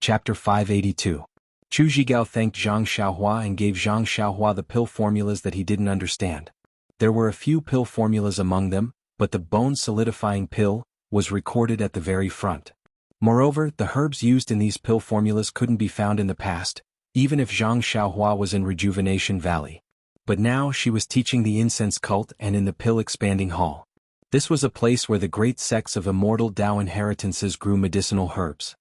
Chapter 582. Chu Zhigao thanked Zhang Xiaohua and gave Zhang Xiaohua the pill formulas that he didn't understand. There were a few pill formulas among them, but the bone-solidifying pill was recorded at the very front. Moreover, the herbs used in these pill formulas couldn't be found in the past, even if Zhang Xiaohua was in Rejuvenation Valley. But now she was teaching the incense cult and in the pill-expanding hall. This was a place where the great sects of immortal Tao inheritances grew medicinal herbs.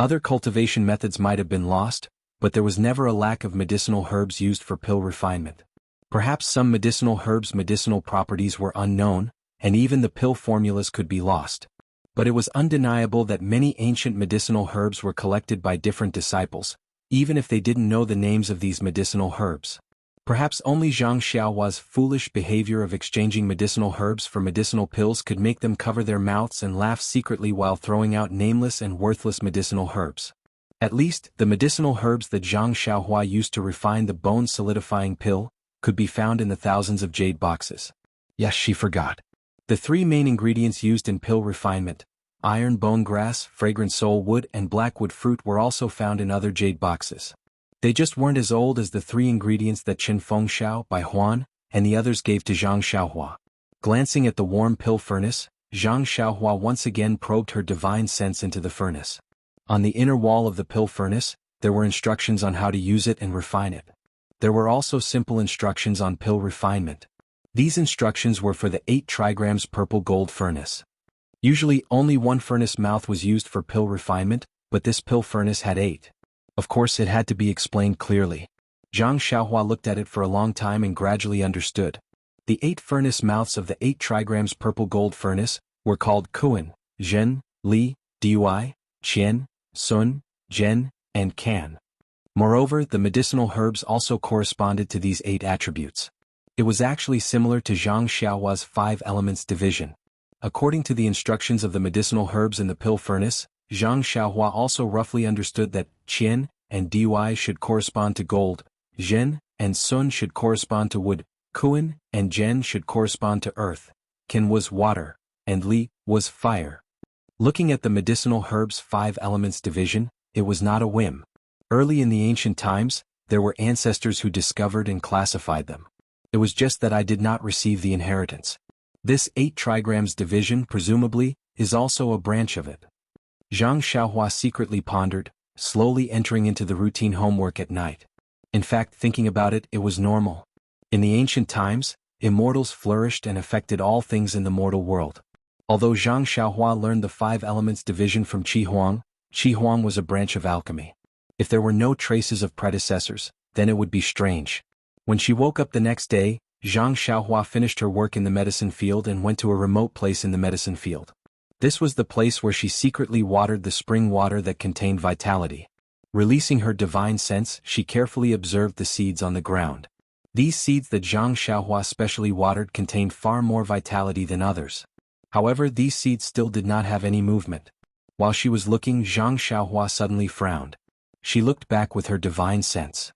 Other cultivation methods might have been lost, but there was never a lack of medicinal herbs used for pill refinement. Perhaps some medicinal herbs' medicinal properties were unknown, and even the pill formulas could be lost. But it was undeniable that many ancient medicinal herbs were collected by different disciples, even if they didn't know the names of these medicinal herbs. Perhaps only Zhang Xiaohua's foolish behavior of exchanging medicinal herbs for medicinal pills could make them cover their mouths and laugh secretly while throwing out nameless and worthless medicinal herbs. At least, the medicinal herbs that Zhang Xiaohua used to refine the bone-solidifying pill could be found in the thousands of jade boxes. Yes, she forgot. The three main ingredients used in pill refinement, iron bone grass, fragrant soul wood, and blackwood fruit, were also found in other jade boxes. They just weren't as old as the three ingredients that Qin Feng Xiao by Huan and the others gave to Zhang Xiaohua. Glancing at the warm pill furnace, Zhang Xiaohua once again probed her divine sense into the furnace. On the inner wall of the pill furnace, there were instructions on how to use it and refine it. There were also simple instructions on pill refinement. These instructions were for the 8 trigrams purple gold furnace. Usually only one furnace mouth was used for pill refinement, but this pill furnace had 8. Of course, it had to be explained clearly. Zhang Xiaohua looked at it for a long time and gradually understood. The 8 furnace mouths of the 8 trigrams purple gold furnace were called Kuan, Zhen, Li, Dui, Qian, Sun, Zhen, and Can. Moreover, the medicinal herbs also corresponded to these 8 attributes. It was actually similar to Zhang Xiaohua's 5 elements division. According to the instructions of the medicinal herbs in the pill furnace, Zhang Xiaohua also roughly understood that Qian and Dui should correspond to gold, Zhen and Sun should correspond to wood, Kuan and Zhen should correspond to earth, Qin was water, and Li was fire. Looking at the medicinal herbs' 5 elements division, it was not a whim. Early in the ancient times, there were ancestors who discovered and classified them. It was just that I did not receive the inheritance. This 8 trigrams division, presumably, is also a branch of it. Zhang Xiaohua secretly pondered, slowly entering into the routine homework at night. In fact, thinking about it, it was normal. In the ancient times, immortals flourished and affected all things in the mortal world. Although Zhang Xiaohua learned the 5 elements division from Qi Huang was a branch of alchemy. If there were no traces of predecessors, then it would be strange. When she woke up the next day, Zhang Xiaohua finished her work in the medicine field and went to a remote place in the medicine field. This was the place where she secretly watered the spring water that contained vitality. Releasing her divine sense, she carefully observed the seeds on the ground. These seeds that Zhang Xiaohua specially watered contained far more vitality than others. However, these seeds still did not have any movement. While she was looking, Zhang Xiaohua suddenly frowned. She looked back with her divine sense.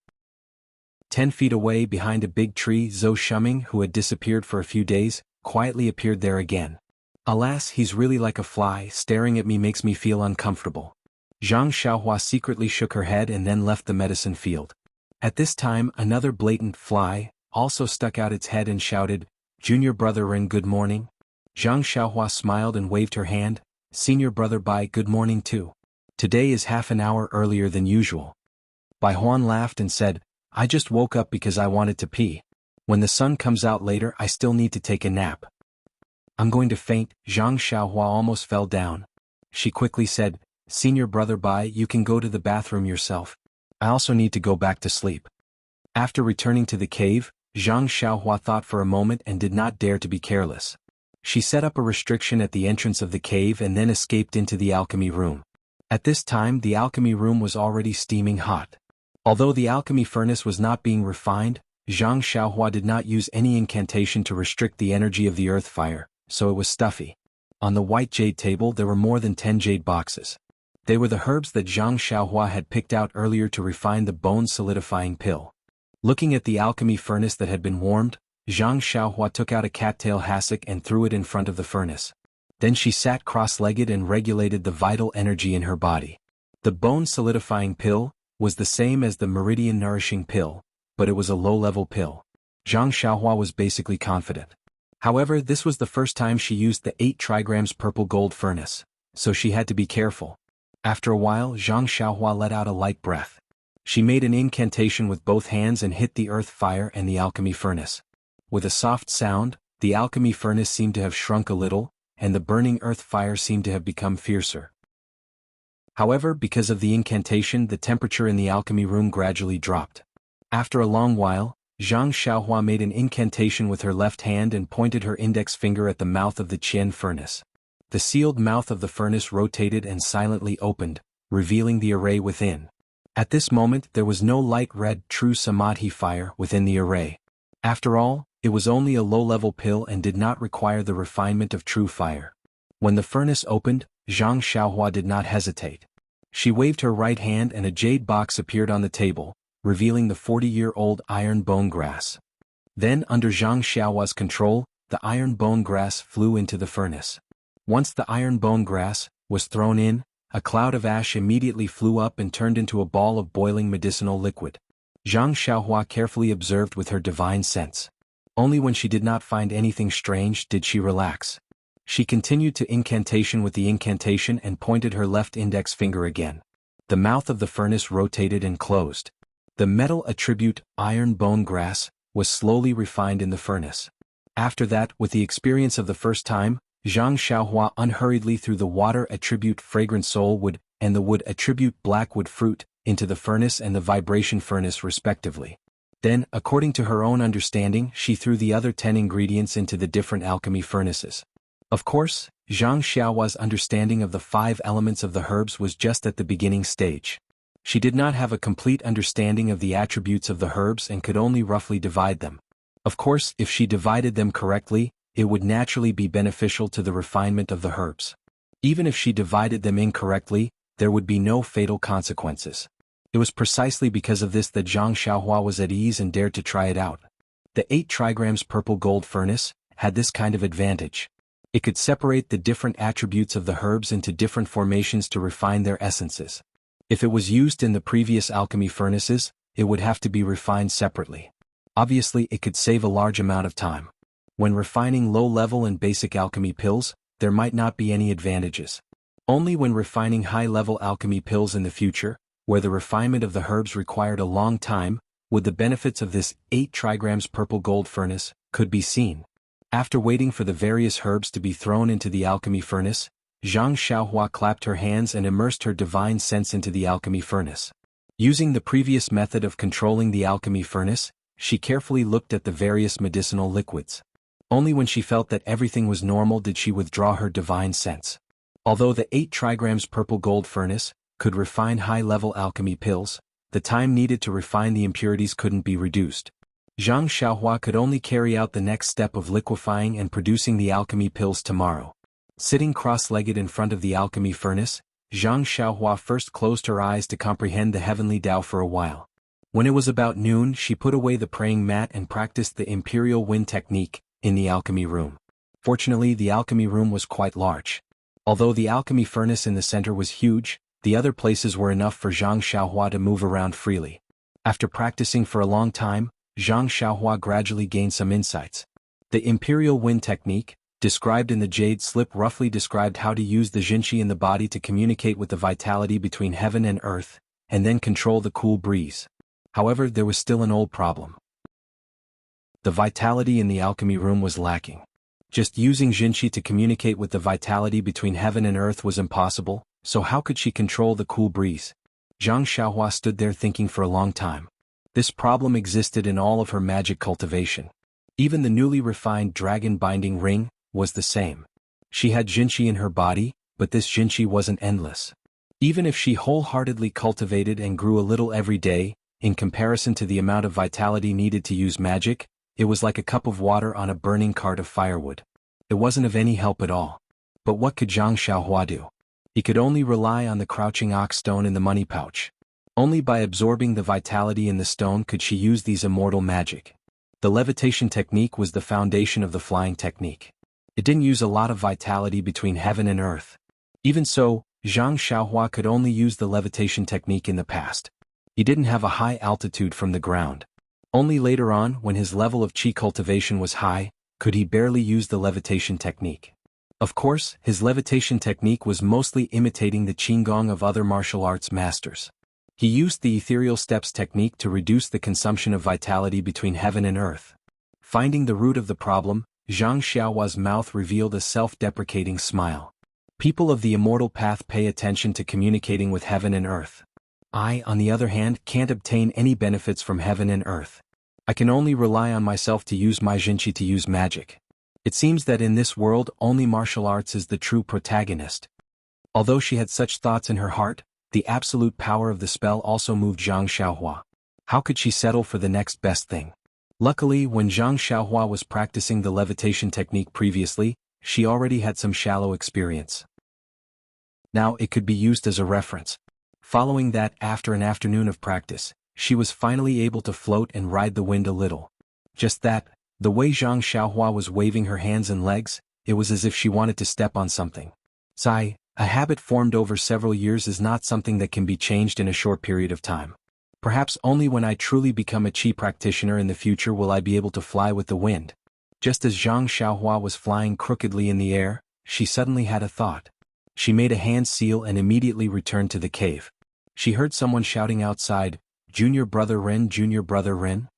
10 feet away behind a big tree, Zhou Shuming, who had disappeared for a few days, quietly appeared there again. Alas, he's really like a fly, staring at me makes me feel uncomfortable. Zhang Xiaohua secretly shook her head and then left the medicine field. At this time, another blatant fly also stuck out its head and shouted, "Junior brother Ren, good morning." Zhang Xiaohua smiled and waved her hand, "Senior brother Bai, good morning too. Today is half an hour earlier than usual." Bai Huan laughed and said, "I just woke up because I wanted to pee. When the sun comes out later, I still need to take a nap." "I'm going to faint." Zhang Xiaohua almost fell down. She quickly said, "Senior brother Bai, you can go to the bathroom yourself. I also need to go back to sleep." After returning to the cave, Zhang Xiaohua thought for a moment and did not dare to be careless. She set up a restriction at the entrance of the cave and then escaped into the alchemy room. At this time, the alchemy room was already steaming hot. Although the alchemy furnace was not being refined, Zhang Xiaohua did not use any incantation to restrict the energy of the earth fire, so it was stuffy. On the white jade table there were more than 10 jade boxes. They were the herbs that Zhang Xiaohua had picked out earlier to refine the bone-solidifying pill. Looking at the alchemy furnace that had been warmed, Zhang Xiaohua took out a cattail hassock and threw it in front of the furnace. Then she sat cross-legged and regulated the vital energy in her body. The bone solidifying pill was the same as the meridian nourishing pill, but it was a low-level pill. Zhang Xiaohua was basically confident. However, this was the first time she used the 8 trigrams purple gold furnace, so she had to be careful. After a while, Zhang Xiaohua let out a light breath. She made an incantation with both hands and hit the earth fire and the alchemy furnace. With a soft sound, the alchemy furnace seemed to have shrunk a little, and the burning earth fire seemed to have become fiercer. However, because of the incantation, the temperature in the alchemy room gradually dropped. After a long while, Zhang Xiaohua made an incantation with her left hand and pointed her index finger at the mouth of the Qian furnace. The sealed mouth of the furnace rotated and silently opened, revealing the array within. At this moment there was no light red true samadhi fire within the array. After all, it was only a low-level pill and did not require the refinement of true fire. When the furnace opened, Zhang Xiaohua did not hesitate. She waved her right hand and a jade box appeared on the table, revealing the 40-year-old iron bone grass. Then, under Zhang Xiaohua's control, the iron bone grass flew into the furnace. Once the iron bone grass was thrown in, a cloud of ash immediately flew up and turned into a ball of boiling medicinal liquid. Zhang Xiaohua carefully observed with her divine sense. Only when she did not find anything strange did she relax. She continued to incantation with the incantation and pointed her left index finger again. The mouth of the furnace rotated and closed. The metal attribute, iron bone grass, was slowly refined in the furnace. After that, with the experience of the first time, Zhang Xiaohua unhurriedly threw the water attribute fragrant soul wood and the wood attribute blackwood fruit into the furnace and the vibration furnace respectively. Then, according to her own understanding, she threw the other 10 ingredients into the different alchemy furnaces. Of course, Zhang Xiaohua's understanding of the 5 elements of the herbs was just at the beginning stage. She did not have a complete understanding of the attributes of the herbs and could only roughly divide them. Of course, if she divided them correctly, it would naturally be beneficial to the refinement of the herbs. Even if she divided them incorrectly, there would be no fatal consequences. It was precisely because of this that Zhang Xiaohua was at ease and dared to try it out. The 8 trigrams purple gold furnace had this kind of advantage. It could separate the different attributes of the herbs into different formations to refine their essences. If it was used in the previous alchemy furnaces, it would have to be refined separately. Obviously, it could save a large amount of time. When refining low-level and basic alchemy pills, there might not be any advantages. Only when refining high-level alchemy pills in the future, where the refinement of the herbs required a long time, would the benefits of this 8 trigrams purple gold furnace could be seen. After waiting for the various herbs to be thrown into the alchemy furnace, Zhang Xiaohua clapped her hands and immersed her divine sense into the alchemy furnace. Using the previous method of controlling the alchemy furnace, she carefully looked at the various medicinal liquids. Only when she felt that everything was normal did she withdraw her divine sense. Although the 8 trigrams purple gold furnace could refine high-level alchemy pills, the time needed to refine the impurities couldn't be reduced. Zhang Xiaohua could only carry out the next step of liquefying and producing the alchemy pills tomorrow. Sitting cross-legged in front of the alchemy furnace, Zhang Xiaohua first closed her eyes to comprehend the heavenly Tao for a while. When it was about noon, she put away the praying mat and practiced the imperial wind technique in the alchemy room. Fortunately, the alchemy room was quite large. Although the alchemy furnace in the center was huge, the other places were enough for Zhang Xiaohua to move around freely. After practicing for a long time, Zhang Xiaohua gradually gained some insights. The imperial wind technique, described in the jade slip, roughly described how to use the jinqi in the body to communicate with the vitality between heaven and earth, and then control the cool breeze. However, there was still an old problem. The vitality in the alchemy room was lacking. Just using jinqi to communicate with the vitality between heaven and earth was impossible, so how could she control the cool breeze? Zhang Xiaohua stood there thinking for a long time. This problem existed in all of her magic cultivation. Even the newly refined dragon binding ring was the same. She had jinqi in her body, but this jinqi wasn't endless. Even if she wholeheartedly cultivated and grew a little every day, in comparison to the amount of vitality needed to use magic, it was like a cup of water on a burning cart of firewood. It wasn't of any help at all. But what could Zhang Xiaohua do? He could only rely on the crouching ox stone in the money pouch. Only by absorbing the vitality in the stone could she use these immortal magic. The levitation technique was the foundation of the flying technique. It didn't use a lot of vitality between heaven and earth. Even so, Zhang Xiaohua could only use the levitation technique in the past. He didn't have a high altitude from the ground. Only later on, when his level of qi cultivation was high, could he barely use the levitation technique. Of course, his levitation technique was mostly imitating the qigong of other martial arts masters. He used the ethereal steps technique to reduce the consumption of vitality between heaven and earth. Finding the root of the problem, Zhang Xiaohua's mouth revealed a self-deprecating smile. People of the immortal path pay attention to communicating with heaven and earth. I, on the other hand, can't obtain any benefits from heaven and earth. I can only rely on myself to use my jinqi to use magic. It seems that in this world only martial arts is the true protagonist. Although she had such thoughts in her heart, the absolute power of the spell also moved Zhang Xiaohua. How could she settle for the next best thing? Luckily, when Zhang Xiaohua was practicing the levitation technique previously, she already had some shallow experience. Now it could be used as a reference. Following that, after an afternoon of practice, she was finally able to float and ride the wind a little. Just that, the way Zhang Xiaohua was waving her hands and legs, it was as if she wanted to step on something. Sigh, a habit formed over several years is not something that can be changed in a short period of time. Perhaps only when I truly become a qi practitioner in the future will I be able to fly with the wind. Just as Zhang Xiaohua was flying crookedly in the air, she suddenly had a thought. She made a hand seal and immediately returned to the cave. She heard someone shouting outside, "Junior Brother Ren, Junior Brother Ren?"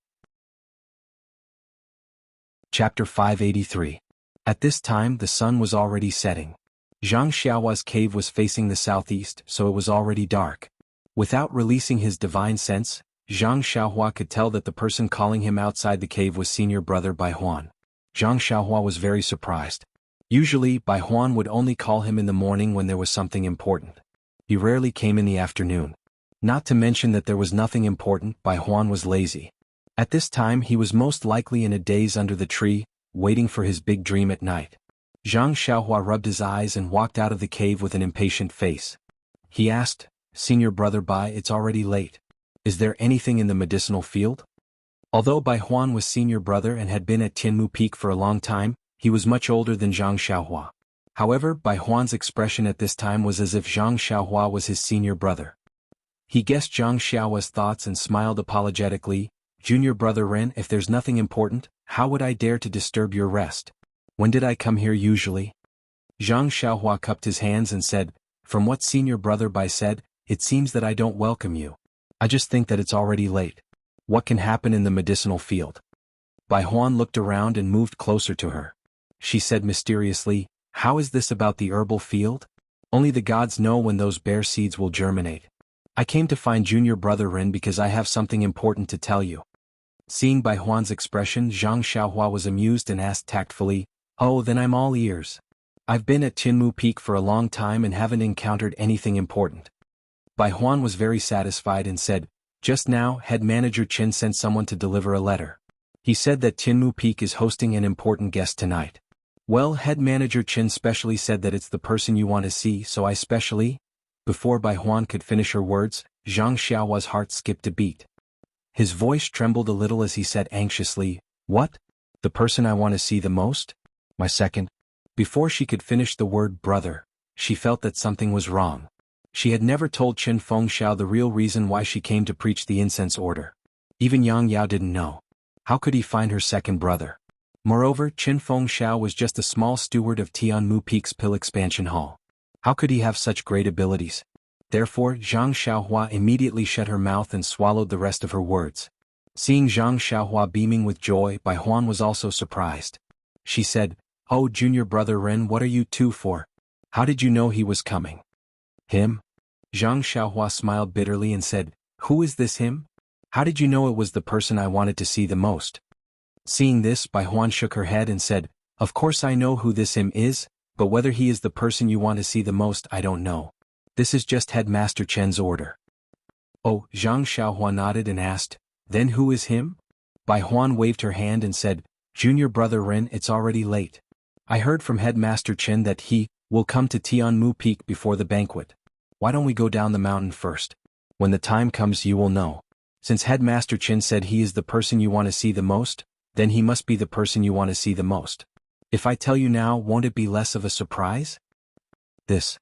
Chapter 583. At this time the sun was already setting. Zhang Xiaohua's cave was facing the southeast, so it was already dark. Without releasing his divine sense, Zhang Xiaohua could tell that the person calling him outside the cave was senior brother Bai Huan. Zhang Xiaohua was very surprised. Usually, Bai Huan would only call him in the morning when there was something important. He rarely came in the afternoon. Not to mention that there was nothing important, Bai Huan was lazy. At this time he was most likely in a daze under the tree, waiting for his big dream at night. Zhang Xiaohua rubbed his eyes and walked out of the cave with an impatient face. He asked, "Senior brother Bai, it's already late. Is there anything in the medicinal field?" Although Bai Huan was senior brother and had been at Tianmu Peak for a long time, he was much older than Zhang Xiaohua. However, Bai Huan's expression at this time was as if Zhang Xiaohua was his senior brother. He guessed Zhang Xiaohua's thoughts and smiled apologetically. "Junior brother Ren, if there's nothing important, how would I dare to disturb your rest? When did I come here usually?" Zhang Xiaohua cupped his hands and said, "From what senior brother Bai said, it seems that I don't welcome you. I just think that it's already late. What can happen in the medicinal field?" Bai Huan looked around and moved closer to her. She said mysteriously, "How is this about the herbal field? Only the gods know when those bear seeds will germinate. I came to find Junior Brother Ren because I have something important to tell you." Seeing Bai Huan's expression, Zhang Xiaohua was amused and asked tactfully, "Oh, then I'm all ears. I've been at Tianmu Peak for a long time and haven't encountered anything important." Bai Huan was very satisfied and said, "Just now, head manager Qin sent someone to deliver a letter. He said that Tianmu Peak is hosting an important guest tonight." "Well, head manager Qin specially said that it's the person you want to see, so I specially—" Before Bai Huan could finish her words, Zhang Xiaohua's heart skipped a beat. His voice trembled a little as he said anxiously, "What? The person I want to see the most? My second?" Before she could finish the word brother, she felt that something was wrong. She had never told Qin Fengxiao the real reason why she came to preach the incense order. Even Yang Yao didn't know. How could he find her second brother? Moreover, Qin Fengxiao was just a small steward of Tianmu Peak's Pill Expansion Hall. How could he have such great abilities? Therefore, Zhang Xiaohua immediately shut her mouth and swallowed the rest of her words. Seeing Zhang Xiaohua beaming with joy, Bai Huan was also surprised. She said, "Oh, Junior Brother Ren, what are you two for? How did you know he was coming?" "Him?" Zhang Xiaohua smiled bitterly and said, "Who is this him? How did you know it was the person I wanted to see the most?" Seeing this, Bai Huan shook her head and said, "Of course I know who this him is, but whether he is the person you want to see the most I don't know. This is just Headmaster Chen's order." "Oh," Zhang Xiaohua nodded and asked, "Then who is him?" Bai Huan waved her hand and said, "Junior Brother Ren, it's already late. I heard from Headmaster Chen that he will come to Tianmu Peak before the banquet. Why don't we go down the mountain first? When the time comes you will know. Since Headmaster Chen said he is the person you want to see the most, then he must be the person you want to see the most. If I tell you now, won't it be less of a surprise?" This.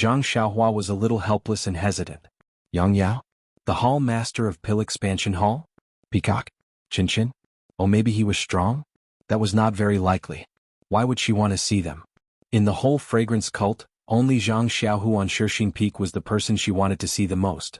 Zhang Xiaohua was a little helpless and hesitant. Yang Yao? The hall master of Pill Expansion Hall? Peacock? Chin Chin? Oh, maybe he was strong? That was not very likely. Why would she want to see them? In the whole fragrance cult, only Zhang Xiaohu on Shixing Peak was the person she wanted to see the most.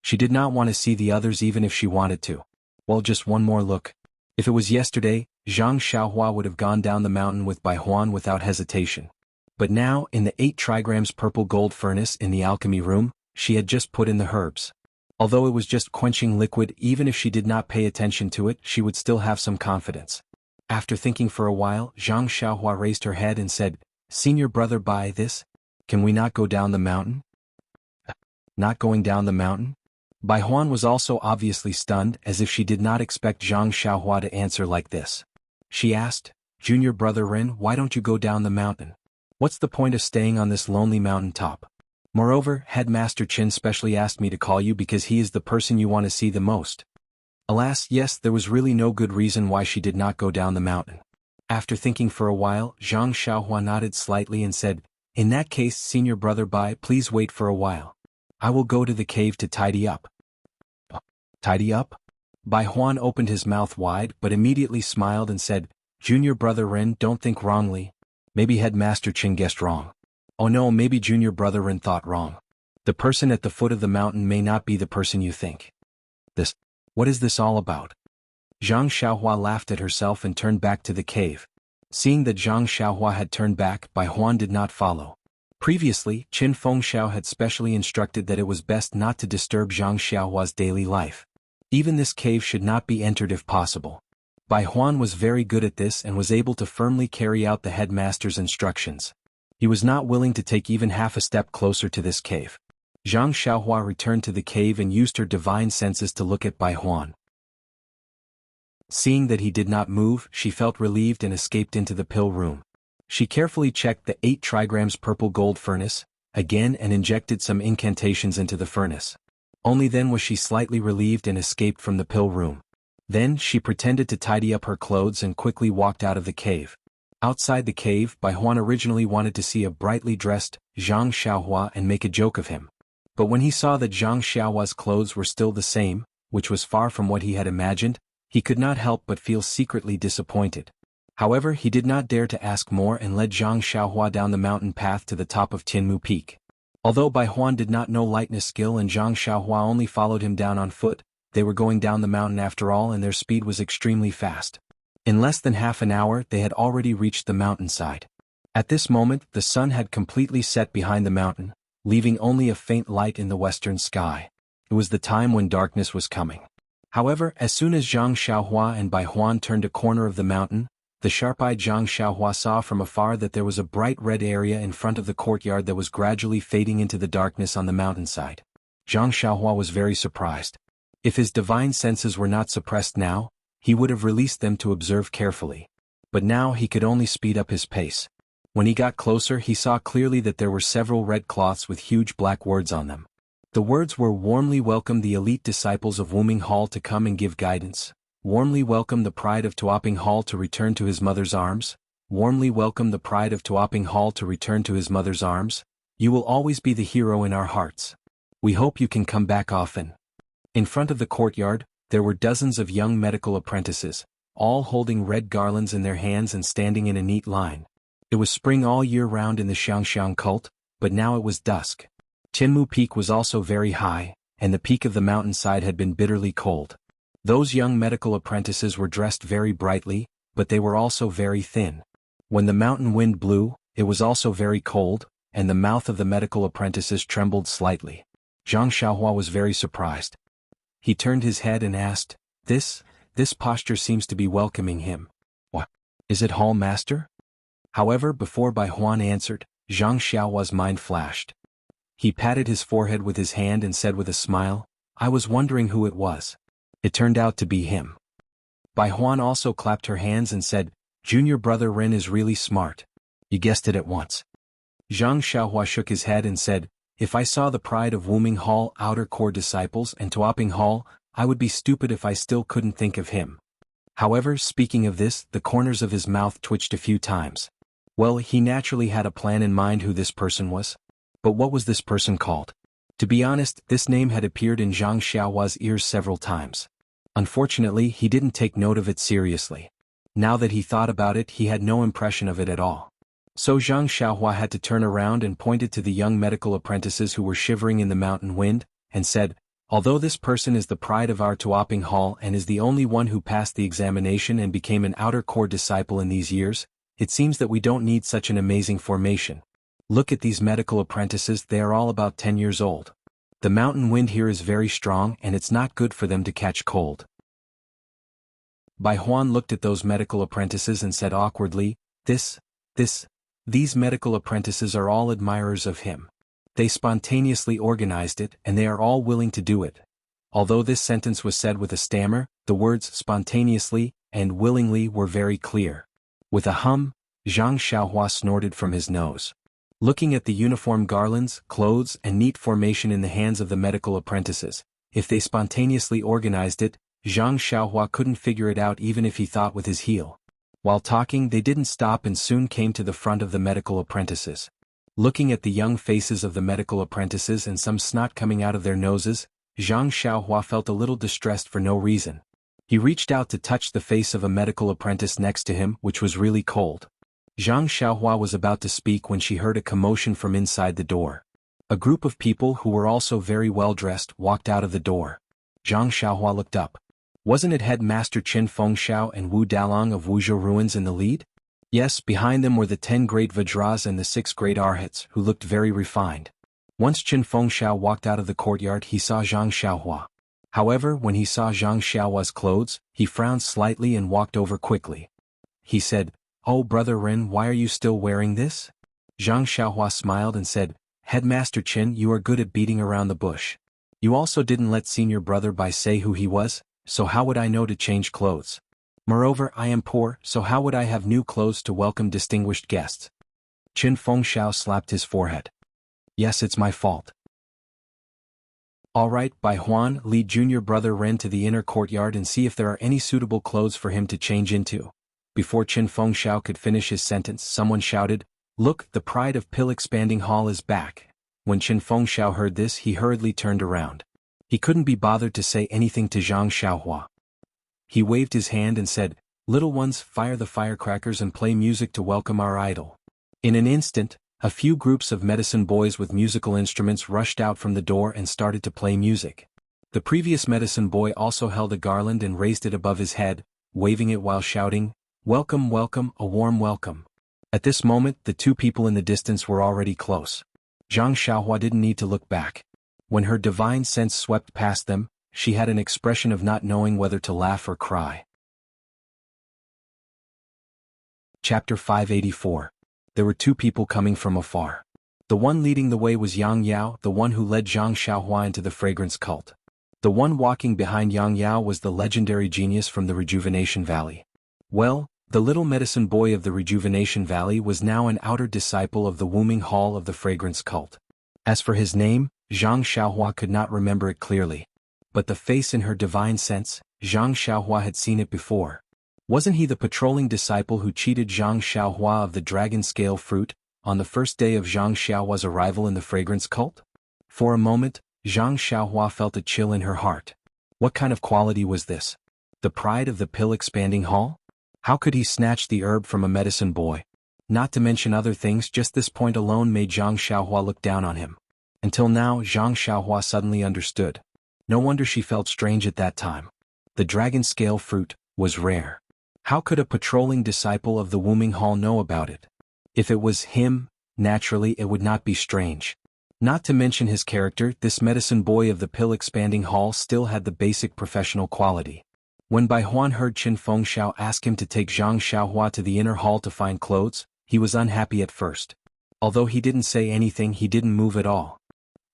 She did not want to see the others even if she wanted to. Well, just one more look. If it was yesterday, Zhang Xiaohua would have gone down the mountain with Bai Huan without hesitation. But now, in the 8 trigrams purple gold furnace in the alchemy room, she had just put in the herbs. Although it was just quenching liquid, even if she did not pay attention to it, she would still have some confidence. After thinking for a while, Zhang Xiaohua raised her head and said, "Senior brother, buy this? Can we not go down the mountain?" Not going down the mountain? Bai Huan was also obviously stunned, as if she did not expect Zhang Xiaohua to answer like this. She asked, "Junior brother Ren, why don't you go down the mountain? What's the point of staying on this lonely mountain top? Moreover, Headmaster Qin specially asked me to call you because he is the person you want to see the most." Alas, yes, there was really no good reason why she did not go down the mountain. After thinking for a while, Zhang Xiaohua nodded slightly and said, "In that case, Senior brother Bai, please wait for a while. I will go to the cave to tidy up." Tidy up? Bai Huan opened his mouth wide but immediately smiled and said, "Junior brother Ren, don't think wrongly. Maybe Headmaster Qin guessed wrong. Oh no, maybe Junior brother Ren thought wrong. The person at the foot of the mountain may not be the person you think." What is this all about? Zhang Xiaohua laughed at herself and turned back to the cave. Seeing that Zhang Xiaohua had turned back, Bai Huan did not follow. Previously, Qin Fengxiao had specially instructed that it was best not to disturb Zhang Xiaohua's daily life. Even this cave should not be entered if possible. Bai Huan was very good at this and was able to firmly carry out the headmaster's instructions. He was not willing to take even half a step closer to this cave. Zhang Xiaohua returned to the cave and used her divine senses to look at Bai Huan. Seeing that he did not move, she felt relieved and escaped into the pill room. She carefully checked the 8 trigrams purple gold furnace, again, and injected some incantations into the furnace. Only then was she slightly relieved and escaped from the pill room. Then she pretended to tidy up her clothes and quickly walked out of the cave. Outside the cave, Bai Huan originally wanted to see a brightly dressed Zhang Xiaohua and make a joke of him. But when he saw that Zhang Xiaohua's clothes were still the same, which was far from what he had imagined, he could not help but feel secretly disappointed. However, he did not dare to ask more and led Zhang Xiaohua down the mountain path to the top of Tianmu Peak. Although Bai Huan did not know lightness skill and Zhang Xiaohua only followed him down on foot, they were going down the mountain after all and their speed was extremely fast. In less than half an hour they had already reached the mountainside. At this moment the sun had completely set behind the mountain, leaving only a faint light in the western sky. It was the time when darkness was coming. However, as soon as Zhang Xiaohua and Bai Huan turned a corner of the mountain, the sharp-eyed Zhang Xiaohua saw from afar that there was a bright red area in front of the courtyard that was gradually fading into the darkness on the mountainside. Zhang Xiaohua was very surprised. If his divine senses were not suppressed now, he would have released them to observe carefully. But now he could only speed up his pace. When he got closer he saw clearly that there were several red cloths with huge black words on them. The words were "Warmly welcome the elite disciples of Wuming Hall to come and give guidance. Warmly welcome the pride of Tuoping Hall to return to his mother's arms. Warmly welcome the pride of Tuoping Hall to return to his mother's arms. You will always be the hero in our hearts. We hope you can come back often." In front of the courtyard, there were dozens of young medical apprentices, all holding red garlands in their hands and standing in a neat line. It was spring all year round in the Xiangxiang cult, but now it was dusk. Tianmu Peak was also very high, and the peak of the mountainside had been bitterly cold. Those young medical apprentices were dressed very brightly, but they were also very thin. When the mountain wind blew, it was also very cold, and the mouth of the medical apprentices trembled slightly. Zhang Xiaohua was very surprised. He turned his head and asked, This posture seems to be welcoming him. What? Is it Hall Master?" However, before Bai Huan answered, Zhang Xiaohua's mind flashed. He patted his forehead with his hand and said with a smile, "I was wondering who it was. It turned out to be him." Bai Huan also clapped her hands and said, "Junior brother Ren is really smart. You guessed it at once." Zhang Xiaohua shook his head and said, "If I saw the pride of Wuming Hall outer core disciples and Tuoping Hall, I would be stupid if I still couldn't think of him." However, speaking of this, the corners of his mouth twitched a few times. Well, he naturally had a plan in mind who this person was. But what was this person called? To be honest, this name had appeared in Zhang Xiaohua's ears several times. Unfortunately, he didn't take note of it seriously. Now that he thought about it, he had no impression of it at all. So Zhang Xiaohua had to turn around and pointed to the young medical apprentices who were shivering in the mountain wind, and said, "Although this person is the pride of our Tuoping Hall and is the only one who passed the examination and became an outer core disciple in these years, it seems that we don't need such an amazing formation. Look at these medical apprentices, they are all about 10 years old. The mountain wind here is very strong and it's not good for them to catch cold." Bai Huan looked at those medical apprentices and said awkwardly, These medical apprentices are all admirers of him. They spontaneously organized it and they are all willing to do it. Although this sentence was said with a stammer, the words spontaneously and willingly were very clear. With a hum, Zhang Xiaohua snorted from his nose. Looking at the uniform garlands, clothes and neat formation in the hands of the medical apprentices, if they spontaneously organized it, Zhang Xiaohua couldn't figure it out even if he thought with his heel. While talking, they didn't stop and soon came to the front of the medical apprentices. Looking at the young faces of the medical apprentices and some snot coming out of their noses, Zhang Xiaohua felt a little distressed for no reason. He reached out to touch the face of a medical apprentice next to him, which was really cold. Zhang Xiaohua was about to speak when she heard a commotion from inside the door. A group of people who were also very well dressed walked out of the door. Zhang Xiaohua looked up. Wasn't it Headmaster Qin Fengxiao and Wu Dalong of Wuxia Ruins in the lead? Yes, behind them were the 10 great Vajras and the 6 great Arhats, who looked very refined. Once Qin Fengxiao walked out of the courtyard, he saw Zhang Xiaohua. However, when he saw Zhang Xiaohua's clothes, he frowned slightly and walked over quickly. He said, "Oh, Brother Ren, why are you still wearing this?" Zhang Xiaohua smiled and said, "Headmaster Qin, you are good at beating around the bush. You also didn't let senior brother Bai say who he was, so how would I know to change clothes? Moreover, I am poor, so how would I have new clothes to welcome distinguished guests?" Qin Fengxiao slapped his forehead. "Yes, it's my fault." "All right, Bai Huan, lead junior brother Ren to the inner courtyard and see if there are any suitable clothes for him to change into." Before Qin Fengxiao could finish his sentence, someone shouted, "Look, the pride of Pill Expanding Hall is back." When Qin Fengxiao heard this, he hurriedly turned around. He couldn't be bothered to say anything to Zhang Xiaohua. He waved his hand and said, "Little ones, fire the firecrackers and play music to welcome our idol." In an instant, a few groups of medicine boys with musical instruments rushed out from the door and started to play music. The previous medicine boy also held a garland and raised it above his head, waving it while shouting, "Welcome, welcome, a warm welcome." At this moment, the 2 people in the distance were already close. Zhang Xiaohua didn't need to look back. When her divine sense swept past them, she had an expression of not knowing whether to laugh or cry. Chapter 584. There were 2 people coming from afar. The one leading the way was Yang Yao, the one who led Zhang Xiaohua into the fragrance cult. The one walking behind Yang Yao was the legendary genius from the Rejuvenation Valley. Well, the little medicine boy of the Rejuvenation Valley was now an outer disciple of the Wuming Hall of the fragrance cult. As for his name, Zhang Xiaohua could not remember it clearly. But the face in her divine sense, Zhang Xiaohua had seen it before. Wasn't he the patrolling disciple who cheated Zhang Xiaohua of the dragon scale fruit, on the first day of Zhang Xiaohua's arrival in the fragrance cult? For a moment, Zhang Xiaohua felt a chill in her heart. What kind of quality was this? The pride of the Pill Expanding Hall? How could he snatch the herb from a medicine boy? Not to mention other things, just this point alone made Zhang Xiaohua look down on him. Until now, Zhang Xiaohua suddenly understood. No wonder she felt strange at that time. The dragon scale fruit was rare. How could a patrolling disciple of the Wuming Hall know about it? If it was him, naturally it would not be strange. Not to mention his character, this medicine boy of the Pill Expanding Hall still had the basic professional quality. When Bai Huan heard Qin Fengxiao ask him to take Zhang Xiaohua to the inner hall to find clothes, he was unhappy at first. Although he didn't say anything, he didn't move at all.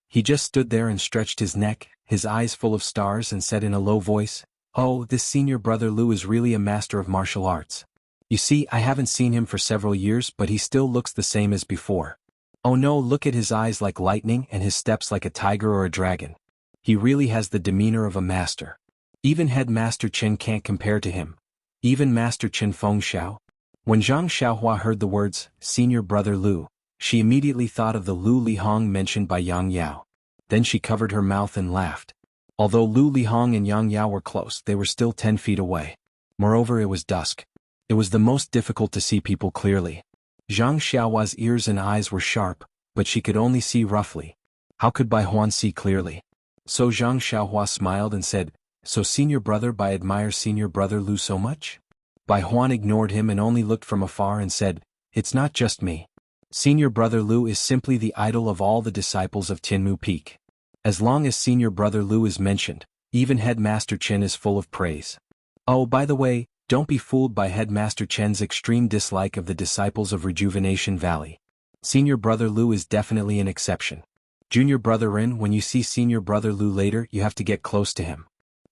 He just stood there and stretched his neck, his eyes full of stars, and said in a low voice, "Oh, this senior brother Lu is really a master of martial arts. You see, I haven't seen him for several years, but he still looks the same as before. Oh no, look at his eyes like lightning and his steps like a tiger or a dragon. He really has the demeanor of a master. Even Headmaster Qin can't compare to him. Even Master Qin Fengxiao." When Zhang Xiaohua heard the words, Senior Brother Lu, she immediately thought of the Lu Lihong mentioned by Yang Yao. Then she covered her mouth and laughed. Although Lu Lihong and Yang Yao were close, they were still 10 feet away. Moreover, it was dusk. It was the most difficult to see people clearly. Zhang Xiaohua's ears and eyes were sharp, but she could only see roughly. How could Bai Huan see clearly? So Zhang Xiaohua smiled and said, So Senior Brother Bai admire Senior Brother Lu so much? Bai Huan ignored him and only looked from afar and said, It's not just me. Senior Brother Lu is simply the idol of all the disciples of Tianmu Peak. As long as Senior Brother Lu is mentioned, even Headmaster Chen is full of praise. Oh, by the way, don't be fooled by Headmaster Chen's extreme dislike of the disciples of Rejuvenation Valley. Senior Brother Lu is definitely an exception. Junior Brother Rin, when you see Senior Brother Lu later, you have to get close to him.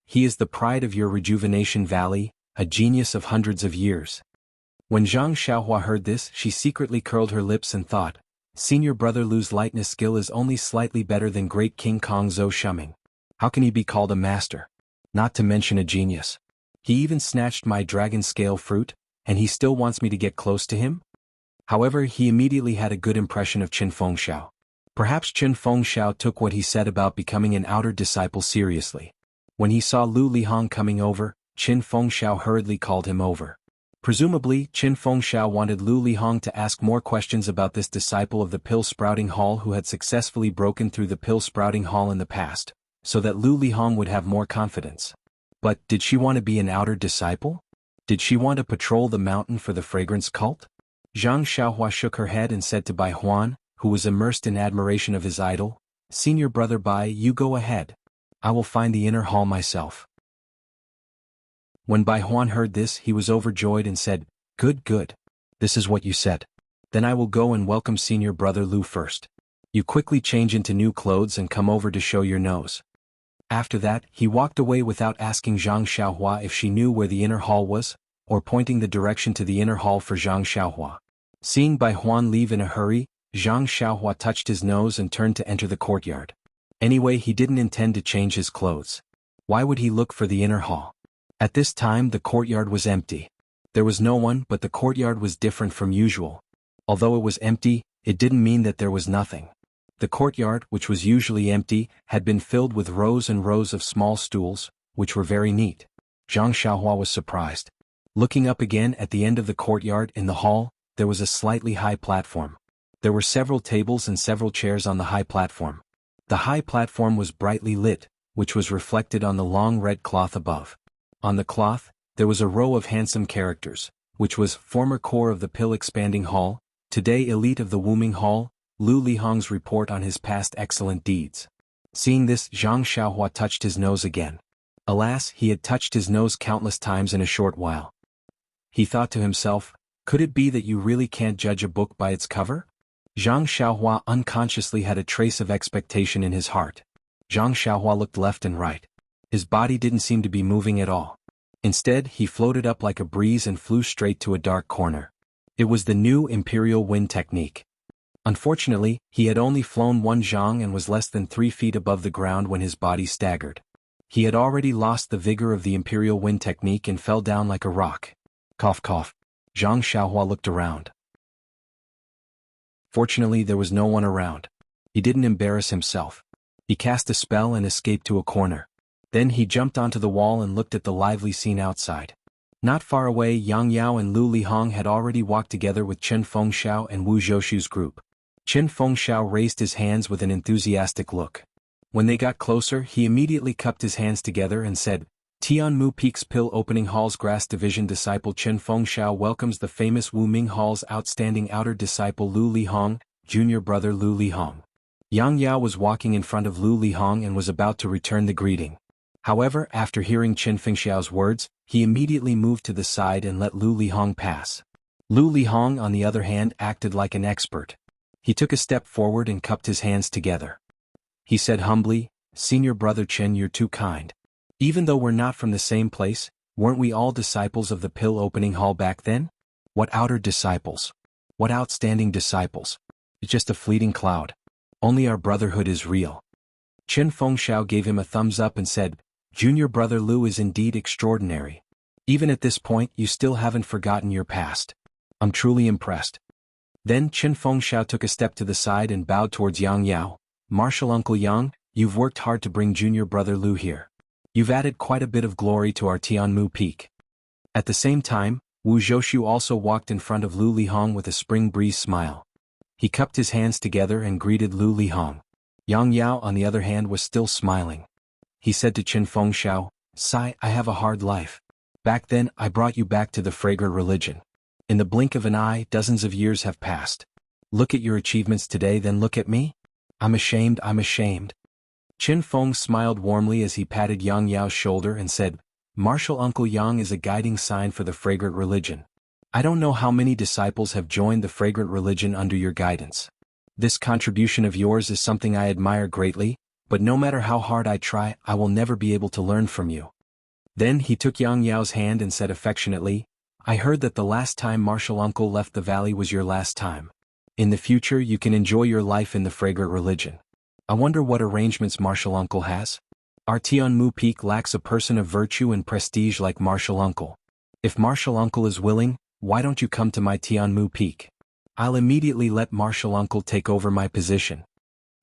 He is the pride of your Rejuvenation Valley, a genius of hundreds of years. When Zhang Xiaohua heard this, she secretly curled her lips and thought, Senior Brother Lu's lightness skill is only slightly better than Great King Kong Zhou Shuming. How can he be called a master? Not to mention a genius. He even snatched my dragon scale fruit, and he still wants me to get close to him? However, he immediately had a good impression of Qin Fengxiao. Perhaps Qin Fengxiao took what he said about becoming an outer disciple seriously. When he saw Lu Lihong coming over, Qin Fengxiao hurriedly called him over. Presumably, Qin Fengxiao wanted Lu Lihong to ask more questions about this disciple of the Pill Sprouting Hall who had successfully broken through the Pill Sprouting Hall in the past, so that Lu Lihong would have more confidence. But did she want to be an outer disciple? Did she want to patrol the mountain for the fragrance cult? Zhang Xiaohua shook her head and said to Bai Huan, who was immersed in admiration of his idol, Senior Brother Bai, you go ahead. I will find the inner hall myself. When Bai Huan heard this, he was overjoyed and said, Good, good. This is what you said. Then I will go and welcome Senior Brother Lu first. You quickly change into new clothes and come over to show your nose. After that, he walked away without asking Zhang Xiaohua if she knew where the inner hall was, or pointing the direction to the inner hall for Zhang Xiaohua. Seeing Bai Huan leave in a hurry, Zhang Xiaohua touched his nose and turned to enter the courtyard. Anyway, he didn't intend to change his clothes. Why would he look for the inner hall? At this time the courtyard was empty. There was no one, but the courtyard was different from usual. Although it was empty, it didn't mean that there was nothing. The courtyard, which was usually empty, had been filled with rows and rows of small stools, which were very neat. Zhang Xiaohua was surprised. Looking up again at the end of the courtyard in the hall, there was a slightly high platform. There were several tables and several chairs on the high platform. The high platform was brightly lit, which was reflected on the long red cloth above. On the cloth, there was a row of handsome characters, which was former core of the Pill Expanding Hall, today elite of the Wuming Hall, Lu Lihong's report on his past excellent deeds. Seeing this, Zhang Xiaohua touched his nose again. Alas, he had touched his nose countless times in a short while. He thought to himself, could it be that you really can't judge a book by its cover? Zhang Xiaohua unconsciously had a trace of expectation in his heart. Zhang Xiaohua looked left and right. His body didn't seem to be moving at all. Instead, he floated up like a breeze and flew straight to a dark corner. It was the new Imperial Wind technique. Unfortunately, he had only flown one zhang and was less than 3 feet above the ground when his body staggered. He had already lost the vigor of the Imperial Wind technique and fell down like a rock. Cough cough. Zhang Xiaohua looked around. Fortunately, there was no one around. He didn't embarrass himself. He cast a spell and escaped to a corner. Then he jumped onto the wall and looked at the lively scene outside. Not far away, Yang Yao and Lu Lihong had already walked together with Qin Fengxiao and Wu Zhoushu's group. Qin Fengxiao raised his hands with an enthusiastic look. When they got closer, he immediately cupped his hands together and said, Tianmu Peak's Pill Opening Hall's Grass Division disciple Qin Fengxiao welcomes the famous Wu Ming Hall's outstanding outer disciple Lu Lihong, Junior Brother Lu Lihong. Yang Yao was walking in front of Lu Lihong and was about to return the greeting. However, after hearing Qin Fengxiao's words, he immediately moved to the side and let Lu Lihong pass. Lu Lihong, on the other hand, acted like an expert. He took a step forward and cupped his hands together. He said humbly, Senior Brother Chen, you're too kind. Even though we're not from the same place, weren't we all disciples of the Pill Opening Hall back then? What outer disciples? What outstanding disciples? It's just a fleeting cloud. Only our brotherhood is real. Qin Fengxiao gave him a thumbs up and said, Junior Brother Lu is indeed extraordinary. Even at this point, you still haven't forgotten your past. I'm truly impressed. Then Qin Fengxiao took a step to the side and bowed towards Yang Yao. Martial Uncle Yang, you've worked hard to bring junior brother Lu here. You've added quite a bit of glory to our Tianmu peak. At the same time, Wu Zhoushu also walked in front of Lu Lihong with a spring breeze smile. He cupped his hands together and greeted Lu Lihong. Yang Yao, on the other hand, was still smiling. He said to Qin Fengxiao, "Sai, I have a hard life. Back then, I brought you back to the fragrant religion. In the blink of an eye, dozens of years have passed. Look at your achievements today, then look at me. I'm ashamed. Qin Feng smiled warmly as he patted Yang Yao's shoulder and said, "Martial Uncle Yang is a guiding sign for the fragrant religion. I don't know how many disciples have joined the fragrant religion under your guidance. This contribution of yours is something I admire greatly, but no matter how hard I try, I will never be able to learn from you." Then he took Yang Yao's hand and said affectionately, "I heard that the last time Martial Uncle left the valley was your last time. In the future you can enjoy your life in the fragrant religion. I wonder what arrangements Martial Uncle has? Our Tianmu Peak lacks a person of virtue and prestige like Martial Uncle. If Martial Uncle is willing, why don't you come to my Tianmu Peak? I'll immediately let Martial Uncle take over my position."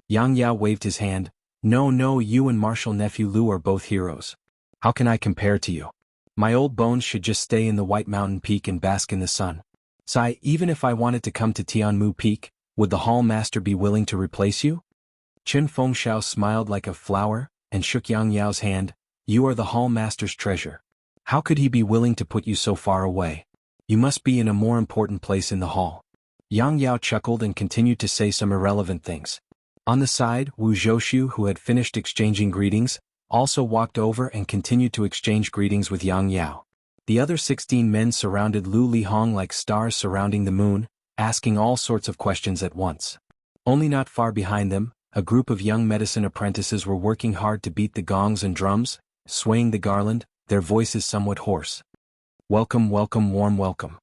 Yang Yao waved his hand. No, you and Martial Nephew Lu are both heroes. How can I compare to you? My old bones should just stay in the White Mountain Peak and bask in the sun. Sai, even if I wanted to come to Tianmu Peak, would the Hall Master be willing to replace you? Qin Fengxiao smiled like a flower, and shook Yang Yao's hand. You are the Hall Master's treasure. How could he be willing to put you so far away? You must be in a more important place in the hall. Yang Yao chuckled and continued to say some irrelevant things. On the side, Wu Zhoushu, who had finished exchanging greetings, also walked over and continued to exchange greetings with Yang Yao. The other 16 men surrounded Lu Lihong like stars surrounding the moon, asking all sorts of questions at once. Only not far behind them, a group of young medicine apprentices were working hard to beat the gongs and drums, swaying the garland, their voices somewhat hoarse. Welcome, warm welcome.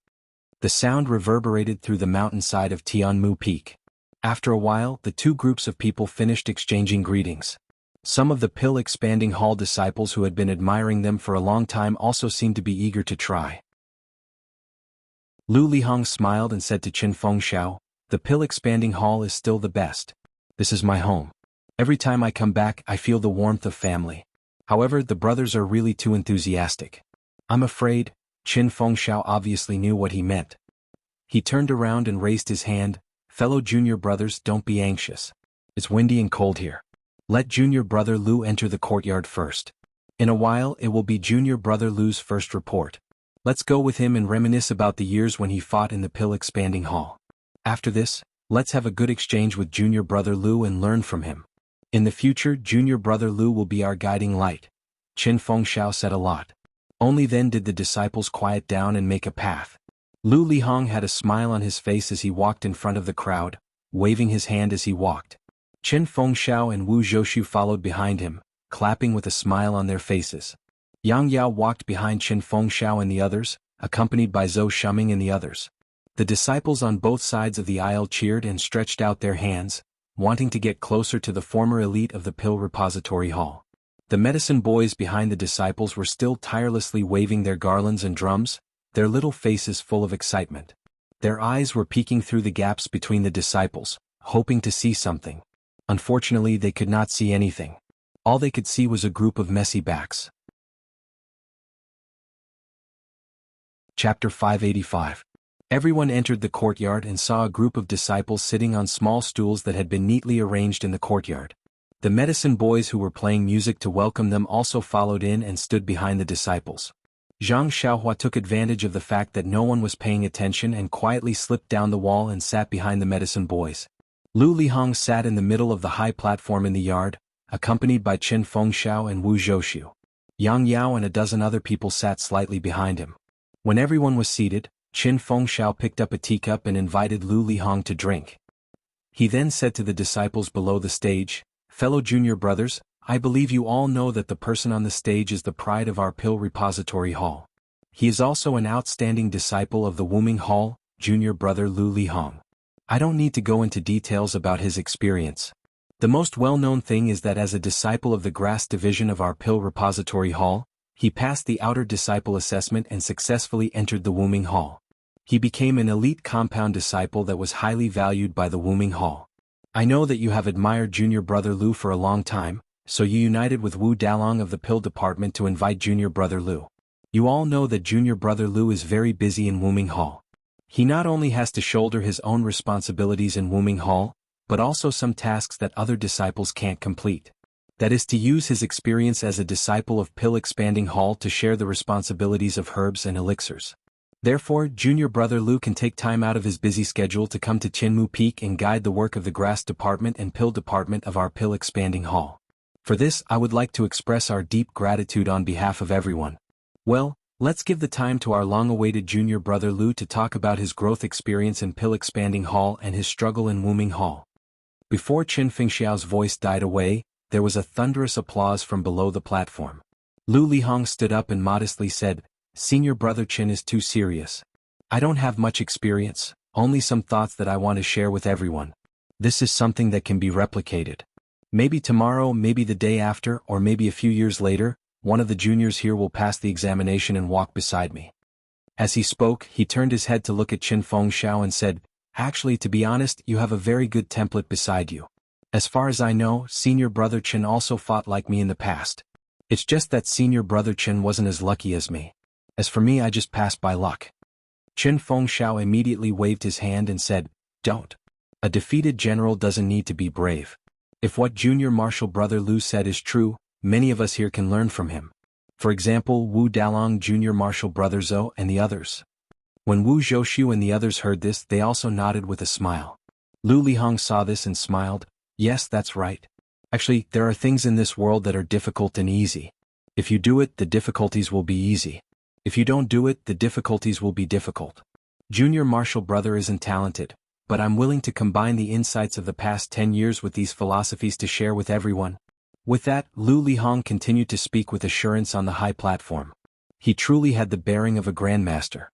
The sound reverberated through the mountainside of Tianmu Peak. After a while, the two groups of people finished exchanging greetings. Some of the pill-expanding hall disciples who had been admiring them for a long time also seemed to be eager to try. Lu Lihong smiled and said to Qin Fengxiao, "The pill-expanding hall is still the best. This is my home. Every time I come back, I feel the warmth of family. However, the brothers are really too enthusiastic. I'm afraid." Qin Fengxiao obviously knew what he meant. He turned around and raised his hand. "Fellow junior brothers, don't be anxious. It's windy and cold here. Let junior brother Lu enter the courtyard first. In a while it will be junior brother Lu's first report. Let's go with him and reminisce about the years when he fought in the pill-expanding hall. After this, let's have a good exchange with junior brother Lu and learn from him. In the future, junior brother Lu will be our guiding light." Qin Fengxiao said a lot. Only then did the disciples quiet down and make a path. Lu Lihong had a smile on his face as he walked in front of the crowd, waving his hand as he walked. Qin Fengxiao and Wu Zhoushu followed behind him, clapping with a smile on their faces. Yang Yao walked behind Qin Fengxiao and the others, accompanied by Zhou Shuming and the others. The disciples on both sides of the aisle cheered and stretched out their hands, wanting to get closer to the former elite of the Pill Repository Hall. The medicine boys behind the disciples were still tirelessly waving their garlands and drums, their little faces full of excitement. Their eyes were peeking through the gaps between the disciples, hoping to see something. Unfortunately, they could not see anything. All they could see was a group of messy backs. Chapter 585. Everyone entered the courtyard and saw a group of disciples sitting on small stools that had been neatly arranged in the courtyard. The medicine boys who were playing music to welcome them also followed in and stood behind the disciples. Zhang Xiaohua took advantage of the fact that no one was paying attention and quietly slipped down the wall and sat behind the medicine boys. Lu Lihong sat in the middle of the high platform in the yard, accompanied by Qin Fengxiao and Wu Zhoushu. Yang Yao and a dozen other people sat slightly behind him. When everyone was seated, Qin Fengxiao picked up a teacup and invited Lu Lihong to drink. He then said to the disciples below the stage, "Fellow junior brothers, I believe you all know that the person on the stage is the pride of our Pill Repository Hall. He is also an outstanding disciple of the Wuming Hall, junior brother Lu Lihong. I don't need to go into details about his experience. The most well-known thing is that as a disciple of the Grass Division of our Pill Repository Hall, he passed the outer disciple assessment and successfully entered the Wuming Hall. He became an elite compound disciple that was highly valued by the Wuming Hall. I know that you have admired Junior Brother Lu for a long time, so you united with Wu Dalong of the Pill Department to invite Junior Brother Lu. You all know that Junior Brother Lu is very busy in Wuming Hall. He not only has to shoulder his own responsibilities in Wuming Hall, but also some tasks that other disciples can't complete. That is to use his experience as a disciple of Pill Expanding Hall to share the responsibilities of herbs and elixirs. Therefore, Junior Brother Lu can take time out of his busy schedule to come to Chinmu Peak and guide the work of the Grass Department and Pill Department of our Pill Expanding Hall. For this, I would like to express our deep gratitude on behalf of everyone. Well, let's give the time to our long-awaited Junior Brother Lu to talk about his growth experience in Pill Expanding Hall and his struggle in Wuming Hall. Before Qin Fengxiao's voice died away, there was a thunderous applause from below the platform. Lu Lihong stood up and modestly said, "Senior Brother Qin is too serious. I don't have much experience, only some thoughts that I want to share with everyone. This is something that can be replicated. Maybe tomorrow, maybe the day after, or maybe a few years later, one of the juniors here will pass the examination and walk beside me." As he spoke, he turned his head to look at Qin Fengxiao and said, "Actually, to be honest, you have a very good template beside you. As far as I know, Senior Brother Qin also fought like me in the past. It's just that Senior Brother Qin wasn't as lucky as me. As for me, I just passed by luck." Qin Fengxiao immediately waved his hand and said, "Don't. A defeated general doesn't need to be brave. If what Junior Martial Brother Lu said is true, many of us here can learn from him. For example, Wu Dalong, Junior Martial Brother Zhou, and the others." When Wu Zhouxiu and the others heard this, they also nodded with a smile. Lu Lihong saw this and smiled. "Yes, that's right. Actually, there are things in this world that are difficult and easy. If you do it, the difficulties will be easy. If you don't do it, the difficulties will be difficult. Junior Martial Brother isn't talented, but I'm willing to combine the insights of the past 10 years with these philosophies to share with everyone." With that, Lu Lihong continued to speak with assurance on the high platform. He truly had the bearing of a grandmaster.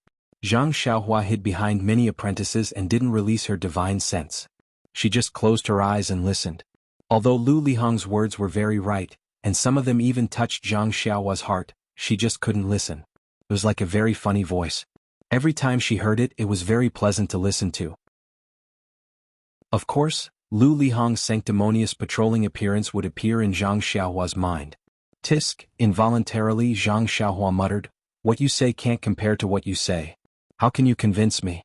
Zhang Xiaohua hid behind many apprentices and didn't release her divine sense. She just closed her eyes and listened. Although Lu Lihong's words were very right, and some of them even touched Zhang Xiaohua's heart, she just couldn't listen. It was like a very funny voice. Every time she heard it, it was very pleasant to listen to. Of course, Lu Lihong's sanctimonious patrolling appearance would appear in Zhang Xiaohua's mind. "Tisk," involuntarily Zhang Xiaohua muttered, "What you say can't compare to what you say. How can you convince me?"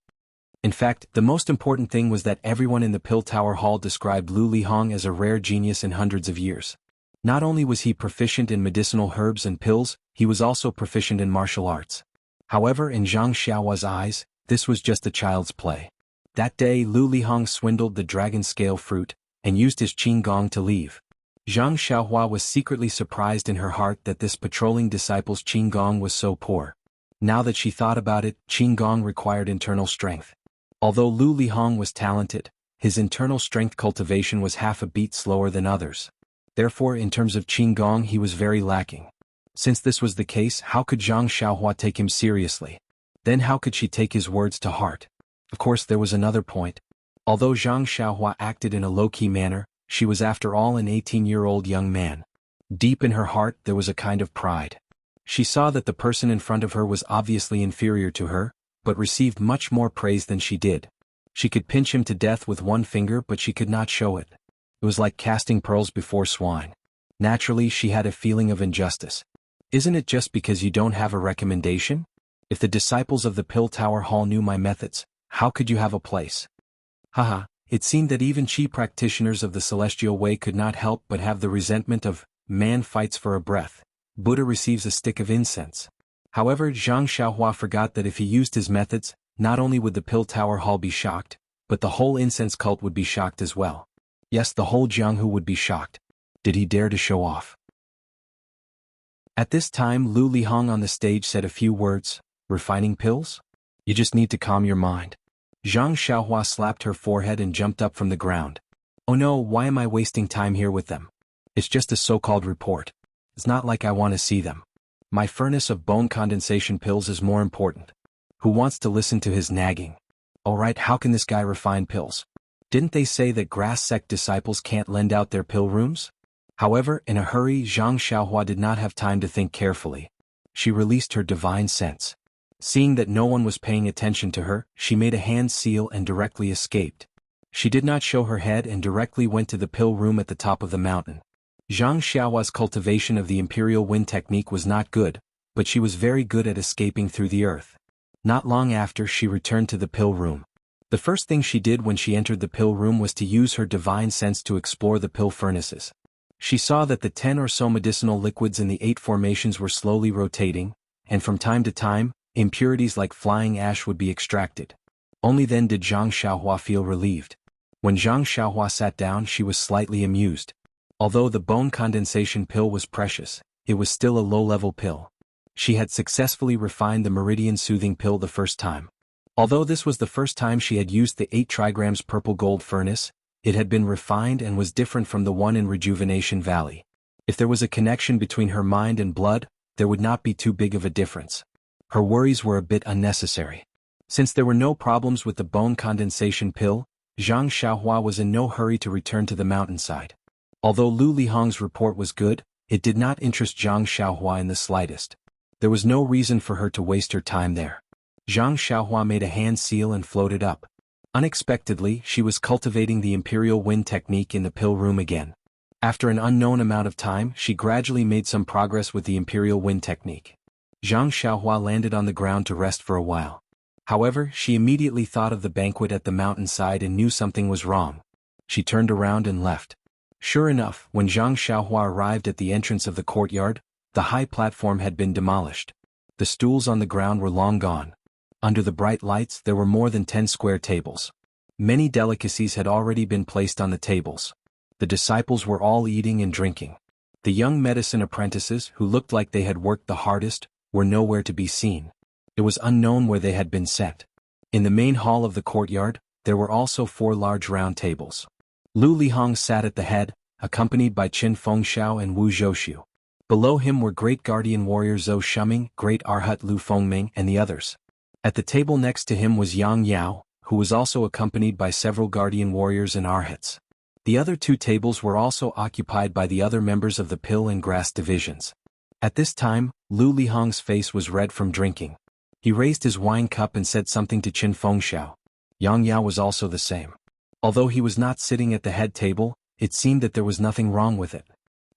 In fact, the most important thing was that everyone in the Pill Tower Hall described Lu Lihong as a rare genius in hundreds of years. Not only was he proficient in medicinal herbs and pills, he was also proficient in martial arts. However, in Zhang Xiaohua's eyes, this was just a child's play. That day, Lu Lihong swindled the dragon scale fruit, and used his qinggong to leave. Zhang Xiaohua was secretly surprised in her heart that this patrolling disciple's qinggong was so poor. Now that she thought about it, qinggong required internal strength. Although Lu Lihong was talented, his internal strength cultivation was half a beat slower than others. Therefore, in terms of qinggong, he was very lacking. Since this was the case, how could Zhang Xiaohua take him seriously? Then how could she take his words to heart? Of course, there was another point. Although Zhang Xiaohua acted in a low-key manner, she was after all an 18-year-old young man. Deep in her heart, there was a kind of pride. She saw that the person in front of her was obviously inferior to her, but received much more praise than she did. She could pinch him to death with one finger, but she could not show it. It was like casting pearls before swine. Naturally, she had a feeling of injustice. Isn't it just because you don't have a recommendation? If the disciples of the Pill Tower Hall knew my methods, how could you have a place? Haha, it seemed that even chi practitioners of the Celestial Way could not help but have the resentment of, man fights for a breath, Buddha receives a stick of incense. However, Zhang Xiaohua forgot that if he used his methods, not only would the Pill Tower Hall be shocked, but the whole incense cult would be shocked as well. Yes, the whole Jianghu would be shocked. Did he dare to show off? At this time, Lu Lihong on the stage said a few words. "Refining pills? You just need to calm your mind." Zhang Xiaohua slapped her forehead and jumped up from the ground. "Oh no, why am I wasting time here with them? It's just a so-called report. It's not like I want to see them. My furnace of bone condensation pills is more important. Who wants to listen to his nagging? Alright, how can this guy refine pills? Didn't they say that grass sect disciples can't lend out their pill rooms?" However, in a hurry, Zhang Xiaohua did not have time to think carefully. She released her divine sense. Seeing that no one was paying attention to her, she made a hand seal and directly escaped. She did not show her head and directly went to the pill room at the top of the mountain. Zhang Xiaohua's cultivation of the Imperial Wind technique was not good, but she was very good at escaping through the earth. Not long after, she returned to the pill room. The first thing she did when she entered the pill room was to use her divine sense to explore the pill furnaces. She saw that the 10 or so medicinal liquids in the 8 formations were slowly rotating, and from time to time, impurities like flying ash would be extracted. Only then did Zhang Xiaohua feel relieved. When Zhang Xiaohua sat down, she was slightly amused. Although the bone condensation pill was precious, it was still a low-level pill. She had successfully refined the meridian soothing pill the first time. Although this was the first time she had used the 8 trigrams purple gold furnace, it had been refined and was different from the one in Rejuvenation Valley. If there was a connection between her mind and blood, there would not be too big of a difference. Her worries were a bit unnecessary. Since there were no problems with the bone condensation pill, Zhang Xiaohua was in no hurry to return to the mountainside. Although Lu Lihong's report was good, it did not interest Zhang Xiaohua in the slightest. There was no reason for her to waste her time there. Zhang Xiaohua made a hand seal and floated up. Unexpectedly, she was cultivating the Imperial Wind technique in the pill room again. After an unknown amount of time, she gradually made some progress with the Imperial Wind technique. Zhang Xiaohua landed on the ground to rest for a while. However, she immediately thought of the banquet at the mountainside and knew something was wrong. She turned around and left. Sure enough, when Zhang Xiaohua arrived at the entrance of the courtyard, the high platform had been demolished. The stools on the ground were long gone. Under the bright lights, there were more than 10 square tables. Many delicacies had already been placed on the tables. The disciples were all eating and drinking. The young medicine apprentices, who looked like they had worked the hardest, were nowhere to be seen. It was unknown where they had been set. In the main hall of the courtyard, there were also 4 large round tables. Lu Lihong sat at the head, accompanied by Qin Fengxiao and Wu Zhouxiu. Below him were Great Guardian Warrior Zhou Shuming, Great Arhat Lu Fengming, and the others. At the table next to him was Yang Yao, who was also accompanied by several Guardian Warriors and Arhats. The other 2 tables were also occupied by the other members of the Pill and Grass divisions. At this time, Lu Lihong's face was red from drinking. He raised his wine cup and said something to Qin Fengxiao. Yang Yao was also the same. Although he was not sitting at the head table, it seemed that there was nothing wrong with it.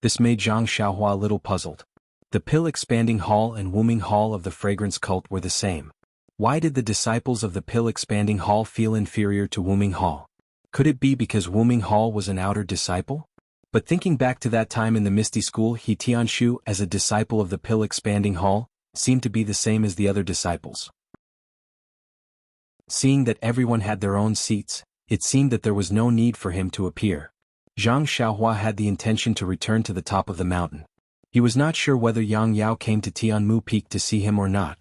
This made Zhang Xiaohua a little puzzled. The Pill Expanding Hall and Wuming Hall of the Fragrance Cult were the same. Why did the disciples of the Pill Expanding Hall feel inferior to Wuming Hall? Could it be because Wuming Hall was an outer disciple? But thinking back to that time in the Misty School, He Tianshu, as a disciple of the Pill Expanding Hall, seemed to be the same as the other disciples. Seeing that everyone had their own seats, it seemed that there was no need for him to appear. Zhang Xiaohua had the intention to return to the top of the mountain. He was not sure whether Yang Yao came to Tianmu Peak to see him or not.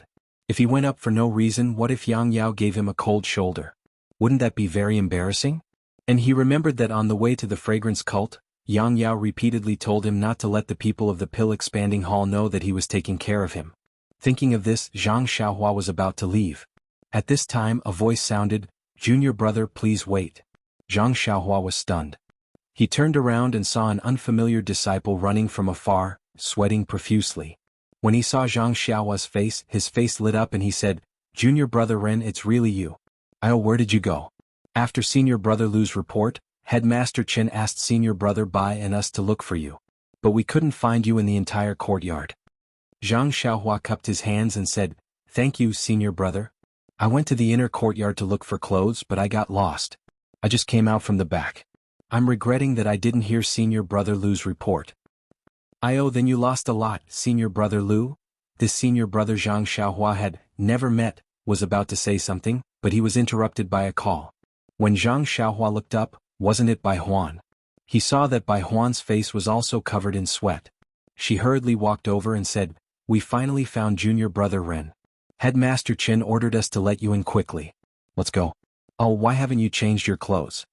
If he went up for no reason, what if Yang Yao gave him a cold shoulder? Wouldn't that be very embarrassing? And he remembered that on the way to the Fragrance Cult, Yang Yao repeatedly told him not to let the people of the Pill Expanding Hall know that he was taking care of him. Thinking of this, Zhang Xiaohua was about to leave. At this time, a voice sounded, "Junior brother, please wait." Zhang Xiaohua was stunned. He turned around and saw an unfamiliar disciple running from afar, sweating profusely. When he saw Zhang Xiaohua's face, his face lit up and he said, "Junior brother Ren, it's really you. Oh, where did you go?" After Senior Brother Lu's report, Headmaster Qin asked Senior Brother Bai and us to look for you. But we couldn't find you in the entire courtyard. Zhang Xiaohua cupped his hands and said, "Thank you, Senior Brother. I went to the inner courtyard to look for clothes, but I got lost. I just came out from the back. I'm regretting that I didn't hear Senior Brother Lu's report." "Oh, then you lost a lot, Senior Brother Lu?" This Senior Brother Zhang Xiaohua had never met, was about to say something, but he was interrupted by a call. When Zhang Xiaohua looked up, wasn't it Bai Huan? He saw that Bai Huan's face was also covered in sweat. She hurriedly walked over and said, "We finally found Junior Brother Ren. Headmaster Qin ordered us to let you in quickly. Let's go." "Oh, why haven't you changed your clothes?"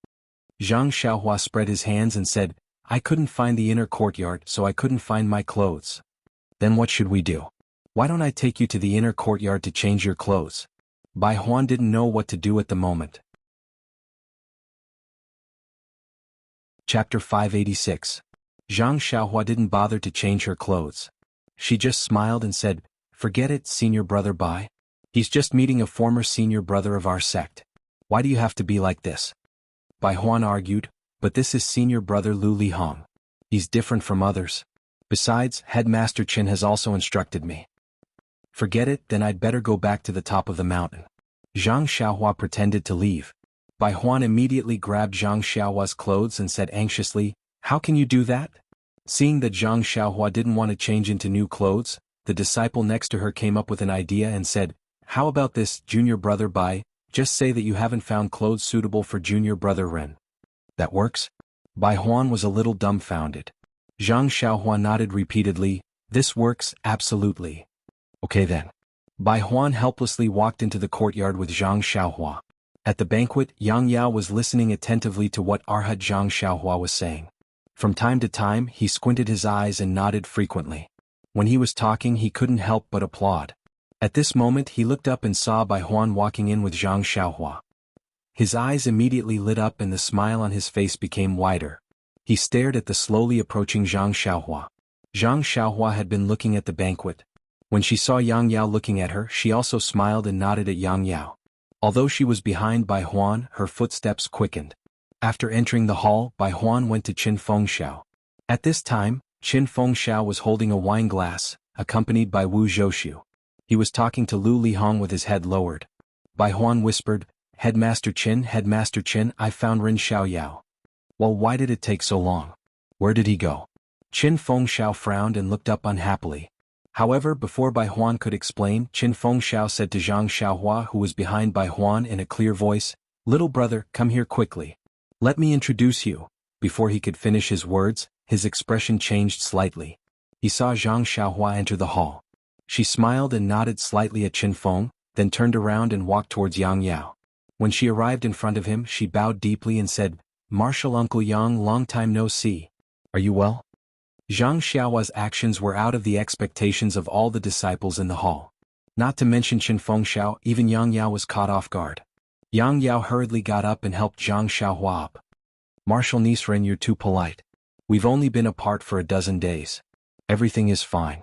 Zhang Xiaohua spread his hands and said, "I couldn't find the inner courtyard, so I couldn't find my clothes." "Then what should we do? Why don't I take you to the inner courtyard to change your clothes?" Bai Huan didn't know what to do at the moment. Chapter 586. Zhang Xiaohua didn't bother to change her clothes. She just smiled and said, "Forget it, Senior Brother Bai. He's just meeting a former senior brother of our sect. Why do you have to be like this? Bai Huan argued, but this is senior brother Lu Lihong. He's different from others. Besides, Headmaster Qin has also instructed me. Forget it, then I'd better go back to the top of the mountain. Zhang Xiaohua pretended to leave. Bai Huan immediately grabbed Zhang Xiaohua's clothes and said anxiously, "How can you do that?" Seeing that Zhang Xiaohua didn't want to change into new clothes, the disciple next to her came up with an idea and said, "How about this, junior brother Bai? Just say that you haven't found clothes suitable for junior brother Ren." That works? Bai Huan was a little dumbfounded. Zhang Xiaohua nodded repeatedly, "This works, absolutely." Okay then. Bai Huan helplessly walked into the courtyard with Zhang Xiaohua. At the banquet, Yang Yao was listening attentively to what Arhat Zhang Xiaohua was saying. From time to time, he squinted his eyes and nodded frequently. When he was talking, he couldn't help but applaud. At this moment, he looked up and saw Bai Huan walking in with Zhang Xiaohua. His eyes immediately lit up and the smile on his face became wider. He stared at the slowly approaching Zhang Xiaohua. Zhang Xiaohua had been looking at the banquet. When she saw Yang Yao looking at her, she also smiled and nodded at Yang Yao. Although she was behind Bai Huan, her footsteps quickened. After entering the hall, Bai Huan went to Qin Fengxiao. At this time, Qin Fengxiao was holding a wine glass, accompanied by Wu Zhouxiu. He was talking to Lu Lihong with his head lowered. Bai Huan whispered, Headmaster Qin, I found Ren Xiaoyao." "Well, why did it take so long? Where did he go?" Qin Fengxiao frowned and looked up unhappily. However, before Bai Huan could explain, Qin Fengxiao said to Zhang Xiaohua, who was behind Bai Huan, in a clear voice, "Little brother, come here quickly. Let me introduce you." Before he could finish his words, his expression changed slightly. He saw Zhang Xiaohua enter the hall. She smiled and nodded slightly at Qin Feng, then turned around and walked towards Yang Yao. When she arrived in front of him, she bowed deeply and said, "Martial Uncle Yang, long time no see. Are you well?" Zhang Xiaohua's actions were out of the expectations of all the disciples in the hall. Not to mention Qin Fengxiao, even Yang Yao was caught off guard. Yang Yao hurriedly got up and helped Zhang Xiaohua up. "Martial niece Ren, you're too polite. We've only been apart for a dozen days. Everything is fine."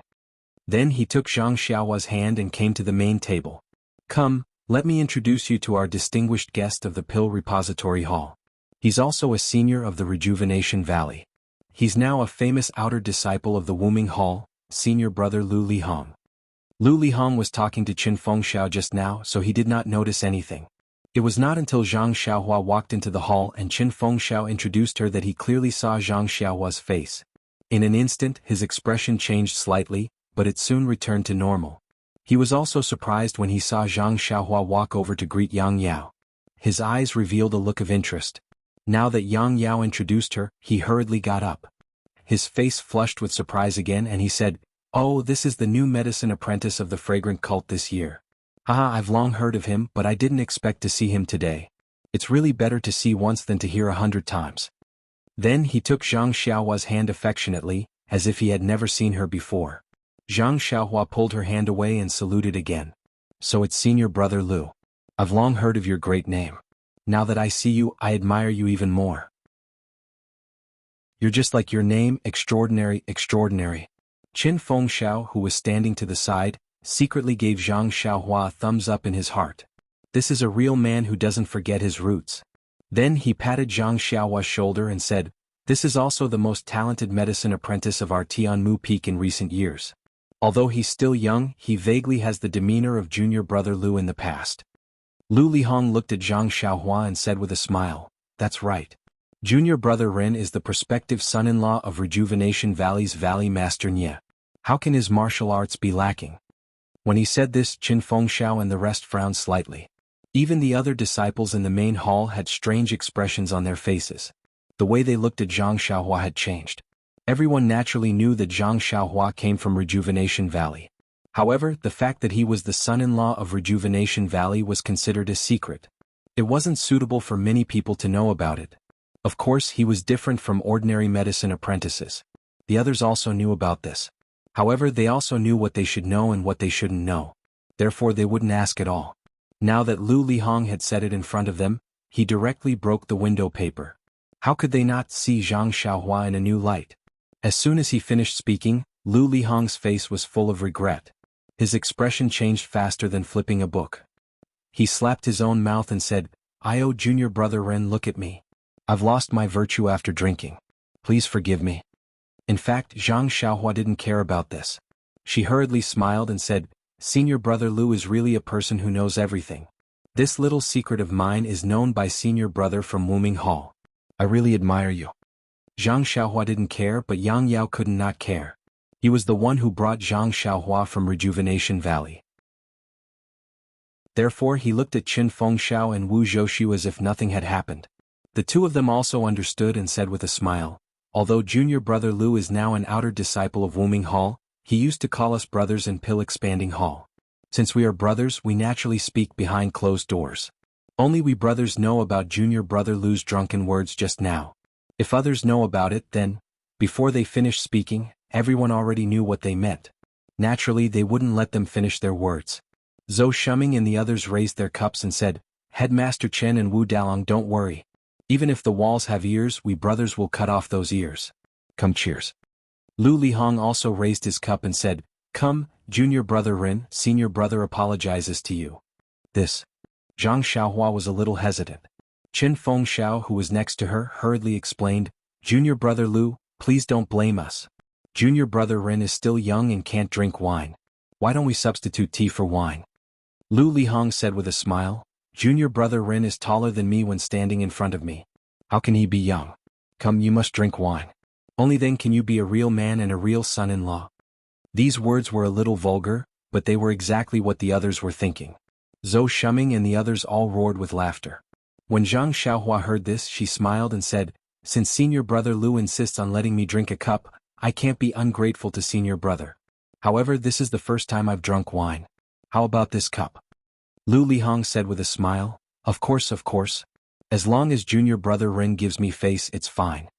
Then he took Zhang Xiaohua's hand and came to the main table. "Come, let me introduce you to our distinguished guest of the Pill Repository Hall. He's also a senior of the Rejuvenation Valley. He's now a famous outer disciple of the Wuming Hall, senior brother Lu Lihong." Lu Lihong was talking to Qin Fengxiao just now, so he did not notice anything. It was not until Zhang Xiaohua walked into the hall and Qin Fengxiao introduced her that he clearly saw Zhang Xiaohua's face. In an instant, his expression changed slightly, but it soon returned to normal. He was also surprised when he saw Zhang Xiaohua walk over to greet Yang Yao. His eyes revealed a look of interest. Now that Yang Yao introduced her, he hurriedly got up. His face flushed with surprise again and he said, "Oh, this is the new medicine apprentice of the fragrant cult this year. Haha, I've long heard of him, but I didn't expect to see him today. It's really better to see once than to hear 100 times. Then he took Zhang Xiaohua's hand affectionately, as if he had never seen her before. Zhang Xiaohua pulled her hand away and saluted again. "So it's senior brother Lu. I've long heard of your great name. Now that I see you, I admire you even more. You're just like your name, extraordinary, extraordinary." Qin Fengxiao, who was standing to the side, secretly gave Zhang Xiaohua a thumbs up in his heart. This is a real man who doesn't forget his roots. Then he patted Zhang Xiaohua's shoulder and said, "This is also the most talented medicine apprentice of our Tianmu Peak in recent years. Although he's still young, he vaguely has the demeanor of junior brother Lu in the past." Lu Lihong looked at Zhang Xiaohua and said with a smile, "That's right. Junior brother Ren is the prospective son-in-law of Rejuvenation Valley's Valley Master Nye. How can his martial arts be lacking?" When he said this, Qin Fengxiao and the rest frowned slightly. Even the other disciples in the main hall had strange expressions on their faces. The way they looked at Zhang Xiaohua had changed. Everyone naturally knew that Zhang Xiaohua came from Rejuvenation Valley. However, the fact that he was the son-in-law of Rejuvenation Valley was considered a secret. It wasn't suitable for many people to know about it. Of course, he was different from ordinary medicine apprentices. The others also knew about this. However, they also knew what they should know and what they shouldn't know. Therefore, they wouldn't ask at all. Now that Lu Lihong had said it in front of them, he directly broke the window paper. How could they not see Zhang Xiaohua in a new light? As soon as he finished speaking, Lu Lihong's face was full of regret. His expression changed faster than flipping a book. He slapped his own mouth and said, "Oh, junior brother Ren, look at me. I've lost my virtue after drinking. Please forgive me." In fact, Zhang Xiaohua didn't care about this. She hurriedly smiled and said, "Senior brother Lu is really a person who knows everything. This little secret of mine is known by senior brother from Wuming Hall. I really admire you." Zhang Xiaohua didn't care, but Yang Yao couldn't not care. He was the one who brought Zhang Xiaohua from Rejuvenation Valley. Therefore he looked at Qin Fengxiao and Wu Zhouxiu as if nothing had happened. The two of them also understood and said with a smile, "Although junior brother Lu is now an outer disciple of Wuming Hall, he used to call us brothers in Pill Expanding Hall. Since we are brothers, we naturally speak behind closed doors. Only we brothers know about junior brother Lu's drunken words just now. If others know about it, then, before they finished speaking, everyone already knew what they meant. Naturally they wouldn't let them finish their words." Zhou Shuming and the others raised their cups and said, "Headmaster Chen and Wu Dalong, don't worry. Even if the walls have ears, we brothers will cut off those ears. Come, cheers." Lu Lihong also raised his cup and said, "Come, junior brother Rin, senior brother apologizes to you." This. Zhang Xiaohua was a little hesitant. Qin Fengxiao, who was next to her, hurriedly explained, "Junior brother Lu, please don't blame us. Junior brother Rin is still young and can't drink wine. Why don't we substitute tea for wine?" Lu Lihong said with a smile, "Junior brother Rin is taller than me when standing in front of me. How can he be young? Come, you must drink wine. Only then can you be a real man and a real son-in-law." These words were a little vulgar, but they were exactly what the others were thinking. Zhou Shuming and the others all roared with laughter. When Zhang Xiaohua heard this, she smiled and said, "Since senior brother Lu insists on letting me drink a cup, I can't be ungrateful to senior brother. However, this is the first time I've drunk wine. How about this cup?" Lu Lihong said with a smile, Of course. As long as junior brother Rin gives me face, it's fine."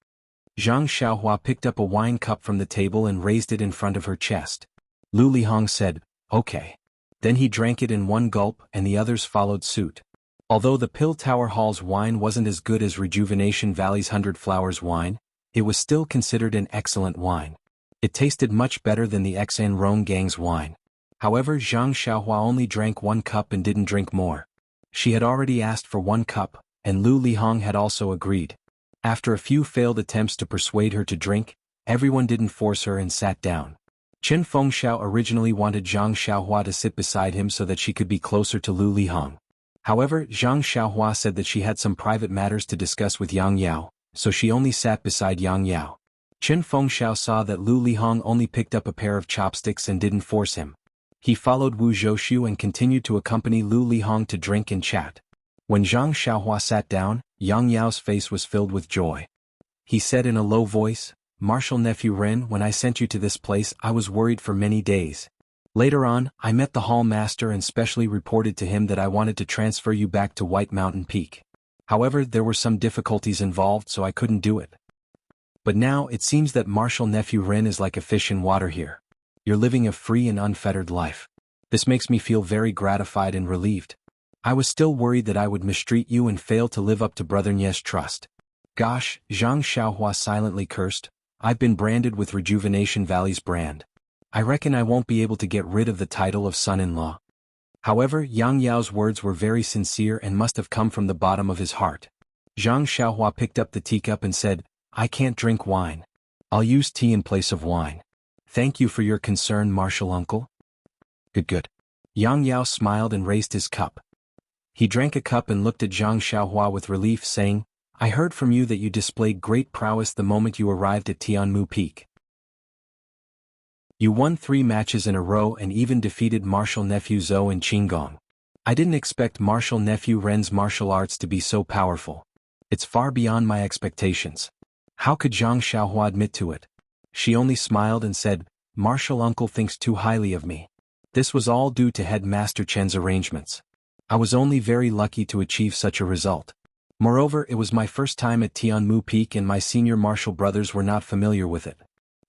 Zhang Xiaohua picked up a wine cup from the table and raised it in front of her chest. Lu Lihong said, "Okay." Then he drank it in one gulp and the others followed suit. Although the Pill Tower Hall's wine wasn't as good as Rejuvenation Valley's 100 Flowers wine, it was still considered an excellent wine. It tasted much better than the Xan Rong Gang's wine. However, Zhang Xiaohua only drank one cup and didn't drink more. She had already asked for one cup, and Lu Lihong had also agreed. After a few failed attempts to persuade her to drink, everyone didn't force her and sat down. Qin Fengxiao originally wanted Zhang Xiaohua to sit beside him so that she could be closer to Lu Lihong. However, Zhang Xiaohua said that she had some private matters to discuss with Yang Yao, so she only sat beside Yang Yao. Qin Fengxiao saw that Lu Lihong only picked up a pair of chopsticks and didn't force him. He followed Wu Zhouxiu and continued to accompany Lu Lihong to drink and chat. When Zhang Xiaohua sat down, Yang Yao's face was filled with joy. He said in a low voice, "Martial nephew Ren, when I sent you to this place, I was worried for many days. Later on, I met the hall master and specially reported to him that I wanted to transfer you back to White Mountain Peak. However, there were some difficulties involved, so I couldn't do it. But now it seems that martial nephew Ren is like a fish in water here. You're living a free and unfettered life. This makes me feel very gratified and relieved. I was still worried that I would mistreat you and fail to live up to Brother Nye's trust." Gosh, Zhang Xiaohua silently cursed, "I've been branded with Rejuvenation Valley's brand. I reckon I won't be able to get rid of the title of son-in-law." However, Yang Yao's words were very sincere and must have come from the bottom of his heart. Zhang Xiaohua picked up the teacup and said, "I can't drink wine. I'll use tea in place of wine. Thank you for your concern, martial uncle." Good. Yang Yao smiled and raised his cup. He drank a cup and looked at Zhang Xiaohua with relief, saying, "I heard from you that you displayed great prowess the moment you arrived at Tianmu Peak. You won 3 matches in a row and even defeated martial nephew Zhou in Qinggong. I didn't expect martial nephew Ren's martial arts to be so powerful. It's far beyond my expectations." How could Zhang Xiaohua admit to it? She only smiled and said, "Martial uncle thinks too highly of me. This was all due to Headmaster Chen's arrangements. I was only very lucky to achieve such a result. Moreover, it was my first time at Tianmu Peak and my senior martial brothers were not familiar with it.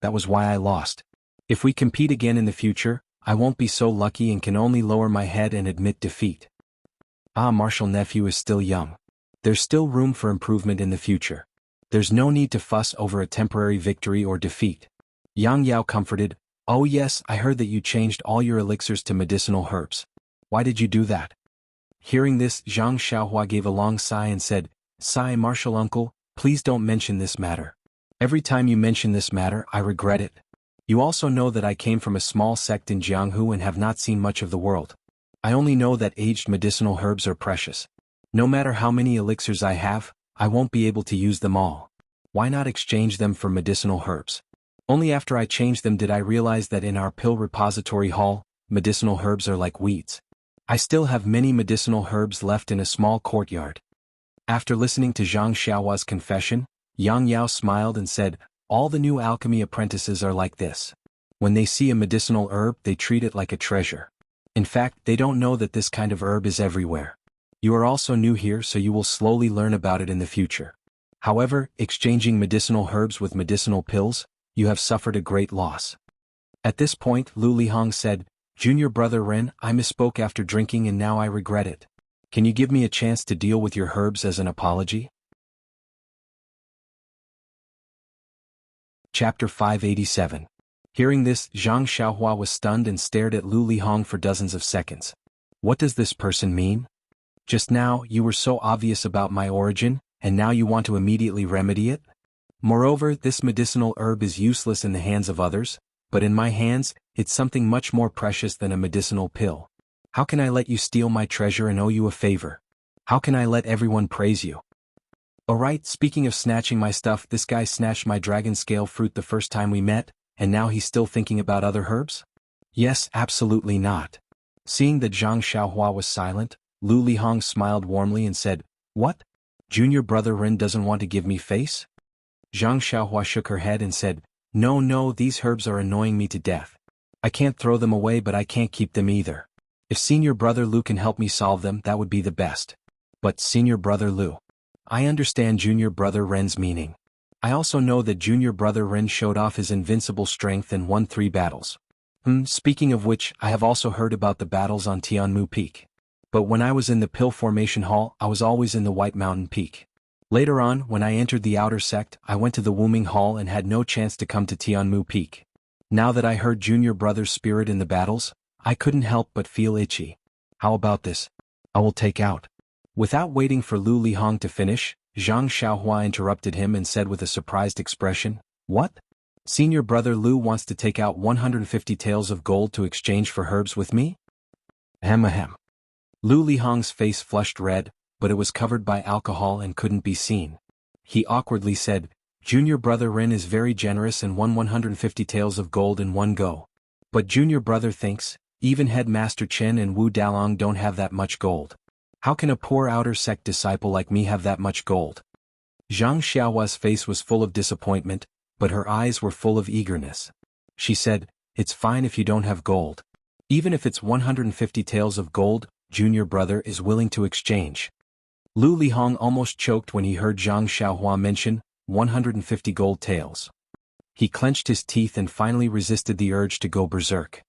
That was why I lost. If we compete again in the future, I won't be so lucky and can only lower my head and admit defeat." Martial nephew is still young. There's still room for improvement in the future. There's no need to fuss over a temporary victory or defeat. Yang Yao comforted, Oh yes, I heard that you changed all your elixirs to medicinal herbs. Why did you do that? Hearing this, Zhang Xiaohua gave a long sigh and said, Sigh, martial uncle, please don't mention this matter. Every time you mention this matter, I regret it. You also know that I came from a small sect in Jianghu and have not seen much of the world. I only know that aged medicinal herbs are precious. No matter how many elixirs I have, I won't be able to use them all. Why not exchange them for medicinal herbs? Only after I changed them did I realize that in our pill repository hall, medicinal herbs are like weeds. I still have many medicinal herbs left in a small courtyard. After listening to Zhang Xiaohua's confession, Yang Yao smiled and said, all the new alchemy apprentices are like this. When they see a medicinal herb, they treat it like a treasure. In fact, they don't know that this kind of herb is everywhere. You are also new here, so you will slowly learn about it in the future. However, exchanging medicinal herbs with medicinal pills, you have suffered a great loss. At this point, Lu Lihong said, Junior brother Ren, I misspoke after drinking and now I regret it. Can you give me a chance to deal with your herbs as an apology? Chapter 587. Hearing this, Zhang Xiaohua was stunned and stared at Lu Lihong for dozens of seconds. What does this person mean? Just now, you were so obvious about my origin, and now you want to immediately remedy it? Moreover, this medicinal herb is useless in the hands of others, but in my hands, it's something much more precious than a medicinal pill. How can I let you steal my treasure and owe you a favor? How can I let everyone praise you? Alright, speaking of snatching my stuff, this guy snatched my dragon scale fruit the first time we met, and now he's still thinking about other herbs? Yes, absolutely not. Seeing that Zhang Xiaohua was silent, Lu Lihong smiled warmly and said, What? Junior brother Ren doesn't want to give me face? Zhang Xiaohua shook her head and said, No, these herbs are annoying me to death. I can't throw them away, but I can't keep them either. If senior brother Lu can help me solve them, that would be the best. But senior brother Lu, I understand junior brother Ren's meaning. I also know that junior brother Ren showed off his invincible strength and won 3 battles. Speaking of which, I have also heard about the battles on Tianmu Peak. But when I was in the Pill Formation Hall, I was always in the White Mountain Peak. Later on, when I entered the outer sect, I went to the Wuming Hall and had no chance to come to Tianmu Peak. Now that I heard junior brother's spirit in the battles, I couldn't help but feel itchy. How about this? I will take out. Without waiting for Lu Lihong to finish, Zhang Xiaohua interrupted him and said with a surprised expression, What? Senior brother Lu wants to take out 150 taels of gold to exchange for herbs with me? Ahem. Lu Lihong's face flushed red, but it was covered by alcohol and couldn't be seen. He awkwardly said, Junior brother Ren is very generous and won 150 taels of gold in one go. But junior brother thinks, even Headmaster Chen and Wu Dalong don't have that much gold. How can a poor outer sect disciple like me have that much gold? Zhang Xiaohua's face was full of disappointment, but her eyes were full of eagerness. She said, It's fine if you don't have gold. Even if it's 150 taels of gold, junior brother is willing to exchange. Lu Lihong almost choked when he heard Zhang Xiaohua mention 150 gold taels. He clenched his teeth and finally resisted the urge to go berserk.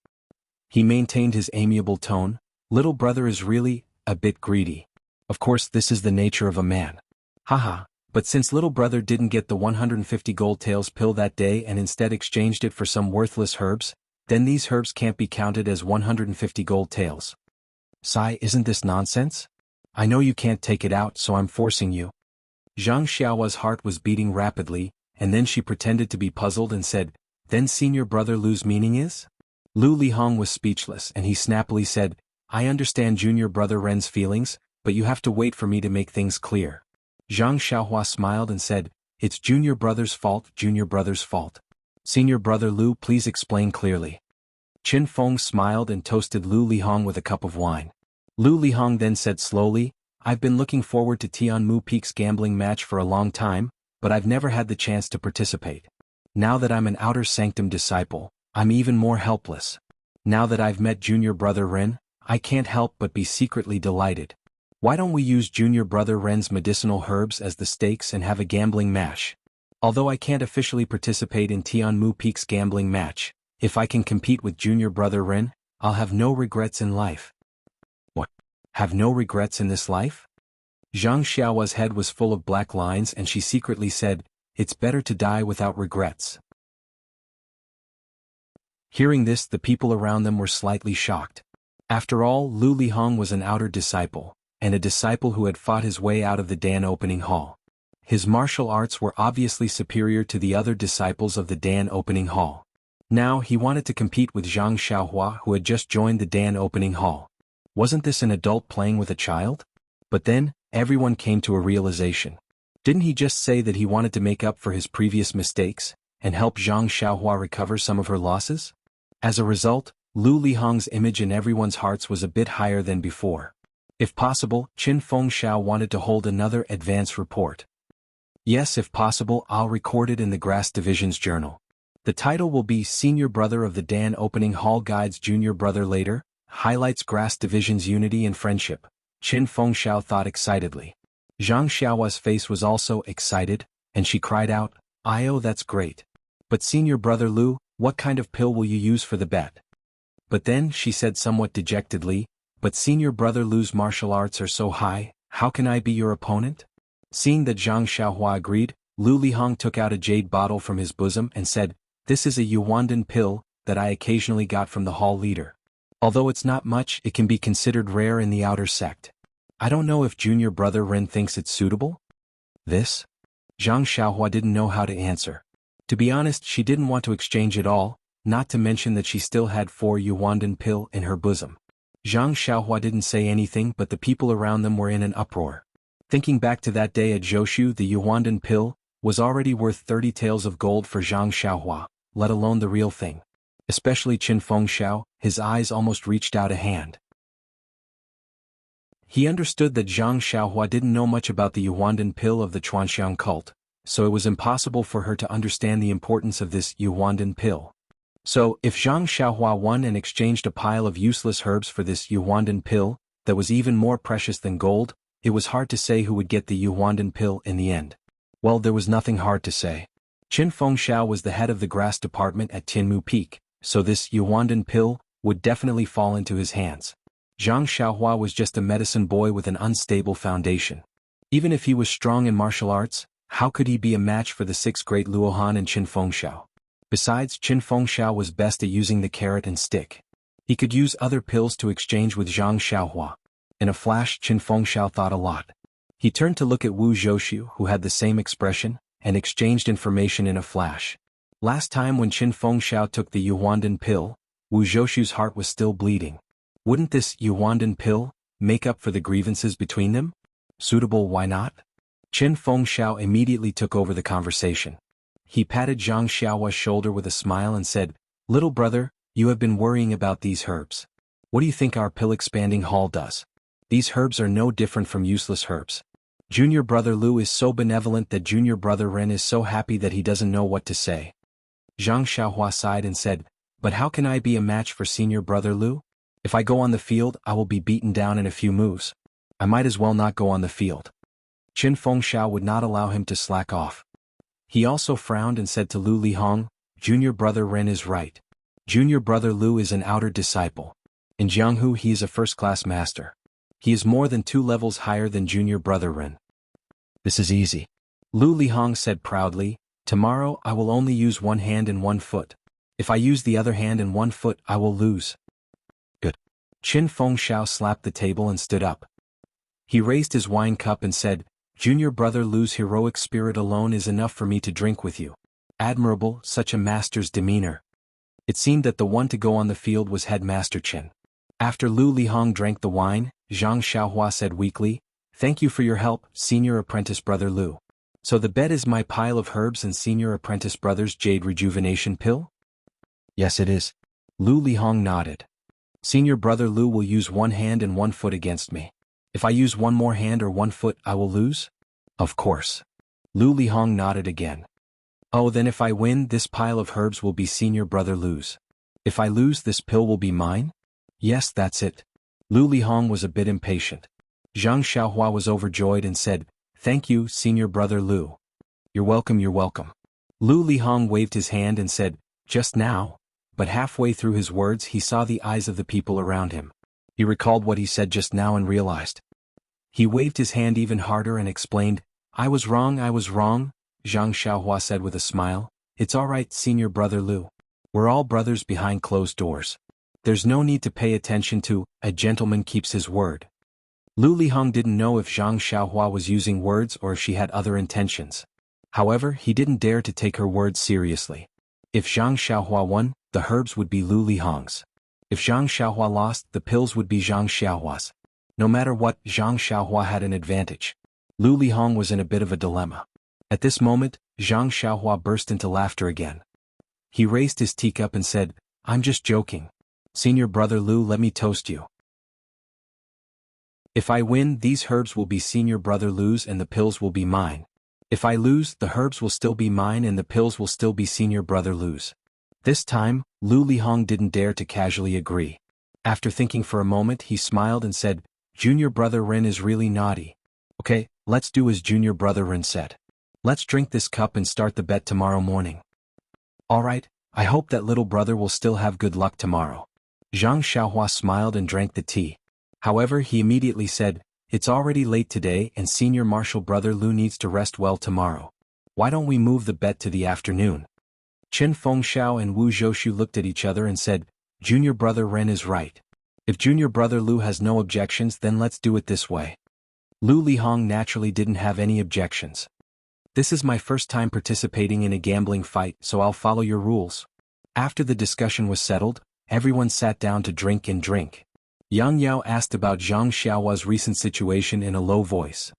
He maintained his amiable tone, Little brother is really a bit greedy. Of course, this is the nature of a man. Haha, but since little brother didn't get the 150 gold taels pill that day and instead exchanged it for some worthless herbs, then these herbs can't be counted as 150 gold taels. Sai, isn't this nonsense? I know you can't take it out, so I'm forcing you. Zhang Xiaohua's heart was beating rapidly, and then she pretended to be puzzled and said, Then senior brother Lu's meaning is? Lu Lihong was speechless and he snappily said, I understand junior brother Ren's feelings, but you have to wait for me to make things clear. Zhang Xiaohua smiled and said, It's junior brother's fault, junior brother's fault. Senior brother Lu, please explain clearly. Qin Feng smiled and toasted Lu Lihong with a cup of wine. Lu Lihong then said slowly, I've been looking forward to Tianmu Peak's gambling match for a long time, but I've never had the chance to participate. Now that I'm an outer sanctum disciple, I'm even more helpless. Now that I've met junior brother Ren, I can't help but be secretly delighted. Why don't we use junior brother Ren's medicinal herbs as the stakes and have a gambling match? Although I can't officially participate in Tianmu Peak's gambling match, if I can compete with junior brother Ren, I'll have no regrets in life. What? Have no regrets in this life? Zhang Xiaohua's head was full of black lines and she secretly said, It's better to die without regrets. Hearing this, the people around them were slightly shocked. After all, Lu Lihong was an outer disciple, and a disciple who had fought his way out of the Dan opening hall. His martial arts were obviously superior to the other disciples of the Dan opening hall. Now he wanted to compete with Zhang Xiaohua, who had just joined the Dan opening hall. Wasn't this an adult playing with a child? But then, everyone came to a realization. Didn't he just say that he wanted to make up for his previous mistakes, and help Zhang Xiaohua recover some of her losses? As a result, Lu Lihong's image in everyone's hearts was a bit higher than before. If possible, Qin Fengxiao wanted to hold another advance report. Yes, if possible, I'll record it in the Grass Division's journal. The title will be Senior Brother of the Dan Opening Hall Guides Junior Brother Later, highlights Grass Division's unity and friendship, Qin Fengxiao thought excitedly. Zhang Xiaohua's face was also excited, and she cried out, "Oh, that's great. But Senior Brother Lu, what kind of pill will you use for the bet?" But then, she said somewhat dejectedly, "But Senior Brother Lu's martial arts are so high, how can I be your opponent?" Seeing that Zhang Xiaohua agreed, Lu Lihong took out a jade bottle from his bosom and said, "This is a Yuandan pill that I occasionally got from the hall leader. Although it's not much, it can be considered rare in the outer sect. I don't know if Junior Brother Ren thinks it's suitable?" This? Zhang Xiaohua didn't know how to answer. To be honest, she didn't want to exchange at all, not to mention that she still had 4 Yuandan pill in her bosom. Zhang Xiaohua didn't say anything, but the people around them were in an uproar. Thinking back to that day at Zhoushu, the Yuandan pill was already worth 30 taels of gold for Zhang Xiaohua, let alone the real thing. Especially Qin Fengxiao, his eyes almost reached out a hand. He understood that Zhang Xiaohua didn't know much about the Yuandan pill of the Chuanxiang cult, so it was impossible for her to understand the importance of this Yuandan pill. So, if Zhang Xiaohua won and exchanged a pile of useless herbs for this Yuandan pill, that was even more precious than gold, it was hard to say who would get the Yuandan pill in the end. Well, there was nothing hard to say. Qin Fengxiao was the head of the grass department at Tianmu Peak, so this Yuandan pill would definitely fall into his hands. Zhang Xiaohua was just a medicine boy with an unstable foundation. Even if he was strong in martial arts, how could he be a match for the 6th great Luohan and Qin Fengxiao? Besides, Qin Fengxiao was best at using the carrot and stick. He could use other pills to exchange with Zhang Xiaohua. In a flash, Qin Fengxiao thought a lot. He turned to look at Wu Zhoushu, who had the same expression, and exchanged information in a flash. Last time when Qin Fengxiao took the Yuandan pill, Wu Zhoushu's heart was still bleeding. Wouldn't this Yuandan pill make up for the grievances between them? Suitable, why not? Qin Fengxiao immediately took over the conversation. He patted Zhang Xiaohua's shoulder with a smile and said, "Little brother, you have been worrying about these herbs. What do you think our pill-expanding hall does? These herbs are no different from useless herbs. Junior Brother Lu is so benevolent that Junior Brother Ren is so happy that he doesn't know what to say." Zhang Xiaohua sighed and said, "But how can I be a match for Senior Brother Lu? If I go on the field, I will be beaten down in a few moves. I might as well not go on the field." Qin Fengxiao would not allow him to slack off. He also frowned and said to Lu Lihong, "Junior Brother Ren is right. Junior Brother Lu is an outer disciple. In Jianghu he is a first-class master. He is more than 2 levels higher than Junior Brother Ren. This is easy." Lu Lihong said proudly, "Tomorrow I will only use one hand and one foot. If I use the other hand and one foot, I will lose." Good. Qin Fengxiao slapped the table and stood up. He raised his wine cup and said, "Junior Brother Lu's heroic spirit alone is enough for me to drink with you. Admirable, such a master's demeanor." It seemed that the one to go on the field was Headmaster Qin. After Lu Lihong drank the wine, Zhang Xiaohua said weakly, "Thank you for your help, Senior Apprentice Brother Lu. So the bet is my pile of herbs and Senior Apprentice Brother's jade rejuvenation pill?" "Yes, it is." Lu Lihong nodded. "Senior Brother Lu will use one hand and one foot against me. If I use one more hand or one foot, I will lose?" "Of course." Lu Lihong nodded again. "Oh, then if I win, this pile of herbs will be Senior Brother Lu's. If I lose, this pill will be mine?" "Yes, that's it." Lu Lihong was a bit impatient. Zhang Xiaohua was overjoyed and said, "Thank you, Senior Brother Lu." You're welcome, you're welcome." Lu Lihong waved his hand and said, "Just now," but halfway through his words he saw the eyes of the people around him. He recalled what he said just now and realized. He waved his hand even harder and explained, I was wrong, Zhang Xiaohua said with a smile. "It's all right, Senior Brother Lu. We're all brothers behind closed doors. There's no need to pay attention to, a gentleman keeps his word. Lu Lihong didn't know if Zhang Xiaohua was using words or if she had other intentions. However, he didn't dare to take her words seriously. If Zhang Xiaohua won, the herbs would be Lu Lihong's. If Zhang Xiaohua lost, the pills would be Zhang Xiaohua's. No matter what, Zhang Xiaohua had an advantage. Lu Lihong was in a bit of a dilemma. At this moment, Zhang Xiaohua burst into laughter again. He raised his teacup and said, "I'm just joking. Senior brother Lu, let me toast you. If I win, these herbs will be senior brother Lu's and the pills will be mine. If I lose, the herbs will still be mine and the pills will still be senior brother Lu's." This time, Lu Lihong didn't dare to casually agree. After thinking for a moment, he smiled and said, "Junior brother Ren is really naughty. Okay, let's do as junior brother Ren said. Let's drink this cup and start the bet tomorrow morning." "Alright, I hope that little brother will still have good luck tomorrow." Zhang Xiaohua smiled and drank the tea. However, he immediately said, "It's already late today and senior martial brother Lu needs to rest well tomorrow. Why don't we move the bet to the afternoon?" Chen Fengxiao and Wu Zhoushu looked at each other and said, "Junior brother Ren is right. If junior brother Lu has no objections, then let's do it this way." Lu Lihong naturally didn't have any objections. "This is my first time participating in a gambling fight, so I'll follow your rules." After the discussion was settled, everyone sat down to drink and drink. Yang Yao asked about Zhang Xiaohua's recent situation in a low voice.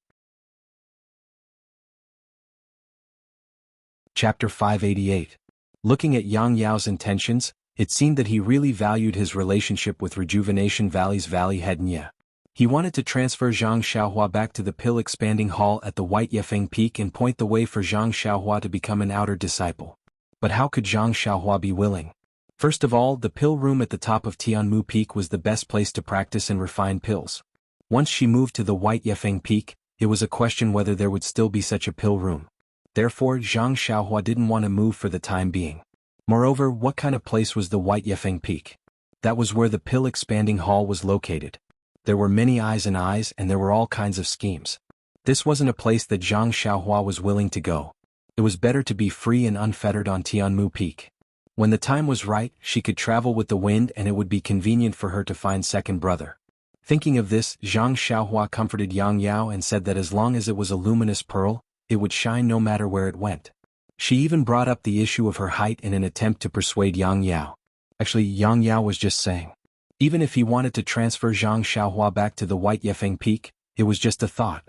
Chapter 588. Looking at Yang Yao's intentions, it seemed that he really valued his relationship with Rejuvenation Valley's Valley Head Nye. He wanted to transfer Zhang Xiaohua back to the pill expanding hall at the White Yefeng Peak and point the way for Zhang Xiaohua to become an outer disciple. But how could Zhang Xiaohua be willing? First of all, the pill room at the top of Tianmu Peak was the best place to practice and refine pills. Once she moved to the White Yefeng Peak, it was a question whether there would still be such a pill room. Therefore, Zhang Xiaohua didn't want to move for the time being. Moreover, what kind of place was the White Yefeng Peak? That was where the pill expanding hall was located. There were many eyes and there were all kinds of schemes. This wasn't a place that Zhang Xiaohua was willing to go. It was better to be free and unfettered on Tianmu Peak. When the time was right, she could travel with the wind and it would be convenient for her to find second brother. Thinking of this, Zhang Xiaohua comforted Yang Yao and said that as long as it was a luminous pearl, it would shine no matter where it went. She even brought up the issue of her height in an attempt to persuade Yang Yao. Actually, Yang Yao was just saying. Even if he wanted to transfer Zhang Xiaohua back to the White Yefeng Peak, it was just a thought.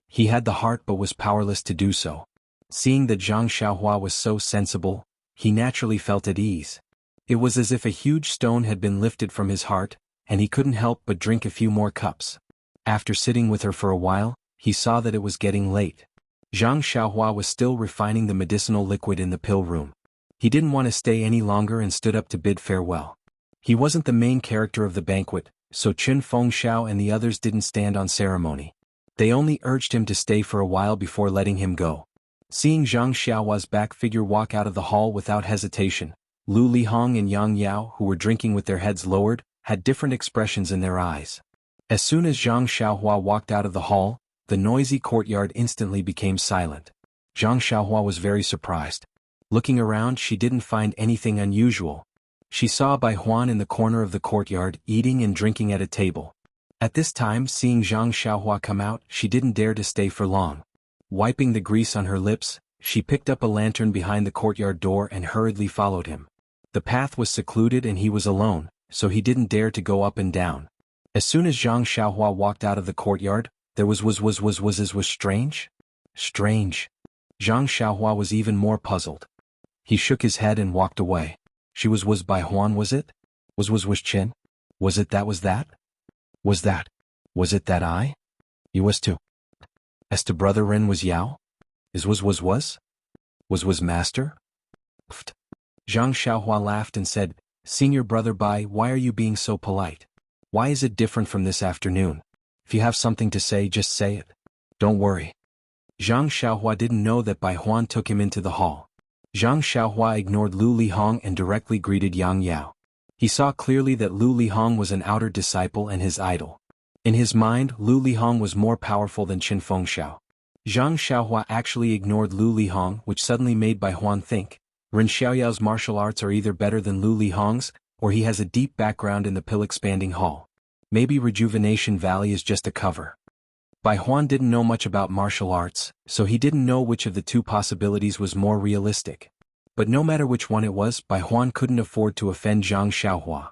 He had the heart but was powerless to do so. Seeing that Zhang Xiaohua was so sensible, he naturally felt at ease. It was as if a huge stone had been lifted from his heart, and he couldn't help but drink a few more cups. After sitting with her for a while, he saw that it was getting late. Zhang Xiaohua was still refining the medicinal liquid in the pill room. He didn't want to stay any longer and stood up to bid farewell. He wasn't the main character of the banquet, so Chen Fengxiao and the others didn't stand on ceremony. They only urged him to stay for a while before letting him go. Seeing Zhang Xiaohua's back figure walk out of the hall without hesitation, Lu Lihong and Yang Yao, who were drinking with their heads lowered, had different expressions in their eyes. As soon as Zhang Xiaohua walked out of the hall, the noisy courtyard instantly became silent. Zhang Xiaohua was very surprised. Looking around, she didn't find anything unusual. She saw Bai Huan in the corner of the courtyard, eating and drinking at a table. At this time, seeing Zhang Xiaohua come out, she didn't dare to stay for long. Wiping the grease on her lips, she picked up a lantern behind the courtyard door and hurriedly followed him. The path was secluded and he was alone, so he didn't dare to go up and down. As soon as Zhang Xiaohua walked out of the courtyard, there was strange? Strange. Zhang Xiaohua was even more puzzled. He shook his head and walked away. She was Bai Huan, was it? Was Chen? Was it that? Was it that I? You was too. As to brother Ren was Yao? Was master? Pfft. Zhang Xiaohua laughed and said, "Senior brother Bai, why are you being so polite? Why is it different from this afternoon? If you have something to say, just say it. Don't worry." Zhang Xiaohua didn't know that Bai Huan took him into the hall. Zhang Xiaohua ignored Lu Lihong and directly greeted Yang Yao. He saw clearly that Lu Lihong was an outer disciple and his idol. In his mind, Lu Lihong was more powerful than Chen Fengxiao. Zhang Xiaohua actually ignored Lu Lihong, which suddenly made Bai Huan think, Ren Xiaoyao's martial arts are either better than Lu Lihong's, or he has a deep background in the pill-expanding hall. Maybe Rejuvenation Valley is just a cover. Bai Huan didn't know much about martial arts, so he didn't know which of the two possibilities was more realistic. But no matter which one it was, Bai Huan couldn't afford to offend Zhang Xiaohua.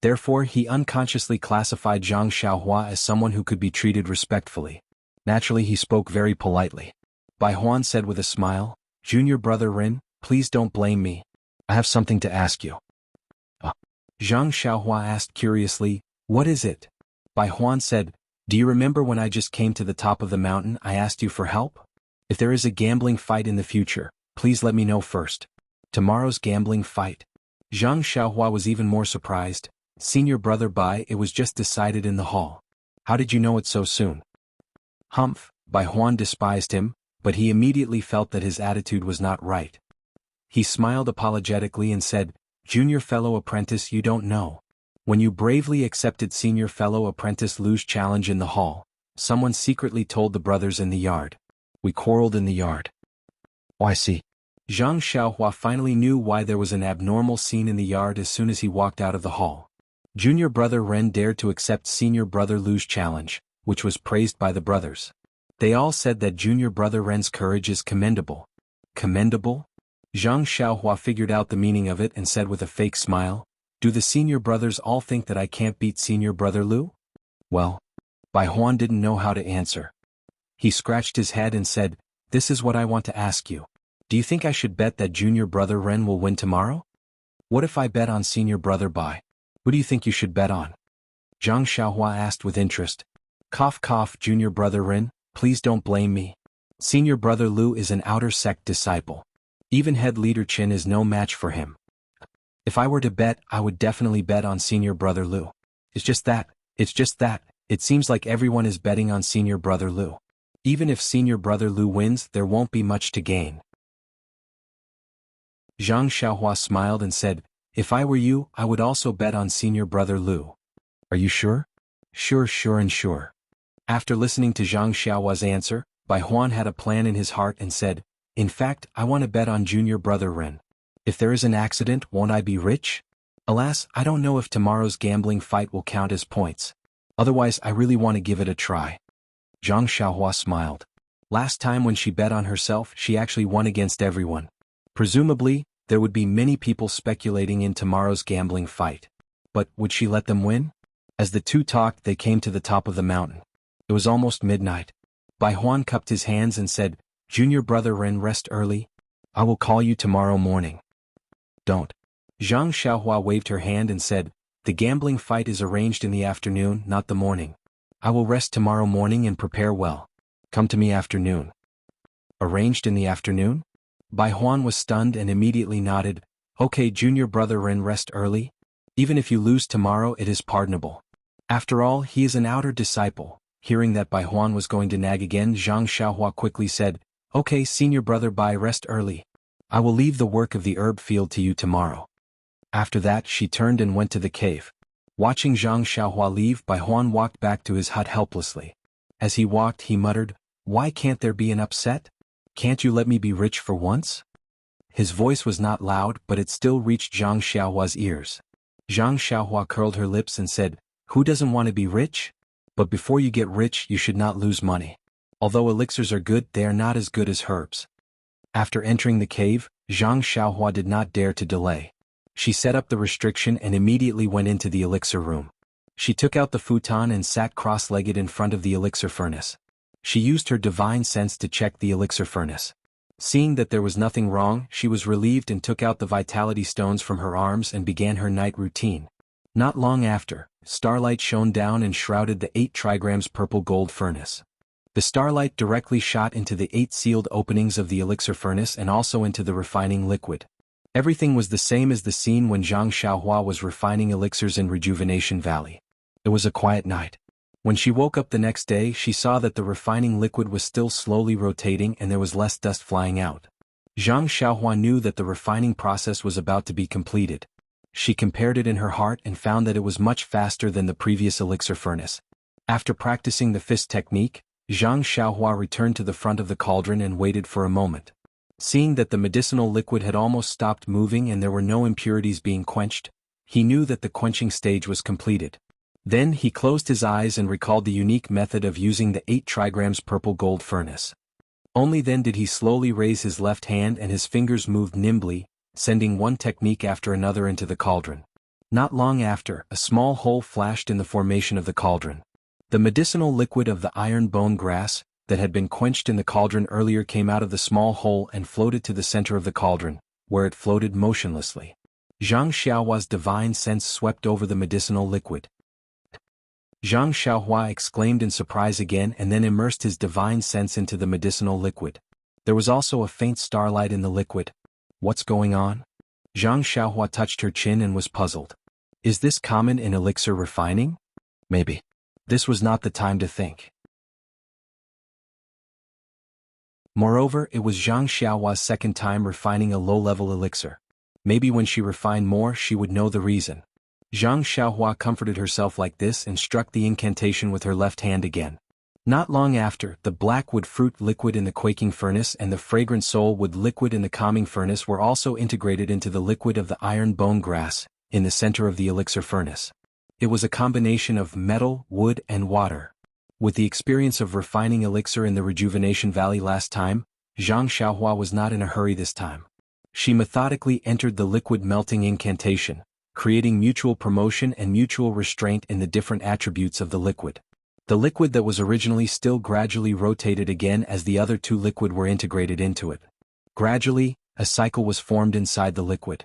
Therefore, he unconsciously classified Zhang Xiaohua as someone who could be treated respectfully. Naturally, he spoke very politely. Bai Huan said with a smile, "Junior brother Rin, please don't blame me. I have something to ask you." Zhang Xiaohua asked curiously, "What is it?" Bai Huan said, "Do you remember when I just came to the top of the mountain I asked you for help? If there is a gambling fight in the future, please let me know first." Tomorrow's gambling fight. Zhang Xiaohua was even more surprised. "Senior brother Bai, it was just decided in the hall. How did you know it so soon?" Humph, Bai Huan despised him, but he immediately felt that his attitude was not right. He smiled apologetically and said, "Junior fellow apprentice, you don't know. When you bravely accepted senior fellow apprentice Lu's challenge in the hall, someone secretly told the brothers in the yard. We quarreled in the yard." "Oh, I see." Zhang Xiaohua finally knew why there was an abnormal scene in the yard as soon as he walked out of the hall. Junior brother Ren dared to accept senior brother Lu's challenge, which was praised by the brothers. They all said that junior brother Ren's courage is commendable. Commendable? Zhang Xiaohua figured out the meaning of it and said with a fake smile, "Do the senior brothers all think that I can't beat senior brother Lu?" Well, Bai Huan didn't know how to answer. He scratched his head and said, "This is what I want to ask you. Do you think I should bet that junior brother Ren will win tomorrow? What if I bet on senior brother Bai? Who do you think you should bet on?" Zhang Xiaohua asked with interest. "Cough cough, junior brother Ren, please don't blame me. Senior brother Lu is an outer sect disciple. Even head leader Qin is no match for him. If I were to bet, I would definitely bet on senior brother Lu. It's just that, it seems like everyone is betting on senior brother Lu. Even if senior brother Lu wins, there won't be much to gain." Zhang Xiaohua smiled and said, "If I were you, I would also bet on senior brother Lu." "Are you sure?" Sure and sure." After listening to Zhang Xiaohua's answer, Bai Huan had a plan in his heart and said, "In fact, I want to bet on junior brother Ren. If there is an accident, won't I be rich? Alas, I don't know if tomorrow's gambling fight will count as points. Otherwise, I really want to give it a try." Zhang Xiaohua smiled. Last time when she bet on herself, she actually won against everyone. Presumably, there would be many people speculating in tomorrow's gambling fight. But would she let them win? As the two talked, they came to the top of the mountain. It was almost midnight. Bai Huan cupped his hands and said, "Junior brother Ren, rest early. I will call you tomorrow morning." "Don't." Zhang Xiaohua waved her hand and said, "The gambling fight is arranged in the afternoon, not the morning. I will rest tomorrow morning and prepare well. Come to me afternoon." "Arranged in the afternoon?" Bai Huan was stunned and immediately nodded. "Okay, junior brother Ren, rest early. Even if you lose tomorrow, it is pardonable. After all, he is an outer disciple." Hearing that Bai Huan was going to nag again, Zhang Xiaohua quickly said, "Okay, senior brother Bai, rest early. I will leave the work of the herb field to you tomorrow." After that, she turned and went to the cave. Watching Zhang Xiaohua leave, Bai Huan walked back to his hut helplessly. As he walked, he muttered, "Why can't there be an upset? Can't you let me be rich for once?" His voice was not loud, but it still reached Zhang Xiaohua's ears. Zhang Xiaohua curled her lips and said, "Who doesn't want to be rich? But before you get rich, you should not lose money. Although elixirs are good, they are not as good as herbs." After entering the cave, Zhang Xiaohua did not dare to delay. She set up the restriction and immediately went into the elixir room. She took out the futon and sat cross-legged in front of the elixir furnace. She used her divine sense to check the elixir furnace. Seeing that there was nothing wrong, she was relieved and took out the vitality stones from her arms and began her night routine. Not long after, starlight shone down and shrouded the 8 trigrams purple gold furnace. The starlight directly shot into the 8 sealed openings of the elixir furnace and also into the refining liquid. Everything was the same as the scene when Zhang Xiaohua was refining elixirs in Rejuvenation Valley. It was a quiet night. When she woke up the next day, she saw that the refining liquid was still slowly rotating and there was less dust flying out. Zhang Xiaohua knew that the refining process was about to be completed. She compared it in her heart and found that it was much faster than the previous elixir furnace. After practicing the fist technique, Zhang Xiaohua returned to the front of the cauldron and waited for a moment. Seeing that the medicinal liquid had almost stopped moving and there were no impurities being quenched, he knew that the quenching stage was completed. Then he closed his eyes and recalled the unique method of using the 8 trigrams purple gold furnace. Only then did he slowly raise his left hand and his fingers moved nimbly, sending one technique after another into the cauldron. Not long after, a small hole flashed in the formation of the cauldron. The medicinal liquid of the iron bone grass, that had been quenched in the cauldron earlier, came out of the small hole and floated to the center of the cauldron, where it floated motionlessly. Zhang Xiaohua's divine sense swept over the medicinal liquid. Zhang Xiaohua exclaimed in surprise again and then immersed his divine sense into the medicinal liquid. There was also a faint starlight in the liquid. What's going on? Zhang Xiaohua touched her chin and was puzzled. Is this common in elixir refining? Maybe. This was not the time to think. Moreover, it was Zhang Xiaohua's second time refining a low-level elixir. Maybe when she refined more she would know the reason. Zhang Xiaohua comforted herself like this and struck the incantation with her left hand again. Not long after, the blackwood fruit liquid in the quaking furnace and the fragrant soul wood liquid in the calming furnace were also integrated into the liquid of the iron bone grass, in the center of the elixir furnace. It was a combination of metal, wood, and water. With the experience of refining elixir in the Rejuvenation Valley last time, Zhang Xiaohua was not in a hurry this time. She methodically entered the liquid melting incantation, creating mutual promotion and mutual restraint in the different attributes of the liquid. The liquid that was originally still gradually rotated again as the other two liquid were integrated into it. Gradually, a cycle was formed inside the liquid.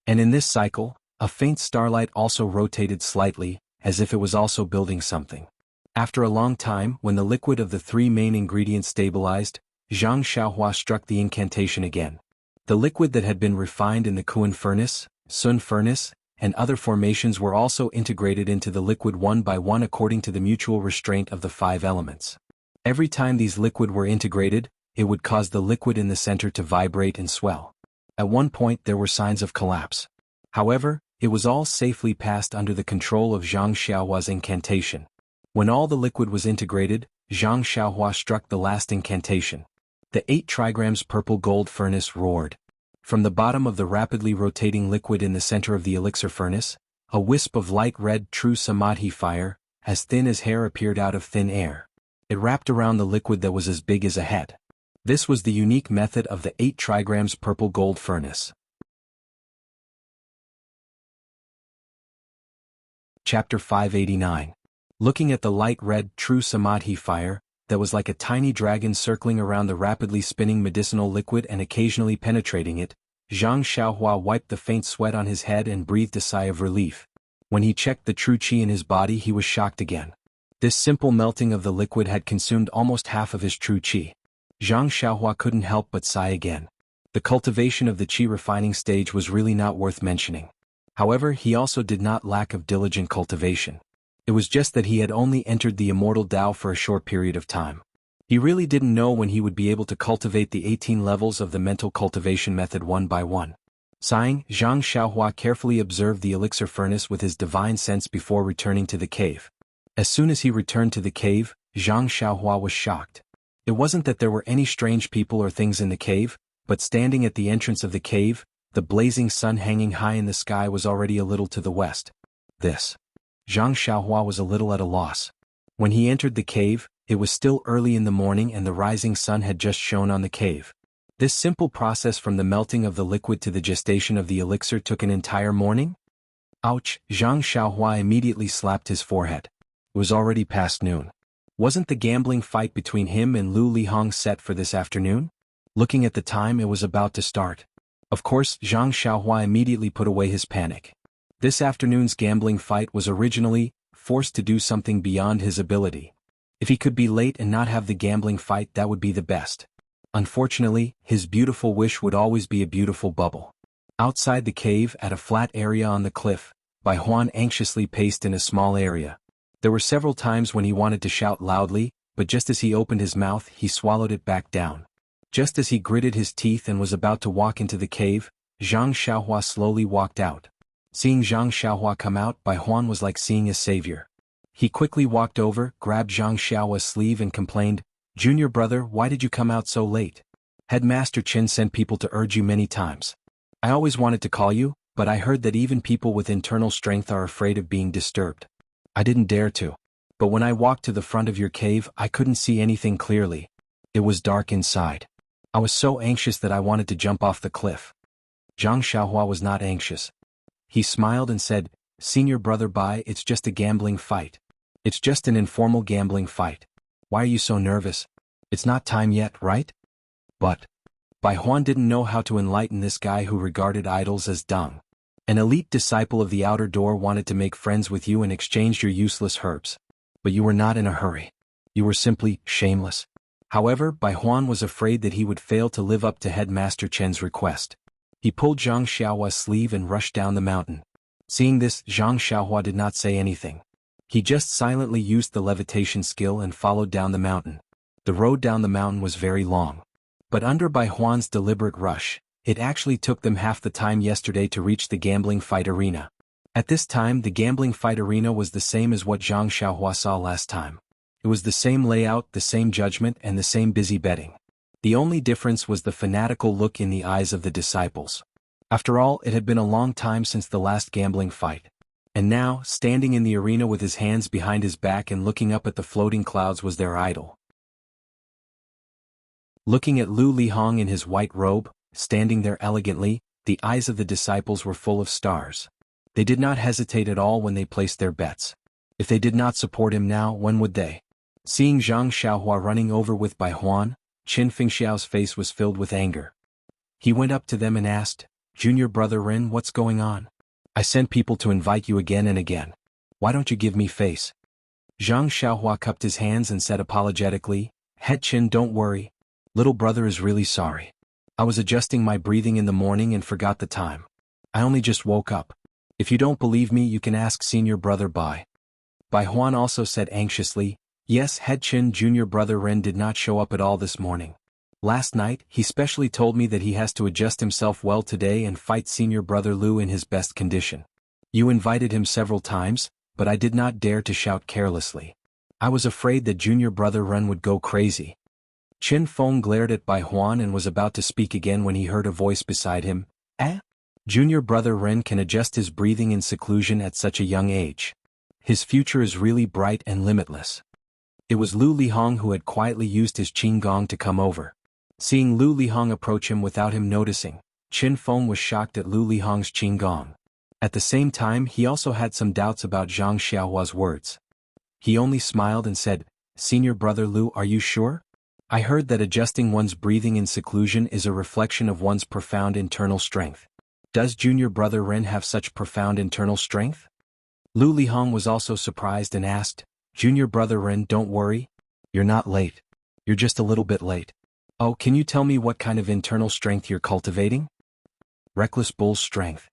And in this cycle, a faint starlight also rotated slightly, as if it was also building something. After a long time, when the liquid of the 3 main ingredients stabilized, Zhang Xiaohua struck the incantation again. The liquid that had been refined in the Kuan furnace, Sun furnace, and other formations were also integrated into the liquid one by one according to the mutual restraint of the 5 elements. Every time these liquid were integrated, it would cause the liquid in the center to vibrate and swell. At one point there were signs of collapse. However, it was all safely passed under the control of Zhang Xiaohua's incantation. When all the liquid was integrated, Zhang Xiaohua struck the last incantation. The 8 trigrams purple gold furnace roared. From the bottom of the rapidly rotating liquid in the center of the elixir furnace, a wisp of light red true samadhi fire, as thin as hair, appeared out of thin air. It wrapped around the liquid that was as big as a head. This was the unique method of the 8 trigrams purple gold furnace. Chapter 589. Looking at the light red true samadhi fire, that was like a tiny dragon circling around the rapidly spinning medicinal liquid and occasionally penetrating it, Zhang Xiaohua wiped the faint sweat on his head and breathed a sigh of relief. When he checked the true qi in his body, he was shocked again. This simple melting of the liquid had consumed almost half of his true qi. Zhang Xiaohua couldn't help but sigh again. The cultivation of the qi refining stage was really not worth mentioning. However, he also did not lack of diligent cultivation. It was just that he had only entered the immortal Dao for a short period of time. He really didn't know when he would be able to cultivate the 18 levels of the mental cultivation method one by one. Sighing, Zhang Xiaohua carefully observed the elixir furnace with his divine sense before returning to the cave. As soon as he returned to the cave, Zhang Xiaohua was shocked. It wasn't that there were any strange people or things in the cave, but standing at the entrance of the cave, the blazing sun hanging high in the sky was already a little to the west. Zhang Xiaohua was a little at a loss. When he entered the cave, it was still early in the morning and the rising sun had just shone on the cave. This simple process from the melting of the liquid to the gestation of the elixir took an entire morning? Ouch! Zhang Xiaohua immediately slapped his forehead. It was already past noon. Wasn't the gambling fight between him and Lu Lihong set for this afternoon? Looking at the time, it was about to start. Of course, Zhang Xiaohua immediately put away his panic. This afternoon's gambling fight was originally forced to do something beyond his ability. If he could be late and not have the gambling fight, that would be the best. Unfortunately, his beautiful wish would always be a beautiful bubble. Outside the cave, at a flat area on the cliff, Bai Huan anxiously paced in a small area. There were several times when he wanted to shout loudly, but just as he opened his mouth, he swallowed it back down. Just as he gritted his teeth and was about to walk into the cave, Zhang Xiaohua slowly walked out. Seeing Zhang Xiaohua come out, Bai Huan was like seeing a savior. He quickly walked over, grabbed Zhang Xiaohua's sleeve and complained, "Junior brother, why did you come out so late?" Headmaster Qin sent people to urge you many times. I always wanted to call you, but I heard that even people with internal strength are afraid of being disturbed. I didn't dare to. But when I walked to the front of your cave, I couldn't see anything clearly. It was dark inside. I was so anxious that I wanted to jump off the cliff. Zhang Xiaohua was not anxious. He smiled and said, Senior brother Bai, it's just a gambling fight. It's just an informal gambling fight. Why are you so nervous? It's not time yet, right? But Bai Huan didn't know how to enlighten this guy who regarded idols as dung. An elite disciple of the outer door wanted to make friends with you and exchanged your useless herbs. But you were not in a hurry. You were simply shameless. However, Bai Huan was afraid that he would fail to live up to Headmaster Chen's request. He pulled Zhang Xiaohua's sleeve and rushed down the mountain. Seeing this, Zhang Xiaohua did not say anything. He just silently used the levitation skill and followed down the mountain. The road down the mountain was very long. But under Bai Huan's deliberate rush, it actually took them half the time yesterday to reach the gambling fight arena. At this time, the gambling fight arena was the same as what Zhang Xiaohua saw last time. It was the same layout, the same judgment, and the same busy betting. The only difference was the fanatical look in the eyes of the disciples. After all, it had been a long time since the last gambling fight. And now, standing in the arena with his hands behind his back and looking up at the floating clouds was their idol. Looking at Lu Lihong in his white robe, standing there elegantly, the eyes of the disciples were full of stars. They did not hesitate at all when they placed their bets. If they did not support him now, when would they? Seeing Zhang Xiaohua running over with Bai Huan, Qin Fengxiao's face was filled with anger. He went up to them and asked, Junior brother Ren, what's going on? I sent people to invite you again and again. Why don't you give me face? Zhang Xiaohua cupped his hands and said apologetically, Head Qin, don't worry. Little brother is really sorry. I was adjusting my breathing in the morning and forgot the time. I only just woke up. If you don't believe me, you can ask senior brother Bai. Bai Huan also said anxiously, Yes, Head Qin, junior brother Ren did not show up at all this morning. Last night, he specially told me that he has to adjust himself well today and fight senior brother Lu in his best condition. You invited him several times, but I did not dare to shout carelessly. I was afraid that junior brother Ren would go crazy. Qin Feng glared at Bai Huan and was about to speak again when he heard a voice beside him, Junior brother Ren can adjust his breathing in seclusion at such a young age. His future is really bright and limitless. It was Lu Lihong who had quietly used his qinggong to come over. Seeing Lu Lihong approach him without him noticing, Qin Feng was shocked at Lu Lihong's qinggong. At the same time, he also had some doubts about Zhang Xiaohua's words. He only smiled and said, Senior brother Lu, are you sure? I heard that adjusting one's breathing in seclusion is a reflection of one's profound internal strength. Does junior brother Ren have such profound internal strength? Lu Lihong was also surprised and asked, Junior brother Ren, don't worry. You're not late. You're just a little bit late. Oh, can you tell me what kind of internal strength you're cultivating? Reckless bull's strength.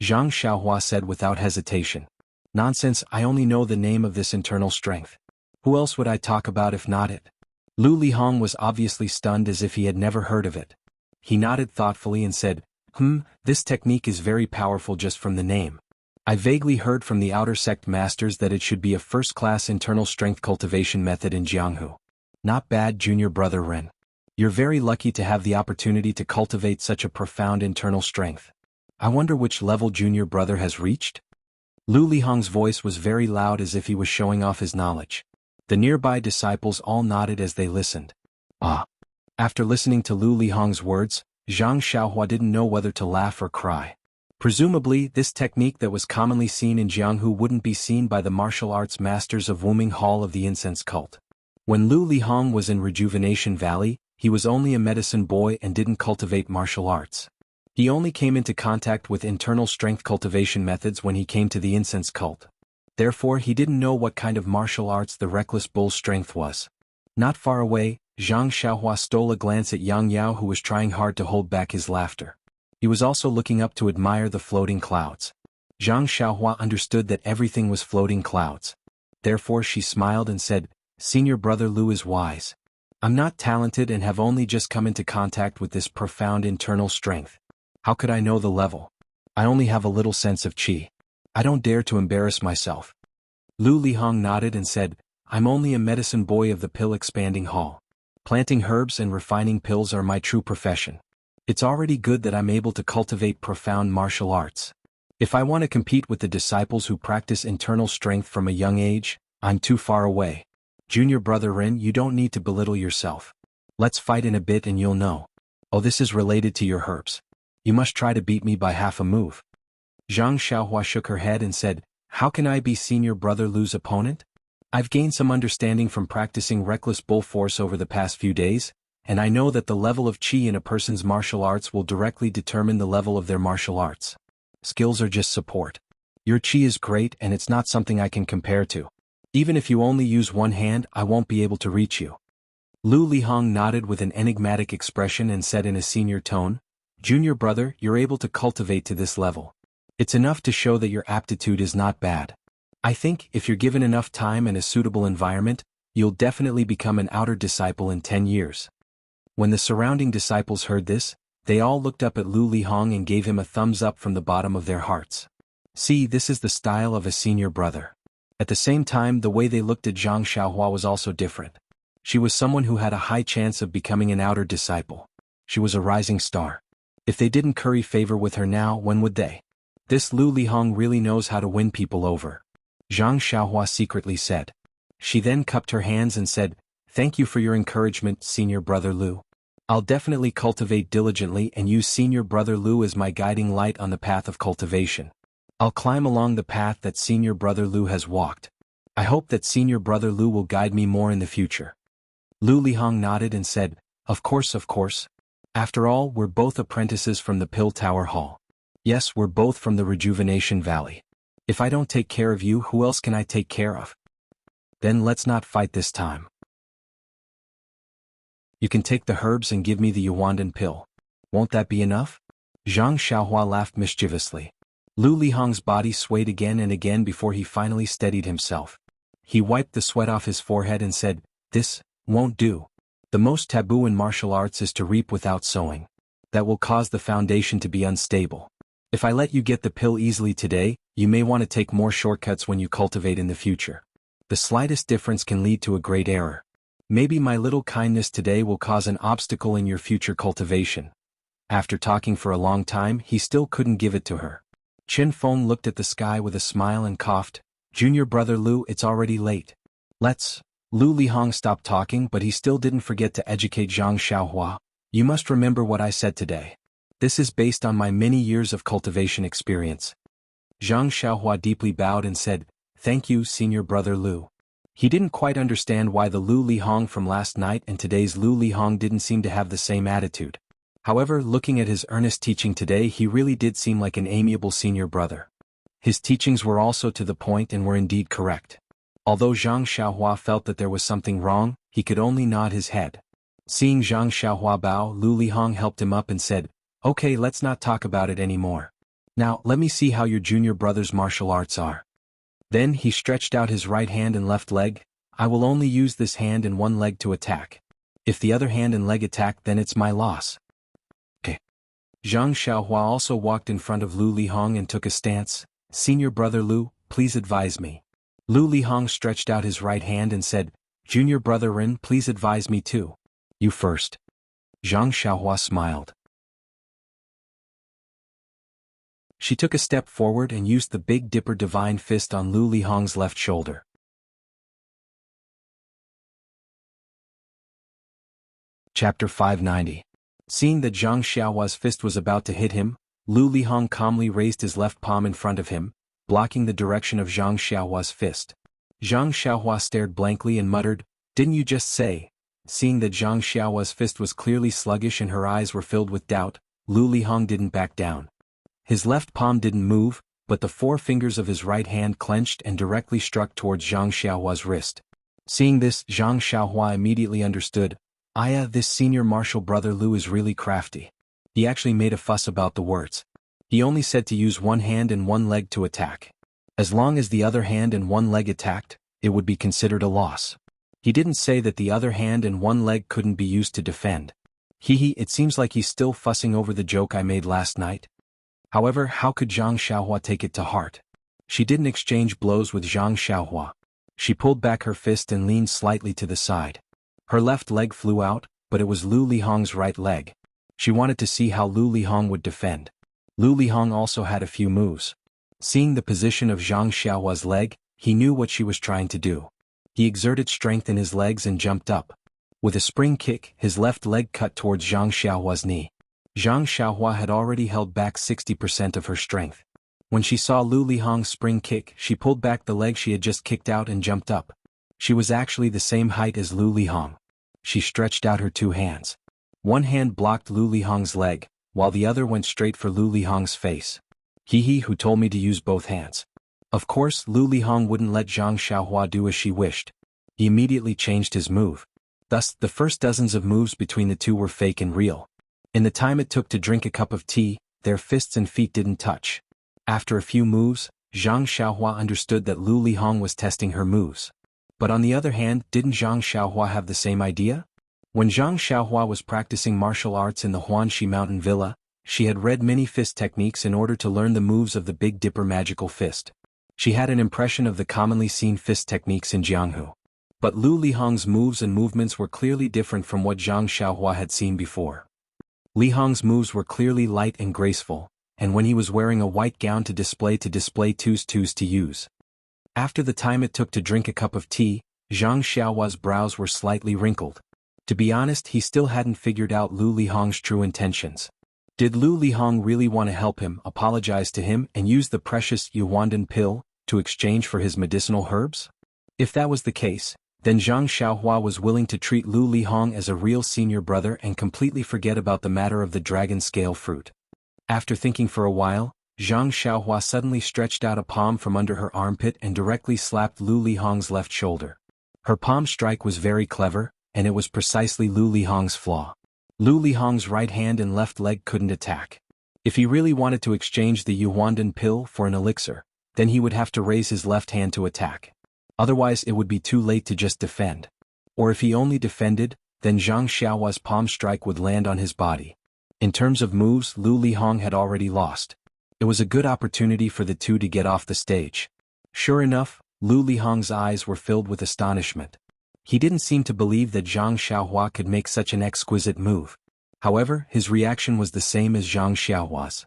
Zhang Xiaohua said without hesitation. Nonsense, I only know the name of this internal strength. Who else would I talk about if not it? Lu Lihong was obviously stunned as if he had never heard of it. He nodded thoughtfully and said, this technique is very powerful just from the name. I vaguely heard from the outer sect masters that it should be a first-class internal strength cultivation method in Jianghu. Not bad, junior brother Ren. You're very lucky to have the opportunity to cultivate such a profound internal strength. I wonder which level junior brother has reached? Lu Lihong's voice was very loud as if he was showing off his knowledge. The nearby disciples all nodded as they listened. After listening to Lu Lihong's words, Zhang Xiaohua didn't know whether to laugh or cry. Presumably, this technique that was commonly seen in Jianghu wouldn't be seen by the martial arts masters of Wuming Hall of the Incense Cult. When Lu Lihong was in Rejuvenation Valley, he was only a medicine boy and didn't cultivate martial arts. He only came into contact with internal strength cultivation methods when he came to the incense cult. Therefore, he didn't know what kind of martial arts the reckless bull's strength was. Not far away, Zhang Xiaohua stole a glance at Yang Yao, who was trying hard to hold back his laughter. He was also looking up to admire the floating clouds. Zhang Xiaohua understood that everything was floating clouds. Therefore she smiled and said, Senior brother Lu is wise. I'm not talented and have only just come into contact with this profound internal strength. How could I know the level? I only have a little sense of qi. I don't dare to embarrass myself. Lu Lihong nodded and said, I'm only a medicine boy of the pill expanding hall. Planting herbs and refining pills are my true profession. It's already good that I'm able to cultivate profound martial arts. If I want to compete with the disciples who practice internal strength from a young age, I'm too far away. Junior brother Rin, you don't need to belittle yourself. Let's fight in a bit and you'll know. Oh, this is related to your herbs. You must try to beat me by half a move. Zhang Xiaohua shook her head and said, how can I be senior brother Lu's opponent? I've gained some understanding from practicing reckless bull force over the past few days, and I know that the level of qi in a person's martial arts will directly determine the level of their martial arts. Skills are just support. Your qi is great and it's not something I can compare to. Even if you only use one hand, I won't be able to reach you. Lu Lihong nodded with an enigmatic expression and said in a senior tone, Junior brother, you're able to cultivate to this level. It's enough to show that your aptitude is not bad. I think, if you're given enough time and a suitable environment, you'll definitely become an outer disciple in 10 years. When the surrounding disciples heard this, they all looked up at Lu Lihong and gave him a thumbs up from the bottom of their hearts. See, this is the style of a senior brother. At the same time, the way they looked at Zhang Xiaohua was also different. She was someone who had a high chance of becoming an outer disciple. She was a rising star. If they didn't curry favor with her now, when would they? This Lu Lihong really knows how to win people over. Zhang Xiaohua secretly said. She then cupped her hands and said, thank you for your encouragement, senior brother Lu. I'll definitely cultivate diligently and use senior brother Lu as my guiding light on the path of cultivation. I'll climb along the path that senior brother Lu has walked. I hope that senior brother Lu will guide me more in the future. Lu Lihong nodded and said, of course, of course. After all, we're both apprentices from the Pill Tower Hall. Yes, we're both from the Rejuvenation Valley. If I don't take care of you, who else can I take care of? Then let's not fight this time. You can take the herbs and give me the Yuandan pill. Won't that be enough? Zhang Xiaohua laughed mischievously. Lu Lihong's body swayed again and again before he finally steadied himself. He wiped the sweat off his forehead and said, this won't do. The most taboo in martial arts is to reap without sowing. That will cause the foundation to be unstable. If I let you get the pill easily today, you may want to take more shortcuts when you cultivate in the future. The slightest difference can lead to a great error. Maybe my little kindness today will cause an obstacle in your future cultivation. After talking for a long time, he still couldn't give it to her. Qin Feng looked at the sky with a smile and coughed, Junior brother Lu, it's already late. Let's. Lu Lihong stopped talking, but he still didn't forget to educate Zhang Xiaohua. You must remember what I said today. This is based on my many years of cultivation experience. Zhang Xiaohua deeply bowed and said, thank you, senior brother Lu. He didn't quite understand why the Lu Lihong from last night and today's Lu Lihong didn't seem to have the same attitude. However, looking at his earnest teaching today, he really did seem like an amiable senior brother. His teachings were also to the point and were indeed correct. Although Zhang Xiaohua felt that there was something wrong, he could only nod his head. Seeing Zhang Xiaohua bow, Lu Lihong helped him up and said, okay, let's not talk about it anymore. Now, let me see how your junior brother's martial arts are. Then he stretched out his right hand and left leg. I will only use this hand and one leg to attack. If the other hand and leg attack, then it's my loss. Okay. Zhang Xiaohua also walked in front of Lu Lihong and took a stance. Senior brother Lu, please advise me. Lu Lihong stretched out his right hand and said, Junior brother Rin, please advise me too. You first. Zhang Xiaohua smiled. She took a step forward and used the Big Dipper Divine Fist on Lu Lihong's left shoulder. Chapter 590. Seeing that Zhang Xiaohua's fist was about to hit him, Lu Lihong calmly raised his left palm in front of him, blocking the direction of Zhang Xiaohua's fist. Zhang Xiaohua stared blankly and muttered, didn't you just say? Seeing that Zhang Xiaohua's fist was clearly sluggish and her eyes were filled with doubt, Lu Lihong didn't back down. His left palm didn't move, but the four fingers of his right hand clenched and directly struck towards Zhang Xiaohua's wrist. Seeing this, Zhang Xiaohua immediately understood, this senior martial brother Lu is really crafty. He actually made a fuss about the words. He only said to use one hand and one leg to attack. As long as the other hand and one leg attacked, it would be considered a loss. He didn't say that the other hand and one leg couldn't be used to defend. It seems like he's still fussing over the joke I made last night. However, how could Zhang Xiaohua take it to heart? She didn't exchange blows with Zhang Xiaohua. She pulled back her fist and leaned slightly to the side. Her left leg flew out, but it was Lu Lihong's right leg. She wanted to see how Lu Lihong would defend. Lu Lihong also had a few moves. Seeing the position of Zhang Xiaohua's leg, he knew what she was trying to do. He exerted strength in his legs and jumped up. With a spring kick, his left leg cut towards Zhang Xiaohua's knee. Zhang Xiaohua had already held back 60% of her strength. When she saw Lu Lihong's spring kick, she pulled back the leg she had just kicked out and jumped up. She was actually the same height as Lu Lihong. She stretched out her two hands. One hand blocked Lu Lihong's leg, while the other went straight for Lu Lihong's face. He who told me to use both hands. Of course, Lu Lihong wouldn't let Zhang Xiaohua do as she wished. He immediately changed his move. Thus, the first dozens of moves between the two were fake and real. In the time it took to drink a cup of tea, their fists and feet didn't touch. After a few moves, Zhang Xiaohua understood that Lu Lihong was testing her moves. But on the other hand, didn't Zhang Xiaohua have the same idea? When Zhang Xiaohua was practicing martial arts in the Huanxi Mountain Villa, she had read many fist techniques in order to learn the moves of the Big Dipper magical fist. She had an impression of the commonly seen fist techniques in Jianghu. But Lu Lihong's moves and movements were clearly different from what Zhang Xiaohua had seen before. Lihong's moves were clearly light and graceful, and when he was wearing a white gown to display twos to use. After the time it took to drink a cup of tea, Zhang Xiaohua's brows were slightly wrinkled. To be honest, he still hadn't figured out Lu Lihong's true intentions. Did Lu Lihong really want to help him, apologize to him, and use the precious Yuandan pill to exchange for his medicinal herbs? If that was the case, then Zhang Xiaohua was willing to treat Lu Lihong as a real senior brother and completely forget about the matter of the dragon scale fruit. After thinking for a while, Zhang Xiaohua suddenly stretched out a palm from under her armpit and directly slapped Lu Lihong's left shoulder. Her palm strike was very clever, and it was precisely Lu Lihong's flaw. Lu Lihong's right hand and left leg couldn't attack. If he really wanted to exchange the Yuandan pill for an elixir, then he would have to raise his left hand to attack. Otherwise it would be too late to just defend. Or if he only defended, then Zhang Xiaohua's palm strike would land on his body. In terms of moves, Lu Lihong had already lost. It was a good opportunity for the two to get off the stage. Sure enough, Lu Lihong's eyes were filled with astonishment. He didn't seem to believe that Zhang Xiaohua could make such an exquisite move. However, his reaction was the same as Zhang Xiaohua's.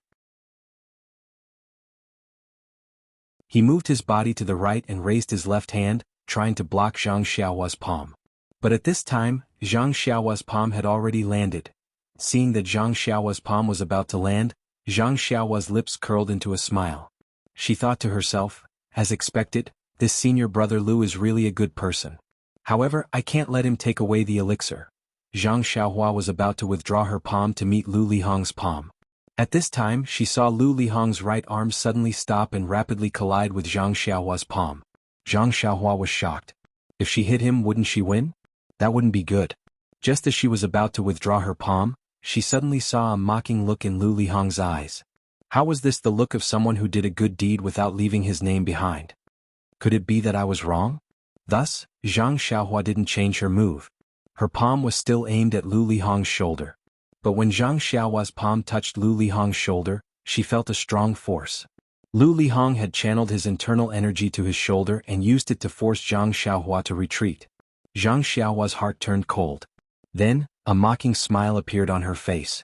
He moved his body to the right and raised his left hand, trying to block Zhang Xiaohua's palm. But at this time, Zhang Xiaohua's palm had already landed. Seeing that Zhang Xiaohua's palm was about to land, Zhang Xiaohua's lips curled into a smile. She thought to herself, as expected, this senior brother Lu is really a good person. However, I can't let him take away the elixir. Zhang Xiaohua was about to withdraw her palm to meet Lu Lihong's palm. At this time, she saw Lu Lihong's right arm suddenly stop and rapidly collide with Zhang Xiaohua's palm. Zhang Xiaohua was shocked. If she hit him, wouldn't she win? That wouldn't be good. Just as she was about to withdraw her palm, she suddenly saw a mocking look in Lu Lihong's eyes. How was this the look of someone who did a good deed without leaving his name behind? Could it be that I was wrong? Thus, Zhang Xiaohua didn't change her move. Her palm was still aimed at Lu Lihong's shoulder. But when Zhang Xiaohua's palm touched Lu Lihong's shoulder, she felt a strong force. Lu Lihong had channeled his internal energy to his shoulder and used it to force Zhang Xiaohua to retreat. Zhang Xiaohua's heart turned cold. Then, a mocking smile appeared on her face.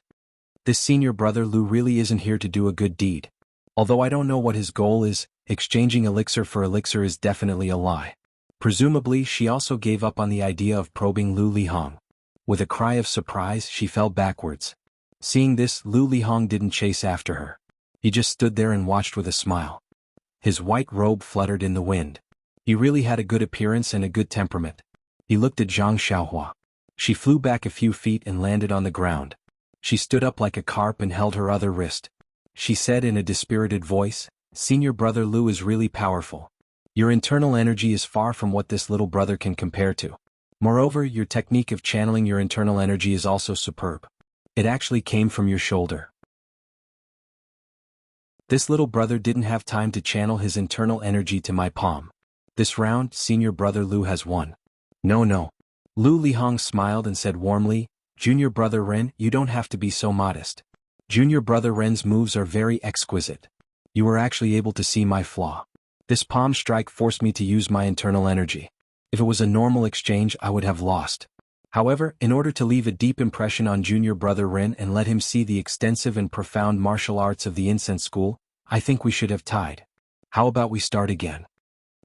This senior brother Lu really isn't here to do a good deed. Although I don't know what his goal is, exchanging elixir for elixir is definitely a lie. Presumably, she also gave up on the idea of probing Lu Lihong. With a cry of surprise, she fell backwards. Seeing this, Lu Lihong didn't chase after her. He just stood there and watched with a smile. His white robe fluttered in the wind. He really had a good appearance and a good temperament. He looked at Zhang Xiaohua. She flew back a few feet and landed on the ground. She stood up like a carp and held her other wrist. She said in a dispirited voice, "Senior brother Lu is really powerful. Your internal energy is far from what this little brother can compare to. Moreover, your technique of channeling your internal energy is also superb. It actually came from your shoulder." This little brother didn't have time to channel his internal energy to my palm. This round, senior brother Lu has won. No. Lu Lihong smiled and said warmly, "Junior brother Ren, you don't have to be so modest. Junior brother Ren's moves are very exquisite. You were actually able to see my flaw. This palm strike forced me to use my internal energy. If it was a normal exchange, I would have lost. However, in order to leave a deep impression on junior brother Ren and let him see the extensive and profound martial arts of the incense school, I think we should have tied. How about we start again?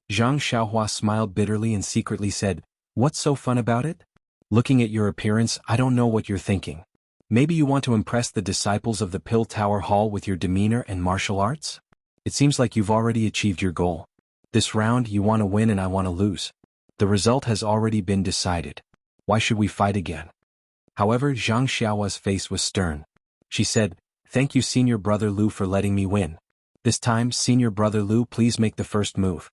Zhang Xiaohua smiled bitterly and secretly said, "What's so fun about it? Looking at your appearance, I don't know what you're thinking. Maybe you want to impress the disciples of the Pill Tower Hall with your demeanor and martial arts? It seems like you've already achieved your goal. This round you want to win and I want to lose. The result has already been decided. Why should we fight again?" However, Zhang Xiaohua's face was stern. She said, "Thank you Senior Brother Lu for letting me win. This time, Senior Brother Lu, please make the first move."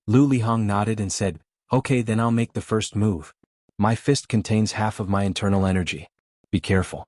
Lu Lihong nodded and said, "Okay, then I'll make the first move. My fist contains half of my internal energy. Be careful."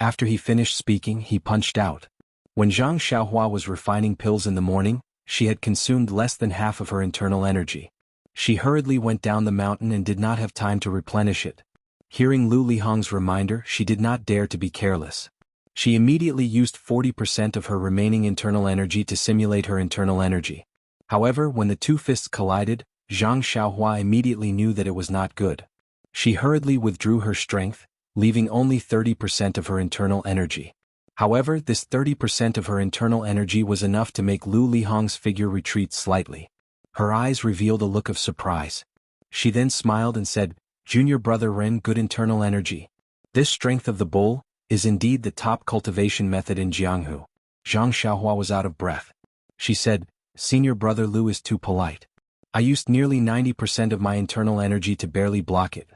After he finished speaking, he punched out. When Zhang Xiaohua was refining pills in the morning, she had consumed less than half of her internal energy. She hurriedly went down the mountain and did not have time to replenish it. Hearing Lu Lihong's reminder, she did not dare to be careless. She immediately used 40% of her remaining internal energy to simulate her internal energy. However, when the two fists collided, Zhang Xiaohua immediately knew that it was not good. She hurriedly withdrew her strength, leaving only 30% of her internal energy. However, this 30% of her internal energy was enough to make Lu Lihong's figure retreat slightly. Her eyes revealed a look of surprise. She then smiled and said, "Junior Brother Ren, good internal energy. This strength of the bull is indeed the top cultivation method in Jianghu." Zhang Xiaohua was out of breath. She said, "Senior Brother Lu is too polite. I used nearly 90% of my internal energy to barely block it.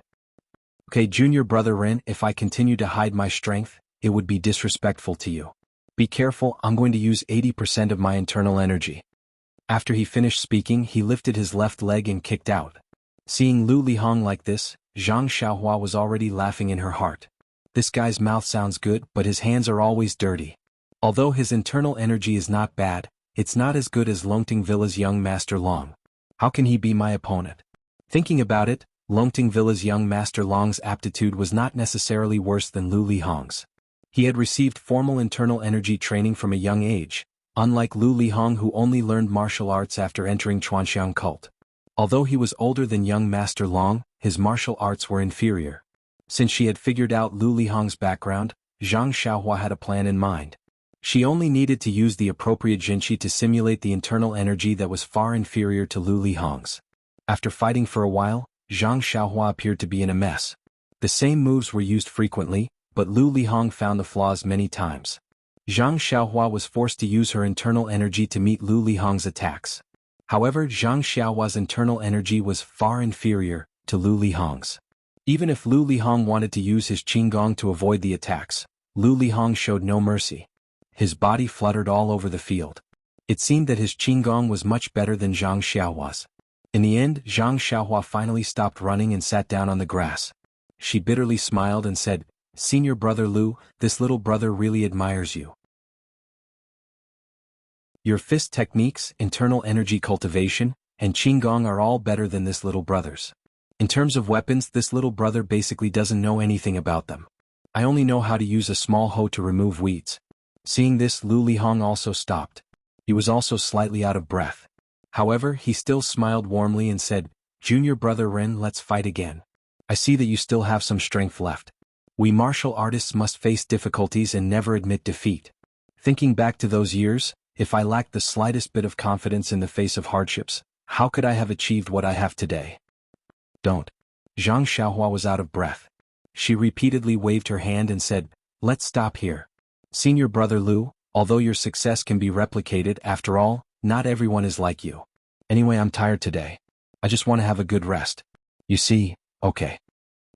Okay, Junior Brother Ren, if I continue to hide my strength, it would be disrespectful to you. Be careful, I'm going to use 80% of my internal energy." After he finished speaking, he lifted his left leg and kicked out. Seeing Lu Lihong like this, Zhang Xiaohua was already laughing in her heart. This guy's mouth sounds good, but his hands are always dirty. Although his internal energy is not bad, it's not as good as Longting Villa's young Master Long. How can he be my opponent? Thinking about it, Longting Villa's young Master Long's aptitude was not necessarily worse than Lu Lihong's. He had received formal internal energy training from a young age, unlike Lu Lihong who only learned martial arts after entering Chuanxiang cult. Although he was older than young Master Long, his martial arts were inferior. Since she had figured out Lu Lihong's background, Zhang Xiaohua had a plan in mind. She only needed to use the appropriate jinqi to simulate the internal energy that was far inferior to Lu Lihong's. After fighting for a while, Zhang Xiaohua appeared to be in a mess. The same moves were used frequently, but Lu Lihong found the flaws many times. Zhang Xiaohua was forced to use her internal energy to meet Lu Lihong's attacks. However, Zhang Xiaohua's internal energy was far inferior to Lu Lihong's. Even if Lu Lihong wanted to use his qinggong to avoid the attacks, Lu Lihong showed no mercy. His body fluttered all over the field. It seemed that his qinggong was much better than Zhang Xiaohua's. In the end, Zhang Xiaohua finally stopped running and sat down on the grass. She bitterly smiled and said, "Senior Brother Lu, this little brother really admires you. Your fist techniques, internal energy cultivation, and qinggong are all better than this little brother's. In terms of weapons, this little brother basically doesn't know anything about them. I only know how to use a small hoe to remove weeds." Seeing this, Lu Lihong also stopped. He was also slightly out of breath. However, he still smiled warmly and said, "Junior Brother Ren, let's fight again. I see that you still have some strength left. We martial artists must face difficulties and never admit defeat. Thinking back to those years, if I lacked the slightest bit of confidence in the face of hardships, how could I have achieved what I have today?" "Don't." Zhang Xiaohua was out of breath. She repeatedly waved her hand and said, "Let's stop here. Senior Brother Lu, although your success can be replicated, after all, not everyone is like you. Anyway, I'm tired today. I just want to have a good rest. You see, okay."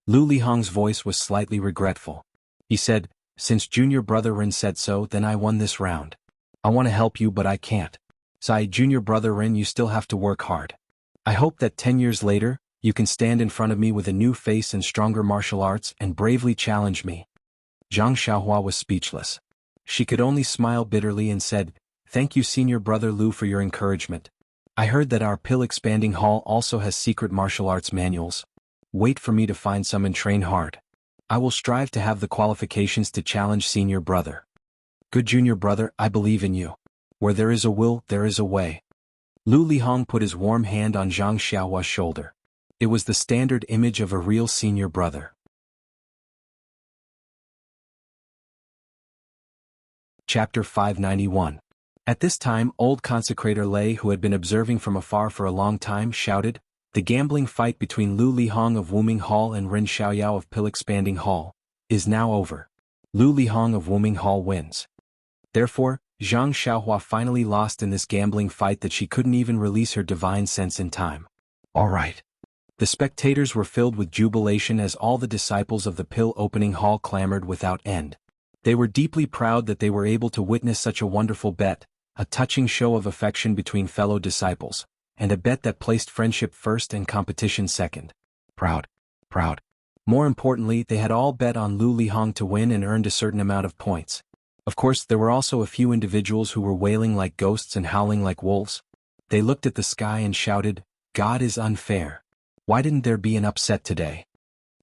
Lu Lihong's voice was slightly regretful. He said, "Since Junior Brother Ren said so, then I won this round. I want to help you but I can't. Sai, Junior Brother Ren, you still have to work hard. I hope that 10 years later, you can stand in front of me with a new face and stronger martial arts and bravely challenge me." Zhang Xiaohua was speechless. She could only smile bitterly and said, "Thank you Senior Brother Lu for your encouragement. I heard that our pill expanding hall also has secret martial arts manuals. Wait for me to find some and train hard. I will strive to have the qualifications to challenge Senior Brother. Good Junior Brother, I believe in you. Where there is a will, there is a way." Lu Lihong put his warm hand on Zhang Xiaohua's shoulder. It was the standard image of a real senior brother. Chapter 591. At this time old consecrator Lei, who had been observing from afar for a long time, shouted, "The gambling fight between Lu Lihong of Wuming Hall and Ren Xiaoyao of Pill Expanding Hall is now over. Lu Lihong of Wuming Hall wins." Therefore, Zhang Xiaohua finally lost in this gambling fight that she couldn't even release her divine sense in time. All right. The spectators were filled with jubilation as all the disciples of the Pill Opening Hall clamored without end. They were deeply proud that they were able to witness such a wonderful bet, a touching show of affection between fellow disciples, and a bet that placed friendship first and competition second. Proud. More importantly, they had all bet on Lu Lihong to win and earned a certain amount of points. Of course, there were also a few individuals who were wailing like ghosts and howling like wolves. They looked at the sky and shouted, "God is unfair. Why didn't there be an upset today?"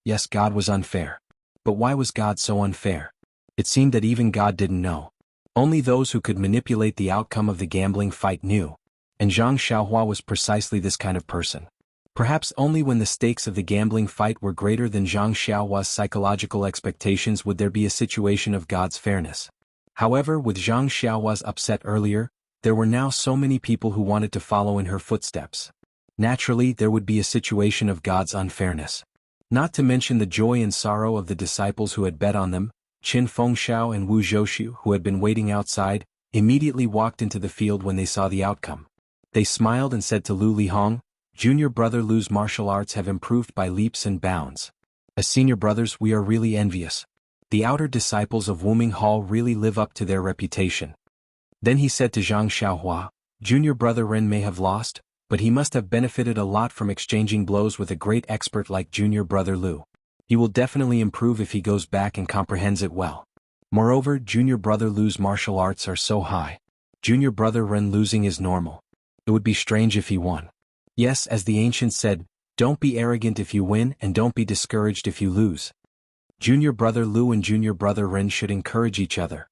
Yes, God was unfair. But why was God so unfair? It seemed that even God didn't know. Only those who could manipulate the outcome of the gambling fight knew. And Zhang Xiaohua was precisely this kind of person. Perhaps only when the stakes of the gambling fight were greater than Zhang Xiaohua's psychological expectations would there be a situation of God's fairness. However, with Zhang Xiaohua's upset earlier, there were now so many people who wanted to follow in her footsteps. Naturally, there would be a situation of God's unfairness. Not to mention the joy and sorrow of the disciples who had bet on them. Qin Fengxiao and Wu Zhouxiu, who had been waiting outside, immediately walked into the field when they saw the outcome. They smiled and said to Lu Lihong, "Junior brother Lu's martial arts have improved by leaps and bounds. As senior brothers, we are really envious. The outer disciples of Wuming Hall really live up to their reputation." Then he said to Zhang Xiaohua, "Junior brother Ren may have lost, but he must have benefited a lot from exchanging blows with a great expert like junior brother Lu. He will definitely improve if he goes back and comprehends it well. Moreover, junior brother Lu's martial arts are so high. Junior brother Ren losing is normal. It would be strange if he won. Yes, as the ancients said, don't be arrogant if you win and don't be discouraged if you lose. Junior brother Lu and junior brother Ren should encourage each other."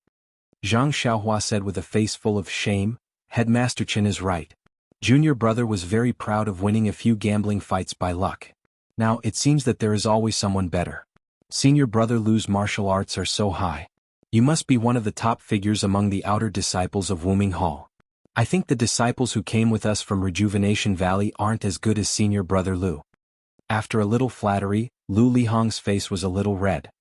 Zhang Xiaohua said with a face full of shame, "Headmaster Qin is right. Junior brother was very proud of winning a few gambling fights by luck. Now, it seems that there is always someone better. Senior brother Lu's martial arts are so high. You must be one of the top figures among the outer disciples of Wuming Hall. I think the disciples who came with us from Rejuvenation Valley aren't as good as senior brother Lu." After a little flattery, Lu Lihong's face was a little red.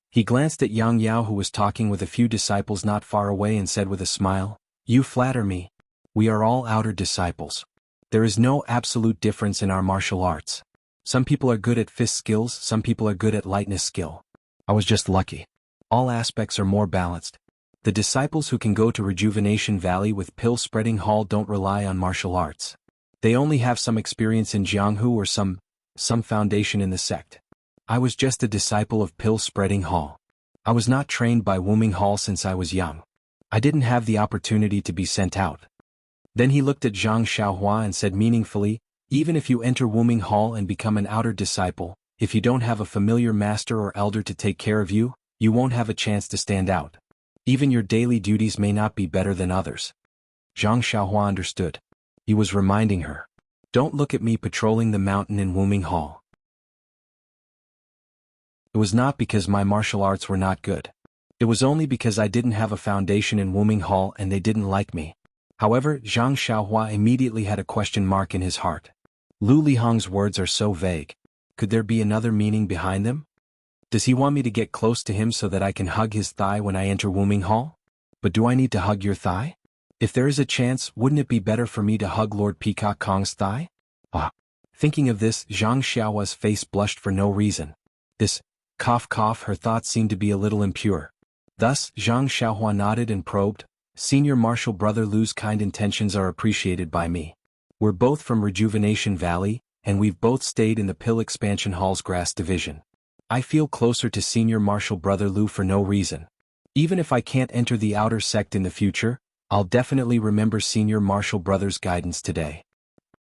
He glanced at Yang Yao, who was talking with a few disciples not far away, and said with a smile, "You flatter me. We are all outer disciples. There is no absolute difference in our martial arts. Some people are good at fist skills, some people are good at lightness skill. I was just lucky. All aspects are more balanced. The disciples who can go to Rejuvenation Valley with Pill Spreading Hall don't rely on martial arts. They only have some experience in Jianghu or some foundation in the sect. I was just a disciple of Pill Spreading Hall. I was not trained by Wuming Hall since I was young. I didn't have the opportunity to be sent out." Then he looked at Zhang Xiaohua and said meaningfully, "Even if you enter Wuming Hall and become an outer disciple, if you don't have a familiar master or elder to take care of you, you won't have a chance to stand out. Even your daily duties may not be better than others." Zhang Xiaohua understood. He was reminding her, "Don't look at me patrolling the mountain in Wuming Hall. It was not because my martial arts were not good. It was only because I didn't have a foundation in Wuming Hall and they didn't like me." However, Zhang Xiaohua immediately had a question mark in his heart. Lu Lihong's words are so vague. Could there be another meaning behind them? Does he want me to get close to him so that I can hug his thigh when I enter Wuming Hall? But do I need to hug your thigh? If there is a chance, wouldn't it be better for me to hug Lord Peacock Kong's thigh? Thinking of this, Zhang Xiaohua's face blushed for no reason. This, cough, her thoughts seemed to be a little impure. Thus, Zhang Xiaohua nodded and probed, "Senior martial brother Lu's kind intentions are appreciated by me. We're both from Rejuvenation Valley, and we've both stayed in the Pill Expansion Hall's grass division. I feel closer to senior martial brother Lu for no reason. Even if I can't enter the outer sect in the future, I'll definitely remember senior martial brother's guidance today."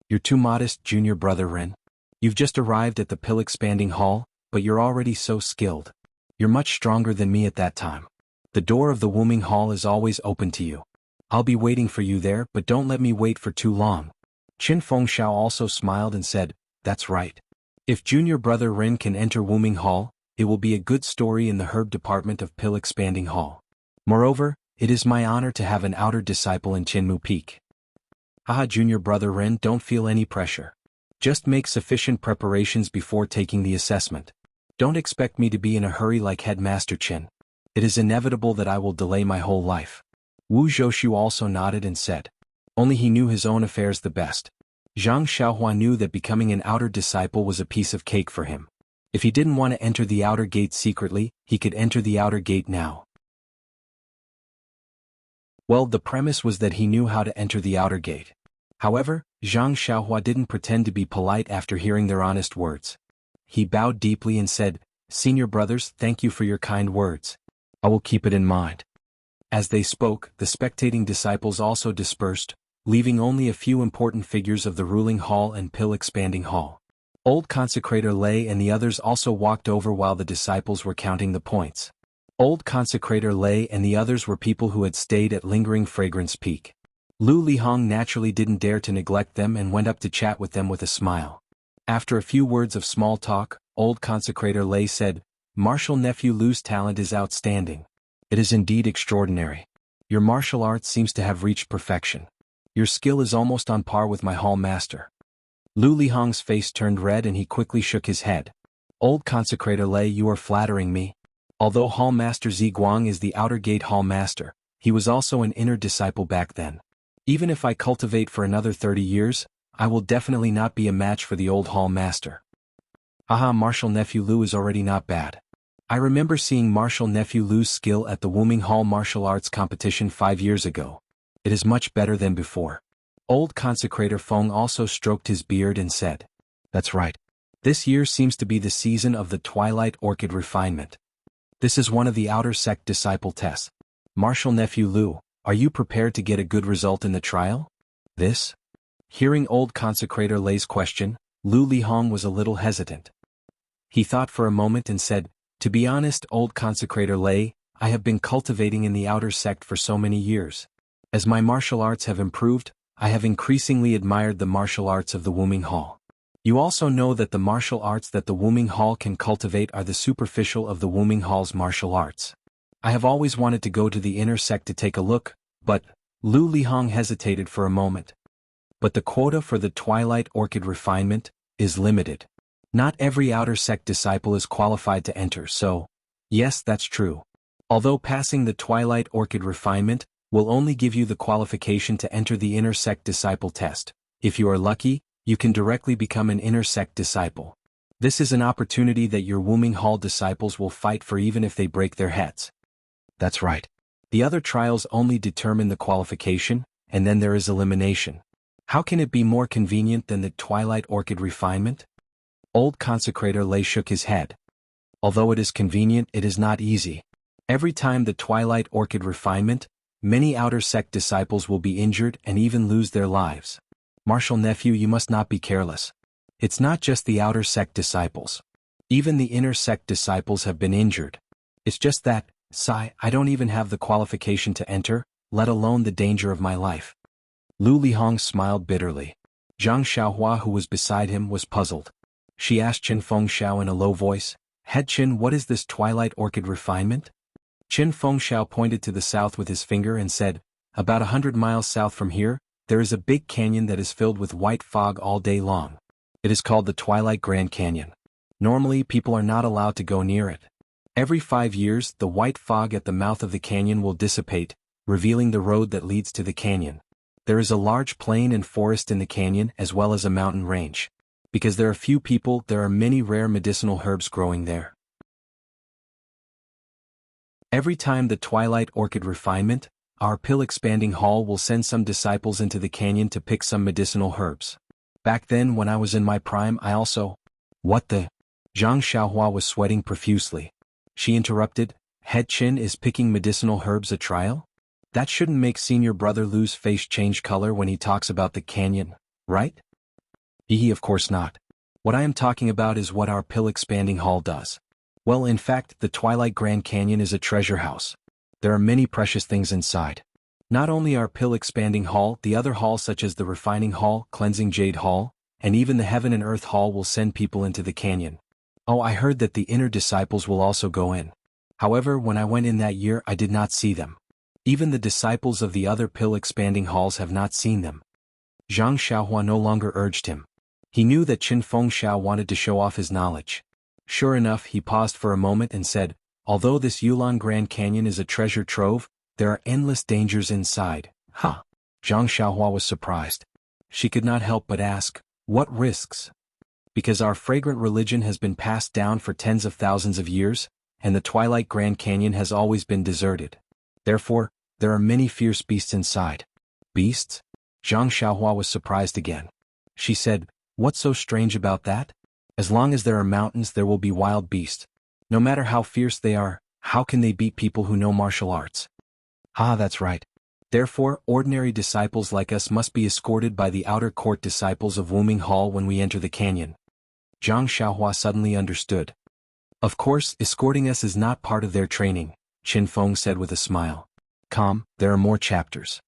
"You're too modest, junior brother Ren. You've just arrived at the Pill Expanding Hall, but you're already so skilled. You're much stronger than me at that time. The door of the Wuming Hall is always open to you. I'll be waiting for you there, but don't let me wait for too long." Qin Fengxiao also smiled and said, "That's right. If junior brother Ren can enter Wuming Hall, it will be a good story in the herb department of Pill Expanding Hall. Moreover, It is my honor to have an outer disciple in Chinmu Peak. Haha, junior brother Ren, don't feel any pressure. Just make sufficient preparations before taking the assessment. Don't expect me to be in a hurry like Headmaster Chin. It is inevitable that I will delay my whole life. Wu Zhoushu also nodded and said. Only he knew his own affairs the best. Zhang Xiaohua knew that becoming an outer disciple was a piece of cake for him. If he didn't want to enter the outer gate secretly, he could enter the outer gate now. Well, the premise was that he knew how to enter the outer gate. However, Zhang Xiaohua didn't pretend to be polite after hearing their honest words. He bowed deeply and said, Senior brothers, thank you for your kind words. I will keep it in mind. As they spoke, the spectating disciples also dispersed, leaving only a few important figures of the ruling hall and pill-expanding hall. Old Consecrator Lei and the others also walked over while the disciples were counting the points. Old Consecrator Lei and the others were people who had stayed at Lingering Fragrance Peak. Lu Lihong naturally didn't dare to neglect them and went up to chat with them with a smile. After a few words of small talk, Old Consecrator Lei said, Martial Nephew Lu's talent is outstanding. It is indeed extraordinary. Your martial arts seems to have reached perfection. Your skill is almost on par with my hall master. Lu Lihong's face turned red and he quickly shook his head. Old Consecrator Lei, you are flattering me. Although Hall Master Ziguang is the outer gate hall master, he was also an inner disciple back then. Even if I cultivate for another 30 years, I will definitely not be a match for the old hall master. Haha, Martial Nephew Lu is already not bad. I remember seeing Martial Nephew Lu's skill at the Wuming Hall martial arts competition 5 years ago. It is much better than before. Old Consecrator Feng also stroked his beard and said, That's right. This year seems to be the season of the Twilight Orchid refinement. This is one of the outer sect disciple tests. Martial Nephew Lu, are you prepared to get a good result in the trial? This? Hearing Old Consecrator Lei's question, Lu Lihong was a little hesitant. He thought for a moment and said, To be honest, Old Consecrator Lei, I have been cultivating in the outer sect for so many years. As my martial arts have improved, I have increasingly admired the martial arts of the Wuming Hall. You also know that the martial arts that the Wuming Hall can cultivate are the superficial of the Wuming Hall's martial arts. I have always wanted to go to the inner sect to take a look, but, Lu Lihong hesitated for a moment. But the quota for the Twilight Orchid refinement is limited. Not every outer sect disciple is qualified to enter, so, yes, that's true. Although passing the Twilight Orchid refinement will only give you the qualification to enter the inner sect disciple test. If you are lucky, you can directly become an inner sect disciple. This is an opportunity that your Wuming Hall disciples will fight for even if they break their heads. That's right. The other trials only determine the qualification, and then there is elimination. How can it be more convenient than the Twilight Orchid refinement? Old Consecrator Lei shook his head. Although it is convenient, it is not easy. Every time the Twilight Orchid refinement, many outer sect disciples will be injured and even lose their lives. Martial Nephew, you must not be careless. It's not just the outer sect disciples. Even the inner sect disciples have been injured. It's just that, Sai, I don't even have the qualification to enter, let alone the danger of my life. Lu Lihong smiled bitterly. Zhang Xiaohua, who was beside him, was puzzled. She asked Qin Fengxiao in a low voice, Head Qin, what is this Twilight Orchid refinement? Qin Fengxiao pointed to the south with his finger and said, About 100 miles south from here, there is a big canyon that is filled with white fog all day long. It is called the Twilight Grand Canyon. Normally, people are not allowed to go near it. Every 5 years, the white fog at the mouth of the canyon will dissipate, revealing the road that leads to the canyon. There is a large plain and forest in the canyon as well as a mountain range. Because there are few people, there are many rare medicinal herbs growing there. Every time the Twilight Orchid refinement, our pill-expanding hall will send some disciples into the canyon to pick some medicinal herbs. Back then when I was in my prime I also... What the... Zhang Xiaohua was sweating profusely. She interrupted, Head Qin is picking medicinal herbs a trial? That shouldn't make senior brother Lu's face change color when he talks about the canyon, right? Of course not. What I am talking about is what our pill-expanding hall does. Well, in fact, the Twilight Grand Canyon is a treasure house. There are many precious things inside. Not only our pill-expanding hall, the other halls such as the Refining Hall, Cleansing Jade Hall, and even the Heaven and Earth Hall will send people into the canyon. Oh, I heard that the inner disciples will also go in. However, when I went in that year I did not see them. Even the disciples of the other pill-expanding halls have not seen them. Zhang Xiaohua no longer urged him. He knew that Qin Fengxiao wanted to show off his knowledge. Sure enough, he paused for a moment and said, although this Yulon Grand Canyon is a treasure trove, there are endless dangers inside. Huh. Zhang Xiaohua was surprised. She could not help but ask, what risks? Because our fragrant religion has been passed down for tens of thousands of years, and the Twilight Grand Canyon has always been deserted. Therefore, there are many fierce beasts inside. Beasts? Zhang Xiaohua was surprised again. She said, what's so strange about that? As long as there are mountains there will be wild beasts. No matter how fierce they are, how can they beat people who know martial arts? Ah, that's right. Therefore, ordinary disciples like us must be escorted by the outer court disciples of Wuming Hall when we enter the canyon. Zhang Xiaohua suddenly understood. Of course, escorting us is not part of their training, Qin Feng said with a smile. Come, there are more chapters.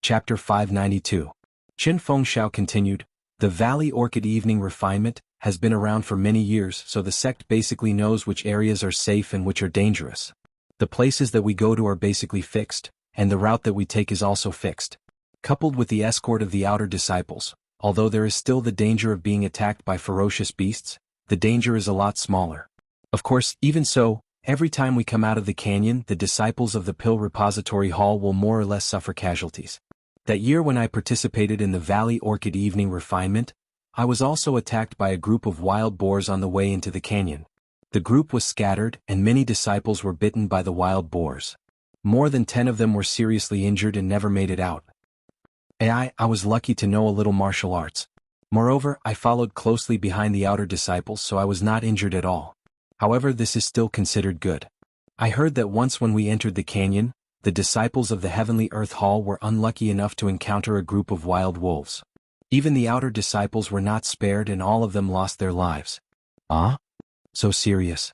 Chapter 592. Qin Fengxiao continued, the Valley Orchid Evening Refinement has been around for many years, so the sect basically knows which areas are safe and which are dangerous. The places that we go to are basically fixed, and the route that we take is also fixed. Coupled with the escort of the outer disciples, although there is still the danger of being attacked by ferocious beasts, the danger is a lot smaller. Of course, even so, every time we come out of the canyon, the disciples of the Pill Repository Hall will more or less suffer casualties. That year when I participated in the Valley Orchid Evening Refinement, I was also attacked by a group of wild boars on the way into the canyon. The group was scattered, and many disciples were bitten by the wild boars. More than 10 of them were seriously injured and never made it out. I was lucky to know a little martial arts. Moreover, I followed closely behind the outer disciples, so I was not injured at all. However, this is still considered good. I heard that once when we entered the canyon, the disciples of the Heavenly Earth Hall were unlucky enough to encounter a group of wild wolves. Even the outer disciples were not spared and all of them lost their lives. Ah? So serious?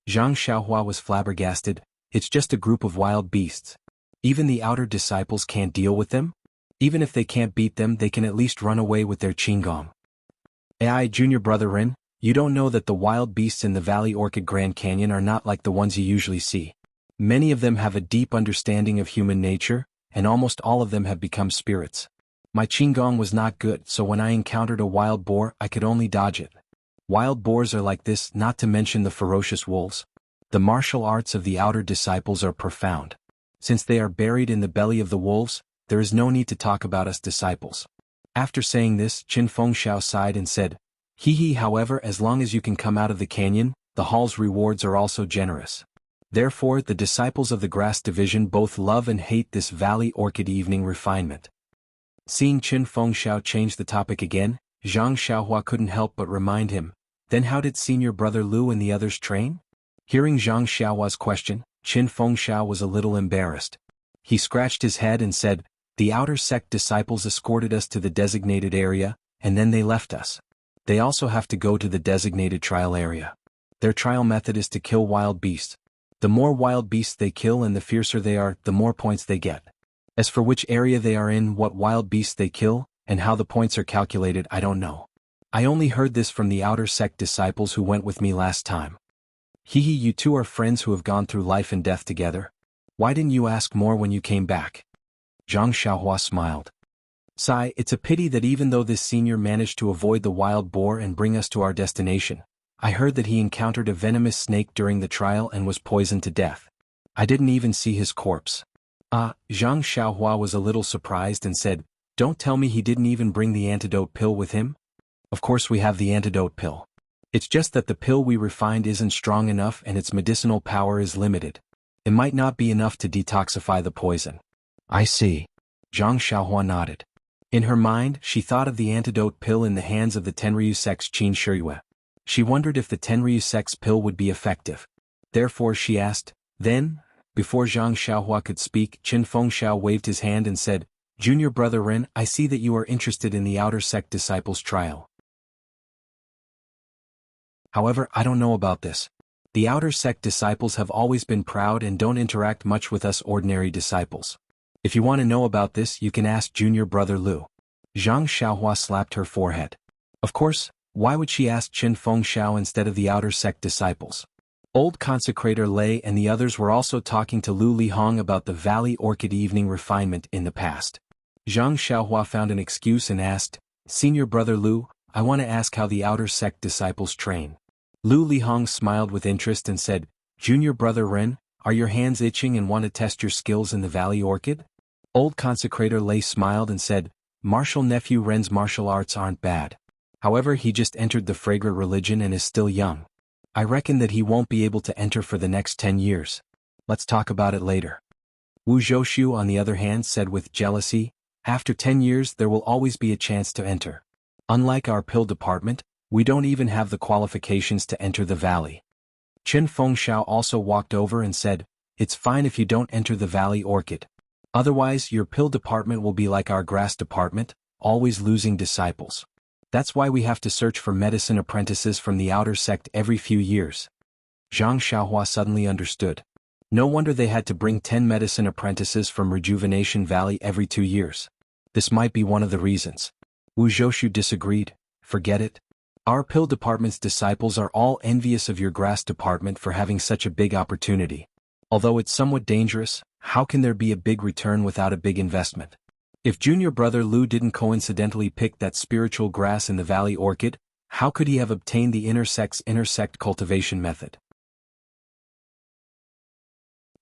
Zhang Xiaohua was flabbergasted. It's just a group of wild beasts. Even the outer disciples can't deal with them? Even if they can't beat them, they can at least run away with their qinggong. Junior brother Ren, you don't know that the wild beasts in the Valley Orchid Grand Canyon are not like the ones you usually see. Many of them have a deep understanding of human nature, and almost all of them have become spirits. My qinggong was not good, so when I encountered a wild boar, I could only dodge it. Wild boars are like this, not to mention the ferocious wolves. The martial arts of the outer disciples are profound. Since they are buried in the belly of the wolves, there is no need to talk about us disciples. After saying this, Qin Fengxiao sighed and said, however, as long as you can come out of the canyon, the hall's rewards are also generous. Therefore, the disciples of the Grass Division both love and hate this Valley Orchid Evening Refinement. Seeing Qin Fengxiao change the topic again, Zhang Xiaohua couldn't help but remind him, then how did senior brother Lu and the others train? Hearing Zhang Xiaohua's question, Qin Fengxiao was a little embarrassed. He scratched his head and said, the outer sect disciples escorted us to the designated area, and then they left us. They also have to go to the designated trial area. Their trial method is to kill wild beasts. The more wild beasts they kill and the fiercer they are, the more points they get. As for which area they are in, what wild beasts they kill, and how the points are calculated, I don't know. I only heard this from the outer sect disciples who went with me last time. You two are friends who have gone through life and death together. Why didn't you ask more when you came back? Zhang Xiaohua smiled. Sai, it's a pity that even though this senior managed to avoid the wild boar and bring us to our destination, I heard that he encountered a venomous snake during the trial and was poisoned to death. I didn't even see his corpse. Zhang Xiaohua was a little surprised and said, don't tell me he didn't even bring the antidote pill with him? Of course we have the antidote pill. It's just that the pill we refined isn't strong enough and its medicinal power is limited. It might not be enough to detoxify the poison. I see. Zhang Xiaohua nodded. In her mind, she thought of the antidote pill in the hands of the Tenryu sect's Qin Shiyue. She wondered if the Tenryu sect's pill would be effective. Therefore she asked, then? Before Zhang Xiaohua could speak, Qin Fengxiao waved his hand and said, Junior brother Ren, I see that you are interested in the outer sect disciples' trial. However, I don't know about this. The outer sect disciples have always been proud and don't interact much with us ordinary disciples. If you want to know about this, you can ask junior brother Lu. Zhang Xiaohua slapped her forehead. Of course, why would she ask Qin Fengxiao instead of the outer sect disciples? Old Consecrator Lei and the others were also talking to Lu Lihong about the Valley Orchid evening refinement in the past. Zhang Xiaohua found an excuse and asked, "Senior Brother Lu, I want to ask how the outer sect disciples train." Lu Lihong smiled with interest and said, "Junior Brother Ren, are your hands itching and want to test your skills in the Valley Orchid?" Old Consecrator Lei smiled and said, "Martial Nephew Ren's martial arts aren't bad. However, he just entered the fragrant religion and is still young. I reckon that he won't be able to enter for the next 10 years. Let's talk about it later." Wu Zhoushu on the other hand said with jealousy, "After 10 years there will always be a chance to enter. Unlike our pill department, we don't even have the qualifications to enter the valley." Chen Fengxiao also walked over and said, "It's fine if you don't enter the Valley Orchid. Otherwise, your pill department will be like our grass department, always losing disciples. That's why we have to search for medicine apprentices from the outer sect every few years." Zhang Xiaohua suddenly understood. No wonder they had to bring 10 medicine apprentices from Rejuvenation Valley every 2 years. This might be one of the reasons. Wu Zhoushu disagreed. "Forget it. Our pill department's disciples are all envious of your grass department for having such a big opportunity. Although it's somewhat dangerous, how can there be a big return without a big investment? If Junior Brother Lu didn't coincidentally pick that spiritual grass in the Valley Orchid, how could he have obtained the inner sect cultivation method?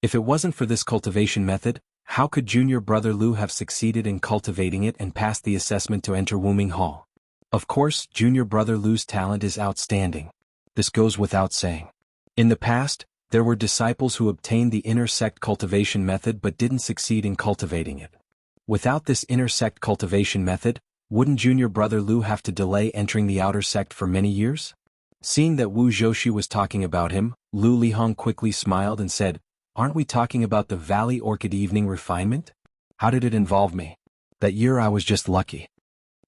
If it wasn't for this cultivation method, how could Junior Brother Lu have succeeded in cultivating it and passed the assessment to enter Wuming Hall? Of course, Junior Brother Lu's talent is outstanding. This goes without saying. In the past, there were disciples who obtained the inner sect cultivation method but didn't succeed in cultivating it. Without this inner sect cultivation method, wouldn't Junior Brother Lu have to delay entering the outer sect for many years? Seeing that Wu Zhoushu was talking about him, Lu Lihong quickly smiled and said, "Aren't we talking about the Valley Orchid evening refinement? How did it involve me? That year I was just lucky."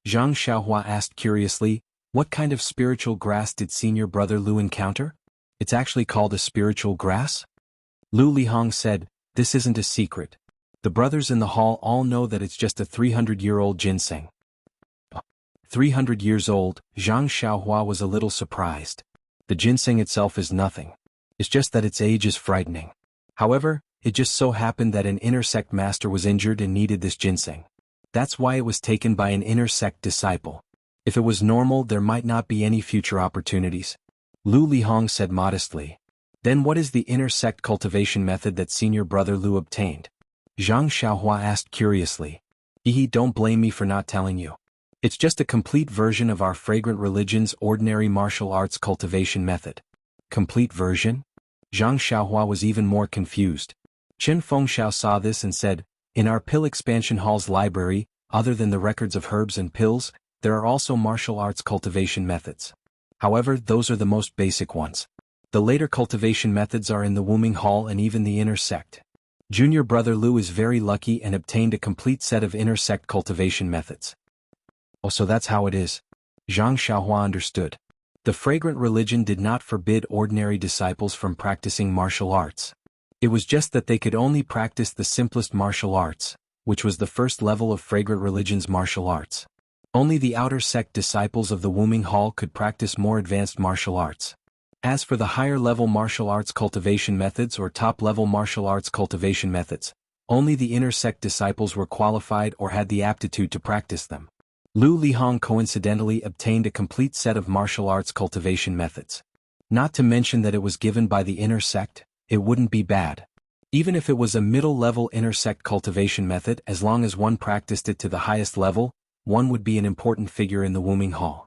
Zhang Xiaohua asked curiously, "What kind of spiritual grass did Senior Brother Lu encounter? It's actually called a spiritual grass?" Lu Lihong said, "This isn't a secret. The brothers in the hall all know that it's just a 300-year-old ginseng." 300 years old, Zhang Xiaohua was a little surprised. The ginseng itself is nothing. It's just that its age is frightening. However, it just so happened that an inner sect master was injured and needed this ginseng. That's why it was taken by an inner sect disciple. If it was normal, there might not be any future opportunities. Lu Lihong said modestly. "Then what is the inner sect cultivation method that Senior Brother Lu obtained?" Zhang Xiaohua asked curiously. Don't blame me for not telling you. It's just a complete version of our fragrant religion's ordinary martial arts cultivation method." Complete version? Zhang Xiaohua was even more confused. Chen Fengxiao saw this and said, "In our pill expansion hall's library, other than the records of herbs and pills, there are also martial arts cultivation methods. However, those are the most basic ones. The later cultivation methods are in the Wuming Hall and even the inner sect. Junior Brother Lu is very lucky and obtained a complete set of inner sect cultivation methods." "Oh, so that's how it is." Zhang Xiaohua understood. The fragrant religion did not forbid ordinary disciples from practicing martial arts. It was just that they could only practice the simplest martial arts, which was the first level of fragrant religion's martial arts. Only the outer sect disciples of the Wuming Hall could practice more advanced martial arts. As for the higher-level martial arts cultivation methods or top-level martial arts cultivation methods, only the inner sect disciples were qualified or had the aptitude to practice them. Lu Lihong coincidentally obtained a complete set of martial arts cultivation methods. Not to mention that it was given by the inner sect, it wouldn't be bad. Even if it was a middle-level inner sect cultivation method, as long as one practiced it to the highest level, one would be an important figure in the Wuming Hall.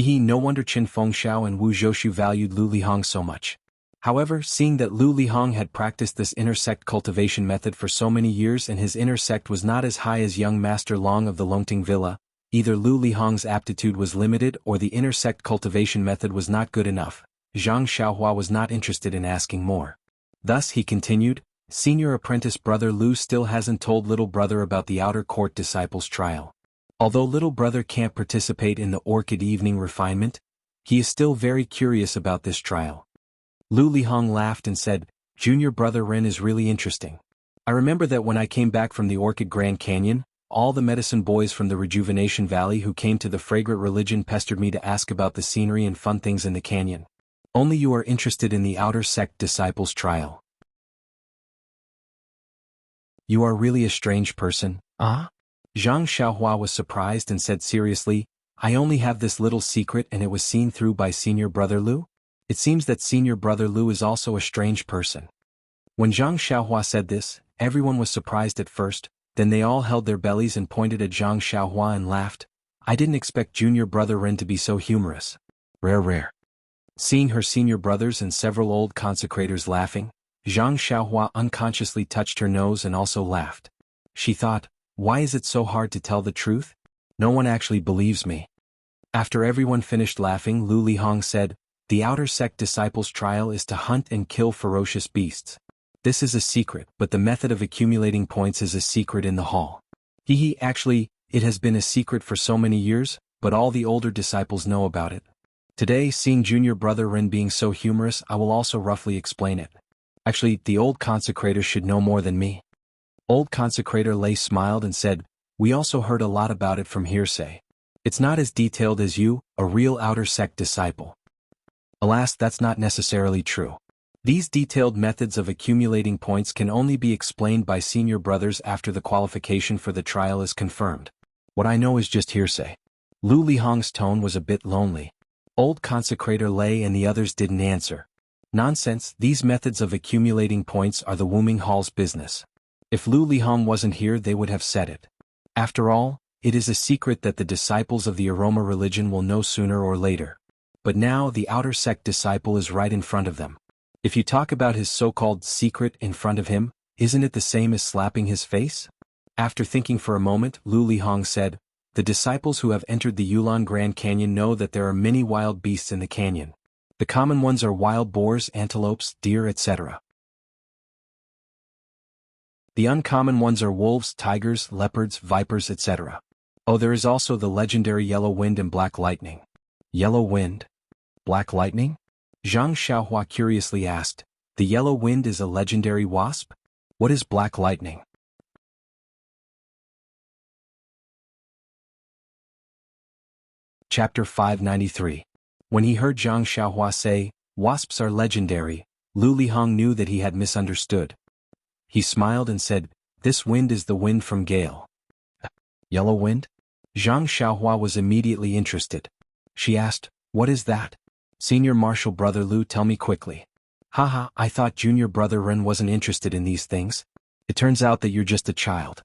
No wonder Chen Fengxiao and Wu Zhoushu valued Lu Lihong so much. However, seeing that Lu Lihong had practiced this inner sect cultivation method for so many years and his inner sect was not as high as young Master Long of the Longting Villa, either Lu Lihong's aptitude was limited or the inner sect cultivation method was not good enough. Zhang Xiaohua was not interested in asking more. Thus he continued, "Senior apprentice Brother Lu still hasn't told little brother about the outer court disciples trial. Although little brother can't participate in the Orchid evening refinement, he is still very curious about this trial." Lu Lihong laughed and said, "Junior Brother Ren is really interesting. I remember that when I came back from the Orchid Grand Canyon, all the medicine boys from the Rejuvenation Valley who came to the fragrant religion pestered me to ask about the scenery and fun things in the canyon. Only you are interested in the outer sect disciples' trial. You are really a strange person, ah? Zhang Xiaohua was surprised and said seriously, I only have this little secret and it was seen through by Senior Brother Lu? It seems that Senior Brother Lu is also a strange person. When Zhang Xiaohua said this, everyone was surprised at first, then they all held their bellies and pointed at Zhang Xiaohua and laughed. I didn't expect Junior Brother Ren to be so humorous. Rare. Seeing her senior brothers and several old consecrators laughing, Zhang Xiaohua unconsciously touched her nose and also laughed. She thought, why is it so hard to tell the truth? No one actually believes me. After everyone finished laughing, Lu Lihong said, the outer sect disciples' trial is to hunt and kill ferocious beasts. This is a secret, but the method of accumulating points is a secret in the hall. Actually, it has been a secret for so many years, but all the older disciples know about it. Today, seeing Junior Brother Ren being so humorous, I will also roughly explain it. Actually, the old consecrator should know more than me. Old consecrator Lei smiled and said, we also heard a lot about it from hearsay. It's not as detailed as you, a real outer sect disciple. Alas, that's not necessarily true. These detailed methods of accumulating points can only be explained by senior brothers after the qualification for the trial is confirmed. What I know is just hearsay. Lu Lihong's tone was a bit lonely. Old consecrator Lei and the others didn't answer. Nonsense, these methods of accumulating points are the Wuming Hall's business. If Lu Lihong wasn't here they would have said it. After all, it is a secret that the disciples of the aroma religion will know sooner or later. But now the outer sect disciple is right in front of them. If you talk about his so-called secret in front of him, isn't it the same as slapping his face? After thinking for a moment, Lu Lihong said, the disciples who have entered the Yulon Grand Canyon know that there are many wild beasts in the canyon. The common ones are wild boars, antelopes, deer, etc. The uncommon ones are wolves, tigers, leopards, vipers, etc. Oh, there is also the legendary yellow wind and black lightning. Yellow wind? Black lightning? Zhang Xiaohua curiously asked, the yellow wind is a legendary wasp? What is black lightning? Chapter 593. When he heard Zhang Xiaohua say, wasps are legendary, Lu Lihong knew that he had misunderstood. He smiled and said, this wind is the wind from Gale. Yellow wind? Zhang Xiaohua was immediately interested. She asked, what is that? Senior Marshal Brother Lu, tell me quickly. Haha, I thought Junior Brother Ren wasn't interested in these things. It turns out that you're just a child.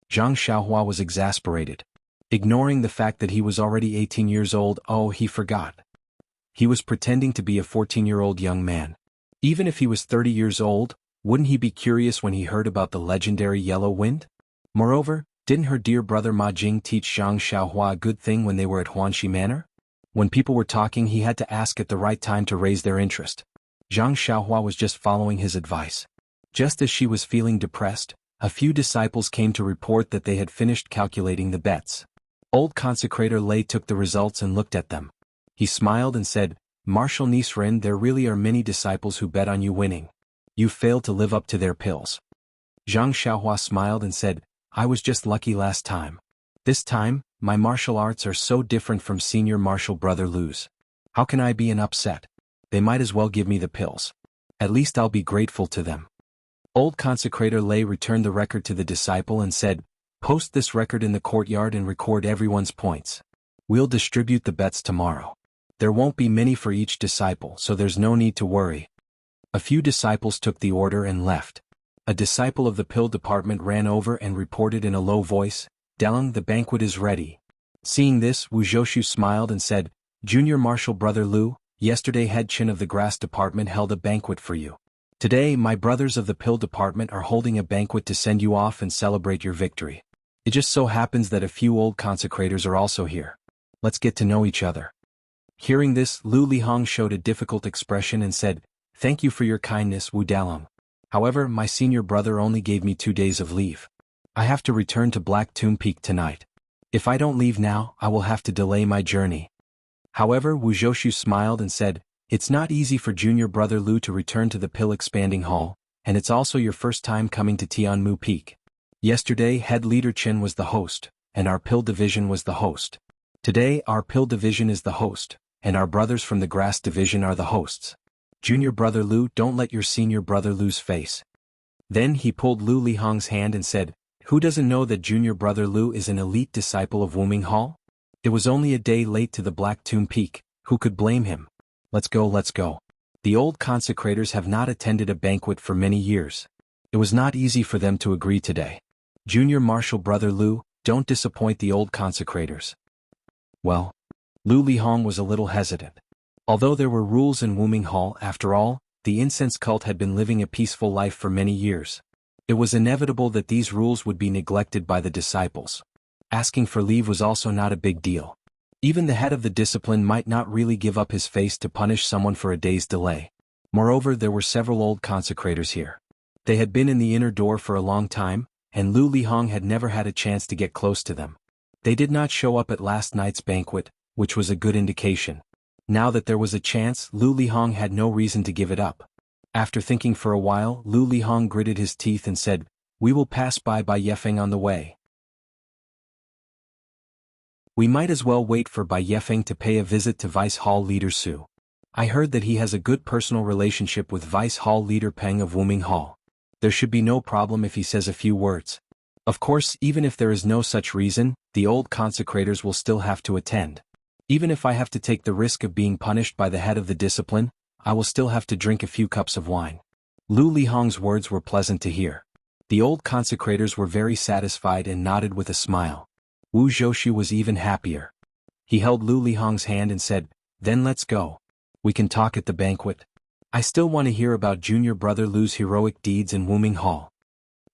Zhang Xiaohua was exasperated. Ignoring the fact that he was already 18 years old, oh, he forgot. He was pretending to be a 14-year-old young man. Even if he was 30 years old, wouldn't he be curious when he heard about the legendary yellow wind? Moreover, didn't her dear brother Ma Jing teach Zhang Xiaohua a good thing when they were at Huanxi Manor? When people were talking he had to ask at the right time to raise their interest. Zhang Xiaohua was just following his advice. Just as she was feeling depressed, a few disciples came to report that they had finished calculating the bets. Old consecrator Lei took the results and looked at them. He smiled and said, Marshal Niece Ren, there really are many disciples who bet on you winning. You failed to live up to their pills. Zhang Xiaohua smiled and said, I was just lucky last time. This time, my martial arts are so different from Senior Marshal Brother Lu's. How can I be an upset? They might as well give me the pills. At least I'll be grateful to them. Old consecrator Lei returned the record to the disciple and said, post this record in the courtyard and record everyone's points. We'll distribute the bets tomorrow. There won't be many for each disciple, so there's no need to worry. A few disciples took the order and left. A disciple of the pill department ran over and reported in a low voice, Delong, the banquet is ready. Seeing this, Wu Zhoushu smiled and said, Junior Marshal Brother Lu, yesterday head Chin of the grass department held a banquet for you. Today, my brothers of the pill department are holding a banquet to send you off and celebrate your victory. It just so happens that a few old consecrators are also here. Let's get to know each other. Hearing this, Lu Lihong showed a difficult expression and said, thank you for your kindness, Wu Dalong. However, my senior brother only gave me 2 days of leave. I have to return to Black Tomb Peak tonight. If I don't leave now, I will have to delay my journey. However, Wu Zhoushu smiled and said, it's not easy for junior brother Lu to return to the Pill Expanding Hall, and it's also your first time coming to Tianmu Peak. Yesterday, head leader Chen was the host, and our Pill Division was the host. Today, our Pill Division is the host, and our brothers from the grass division are the hosts. Junior brother Lu, don't let your senior brother lose face. Then he pulled Lu Lihong's hand and said, who doesn't know that junior brother Lu is an elite disciple of Wuming Hall? It was only a day late to the Black Tomb Peak, who could blame him? Let's go, let's go. The old consecrators have not attended a banquet for many years. It was not easy for them to agree today. Junior martial brother Lu, don't disappoint the old consecrators. Well, Lu Lihong was a little hesitant. Although there were rules in Wuming Hall, after all, the incense cult had been living a peaceful life for many years. It was inevitable that these rules would be neglected by the disciples. Asking for leave was also not a big deal. Even the head of the discipline might not really give up his face to punish someone for a day's delay. Moreover, there were several old consecrators here. They had been in the inner door for a long time, and Lu Lihong had never had a chance to get close to them. They did not show up at last night's banquet, which was a good indication. Now that there was a chance, Lu Lihong had no reason to give it up. After thinking for a while, Lu Lihong gritted his teeth and said, we will pass by Yefeng on the way. We might as well wait for Bai Yefeng to pay a visit to Vice Hall leader Su. I heard that he has a good personal relationship with Vice Hall leader Peng of Wuming Hall. There should be no problem if he says a few words. Of course, even if there is no such reason, the old consecrators will still have to attend. Even if I have to take the risk of being punished by the head of the discipline, I will still have to drink a few cups of wine. Lu Lihong's words were pleasant to hear. The old consecrators were very satisfied and nodded with a smile. Wu Zhoushu was even happier. He held Lu Lihong's hand and said, then let's go. We can talk at the banquet. I still want to hear about junior brother Lu's heroic deeds in Wuming Hall.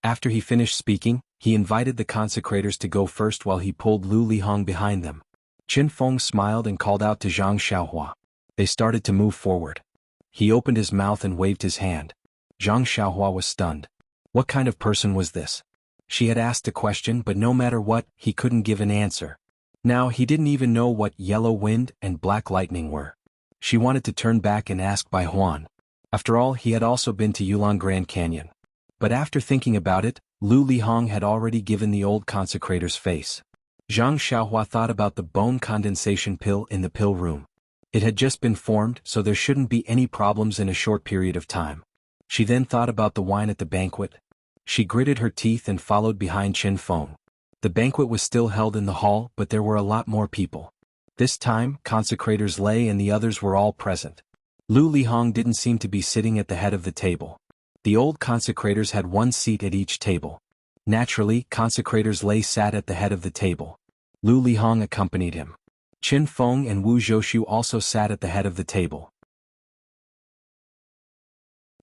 After he finished speaking, he invited the consecrators to go first while he pulled Lu Lihong behind them. Qin Feng smiled and called out to Zhang Xiaohua. They started to move forward. He opened his mouth and waved his hand. Zhang Xiaohua was stunned. What kind of person was this? She had asked a question, but no matter what, he couldn't give an answer. Now he didn't even know what yellow wind and black lightning were. She wanted to turn back and ask Bai Huan. After all, he had also been to Yulong Grand Canyon. But after thinking about it, Lu Lihong had already given the old consecrator's face. Zhang Xiaohua thought about the bone condensation pill in the pill room. It had just been formed, so there shouldn't be any problems in a short period of time. She then thought about the wine at the banquet. She gritted her teeth and followed behind Qin Feng. The banquet was still held in the hall, but there were a lot more people. This time, consecrators Lei and the others were all present. Lu Lihong didn't seem to be sitting at the head of the table. The old consecrators had one seat at each table. Naturally, consecrators Lei sat at the head of the table. Lu Lihong accompanied him. Qin Feng and Wu Zhoushu also sat at the head of the table.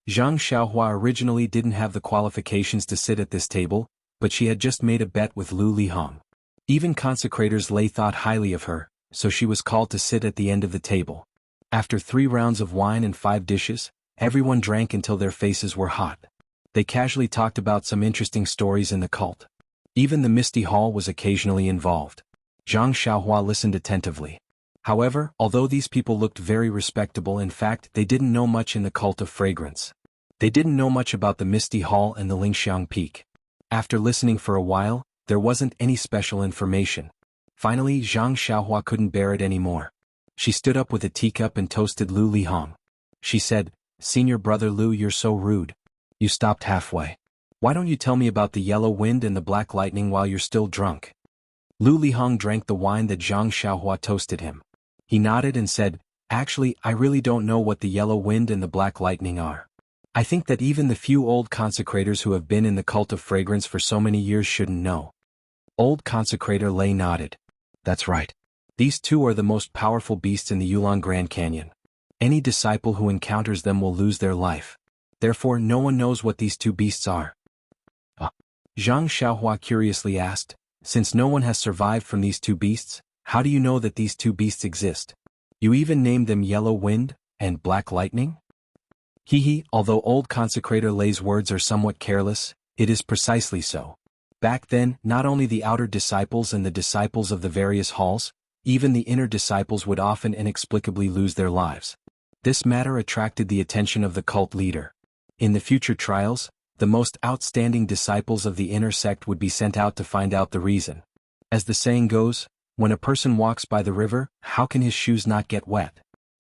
Zhang Xiaohua originally didn't have the qualifications to sit at this table, but she had just made a bet with Lu Lihong. Even consecrators Lei thought highly of her, so she was called to sit at the end of the table. After 3 rounds of wine and 5 dishes, everyone drank until their faces were hot. They casually talked about some interesting stories in the cult. Even the Misty Hall was occasionally involved. Zhang Xiaohua listened attentively. However, although these people looked very respectable, in fact, they didn't know much in the cult of fragrance. They didn't know much about the Misty Hall and the Lingxiang Peak. After listening for a while, there wasn't any special information. Finally, Zhang Xiaohua couldn't bear it anymore. She stood up with a teacup and toasted Lu Lihong. She said, "Senior brother Lu, you're so rude. You stopped halfway. Why don't you tell me about the yellow wind and the black lightning while you're still drunk?" Lu Lihong drank the wine that Zhang Xiaohua toasted him. He nodded and said, "Actually, I really don't know what the yellow wind and the black lightning are. I think that even the few old consecrators who have been in the cult of fragrance for so many years shouldn't know." Old consecrator Lei nodded. "That's right. These two are the most powerful beasts in the Yulong Grand Canyon. Any disciple who encounters them will lose their life. Therefore, no one knows what these two beasts are." Zhang Xiaohua curiously asked, "Since no one has survived from these two beasts, how do you know that these two beasts exist? You even named them Yellow Wind and Black Lightning?" Although old consecrator Lei's words are somewhat careless, it is precisely so. Back then, not only the outer disciples and the disciples of the various halls, even the inner disciples would often inexplicably lose their lives. This matter attracted the attention of the cult leader. In the future trials, the most outstanding disciples of the inner sect would be sent out to find out the reason. As the saying goes, When a person walks by the river, how can his shoes not get wet?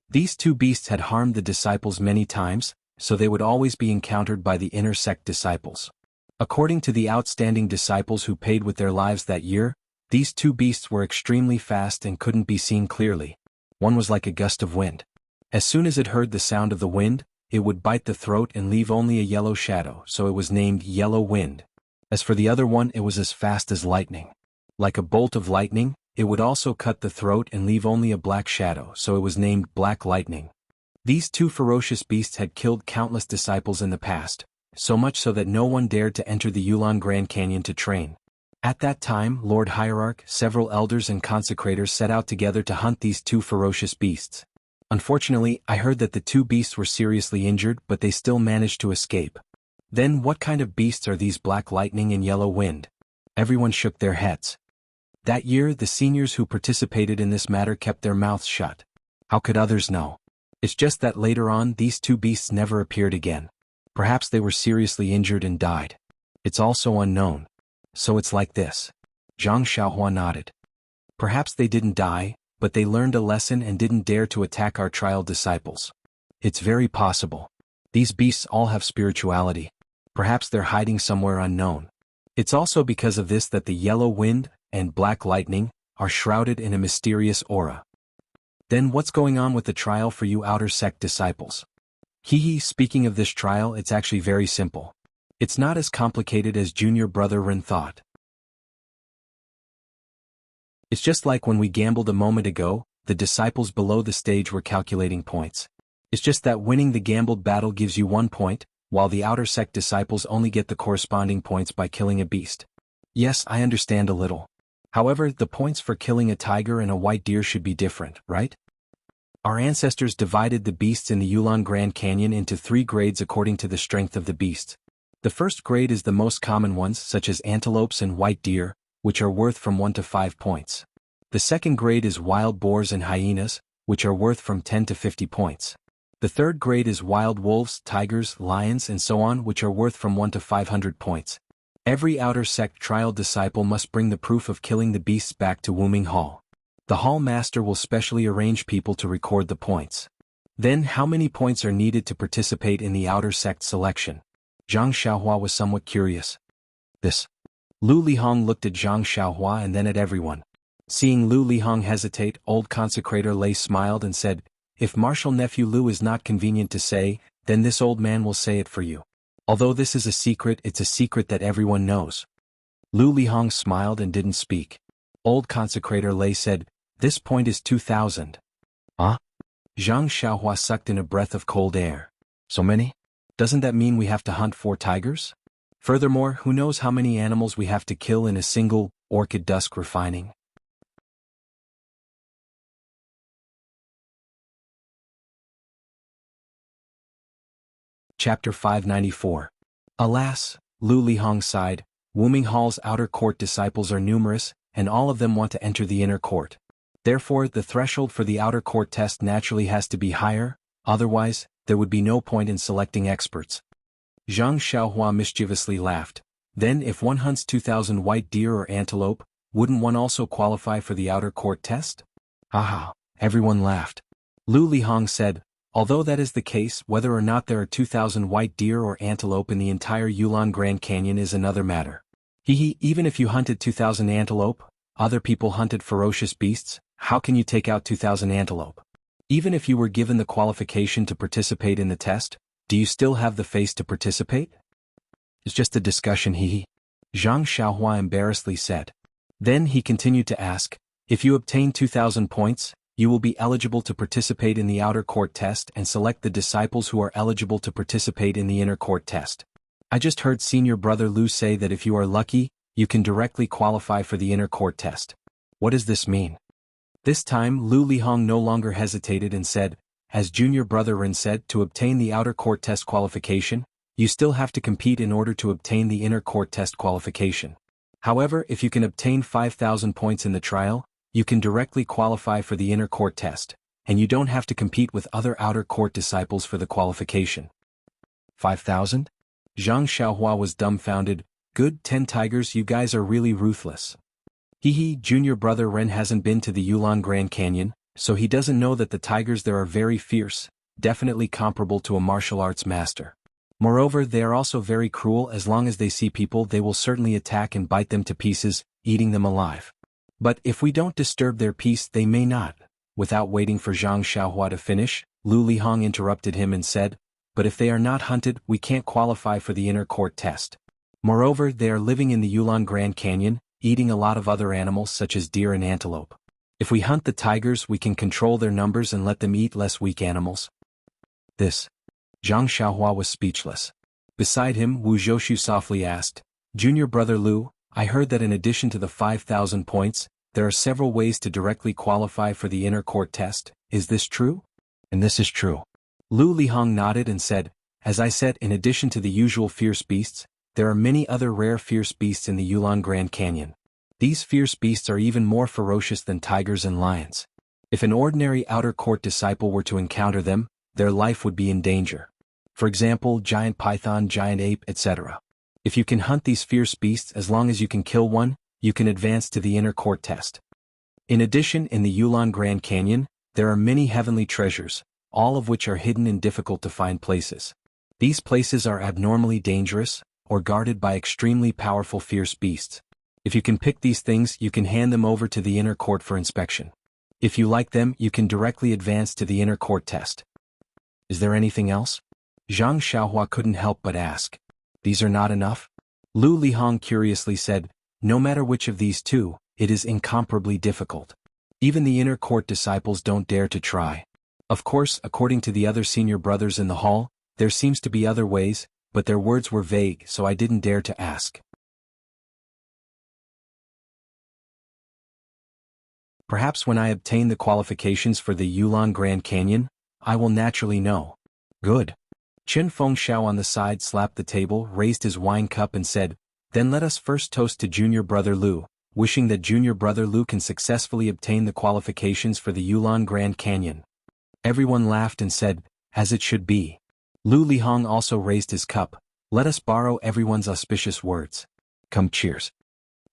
These two beasts had harmed the disciples many times, so they would always be encountered by the inner sect disciples. According to the outstanding disciples who paid with their lives that year, these two beasts were extremely fast and couldn't be seen clearly. One was like a gust of wind. As soon as it heard the sound of the wind, it would bite the throat and leave only a yellow shadow, so it was named Yellow Wind. As for the other one, it was as fast as lightning. Like a bolt of lightning, it would also cut the throat and leave only a black shadow, so it was named Black Lightning. These two ferocious beasts had killed countless disciples in the past, so much so that no one dared to enter the Yulon Grand Canyon to train. At that time, Lord Hierarch, several elders and consecrators set out together to hunt these two ferocious beasts. Unfortunately, I heard that the two beasts were seriously injured, but they still managed to escape. Then what kind of beasts are these Black Lightning and Yellow Wind? Everyone shook their heads. That year, the seniors who participated in this matter kept their mouths shut. How could others know? It's just that later on, these two beasts never appeared again. Perhaps they were seriously injured and died. It's also unknown. So it's like this. Zhang Xiaohua nodded. Perhaps they didn't die, but they learned a lesson and didn't dare to attack our trial disciples. It's very possible. These beasts all have spirituality. Perhaps they're hiding somewhere unknown. It's also because of this that the Yellow Wind and Black Lightning are shrouded in a mysterious aura. Then what's going on with the trial for you outer sect disciples? Speaking of this trial, it's actually very simple. It's not as complicated as junior brother Ren thought. It's just like when we gambled a moment ago, the disciples below the stage were calculating points. It's just that winning the gambled battle gives you 1 point, while the outer sect disciples only get the corresponding points by killing a beast. Yes, I understand a little. However, the points for killing a tiger and a white deer should be different, right? Our ancestors divided the beasts in the Yulon Grand Canyon into 3 grades according to the strength of the beasts. The first grade is the most common ones, such as antelopes and white deer, which are worth from 1 to 5 points. The second grade is wild boars and hyenas, which are worth from 10 to 50 points. The third grade is wild wolves, tigers, lions and so on, which are worth from 1 to 500 points. Every outer sect trial disciple must bring the proof of killing the beasts back to Wuming Hall. The hall master will specially arrange people to record the points. Then how many points are needed to participate in the outer sect selection? Zhang Xiaohua was somewhat curious. This. Lu Lihong looked at Zhang Xiaohua and then at everyone. Seeing Lu Lihong hesitate, old consecrator Lei smiled and said, "If Marshal Nephew Lu is not convenient to say, then this old man will say it for you. Although this is a secret, it's a secret that everyone knows." Lu Lihong smiled and didn't speak. Old consecrator Lei said, "This point is 2,000. Huh? Zhang Xiaohua sucked in a breath of cold air. So many? Doesn't that mean we have to hunt 4 tigers? Furthermore, who knows how many animals we have to kill in a single orchid dusk refining? Chapter 594. Alas, Lu Lihong sighed, Wuming Hall's outer court disciples are numerous, and all of them want to enter the inner court. Therefore, the threshold for the outer court test naturally has to be higher, otherwise, there would be no point in selecting experts. Zhang Xiaohua mischievously laughed. Then if one hunts 2,000 white deer or antelope, wouldn't one also qualify for the outer court test? Haha, everyone laughed. Lu Lihong said, although that is the case, whether or not there are 2,000 white deer or antelope in the entire Yulon Grand Canyon is another matter. Even if you hunted 2,000 antelope, other people hunted ferocious beasts, how can you take out 2,000 antelope? Even if you were given the qualification to participate in the test, do you still have the face to participate? It's just a discussion, Zhang Xiaohua embarrassedly said. Then he continued to ask, if you obtain 2,000 points, you will be eligible to participate in the outer court test and select the disciples who are eligible to participate in the inner court test. I just heard senior brother Lu say that if you are lucky, you can directly qualify for the inner court test. What does this mean? This time Lu Lihong no longer hesitated and said, as junior brother Ren said, to obtain the outer court test qualification, you still have to compete in order to obtain the inner court test qualification. However, if you can obtain 5,000 points in the trial, you can directly qualify for the inner court test, and you don't have to compete with other outer court disciples for the qualification. 5,000? Zhang Xiaohua was dumbfounded. Good 10 tigers, you guys are really ruthless. Hee, junior brother Ren hasn't been to the Yulon Grand Canyon, so he doesn't know that the tigers there are very fierce, definitely comparable to a martial arts master. Moreover, they are also very cruel. As long as they see people they will certainly attack and bite them to pieces, eating them alive. But if we don't disturb their peace they may not. Without waiting for Zhang Xiaohua to finish, Lu Lihong interrupted him and said, but if they are not hunted we can't qualify for the inner court test. Moreover, they are living in the Yulon Grand Canyon, eating a lot of other animals such as deer and antelope. If we hunt the tigers we can control their numbers and let them eat less weak animals. This. Zhang Xiaohua was speechless. Beside him, Wu Zhoushu softly asked, Junior brother Lu, I heard that in addition to the 5,000 points, there are several ways to directly qualify for the inner court test. Is this true? And this is true. Lu Lihong nodded and said, as I said, in addition to the usual fierce beasts, there are many other rare fierce beasts in the Yulon Grand Canyon. These fierce beasts are even more ferocious than tigers and lions. If an ordinary outer court disciple were to encounter them, their life would be in danger. For example, giant python, giant ape, etc. If you can hunt these fierce beasts, as long as you can kill one, you can advance to the inner court test. In addition, in the Yulon Grand Canyon, there are many heavenly treasures, all of which are hidden in difficult to find places. These places are abnormally dangerous, or guarded by extremely powerful fierce beasts. If you can pick these things you can hand them over to the inner court for inspection. If you like them you can directly advance to the inner court test. Is there anything else? Zhang Xiaohua couldn't help but ask. These are not enough? Lu Lihong curiously said, no matter which of these two, it is incomparably difficult. Even the inner court disciples don't dare to try. Of course, according to the other senior brothers in the hall, there seems to be other ways, but their words were vague so I didn't dare to ask. Perhaps when I obtain the qualifications for the Yulon Grand Canyon, I will naturally know. Good. Qin Fengxiao on the side slapped the table, raised his wine cup and said, then let us first toast to junior brother Lu, wishing that junior brother Lu can successfully obtain the qualifications for the Yulon Grand Canyon. Everyone laughed and said, as it should be. Lu Lihong also raised his cup, let us borrow everyone's auspicious words. Come cheers.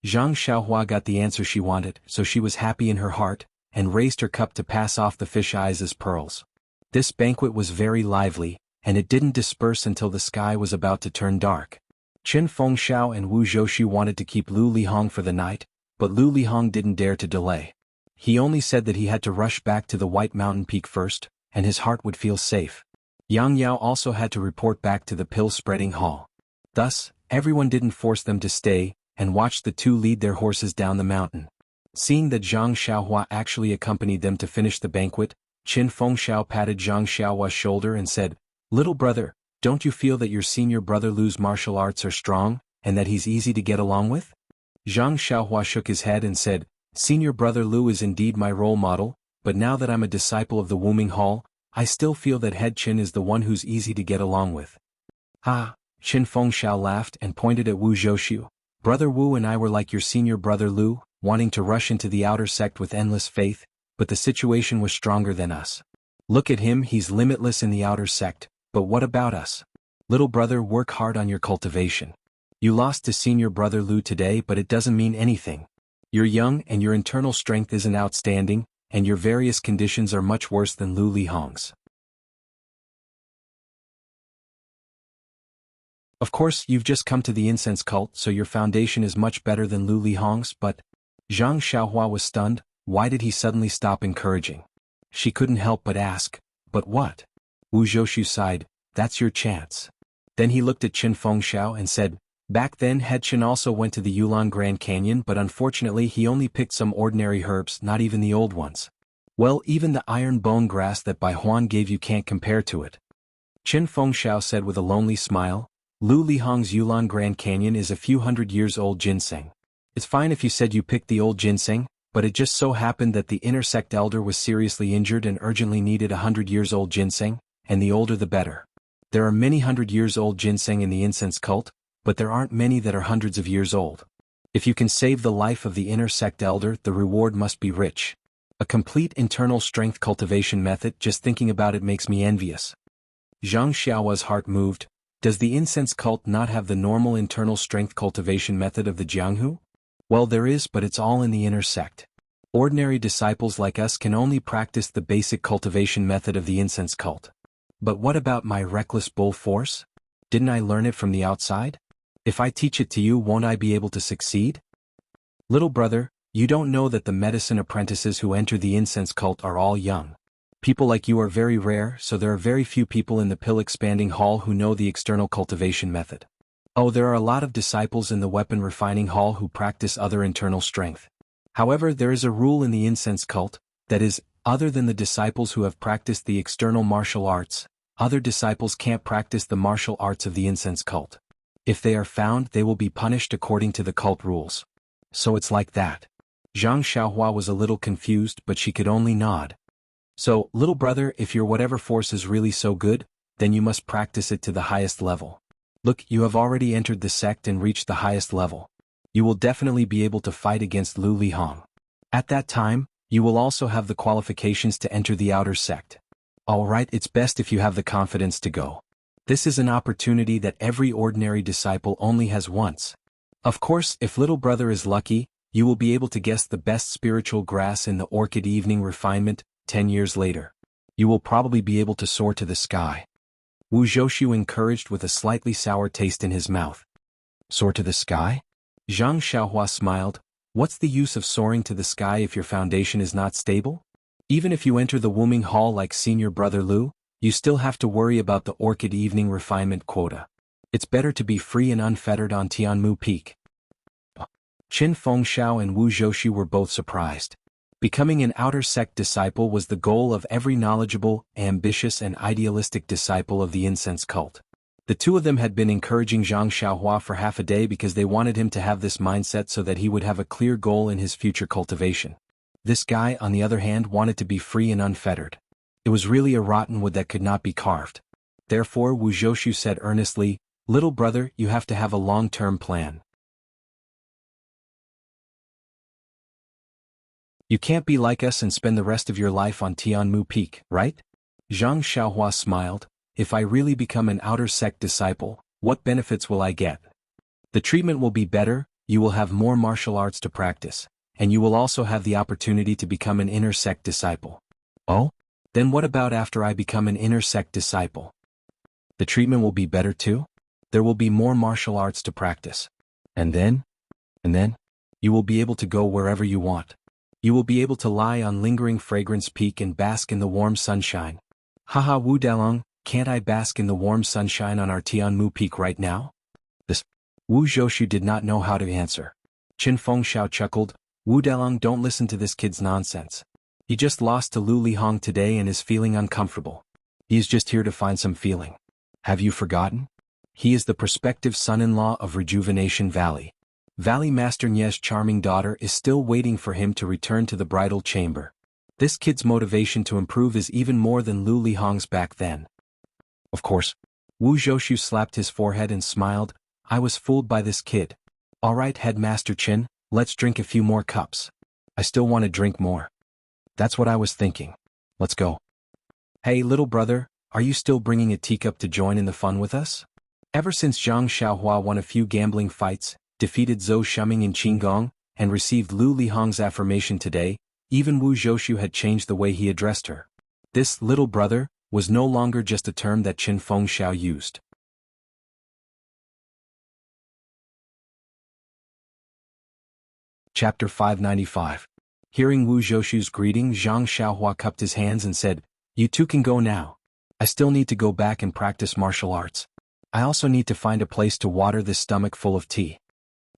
Zhang Xiaohua got the answer she wanted, so she was happy in her heart, and raised her cup to pass off the fish eyes as pearls. This banquet was very lively, and it didn't disperse until the sky was about to turn dark. Qin Fengxiao and Wu Zhoushu wanted to keep Lu Lihong for the night, but Lu Lihong didn't dare to delay. He only said that he had to rush back to the White Mountain Peak first, and his heart would feel safe. Yang Yao also had to report back to the pill-spreading hall. Thus, everyone didn't force them to stay, and watched the two lead their horses down the mountain. Seeing that Zhang Xiaohua actually accompanied them to finish the banquet, Qin Fengxiao patted Zhang Xiaohua's shoulder and said, little brother, don't you feel that your senior brother Lu's martial arts are strong, and that he's easy to get along with? Zhang Xiaohua shook his head and said, senior brother Lu is indeed my role model, but now that I'm a disciple of the Wuming Hall, I still feel that head Qin is the one who's easy to get along with. Ha! Qin Fengxiao laughed and pointed at Wu Zhoushu. Brother Wu and I were like your senior brother Lu, wanting to rush into the outer sect with endless faith, but the situation was stronger than us. Look at him, he's limitless in the outer sect, but what about us? Little brother, work hard on your cultivation. You lost to senior brother Lu today, but it doesn't mean anything. You're young and your internal strength isn't outstanding, and your various conditions are much worse than Lu Lihong's. Of course, you've just come to the incense cult, so your foundation is much better than Lu Lihong's, but... Zhang Xiaohua was stunned. Why did he suddenly stop encouraging? She couldn't help but ask, but what? Wu Zhoushu sighed, that's your chance. Then he looked at Qin Fengxiao and said, back then head Qin also went to the Yulon Grand Canyon, but unfortunately he only picked some ordinary herbs, not even the old ones. Well, even the iron bone grass that Bai Huan gave you can't compare to it. Qin Fengxiao said with a lonely smile, Lu Lihong's Yulon Grand Canyon is a few hundred years old ginseng. It's fine if you said you picked the old ginseng, but it just so happened that the inner sect elder was seriously injured and urgently needed 100 years old ginseng, and the older the better. There are many 100 years old ginseng in the incense cult, but there aren't many that are hundreds of years old. If you can save the life of the inner sect elder, the reward must be rich. A complete internal strength cultivation method, just thinking about it makes me envious. Zhang Xiaohua's heart moved. Does the incense cult not have the normal internal strength cultivation method of the Jianghu? Well, there is, but it's all in the inner sect. Ordinary disciples like us can only practice the basic cultivation method of the incense cult. But what about my reckless bull force? Didn't I learn it from the outside? If I teach it to you, won't I be able to succeed? Little brother, you don't know that the medicine apprentices who enter the incense cult are all young. People like you are very rare, so there are very few people in the pill expanding hall who know the external cultivation method. Oh, there are a lot of disciples in the weapon refining hall who practice other internal strength. However, there is a rule in the incense cult, that is, other than the disciples who have practiced the external martial arts, other disciples can't practice the martial arts of the incense cult. If they are found, they will be punished according to the cult rules. So it's like that. Zhang Xiaohua was a little confused, but she could only nod. So, little brother, if your whatever force is really so good, then you must practice it to the highest level. Look, you have already entered the sect and reached the highest level. You will definitely be able to fight against Lu Lihong. At that time, you will also have the qualifications to enter the outer sect. Alright, it's best if you have the confidence to go. This is an opportunity that every ordinary disciple only has once. Of course, if little brother is lucky, you will be able to guess the best spiritual grass in the orchid evening refinement, 10 years later. You will probably be able to soar to the sky. Wu Zhoushu encouraged with a slightly sour taste in his mouth. Soar to the sky? Zhang Xiaohua smiled. What's the use of soaring to the sky if your foundation is not stable? Even if you enter the Wuming Hall like senior brother Lu, you still have to worry about the orchid evening refinement quota. It's better to be free and unfettered on Tianmu Peak. Qin Fengxiao and Wu Zhoushu were both surprised. Becoming an outer sect disciple was the goal of every knowledgeable, ambitious and idealistic disciple of the incense cult. The two of them had been encouraging Zhang Xiaohua for half a day because they wanted him to have this mindset so that he would have a clear goal in his future cultivation. This guy, on the other hand, wanted to be free and unfettered. It was really a rotten wood that could not be carved. Therefore, Wu Zhoushu said earnestly, "Little brother, you have to have a long-term plan. You can't be like us and spend the rest of your life on Tianmu Peak, right?" Zhang Xiaohua smiled. If I really become an outer sect disciple, what benefits will I get? The treatment will be better, you will have more martial arts to practice, and you will also have the opportunity to become an inner sect disciple. Oh? Then what about after I become an inner sect disciple? The treatment will be better too? There will be more martial arts to practice. And then? You will be able to go wherever you want. You will be able to lie on lingering fragrance peak and bask in the warm sunshine. Haha Wu Dalong, can't I bask in the warm sunshine on our Tianmu Peak right now? This. Wu Zhoushu did not know how to answer. Qin Fengxiao chuckled. Wu Dalong, don't listen to this kid's nonsense. He just lost to Lu Lihong today and is feeling uncomfortable. He is just here to find some feeling. Have you forgotten? He is the prospective son-in-law of Rejuvenation Valley. Valley Master Nye's charming daughter is still waiting for him to return to the bridal chamber. This kid's motivation to improve is even more than Lu Lihong's back then. Of course. Wu Zhoushu slapped his forehead and smiled. I was fooled by this kid. Alright, Headmaster Qin, let's drink a few more cups. I still want to drink more. That's what I was thinking. Let's go. Hey little brother, are you still bringing a teacup to join in the fun with us? Ever since Zhang Xiaohua won a few gambling fights, defeated Zhou Shuming in Qinggong, and received Lu Lihong's affirmation today, even Wu Zhoushu had changed the way he addressed her. This little brother was no longer just a term that Qin Fengxiao used. Chapter 595. Hearing Wu Zhoushu's greeting, Zhang Xiaohua cupped his hands and said, "You two can go now. I still need to go back and practice martial arts. I also need to find a place to water this stomach full of tea."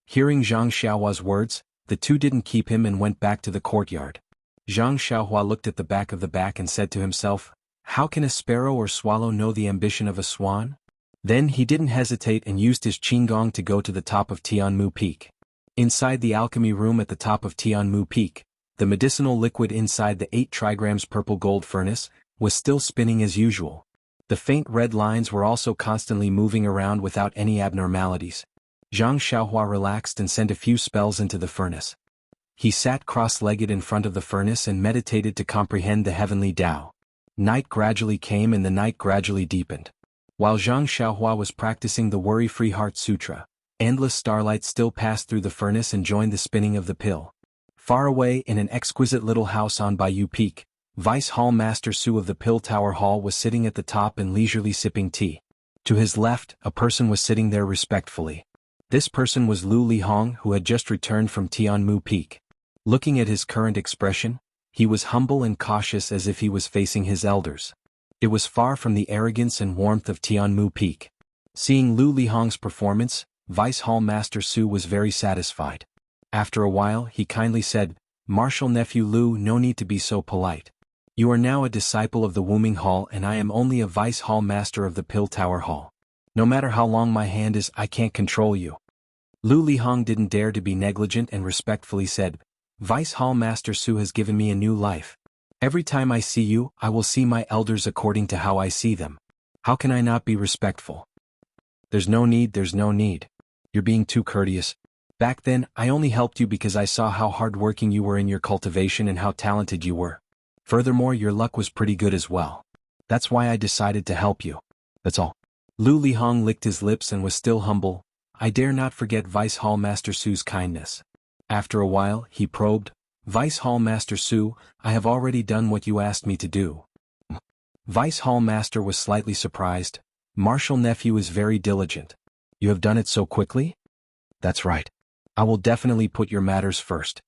Hearing Zhang Xiaohua's words, the two didn't keep him and went back to the courtyard. Zhang Xiaohua looked at the back of the back and said to himself, how can a sparrow or swallow know the ambition of a swan? Then he didn't hesitate and used his Qinggong to go to the top of Tianmu Peak. Inside the alchemy room at the top of Tianmu Peak, the medicinal liquid inside the 8 trigrams purple gold furnace was still spinning as usual. The faint red lines were also constantly moving around without any abnormalities. Zhang Xiaohua relaxed and sent a few spells into the furnace. He sat cross-legged in front of the furnace and meditated to comprehend the heavenly Tao. Night gradually came and the night gradually deepened. While Zhang Xiaohua was practicing the Worry-Free Heart Sutra, Endless starlight still passed through the furnace and joined the spinning of the pill. Far away in an exquisite little house on Bayou Peak, Vice Hall Master Su of the Pill Tower Hall was sitting at the top and leisurely sipping tea. To his left, a person was sitting there respectfully. This person was Lu Lihong, who had just returned from Tianmu Peak. Looking at his current expression, he was humble and cautious as if he was facing his elders. It was far from the arrogance and warmth of Tianmu Peak. Seeing Lu Lihong's performance, Vice Hall Master Su was very satisfied. After a while, he kindly said, "Martial nephew Lu, no need to be so polite. You are now a disciple of the Wuming Hall and I am only a Vice Hall Master of the Pill Tower Hall. No matter how long my hand is, I can't control you." Lu Lihong didn't dare to be negligent and respectfully said, "Vice Hall Master Su has given me a new life. Every time I see you, I will see my elders according to how I see them. How can I not be respectful?" There's no need. You're being too courteous. Back then, I only helped you because I saw how hard-working you were in your cultivation and how talented you were. Furthermore, your luck was pretty good as well. That's why I decided to help you. That's all. Lu Lihong licked his lips and was still humble. I dare not forget Vice Hall Master Su's kindness. After a while, he probed, "Vice Hall Master Su, I have already done what you asked me to do." Vice Hall Master was slightly surprised. "Martial nephew is very diligent. You have done it so quickly?" "That's right. I will definitely put your matters first."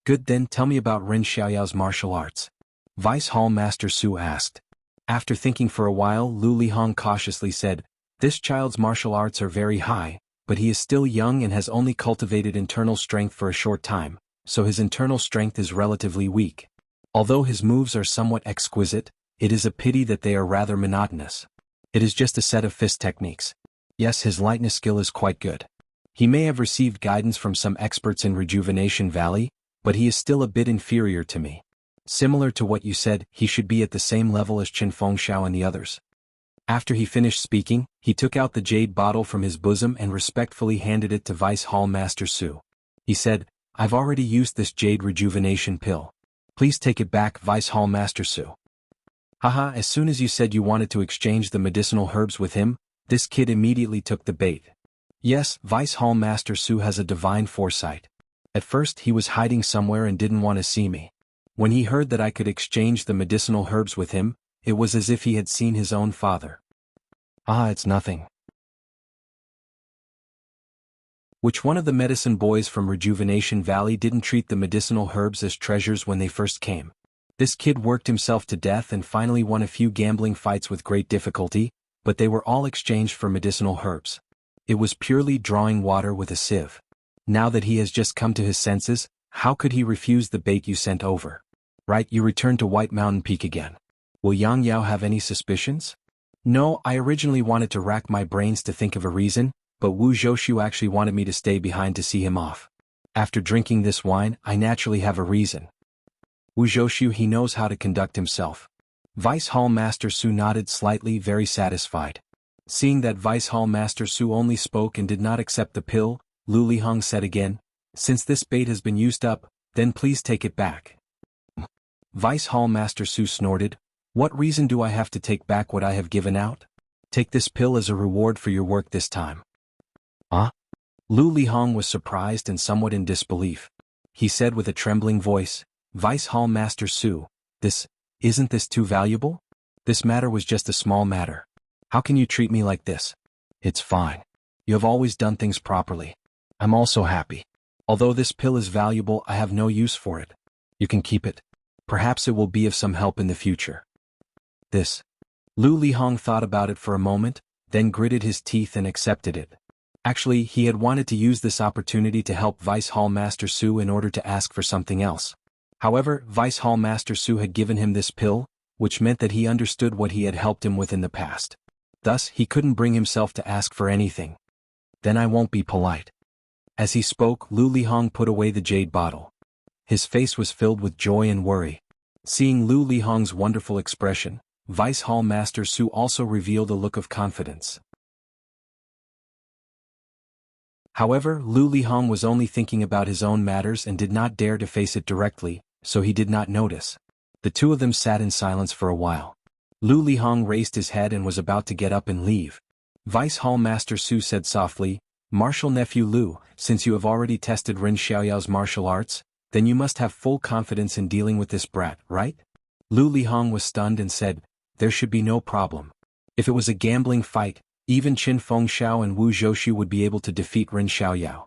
"Good, then tell me about Ren Xiaoyao's martial arts," Vice Hall Master Su asked. After thinking for a while, Lu Lihong cautiously said, "This child's martial arts are very high, but he is still young and has only cultivated internal strength for a short time, so his internal strength is relatively weak. Although his moves are somewhat exquisite, it is a pity that they are rather monotonous. It is just a set of fist techniques. Yes, his lightness skill is quite good. He may have received guidance from some experts in Rejuvenation Valley, but he is still a bit inferior to me. Similar to what you said, he should be at the same level as Qin Fengxiao and the others." After he finished speaking, he took out the jade bottle from his bosom and respectfully handed it to Vice Hall Master Su. He said, "I've already used this jade rejuvenation pill. Please take it back, Vice Hall Master Su." Haha, as soon as you said you wanted to exchange the medicinal herbs with him, this kid immediately took the bait. Yes, Vice Hall Master Su has a divine foresight. At first he was hiding somewhere and didn't want to see me. When he heard that I could exchange the medicinal herbs with him, it was as if he had seen his own father. "Ah, it's nothing." Which one of the medicine boys from Rejuvenation Valley didn't treat the medicinal herbs as treasures when they first came? This kid worked himself to death and finally won a few gambling fights with great difficulty, but they were all exchanged for medicinal herbs. It was purely drawing water with a sieve. Now that he has just come to his senses, how could he refuse the bait you sent over? Right, you returned to White Mountain Peak again. Will Yang Yao have any suspicions? No, I originally wanted to rack my brains to think of a reason, but Wu Zhoushu actually wanted me to stay behind to see him off. After drinking this wine, I naturally have a reason. Wu Zhoushu, he knows how to conduct himself. Vice Hall Master Su nodded slightly, very satisfied. Seeing that Vice Hall Master Su only spoke and did not accept the pill, Lu Lihong said again, "Since this bait has been used up, then please take it back." Vice Hall Master Su snorted, "What reason do I have to take back what I have given out? Take this pill as a reward for your work this time." Huh? Lu Lihong was surprised and somewhat in disbelief. He said with a trembling voice, "Vice Hall Master Su, isn't this too valuable? This matter was just a small matter. How can you treat me like this?" "It's fine. You have always done things properly. I'm also happy. Although this pill is valuable, I have no use for it. You can keep it. Perhaps it will be of some help in the future." Lu Lihong thought about it for a moment, then gritted his teeth and accepted it. Actually, he had wanted to use this opportunity to help Vice Hall Master Su in order to ask for something else. However, Vice Hall Master Su had given him this pill, which meant that he understood what he had helped him with in the past. Thus, he couldn't bring himself to ask for anything. "Then I won't be polite." As he spoke, Lu Lihong put away the jade bottle. His face was filled with joy and worry. Seeing Lu Lihong's wonderful expression, Vice Hall Master Su also revealed a look of confidence. However, Lu Lihong was only thinking about his own matters and did not dare to face it directly, so he did not notice. The two of them sat in silence for a while. Lu Lihong raised his head and was about to get up and leave. Vice Hall Master Su said softly, Martial nephew Lu, since you have already tested Ren Xiaoyao's martial arts, then you must have full confidence in dealing with this brat, right? Lu Lihong was stunned and said, there should be no problem. If it was a gambling fight, even Qin Fengxiao and Wu Zhoushu would be able to defeat Ren Xiaoyao.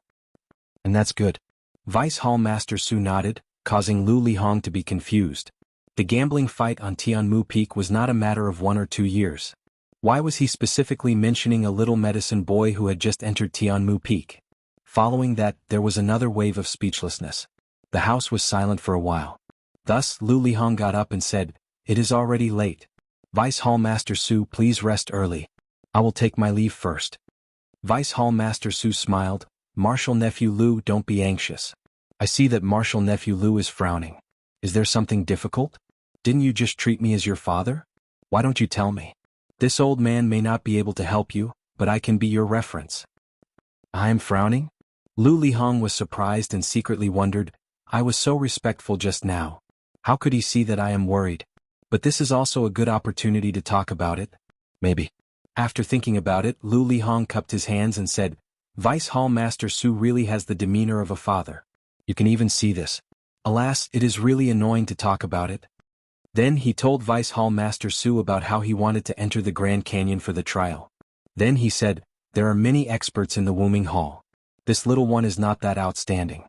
And that's good. Vice Hall Master Su nodded, causing Lu Lihong to be confused. The gambling fight on Tianmu Peak was not a matter of 1 or 2 years. Why was he specifically mentioning a little medicine boy who had just entered Tianmu Peak? Following that, there was another wave of speechlessness. The house was silent for a while. Thus, Lu Lihong got up and said, it is already late. Vice Hall Master Su, please rest early. I will take my leave first. Vice Hall Master Su smiled, Martial nephew Lu, don't be anxious. I see that Martial nephew Lu is frowning. Is there something difficult? Didn't you just treat me as your father? Why don't you tell me? This old man may not be able to help you, but I can be your reference. I am frowning? Lu Lihong was surprised and secretly wondered, I was so respectful just now. How could he see that I am worried? But this is also a good opportunity to talk about it. Maybe. After thinking about it, Lu Lihong cupped his hands and said, Vice Hall Master Su really has the demeanor of a father. You can even see this. Alas, it is really annoying to talk about it. Then he told Vice Hall Master Su about how he wanted to enter the Grand Canyon for the trial. Then he said, there are many experts in the Wuming Hall. This little one is not that outstanding.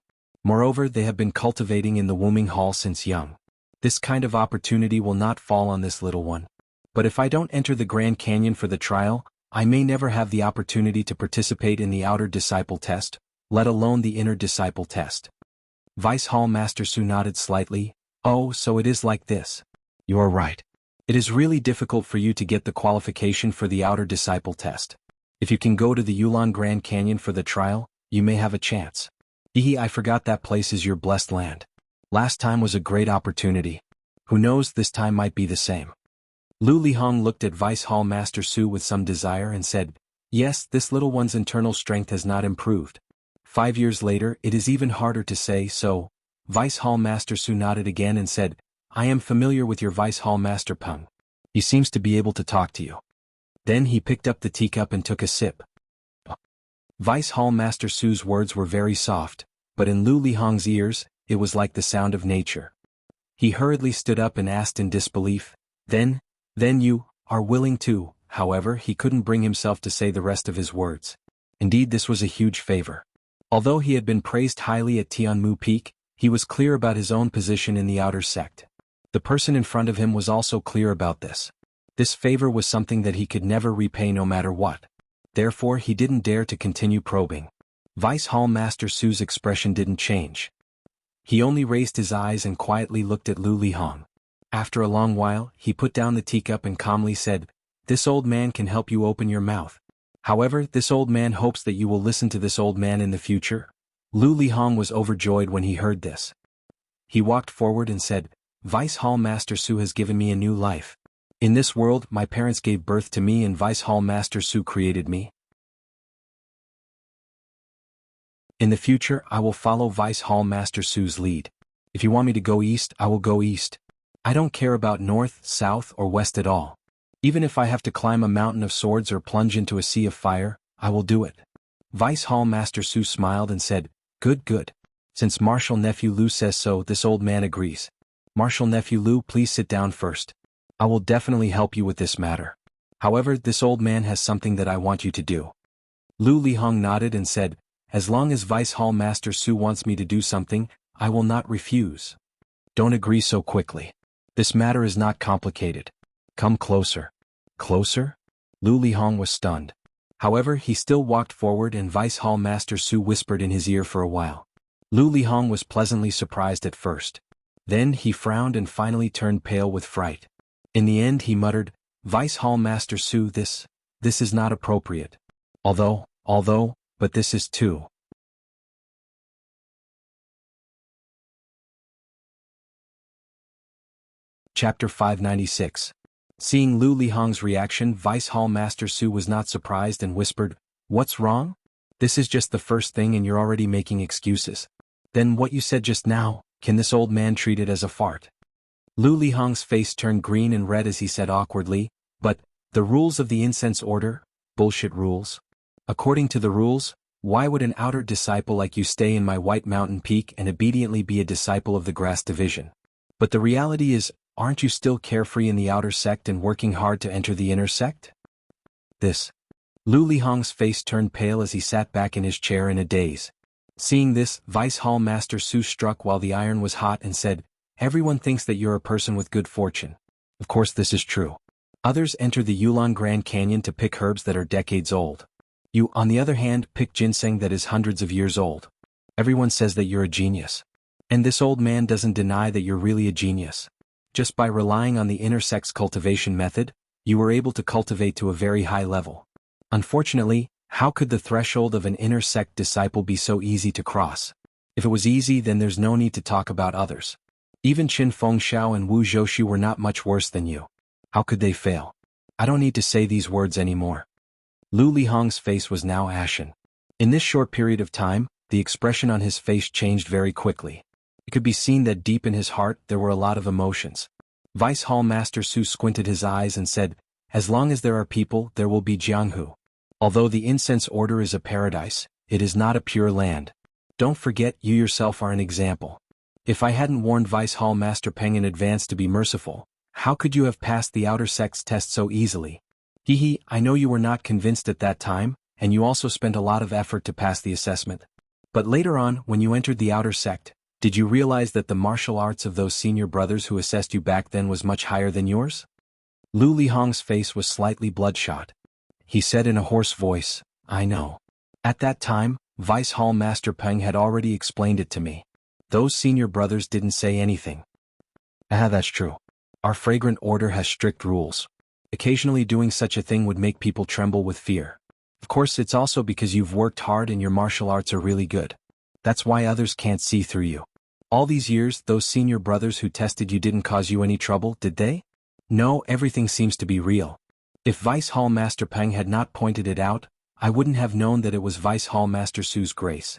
Moreover, they have been cultivating in the Wuming Hall since young. This kind of opportunity will not fall on this little one. But if I don't enter the Grand Canyon for the trial, I may never have the opportunity to participate in the outer disciple test, let alone the inner disciple test. Vice Hall Master Su nodded slightly, oh, so it is like this. You are right. It is really difficult for you to get the qualification for the outer disciple test. If you can go to the Yulon Grand Canyon for the trial, you may have a chance. I forgot that place is your blessed land. Last time was a great opportunity. Who knows, this time might be the same. Lu Lihong looked at Vice Hall Master Su with some desire and said, yes, this little one's internal strength has not improved. 5 years later, it is even harder to say so. Vice Hall Master Su nodded again and said, I am familiar with your Vice Hall Master Peng. He seems to be able to talk to you. Then he picked up the teacup and took a sip. Vice Hall Master Su's words were very soft, but in Lu Lihong's ears, it was like the sound of nature. He hurriedly stood up and asked in disbelief, Then you are willing to, however, he couldn't bring himself to say the rest of his words. Indeed, this was a huge favor. Although he had been praised highly at Tianmu Peak, he was clear about his own position in the outer sect. The person in front of him was also clear about this. This favor was something that he could never repay no matter what. Therefore, he didn't dare to continue probing. Vice Hall Master Su's expression didn't change. He only raised his eyes and quietly looked at Lu Lihong. After a long while, he put down the teacup and calmly said, This old man can help you open your mouth. However, this old man hopes that you will listen to this old man in the future. Lu Lihong was overjoyed when he heard this. He walked forward and said, Vice Hall Master Su has given me a new life. In this world, my parents gave birth to me and Vice Hall Master Su created me. In the future, I will follow Vice Hall Master Su's lead. If you want me to go east, I will go east. I don't care about north, south, or west at all. Even if I have to climb a mountain of swords or plunge into a sea of fire, I will do it. Vice Hall Master Su smiled and said, Good. Since Martial Nephew Lu says so, this old man agrees. Martial Nephew Lu, please sit down first. I will definitely help you with this matter. However, this old man has something that I want you to do. Lu Lihong nodded and said, As long as Vice Hall Master Su wants me to do something, I will not refuse. Don't agree so quickly. This matter is not complicated. Come closer. Closer? Lu Lihong was stunned. However, he still walked forward and Vice Hall Master Su whispered in his ear for a while. Lu Lihong was pleasantly surprised at first. Then he frowned and finally turned pale with fright. In the end he muttered, Vice Hall Master Su, this is not appropriate. Although, but this is too. Chapter 596. Seeing Lu Lihong's reaction, Vice Hall Master Su was not surprised and whispered, What's wrong? This is just the first thing and you're already making excuses. Then what you said just now, can this old man treat it as a fart? Lu Lihong's face turned green and red as he said awkwardly, But, the rules of the incense order, bullshit rules. According to the rules, Why would an outer disciple like you stay in my White Mountain Peak and obediently be a disciple of the Grass Division? But the reality is, aren't you still carefree in the outer sect and working hard to enter the inner sect? This. Lu Lihong's face turned pale as he sat back in his chair in a daze. Seeing this, Vice Hall Master Su struck while the iron was hot and said, "Everyone thinks that you're a person with good fortune. Of course this is true. Others enter the Yulon Grand Canyon to pick herbs that are decades old. You, on the other hand, pick ginseng that is hundreds of years old. Everyone says that you're a genius. And this old man doesn't deny that you're really a genius. Just by relying on the inner sect's cultivation method, you were able to cultivate to a very high level. Unfortunately, how could the threshold of an inner sect disciple be so easy to cross? If it was easy, then there's no need to talk about others. Even Qin Fengxiao and Wu Zhouxu were not much worse than you. How could they fail? I don't need to say these words anymore." Lu Lihong's face was now ashen. In this short period of time, the expression on his face changed very quickly. It could be seen that deep in his heart there were a lot of emotions. Vice Hall Master Su squinted his eyes and said, "As long as there are people, there will be Jianghu. Although the incense order is a paradise, it is not a pure land. Don't forget, you yourself are an example. If I hadn't warned Vice Hall Master Peng in advance to be merciful, how could you have passed the outer sect's test so easily? Hehe, I know you were not convinced at that time, and you also spent a lot of effort to pass the assessment. But later on, when you entered the outer sect, did you realize that the martial arts of those senior brothers who assessed you back then was much higher than yours?" Lu Lihong's face was slightly bloodshot. He said in a hoarse voice, "I know. At that time, Vice Hall Master Peng had already explained it to me. Those senior brothers didn't say anything." "Ah, that's true. Our fragrant order has strict rules. Occasionally doing such a thing would make people tremble with fear. Of course, it's also because you've worked hard and your martial arts are really good. That's why others can't see through you. All these years, those senior brothers who tested you didn't cause you any trouble, did they? No, everything seems to be real. If Vice Hall Master Peng had not pointed it out, I wouldn't have known that it was Vice Hall Master Su's grace."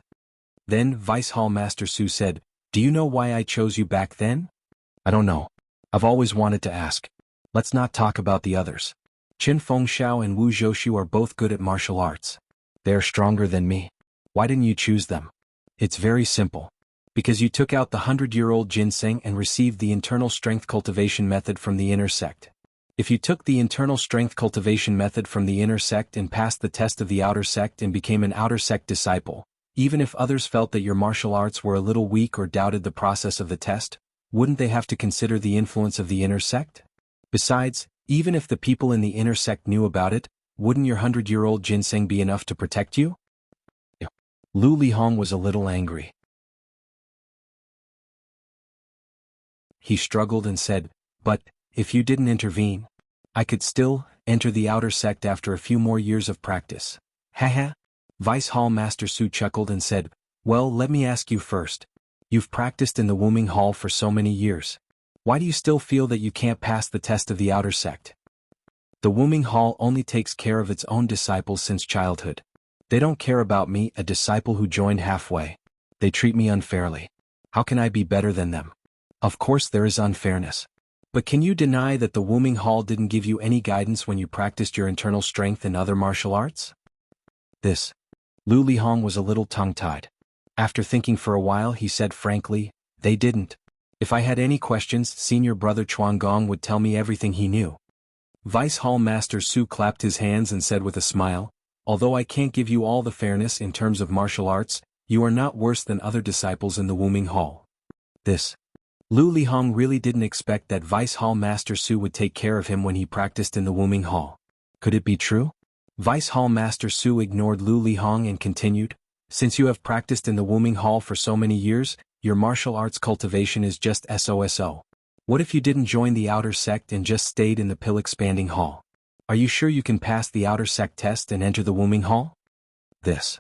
Then Vice Hall Master Su said, "Do you know why I chose you back then?" "I don't know. I've always wanted to ask. Let's not talk about the others. Qin Fengxiao and Wu Zhouxu are both good at martial arts. They are stronger than me. Why didn't you choose them?" "It's very simple. Because you took out the 100-year-old ginseng and received the internal strength cultivation method from the inner sect. If you took the internal strength cultivation method from the inner sect and passed the test of the outer sect and became an outer sect disciple, even if others felt that your martial arts were a little weak or doubted the process of the test, wouldn't they have to consider the influence of the inner sect? Besides, even if the people in the inner sect knew about it, wouldn't your 100-year-old ginseng be enough to protect you?" Lu Lihong was a little angry. He struggled and said, "But, if you didn't intervene, I could still enter the outer sect after a few more years of practice." Haha. Vice Hall Master Su chuckled and said, "Well, let me ask you first. You've practiced in the Wuming Hall for so many years. Why do you still feel that you can't pass the test of the outer sect?" "The Wuming Hall only takes care of its own disciples since childhood. They don't care about me, a disciple who joined halfway. They treat me unfairly. How can I be better than them? Of course there is unfairness. But can you deny that the Wuming Hall didn't give you any guidance when you practiced your internal strength and other martial arts?" This. Lu Lihong was a little tongue-tied. After thinking for a while, he said frankly, "They didn't. If I had any questions, Senior Brother Chuangong would tell me everything he knew." Vice Hall Master Su clapped his hands and said with a smile, "Although I can't give you all the fairness in terms of martial arts, you are not worse than other disciples in the Wuming Hall." This. Lu Lihong really didn't expect that Vice Hall Master Su would take care of him when he practiced in the Wuming Hall. Could it be true? Vice Hall Master Su ignored Lu Lihong and continued, "Since you have practiced in the Wuming Hall for so many years, your martial arts cultivation is just SOSO. What if you didn't join the outer sect and just stayed in the pill-expanding hall? Are you sure you can pass the outer sect test and enter the Wuming Hall?" This.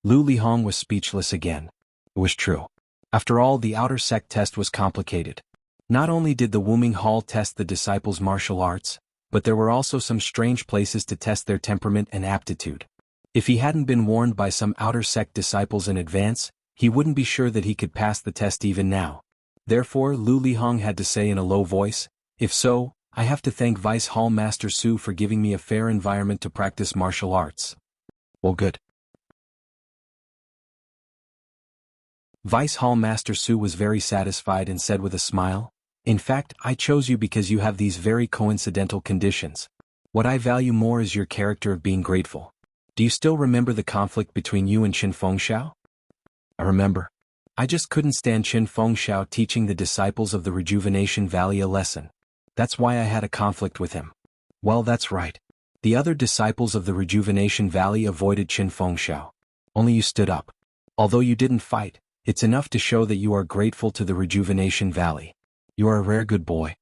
Lu Lihong was speechless again. It was true. After all, the outer sect test was complicated. Not only did the Wuming Hall test the disciples' martial arts, but there were also some strange places to test their temperament and aptitude. If he hadn't been warned by some outer sect disciples in advance, he wouldn't be sure that he could pass the test even now. Therefore, Lu Lihong had to say in a low voice, "If so, I have to thank Vice Hall Master Su for giving me a fair environment to practice martial arts." Well, good. Vice Hall Master Su was very satisfied and said with a smile, "In fact, I chose you because you have these very coincidental conditions. What I value more is your character of being grateful. Do you still remember the conflict between you and Qin Fengxiao?" "I remember. I just couldn't stand Qin Fengxiao teaching the disciples of the Rejuvenation Valley a lesson. That's why I had a conflict with him." "Well, that's right. The other disciples of the Rejuvenation Valley avoided Qin Fengxiao. Only you stood up. Although you didn't fight, it's enough to show that you are grateful to the Rejuvenation Valley. You are a rare good boy."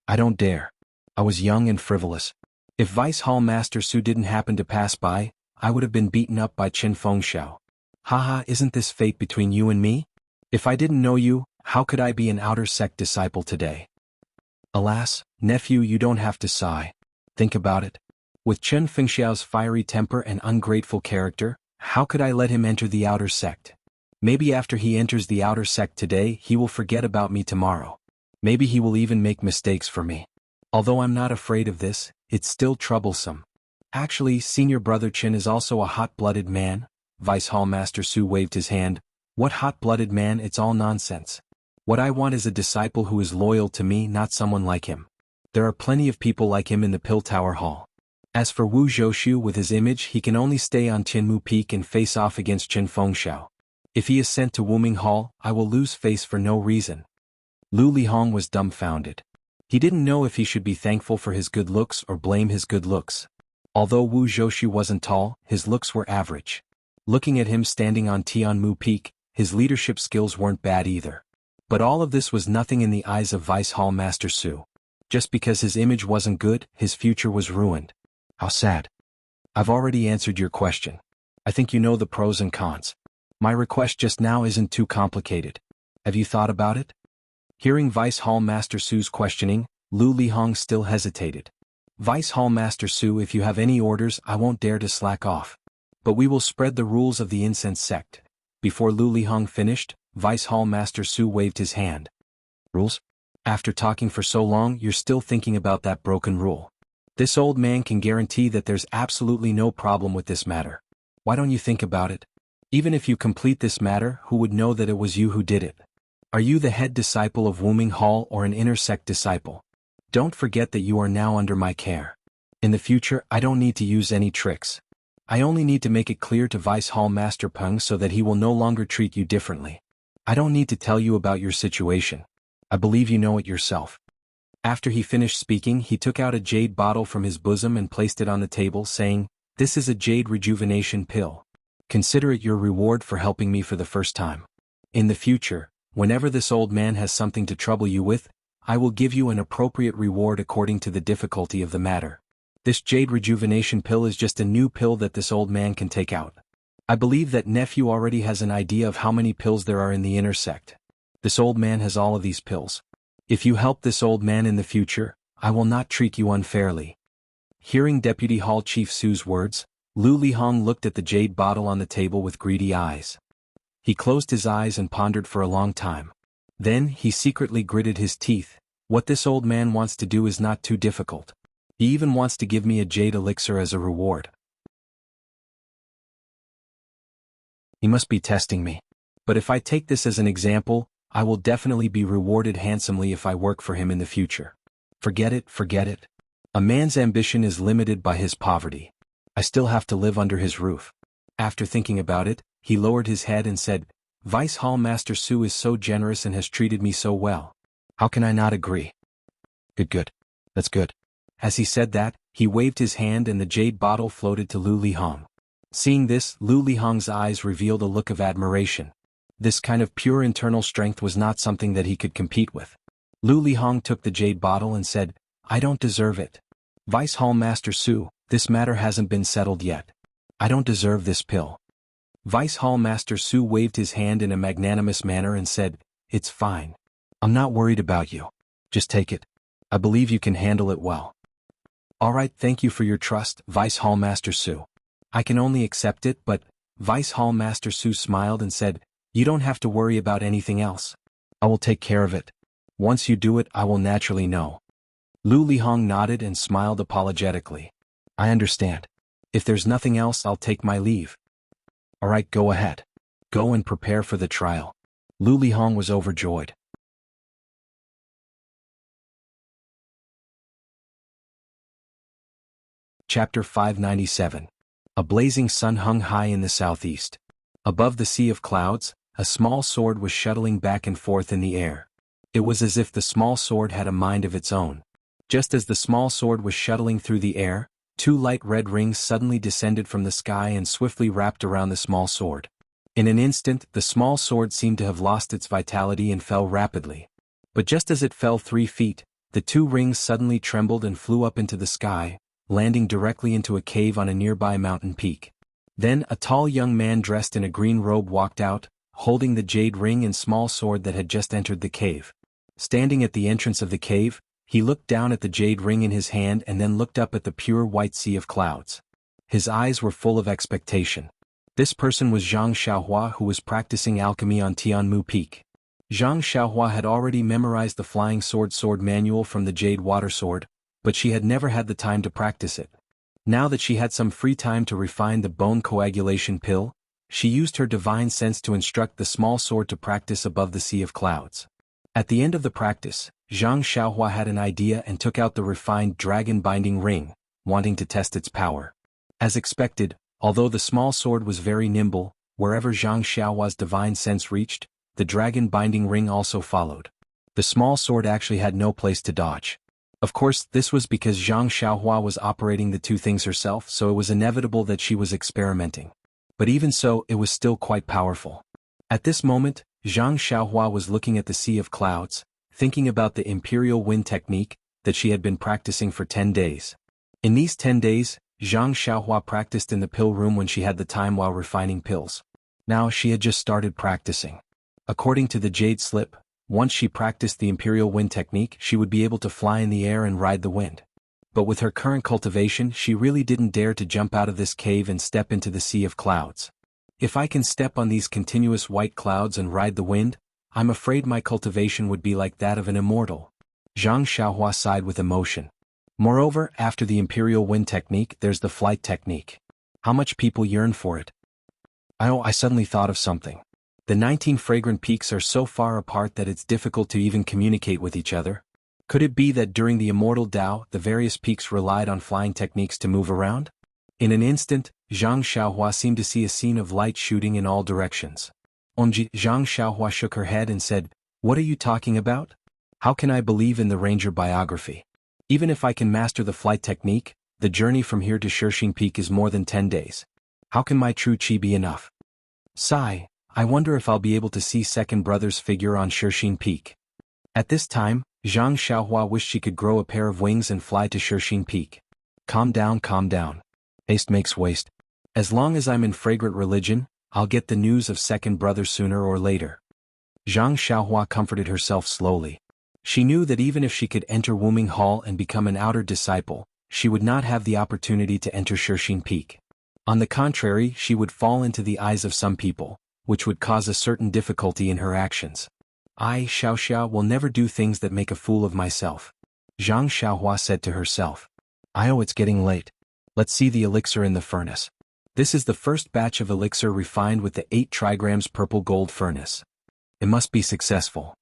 "I don't dare. I was young and frivolous. If Vice Hall Master Su didn't happen to pass by, I would have been beaten up by Qin Fengxiao. Haha, isn't this fate between you and me? If I didn't know you, how could I be an outer sect disciple today?" "Alas, nephew, you don't have to sigh. Think about it. With Qin Fengxiao's fiery temper and ungrateful character, how could I let him enter the outer sect? Maybe after he enters the outer sect today, he will forget about me tomorrow. Maybe he will even make mistakes for me. Although I'm not afraid of this, it's still troublesome. Actually, senior brother Qin is also a hot-blooded man." Vice Hall Master Su waved his hand. "What hot-blooded man? It's all nonsense. What I want is a disciple who is loyal to me, not someone like him. There are plenty of people like him in the Pill Tower Hall. As for Wu Zhoushu with his image, he can only stay on Tianmu Peak and face off against Qin Fengxiao. If he is sent to Wuming Hall, I will lose face for no reason." Lu Lihong was dumbfounded. He didn't know if he should be thankful for his good looks or blame his good looks. Although Wu Zhoushu wasn't tall, his looks were average. Looking at him standing on Tianmu Peak, his leadership skills weren't bad either. But all of this was nothing in the eyes of Vice Hall Master Su. Just because his image wasn't good, his future was ruined. How sad. I've already answered your question. I think you know the pros and cons. My request just now isn't too complicated. Have you thought about it? Hearing Vice Hall Master Su's questioning, Lu Lihong still hesitated. "Vice Hall Master Su, if you have any orders, I won't dare to slack off. But we will spread the rules of the incense sect." Before Lu Lihong finished, Vice Hall Master Su waved his hand. "Rules? After talking for so long, you're still thinking about that broken rule. This old man can guarantee that there's absolutely no problem with this matter. Why don't you think about it? Even if you complete this matter, who would know that it was you who did it? Are you the head disciple of Wuming Hall or an inner sect disciple? Don't forget that you are now under my care. In the future, I don't need to use any tricks. I only need to make it clear to Vice Hall Master Peng so that he will no longer treat you differently. I don't need to tell you about your situation. I believe you know it yourself." After he finished speaking, he took out a jade bottle from his bosom and placed it on the table, saying, "This is a jade rejuvenation pill. Consider it your reward for helping me for the first time. In the future, whenever this old man has something to trouble you with, I will give you an appropriate reward according to the difficulty of the matter. This jade rejuvenation pill is just a new pill that this old man can take out. I believe that nephew already has an idea of how many pills there are in the inner sect. This old man has all of these pills. If you help this old man in the future, I will not treat you unfairly." Hearing Deputy Hall Chief Su's words, Lu Lihong looked at the jade bottle on the table with greedy eyes. He closed his eyes and pondered for a long time. Then he secretly gritted his teeth. What this old man wants to do is not too difficult. He even wants to give me a jade elixir as a reward. He must be testing me. But if I take this as an example, I will definitely be rewarded handsomely if I work for him in the future. Forget it, forget it. A man's ambition is limited by his poverty. I still have to live under his roof. After thinking about it, he lowered his head and said, "Vice Hall Master Su is so generous and has treated me so well. How can I not agree?" Good. That's good." As he said that, he waved his hand and the jade bottle floated to Lu Lihong. Seeing this, Lu Lihong's eyes revealed a look of admiration. This kind of pure internal strength was not something that he could compete with. Lu Lihong took the jade bottle and said, "I don't deserve it. Vice Hall Master Su, this matter hasn't been settled yet. I don't deserve this pill." Vice Hall Master Su waved his hand in a magnanimous manner and said, "It's fine. I'm not worried about you. Just take it. I believe you can handle it well." "All right, thank you for your trust, Vice Hall Master Su. I can only accept it, but..." Vice Hall Master Su smiled and said, "You don't have to worry about anything else. I will take care of it. Once you do it, I will naturally know." Lu Lihong nodded and smiled apologetically. "I understand. If there's nothing else, I'll take my leave." "All right, go ahead. Go and prepare for the trial. Lu Lihong was overjoyed. Chapter 597. A blazing sun hung high in the southeast. Above the sea of clouds, a small sword was shuttling back and forth in the air. It was as if the small sword had a mind of its own. Just as the small sword was shuttling through the air, two light red rings suddenly descended from the sky and swiftly wrapped around the small sword. In an instant, the small sword seemed to have lost its vitality and fell rapidly. But just as it fell 3 feet, the two rings suddenly trembled and flew up into the sky, landing directly into a cave on a nearby mountain peak. Then a tall young man dressed in a green robe walked out, holding the jade ring and small sword that had just entered the cave. Standing at the entrance of the cave, he looked down at the jade ring in his hand and then looked up at the pure white sea of clouds. His eyes were full of expectation. This person was Zhang Xiaohua, who was practicing alchemy on Tianmu Peak. Zhang Xiaohua had already memorized the flying sword manual from the jade water sword, but she had never had the time to practice it. Now that she had some free time to refine the bone coagulation pill, she used her divine sense to instruct the small sword to practice above the sea of clouds. At the end of the practice, Zhang Xiaohua had an idea and took out the refined dragon-binding ring, wanting to test its power. As expected, although the small sword was very nimble, wherever Zhang Xiaohua's divine sense reached, the dragon-binding ring also followed. The small sword actually had no place to dodge. Of course, this was because Zhang Xiaohua was operating the two things herself, so it was inevitable that she was experimenting. But even so, it was still quite powerful. At this moment, Zhang Xiaohua was looking at the sea of clouds, thinking about the imperial wind technique that she had been practicing for 10 days. In these 10 days, Zhang Xiaohua practiced in the pill room when she had the time while refining pills. Now she had just started practicing. According to the jade slip, once she practiced the imperial wind technique, she would be able to fly in the air and ride the wind. But with her current cultivation, she really didn't dare to jump out of this cave and step into the sea of clouds. If I can step on these continuous white clouds and ride the wind, I'm afraid my cultivation would be like that of an immortal. Zhang Xiaohua sighed with emotion. Moreover, after the imperial wind technique, there's the flight technique. How much people yearn for it. I suddenly thought of something. The 19 fragrant peaks are so far apart that it's difficult to even communicate with each other. Could it be that during the immortal Tao, the various peaks relied on flying techniques to move around? In an instant, Zhang Xiaohua seemed to see a scene of light shooting in all directions. Zhang Xiaohua shook her head and said, "What are you talking about? How can I believe in the ranger biography? Even if I can master the flight technique, the journey from here to Shirxing Peak is more than 10 days. How can my true chi be enough? Sigh, I wonder if I'll be able to see second brother's figure on Shirxing Peak." At this time, Zhang Xiaohua wished she could grow a pair of wings and fly to Shirxing Peak. Calm down, calm down. Haste makes waste. As long as I'm in fragrant religion, I'll get the news of second brother sooner or later. Zhang Xiaohua comforted herself slowly. She knew that even if she could enter Wuming Hall and become an outer disciple, she would not have the opportunity to enter Shirxing Peak. On the contrary, she would fall into the eyes of some people, which would cause a certain difficulty in her actions. I, Xiao, will never do things that make a fool of myself. Zhang Xiaohua said to herself. It's getting late. Let's see the elixir in the furnace. This is the first batch of elixir refined with the 8 trigrams purple gold furnace. It must be successful.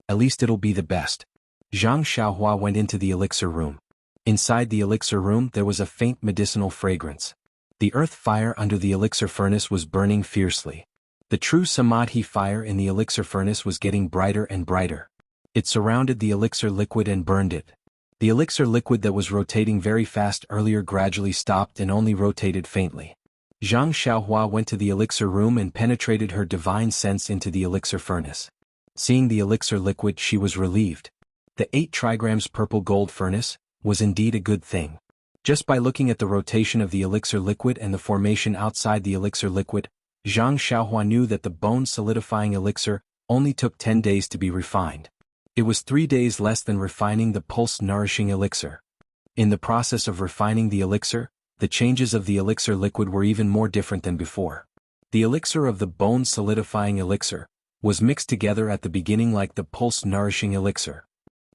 At least it'll be the best. Zhang Xiaohua went into the elixir room. Inside the elixir room there was a faint medicinal fragrance. The earth fire under the elixir furnace was burning fiercely. The true samadhi fire in the elixir furnace was getting brighter and brighter. It surrounded the elixir liquid and burned it. The elixir liquid that was rotating very fast earlier gradually stopped and only rotated faintly. Zhang Xiaohua went to the elixir room and penetrated her divine sense into the elixir furnace. Seeing the elixir liquid, she was relieved. The 8 trigrams purple gold furnace was indeed a good thing. Just by looking at the rotation of the elixir liquid and the formation outside the elixir liquid, Zhang Xiaohua knew that the bone solidifying elixir only took 10 days to be refined. It was 3 days less than refining the pulse nourishing elixir. In the process of refining the elixir, the changes of the elixir liquid were even more different than before. The elixir of the bone solidifying elixir was mixed together at the beginning like the pulse nourishing elixir.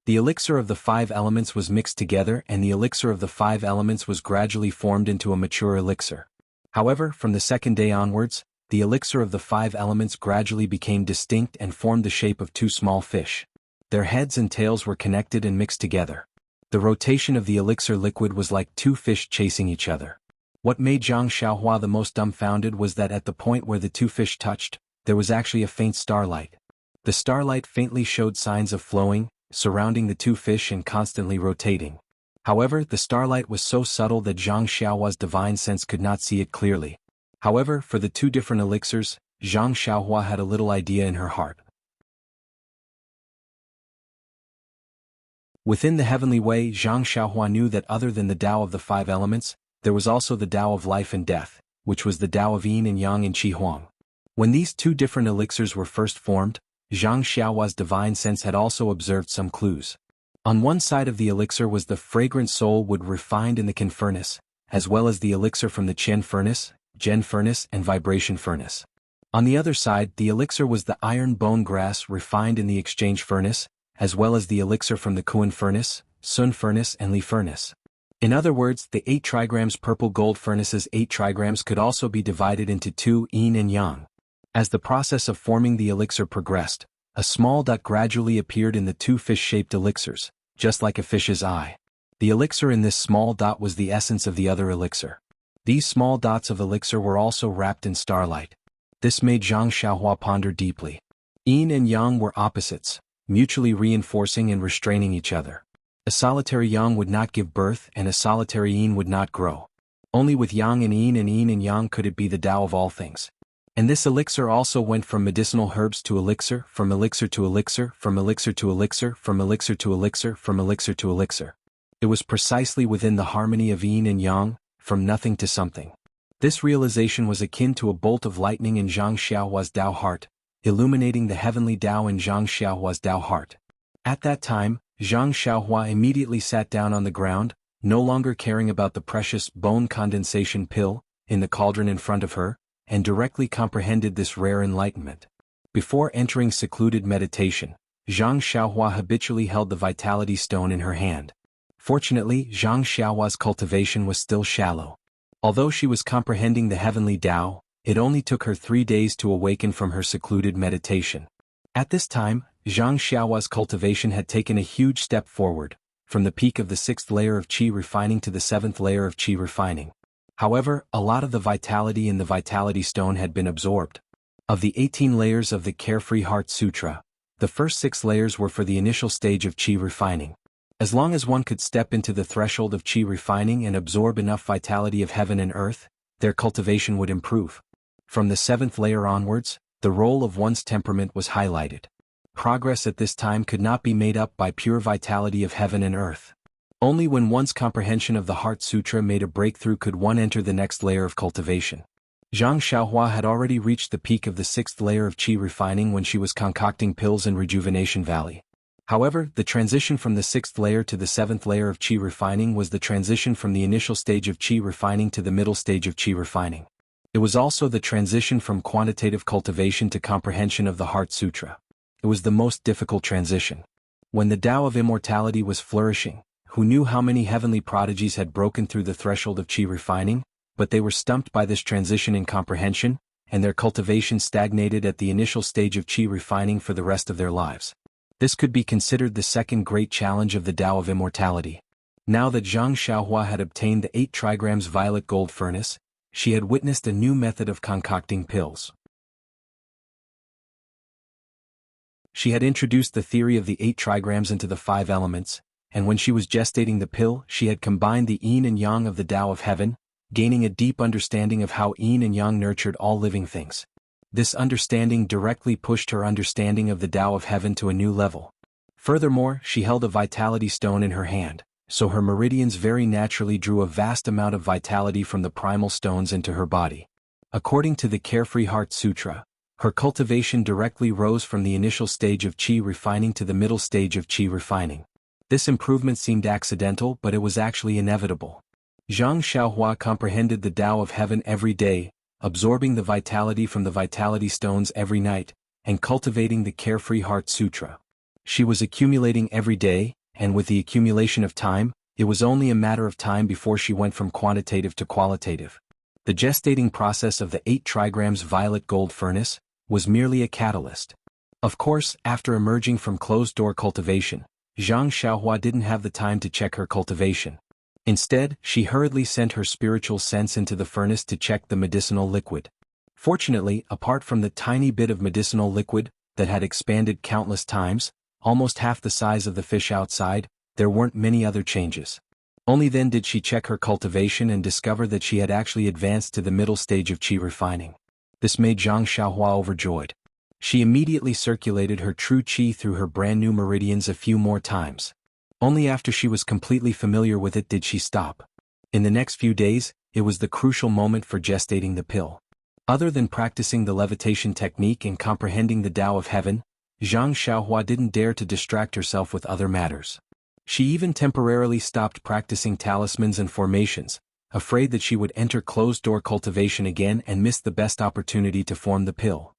The elixir of the 5 elements was mixed together and the elixir of the 5 elements was gradually formed into a mature elixir. However, from the second day onwards, the elixir of the 5 elements gradually became distinct and formed the shape of 2 small fish. Their heads and tails were connected and mixed together. The rotation of the elixir liquid was like 2 fish chasing each other. What made Zhang Xiaohua the most dumbfounded was that at the point where the 2 fish touched, there was actually a faint starlight. The starlight faintly showed signs of flowing, surrounding the 2 fish and constantly rotating. However, the starlight was so subtle that Zhang Xiaohua's divine sense could not see it clearly. However, for the 2 different elixirs, Zhang Xiaohua had a little idea in her heart. Within the heavenly way, Zhang Xiaohua knew that other than the Tao of the 5 elements, there was also the Tao of life and death, which was the Tao of yin and yang and qi huang. When these 2 different elixirs were first formed, Zhang Xiaohua's divine sense had also observed some clues. On one side of the elixir was the fragrant soul wood refined in the Qin furnace, as well as the elixir from the Qian furnace, Zhen furnace and vibration furnace. On the other side, the elixir was the iron bone grass refined in the exchange furnace, as well as the elixir from the Kuan furnace, Sun furnace and Li furnace. In other words, the 8 trigrams purple gold furnace's 8 trigrams could also be divided into 2 yin and yang. As the process of forming the elixir progressed, a small dot gradually appeared in the 2 fish-shaped elixirs, just like a fish's eye. The elixir in this small dot was the essence of the other elixir. These small dots of elixir were also wrapped in starlight. This made Zhang Xiaohua ponder deeply. Yin and yang were opposites, mutually reinforcing and restraining each other. A solitary yang would not give birth and a solitary yin would not grow. Only with yang and yin and yang could it be the Tao of all things. And this elixir also went from medicinal herbs to elixir, from elixir to elixir, from elixir to elixir, from elixir to elixir, from elixir to elixir. It was precisely within the harmony of yin and yang, from nothing to something. This realization was akin to a bolt of lightning in Zhang Xiaohua's Tao heart, illuminating the heavenly Tao in Zhang Xiaohua's Tao heart. At that time, Zhang Xiaohua immediately sat down on the ground, no longer caring about the precious bone condensation pill in the cauldron in front of her, and directly comprehended this rare enlightenment. Before entering secluded meditation, Zhang Xiaohua habitually held the vitality stone in her hand. Fortunately, Zhang Xiaohua's cultivation was still shallow. Although she was comprehending the heavenly Tao, it only took her 3 days to awaken from her secluded meditation. At this time, Zhang Xiaohua's cultivation had taken a huge step forward, from the peak of the 6th layer of qi refining to the 7th layer of qi refining. However, a lot of the vitality in the Vitality Stone had been absorbed. Of the 18 layers of the Carefree Heart Sutra, the first 6 layers were for the initial stage of qi refining. As long as one could step into the threshold of qi refining and absorb enough vitality of heaven and earth, their cultivation would improve. From the 7th layer onwards, the role of one's temperament was highlighted. Progress at this time could not be made up by pure vitality of heaven and earth. Only when one's comprehension of the Heart Sutra made a breakthrough could one enter the next layer of cultivation. Zhang Xiaohua had already reached the peak of the 6th layer of qi refining when she was concocting pills in Rejuvenation Valley. However, the transition from the 6th layer to the 7th layer of qi refining was the transition from the initial stage of qi refining to the middle stage of qi refining. It was also the transition from quantitative cultivation to comprehension of the Heart Sutra. It was the most difficult transition. When the Tao of Immortality was flourishing, who knew how many heavenly prodigies had broken through the threshold of qi refining, but they were stumped by this transition in comprehension, and their cultivation stagnated at the initial stage of qi refining for the rest of their lives. This could be considered the second great challenge of the Tao of Immortality. Now that Zhang Xiaohua had obtained the 8 trigrams violet gold furnace, she had witnessed a new method of concocting pills. She had introduced the theory of the 8 trigrams into the 5 elements, and when she was gestating the pill, she had combined the yin and yang of the Tao of Heaven, gaining a deep understanding of how yin and yang nurtured all living things. This understanding directly pushed her understanding of the Tao of Heaven to a new level. Furthermore, she held a vitality stone in her hand, so her meridians very naturally drew a vast amount of vitality from the primal stones into her body. According to the Carefree Heart Sutra, her cultivation directly rose from the initial stage of qi refining to the middle stage of qi refining. This improvement seemed accidental, but it was actually inevitable. Zhang Xiaohua comprehended the Tao of Heaven every day, absorbing the vitality from the vitality stones every night, and cultivating the Carefree Heart Sutra. She was accumulating every day, and with the accumulation of time, it was only a matter of time before she went from quantitative to qualitative. The gestating process of the 8 trigrams violet gold furnace was merely a catalyst. Of course, after emerging from closed-door cultivation, Zhang Xiaohua didn't have the time to check her cultivation. Instead, she hurriedly sent her spiritual sense into the furnace to check the medicinal liquid. Fortunately, apart from the tiny bit of medicinal liquid that had expanded countless times, almost half the size of the fish outside, there weren't many other changes. Only then did she check her cultivation and discover that she had actually advanced to the middle stage of qi refining. This made Zhang Xiaohua overjoyed. She immediately circulated her true qi through her brand new meridians a few more times. Only after she was completely familiar with it did she stop. In the next few days, it was the crucial moment for gestating the pill. Other than practicing the levitation technique and comprehending the Tao of Heaven, Zhang Xiaohua didn't dare to distract herself with other matters. She even temporarily stopped practicing talismans and formations, afraid that she would enter closed-door cultivation again and miss the best opportunity to form the pill.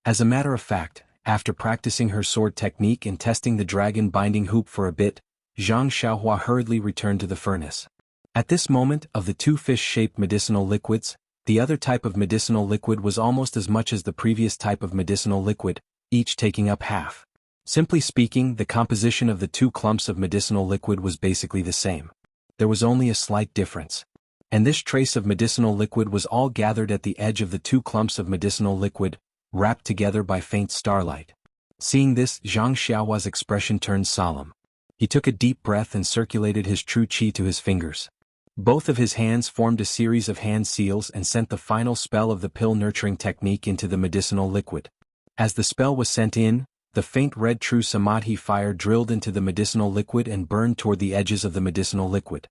As a matter of fact, after practicing her sword technique and testing the dragon binding hoop for a bit, Zhang Xiaohua hurriedly returned to the furnace. At this moment, of the 2 fish-shaped medicinal liquids, the other type of medicinal liquid was almost as much as the previous type of medicinal liquid, each taking up half. Simply speaking, the composition of the 2 clumps of medicinal liquid was basically the same. There was only a slight difference. And this trace of medicinal liquid was all gathered at the edge of the 2 clumps of medicinal liquid, wrapped together by faint starlight. Seeing this, Zhang Xiaohua's expression turned solemn. He took a deep breath and circulated his true qi to his fingers. Both of his hands formed a series of hand seals and sent the final spell of the pill nurturing technique into the medicinal liquid. As the spell was sent in, the faint red true samadhi fire drilled into the medicinal liquid and burned toward the edges of the medicinal liquid.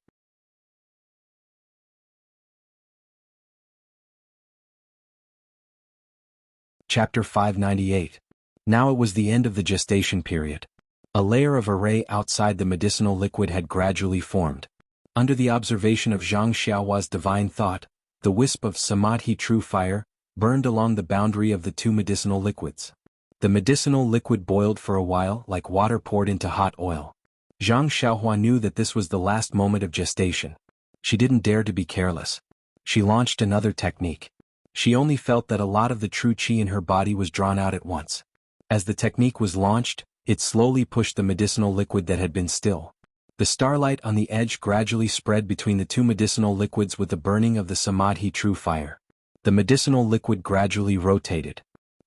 Chapter 598. Now it was the end of the gestation period. A layer of array outside the medicinal liquid had gradually formed. Under the observation of Zhang Xiaohua's divine thought, the wisp of samadhi true fire burned along the boundary of the 2 medicinal liquids. The medicinal liquid boiled for a while like water poured into hot oil. Zhang Xiaohua knew that this was the last moment of gestation. She didn't dare to be careless. She launched another technique. She only felt that a lot of the true qi in her body was drawn out at once. As the technique was launched, it slowly pushed the medicinal liquid that had been still. The starlight on the edge gradually spread between the 2 medicinal liquids with the burning of the samadhi true fire. The medicinal liquid gradually rotated.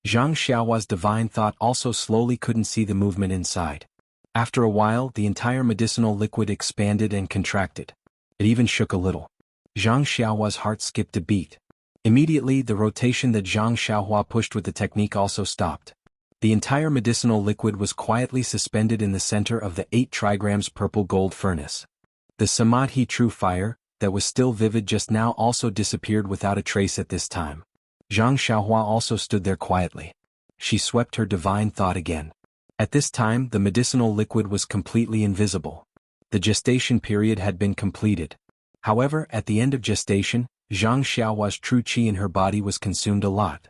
Zhang Xiaohua's divine thought also slowly couldn't see the movement inside. After a while, the entire medicinal liquid expanded and contracted. It even shook a little. Zhang Xiaohua's heart skipped a beat. Immediately, the rotation that Zhang Xiaohua pushed with the technique also stopped. The entire medicinal liquid was quietly suspended in the center of the 8 trigrams purple gold furnace. The samadhi true fire, that was still vivid just now, also disappeared without a trace at this time. Zhang Xiaohua also stood there quietly. She swept her divine thought again. At this time, the medicinal liquid was completely invisible. The gestation period had been completed. However, at the end of gestation, Zhang Xiaohua's true qi in her body was consumed a lot.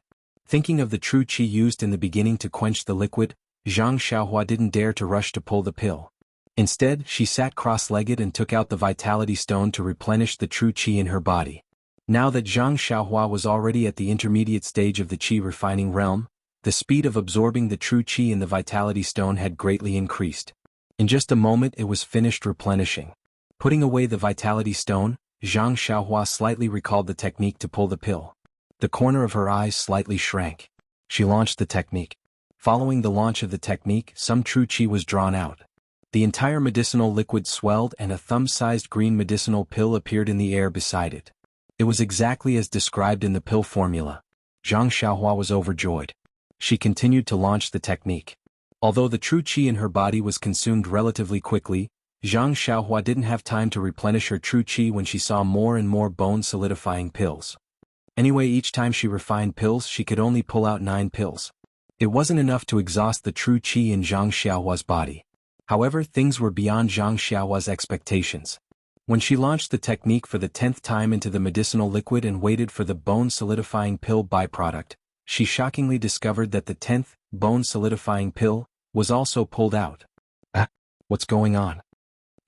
Thinking of the true qi used in the beginning to quench the liquid, Zhang Xiaohua didn't dare to rush to pull the pill. Instead, she sat cross-legged and took out the vitality stone to replenish the true qi in her body. Now that Zhang Xiaohua was already at the intermediate stage of the qi refining realm, the speed of absorbing the true qi in the vitality stone had greatly increased. In just a moment it was finished replenishing. Putting away the vitality stone, Zhang Xiaohua slightly recalled the technique to pull the pill. The corner of her eyes slightly shrank. She launched the technique. Following the launch of the technique, some true qi was drawn out. The entire medicinal liquid swelled and a thumb-sized green medicinal pill appeared in the air beside it. It was exactly as described in the pill formula. Zhang Xiaohua was overjoyed. She continued to launch the technique. Although the true qi in her body was consumed relatively quickly, Zhang Xiaohua didn't have time to replenish her true qi when she saw more and more bone-solidifying pills. Anyway, each time she refined pills, she could only pull out 9 pills. It wasn't enough to exhaust the true qi in Zhang Xiaohua's body. However, things were beyond Zhang Xiaohua's expectations. When she launched the technique for the 10th time into the medicinal liquid and waited for the bone-solidifying pill byproduct, she shockingly discovered that the 10th bone-solidifying pill was also pulled out. What's going on?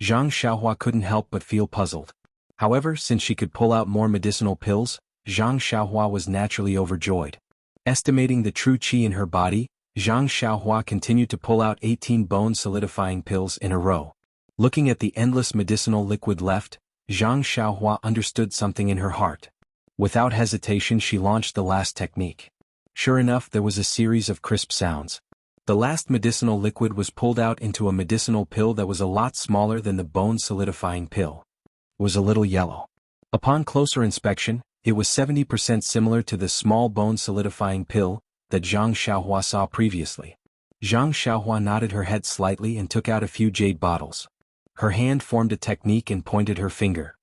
Zhang Xiaohua couldn't help but feel puzzled. However, since she could pull out more medicinal pills, Zhang Xiaohua was naturally overjoyed. Estimating the true qi in her body, Zhang Xiaohua continued to pull out 18 bone-solidifying pills in a row. Looking at the endless medicinal liquid left, Zhang Xiaohua understood something in her heart. Without hesitation, she launched the last technique. Sure enough, there was a series of crisp sounds. The last medicinal liquid was pulled out into a medicinal pill that was a lot smaller than the bone-solidifying pill. It was a little yellow. Upon closer inspection, it was 70% similar to the small bone-solidifying pill that Zhang Xiaohua saw previously. Zhang Xiaohua nodded her head slightly and took out a few jade bottles. Her hand formed a technique and pointed her finger.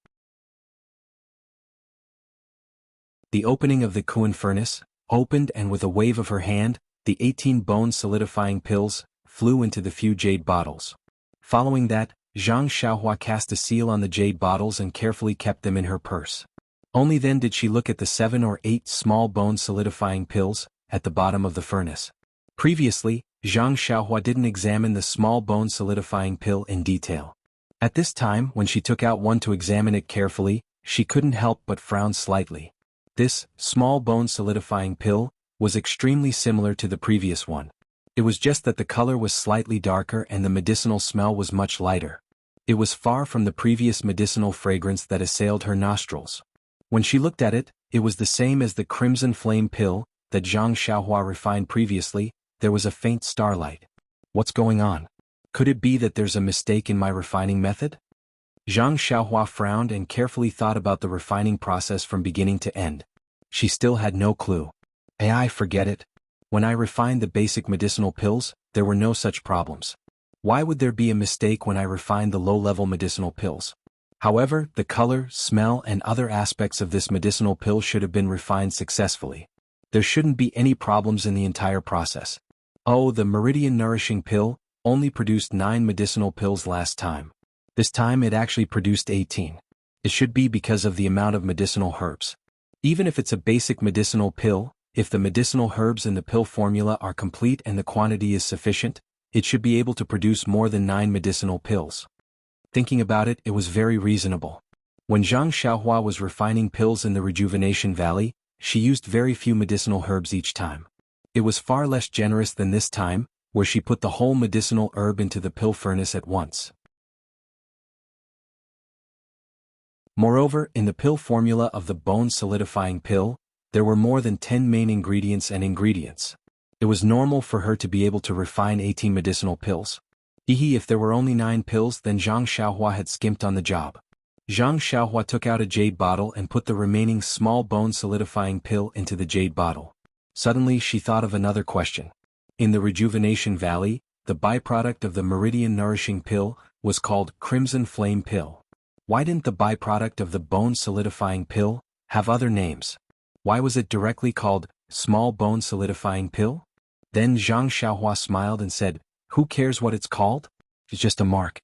The opening of the Kuan furnace opened, and with a wave of her hand, the 18 bone-solidifying pills flew into the few jade bottles. Following that, Zhang Xiaohua cast a seal on the jade bottles and carefully kept them in her purse. Only then did she look at the 7 or 8 small bone-solidifying pills at the bottom of the furnace. Previously, Zhang Xiaohua didn't examine the small bone-solidifying pill in detail. At this time, when she took out one to examine it carefully, she couldn't help but frown slightly. This small bone-solidifying pill was extremely similar to the previous one. It was just that the color was slightly darker and the medicinal smell was much lighter. It was far from the previous medicinal fragrance that assailed her nostrils. When she looked at it, it was the same as the crimson flame pill that Zhang Xiaohua refined previously. There was a faint starlight. What's going on? Could it be that there's a mistake in my refining method? Zhang Xiaohua frowned and carefully thought about the refining process from beginning to end. She still had no clue. Forget it. When I refined the basic medicinal pills, there were no such problems. Why would there be a mistake when I refined the low-level medicinal pills? However, the color, smell, and other aspects of this medicinal pill should have been refined successfully. There shouldn't be any problems in the entire process. Oh, the Meridian Nourishing Pill only produced 9 medicinal pills last time. This time it actually produced 18. It should be because of the amount of medicinal herbs. Even if it's a basic medicinal pill, if the medicinal herbs in the pill formula are complete and the quantity is sufficient, it should be able to produce more than 9 medicinal pills. Thinking about it, it was very reasonable. When Zhang Xiaohua was refining pills in the Rejuvenation Valley, she used very few medicinal herbs each time. It was far less generous than this time, where she put the whole medicinal herb into the pill furnace at once. Moreover, in the pill formula of the bone-solidifying pill, there were more than 10 main ingredients and ingredients. It was normal for her to be able to refine 18 medicinal pills. If there were only 9 pills, then Zhang Xiaohua had skimped on the job. Zhang Xiaohua took out a jade bottle and put the remaining small bone-solidifying pill into the jade bottle. Suddenly she thought of another question. In the Rejuvenation Valley, the byproduct of the Meridian Nourishing Pill was called Crimson Flame Pill. Why didn't the byproduct of the bone-solidifying pill have other names? Why was it directly called Small Bone-Solidifying Pill? Then Zhang Xiaohua smiled and said, "Who cares what it's called? It's just a mark.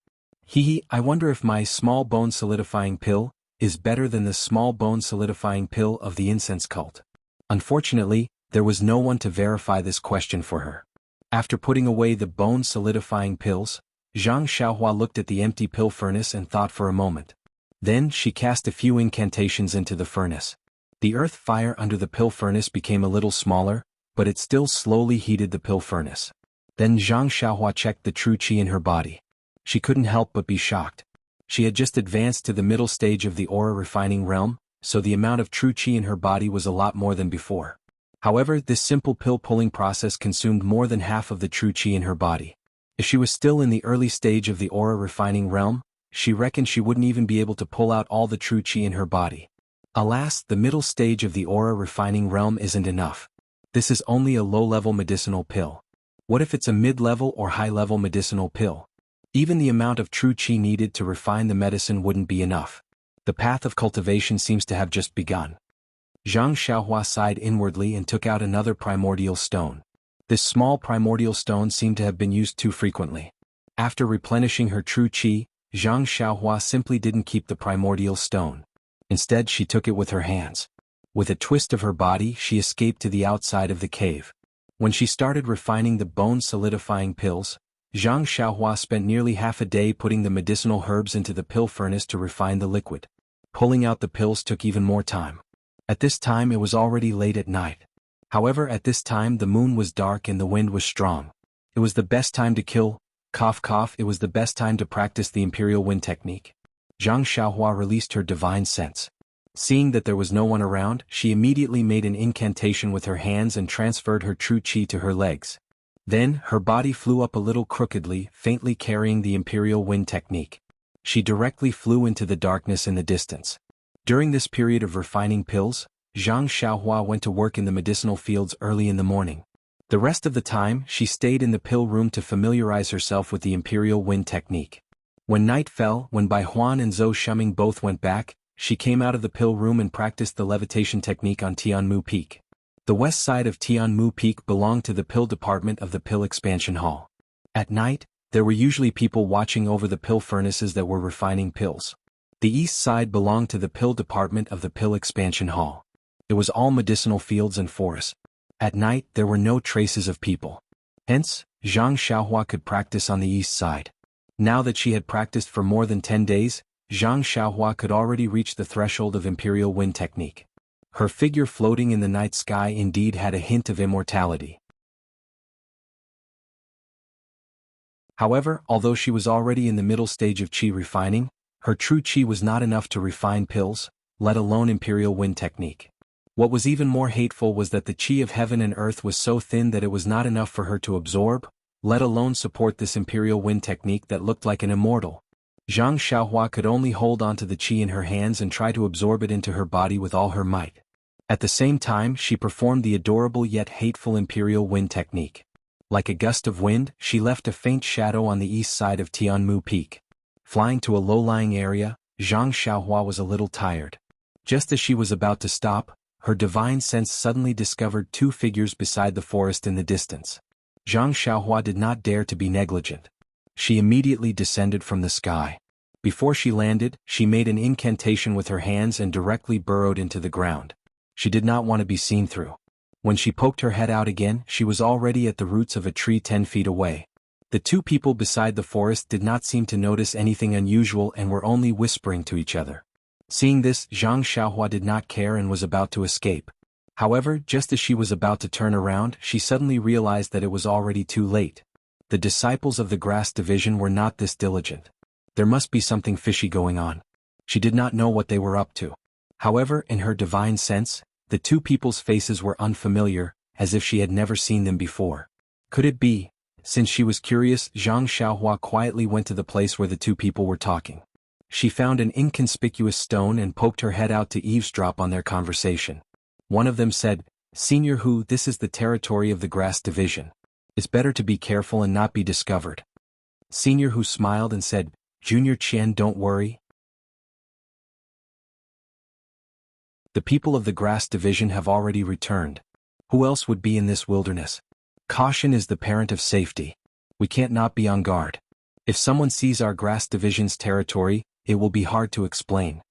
I wonder if my small bone-solidifying pill is better than the small bone-solidifying pill of the incense cult." Unfortunately, there was no one to verify this question for her. After putting away the bone-solidifying pills, Zhang Xiaohua looked at the empty pill furnace and thought for a moment. Then she cast a few incantations into the furnace. The earth fire under the pill furnace became a little smaller, but it still slowly heated the pill furnace. Then Zhang Xiaohua checked the true qi in her body. She couldn't help but be shocked. She had just advanced to the middle stage of the aura refining realm, so the amount of true qi in her body was a lot more than before. However, this simple pill-pulling process consumed more than half of the true qi in her body. If she was still in the early stage of the aura refining realm, she reckoned she wouldn't even be able to pull out all the true qi in her body. Alas, the middle stage of the aura refining realm isn't enough. This is only a low-level medicinal pill. What if it's a mid-level or high-level medicinal pill? Even the amount of true qi needed to refine the medicine wouldn't be enough. The path of cultivation seems to have just begun. Zhang Xiaohua sighed inwardly and took out another primordial stone. This small primordial stone seemed to have been used too frequently. After replenishing her true qi, Zhang Xiaohua simply didn't keep the primordial stone. Instead, she took it with her hands. With a twist of her body, she escaped to the outside of the cave. When she started refining the bone-solidifying pills, Zhang Xiaohua spent nearly half a day putting the medicinal herbs into the pill furnace to refine the liquid. Pulling out the pills took even more time. At this time it was already late at night. However, at this time the moon was dark and the wind was strong. It was the best time to kill, it was the best time to practice the Imperial Wind technique. Zhang Xiaohua released her divine sense. Seeing that there was no one around, she immediately made an incantation with her hands and transferred her true qi to her legs. Then, her body flew up a little crookedly, faintly carrying the Imperial Wind technique. She directly flew into the darkness in the distance. During this period of refining pills, Zhang Xiaohua went to work in the medicinal fields early in the morning. The rest of the time, she stayed in the pill room to familiarize herself with the Imperial Wind technique. When night fell, when Bai Huan and Zhou Shuming both went back, she came out of the pill room and practiced the levitation technique on Tianmu Peak. The west side of Tianmu Peak belonged to the pill department of the pill expansion hall. At night, there were usually people watching over the pill furnaces that were refining pills. The east side belonged to the pill department of the pill expansion hall. It was all medicinal fields and forests. At night there were no traces of people. Hence, Zhang Xiaohua could practice on the east side. Now that she had practiced for more than 10 days, Zhang Xiaohua could already reach the threshold of Imperial Wind technique. Her figure floating in the night sky indeed had a hint of immortality. However, although she was already in the middle stage of qi refining, her true qi was not enough to refine pills, let alone Imperial Wind technique. What was even more hateful was that the qi of heaven and earth was so thin that it was not enough for her to absorb, let alone support this Imperial Wind technique that looked like an immortal. Zhang Xiaohua could only hold onto the qi in her hands and try to absorb it into her body with all her might. At the same time, she performed the adorable yet hateful Imperial Wind technique. Like a gust of wind, she left a faint shadow on the east side of Tianmu Peak. Flying to a low-lying area, Zhang Xiaohua was a little tired. Just as she was about to stop, her divine sense suddenly discovered two figures beside the forest in the distance. Zhang Xiaohua did not dare to be negligent. She immediately descended from the sky. Before she landed, she made an incantation with her hands and directly burrowed into the ground. She did not want to be seen through. When she poked her head out again, she was already at the roots of a tree 10 feet away. The two people beside the forest did not seem to notice anything unusual and were only whispering to each other. Seeing this, Zhang Xiaohua did not care and was about to escape. However, just as she was about to turn around, she suddenly realized that it was already too late. The disciples of the grass division were not this diligent. There must be something fishy going on. She did not know what they were up to. However, in her divine sense, the two people's faces were unfamiliar, as if she had never seen them before. Could it be? Since she was curious, Zhang Xiaohua quietly went to the place where the two people were talking. She found an inconspicuous stone and poked her head out to eavesdrop on their conversation. One of them said, "Senior Hu, this is the territory of the grass division. It's better to be careful and not be discovered." Senior Hu smiled and said, "Junior Qian, don't worry. The people of the grass division have already returned. Who else would be in this wilderness? Caution is the parent of safety. We can't not be on guard. If someone sees our grass division's territory, it will be hard to explain.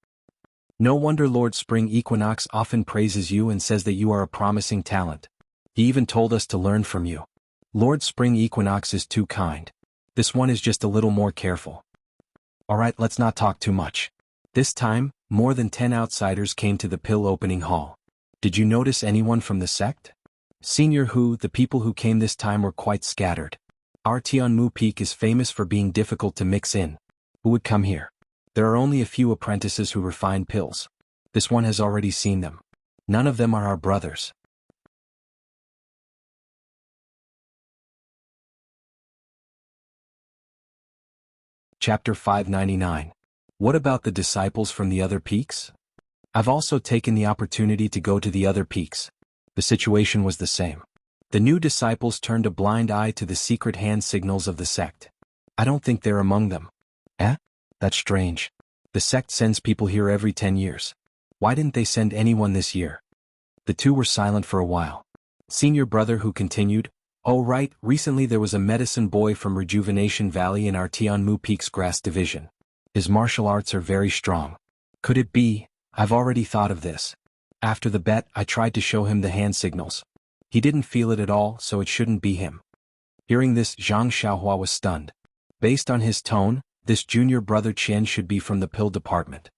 No wonder Lord Spring Equinox often praises you and says that you are a promising talent. He even told us to learn from you. Lord Spring Equinox is too kind. This one is just a little more careful. Alright, let's not talk too much." This time, more than 10 outsiders came to the pill opening hall. Did you notice anyone from the sect? Senior Hu, the people who came this time were quite scattered. Our Tianmu Peak is famous for being difficult to mix in. Who would come here? There are only a few apprentices who refine pills. This one has already seen them. None of them are our brothers. Chapter 599. What about the disciples from the other peaks? I've also taken the opportunity to go to the other peaks. The situation was the same. The new disciples turned a blind eye to the secret hand signals of the sect. I don't think they're among them. Eh? That's strange. The sect sends people here every 10 years. Why didn't they send anyone this year? The two were silent for a while. Senior brother Hu continued, "Oh right, recently there was a medicine boy from Rejuvenation Valley in our Tianmu Peak's grass division. His martial arts are very strong. Could it be? I've already thought of this. After the bet, I tried to show him the hand signals. He didn't feel it at all, so it shouldn't be him." Hearing this, Zhang Xiaohua was stunned. Based on his tone, this junior brother Qian should be from the pill department.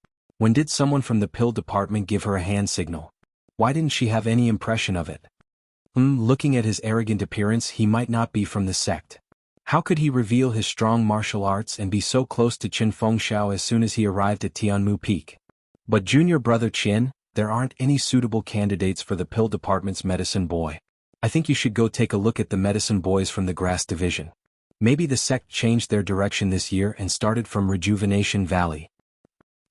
When did someone from the pill department give her a hand signal? Why didn't she have any impression of it? Looking at his arrogant appearance, he might not be from the sect. How could he reveal his strong martial arts and be so close to Qin Fengxiao as soon as he arrived at Tianmu Peak? But junior brother Qin, there aren't any suitable candidates for the pill department's medicine boy. I think you should go take a look at the medicine boys from the grass division. Maybe the sect changed their direction this year and started from Rejuvenation Valley.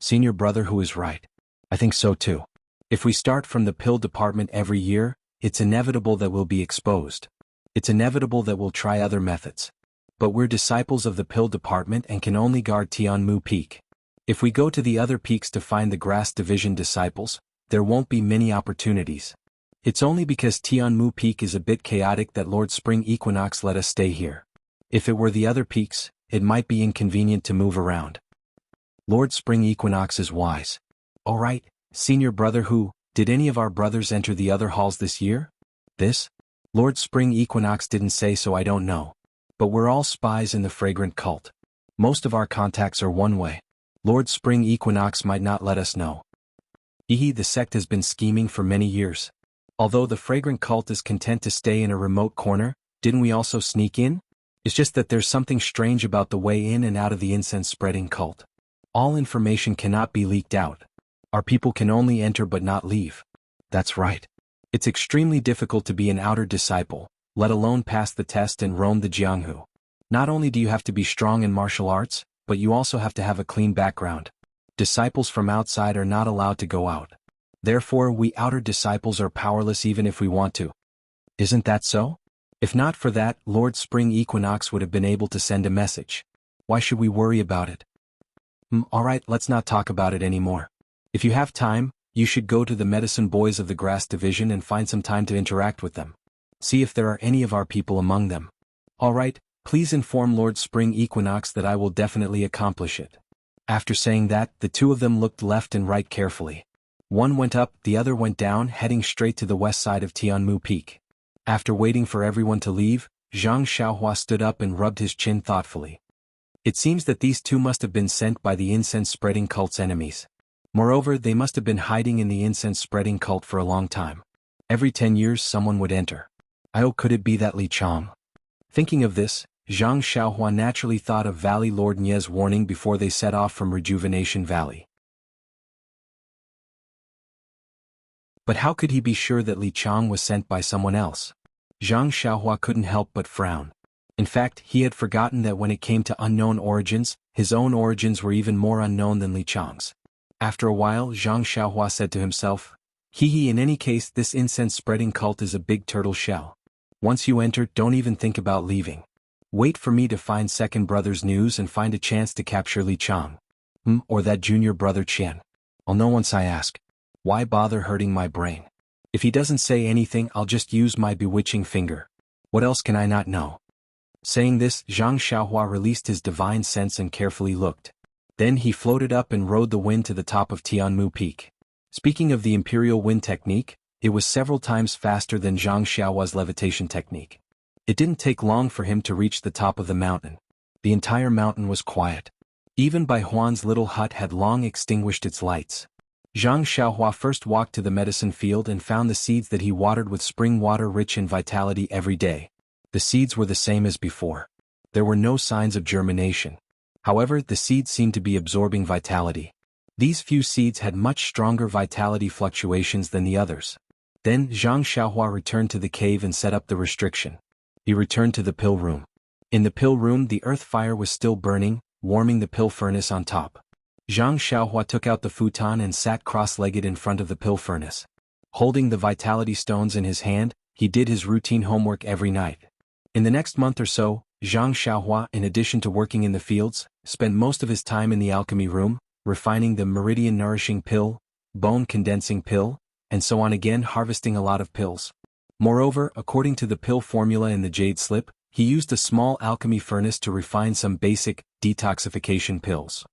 Senior brother Hu is right. I think so too. If we start from the pill department every year, it's inevitable that we'll be exposed. It's inevitable that we'll try other methods. But we're disciples of the pill department and can only guard Tianmu Peak. If we go to the other peaks to find the grass division disciples, there won't be many opportunities. It's only because Tianmu Peak is a bit chaotic that Lord Spring Equinox let us stay here. If it were the other peaks, it might be inconvenient to move around. Lord Spring Equinox is wise. Alright, senior brother Hu, did any of our brothers enter the other halls this year? This? Lord Spring Equinox didn't say, so I don't know. But we're all spies in the fragrant cult. Most of our contacts are one way. Lord Spring Equinox might not let us know. The sect has been scheming for many years. Although the fragrant cult is content to stay in a remote corner, didn't we also sneak in? It's just that there's something strange about the way in and out of the incense-spreading cult. All information cannot be leaked out. Our people can only enter but not leave. That's right. It's extremely difficult to be an outer disciple, let alone pass the test and roam the Jianghu. Not only do you have to be strong in martial arts, but you also have to have a clean background. Disciples from outside are not allowed to go out. Therefore, we outer disciples are powerless even if we want to. Isn't that so? If not for that, Lord Spring Equinox would have been able to send a message. Why should we worry about it? Alright, let's not talk about it anymore. If you have time, you should go to the medicine boys of the grass division and find some time to interact with them. See if there are any of our people among them. Alright, please inform Lord Spring Equinox that I will definitely accomplish it. After saying that, the two of them looked left and right carefully. One went up, the other went down, heading straight to the west side of Tianmu Peak. After waiting for everyone to leave, Zhang Xiaohua stood up and rubbed his chin thoughtfully. It seems that these two must have been sent by the incense-spreading cult's enemies. Moreover, they must have been hiding in the incense-spreading cult for a long time. Every 10 years someone would enter. Could it be that Li Chang? Thinking of this, Zhang Xiaohua naturally thought of Valley Lord Nie's warning before they set off from Rejuvenation Valley. But how could he be sure that Li Chang was sent by someone else? Zhang Xiaohua couldn't help but frown. In fact, he had forgotten that when it came to unknown origins, his own origins were even more unknown than Li Chang's. After a while, Zhang Xiaohua said to himself, in any case, this incense-spreading cult is a big turtle shell. Once you enter, don't even think about leaving. Wait for me to find second brother's news and find a chance to capture Li Chang. Or that junior brother Qian. I'll know once I ask. Why bother hurting my brain? If he doesn't say anything, I'll just use my bewitching finger. What else can I not know? Saying this, Zhang Xiaohua released his divine sense and carefully looked. Then he floated up and rode the wind to the top of Tianmu Peak. Speaking of the imperial wind technique, it was several times faster than Zhang Xiaohua's levitation technique. It didn't take long for him to reach the top of the mountain. The entire mountain was quiet. Even Bai Huan's little hut had long extinguished its lights. Zhang Xiaohua first walked to the medicine field and found the seeds that he watered with spring water rich in vitality every day. The seeds were the same as before. There were no signs of germination. However, the seeds seemed to be absorbing vitality. These few seeds had much stronger vitality fluctuations than the others. Then Zhang Xiaohua returned to the cave and set up the restriction. He returned to the pill room. In the pill room, the earth fire was still burning, warming the pill furnace on top. Zhang Xiaohua took out the futon and sat cross-legged in front of the pill furnace. Holding the vitality stones in his hand, he did his routine homework every night. In the next month or so, Zhang Xiaohua, in addition to working in the fields, spent most of his time in the alchemy room, refining the meridian-nourishing pill, bone-condensing pill, and so on, again harvesting a lot of pills. Moreover, according to the pill formula in the jade slip, he used a small alchemy furnace to refine some basic detoxification pills.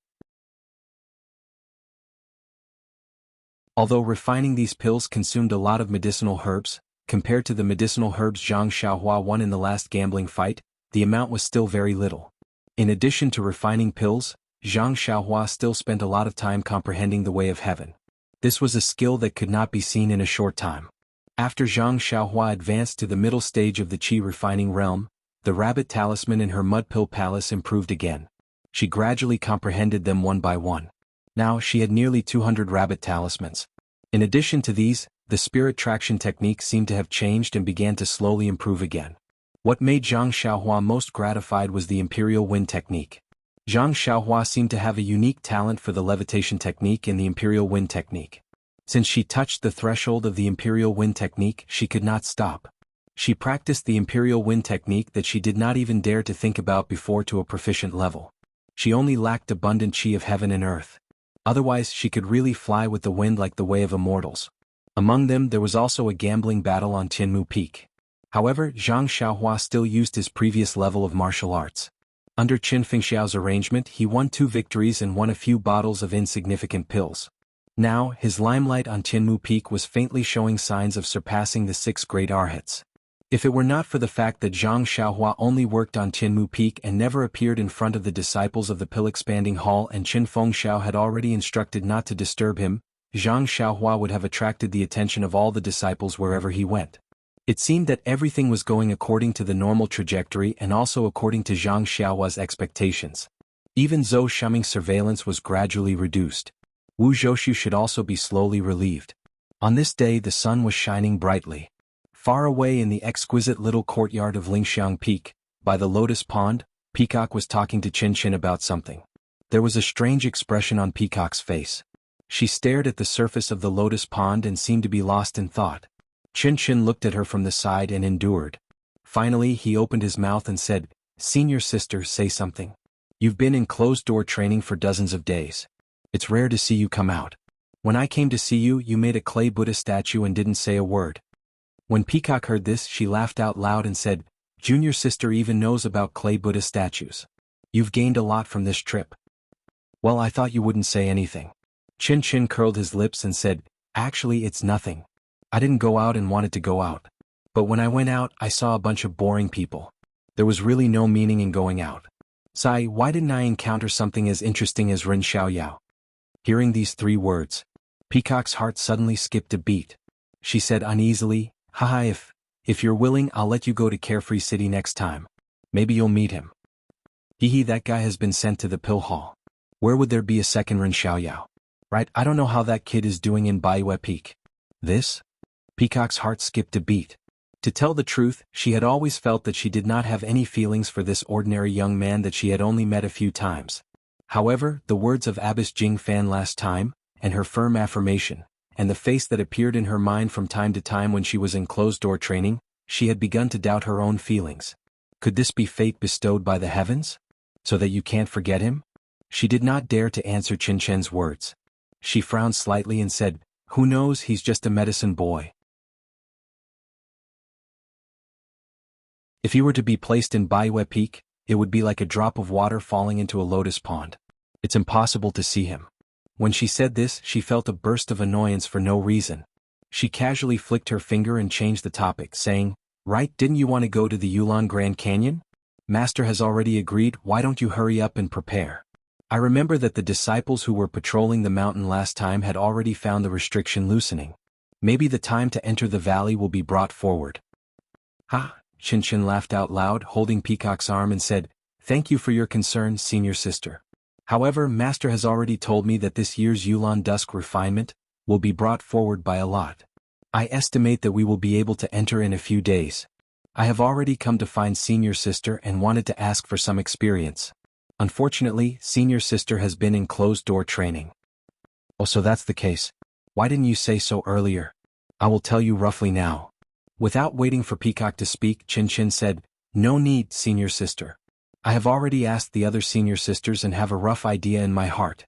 Although refining these pills consumed a lot of medicinal herbs, compared to the medicinal herbs Zhang Xiaohua won in the last gambling fight, the amount was still very little. In addition to refining pills, Zhang Xiaohua still spent a lot of time comprehending the way of heaven. This was a skill that could not be seen in a short time. After Zhang Xiaohua advanced to the middle stage of the qi refining realm, the rabbit talisman in her mud pill palace improved again. She gradually comprehended them one by one. Now she had nearly 200 rabbit talismans. In addition to these, the spirit traction technique seemed to have changed and began to slowly improve again. What made Zhang Xiaohua most gratified was the Imperial Wind technique. Zhang Xiaohua seemed to have a unique talent for the levitation technique and the Imperial Wind technique. Since she touched the threshold of the Imperial Wind technique, she could not stop. She practiced the Imperial Wind technique that she did not even dare to think about before to a proficient level. She only lacked abundant qi of heaven and earth. Otherwise she could really fly with the wind like the way of immortals. Among them there was also a gambling battle on Tianmu Peak. However, Zhang Xiaohua still used his previous level of martial arts. Under Qin Fengxiao's arrangement he won 2 victories and won a few bottles of insignificant pills. Now, his limelight on Tianmu Peak was faintly showing signs of surpassing the 6 great arhats. If it were not for the fact that Zhang Xiaohua only worked on Tianmu Peak and never appeared in front of the disciples of the Pill-Expanding Hall and Qin Fengxiao had already instructed not to disturb him, Zhang Xiaohua would have attracted the attention of all the disciples wherever he went. It seemed that everything was going according to the normal trajectory and also according to Zhang Xiaohua's expectations. Even Zhou Shuming's surveillance was gradually reduced. Wu Zhoushu should also be slowly relieved. On this day the sun was shining brightly. Far away in the exquisite little courtyard of Lingxiang Peak, by the lotus pond, Peacock was talking to Qin Qin about something. There was a strange expression on Peacock's face. She stared at the surface of the lotus pond and seemed to be lost in thought. Qin Qin looked at her from the side and endured. Finally he opened his mouth and said, "Senior sister, say something. You've been in closed-door training for dozens of days. It's rare to see you come out. When I came to see you, you made a clay Buddha statue and didn't say a word." When Peacock heard this, she laughed out loud and said, "Junior sister even knows about clay Buddha statues. You've gained a lot from this trip." "Well, I thought you wouldn't say anything." Qin Qin curled his lips and said, "Actually, it's nothing. I didn't go out and wanted to go out. But when I went out, I saw a bunch of boring people. There was really no meaning in going out. Sai, why didn't I encounter something as interesting as Ren Xiaoyao?" Hearing these 3 words, Peacock's heart suddenly skipped a beat. She said uneasily, "Haha, if you're willing, I'll let you go to Carefree City next time. Maybe you'll meet him." Hehe, that guy has been sent to the pill hall. Where would there be a second Ren Xiaoyao? Right, I don't know how that kid is doing in Baiyue Peak. This? Peacock's heart skipped a beat. To tell the truth, she had always felt that she did not have any feelings for this ordinary young man that she had only met a few times. However, the words of Abbess Jing Fan last time, and her firm affirmation, and the face that appeared in her mind from time to time when she was in closed-door training, she had begun to doubt her own feelings. Could this be fate bestowed by the heavens? So that you can't forget him? She did not dare to answer Qin Qin's words. She frowned slightly and said, "Who knows, he's just a medicine boy. If he were to be placed in Baiyue Peak, it would be like a drop of water falling into a lotus pond. It's impossible to see him." When she said this, she felt a burst of annoyance for no reason. She casually flicked her finger and changed the topic, saying, "Right, didn't you want to go to the Yulon Grand Canyon? Master has already agreed, why don't you hurry up and prepare? I remember that the disciples who were patrolling the mountain last time had already found the restriction loosening. Maybe the time to enter the valley will be brought forward." "Ha!" Qin Qin laughed out loud, holding Peacock's arm and said, "Thank you for your concern, senior sister. However, Master has already told me that this year's Yulon Dusk refinement will be brought forward by a lot. I estimate that we will be able to enter in a few days. I have already come to find senior sister and wanted to ask for some experience. Unfortunately, senior sister has been in closed-door training." "Oh, so that's the case. Why didn't you say so earlier? I will tell you roughly now." Without waiting for Peacock to speak, Qin Qin said, "No need, senior sister. I have already asked the other senior sisters and have a rough idea in my heart."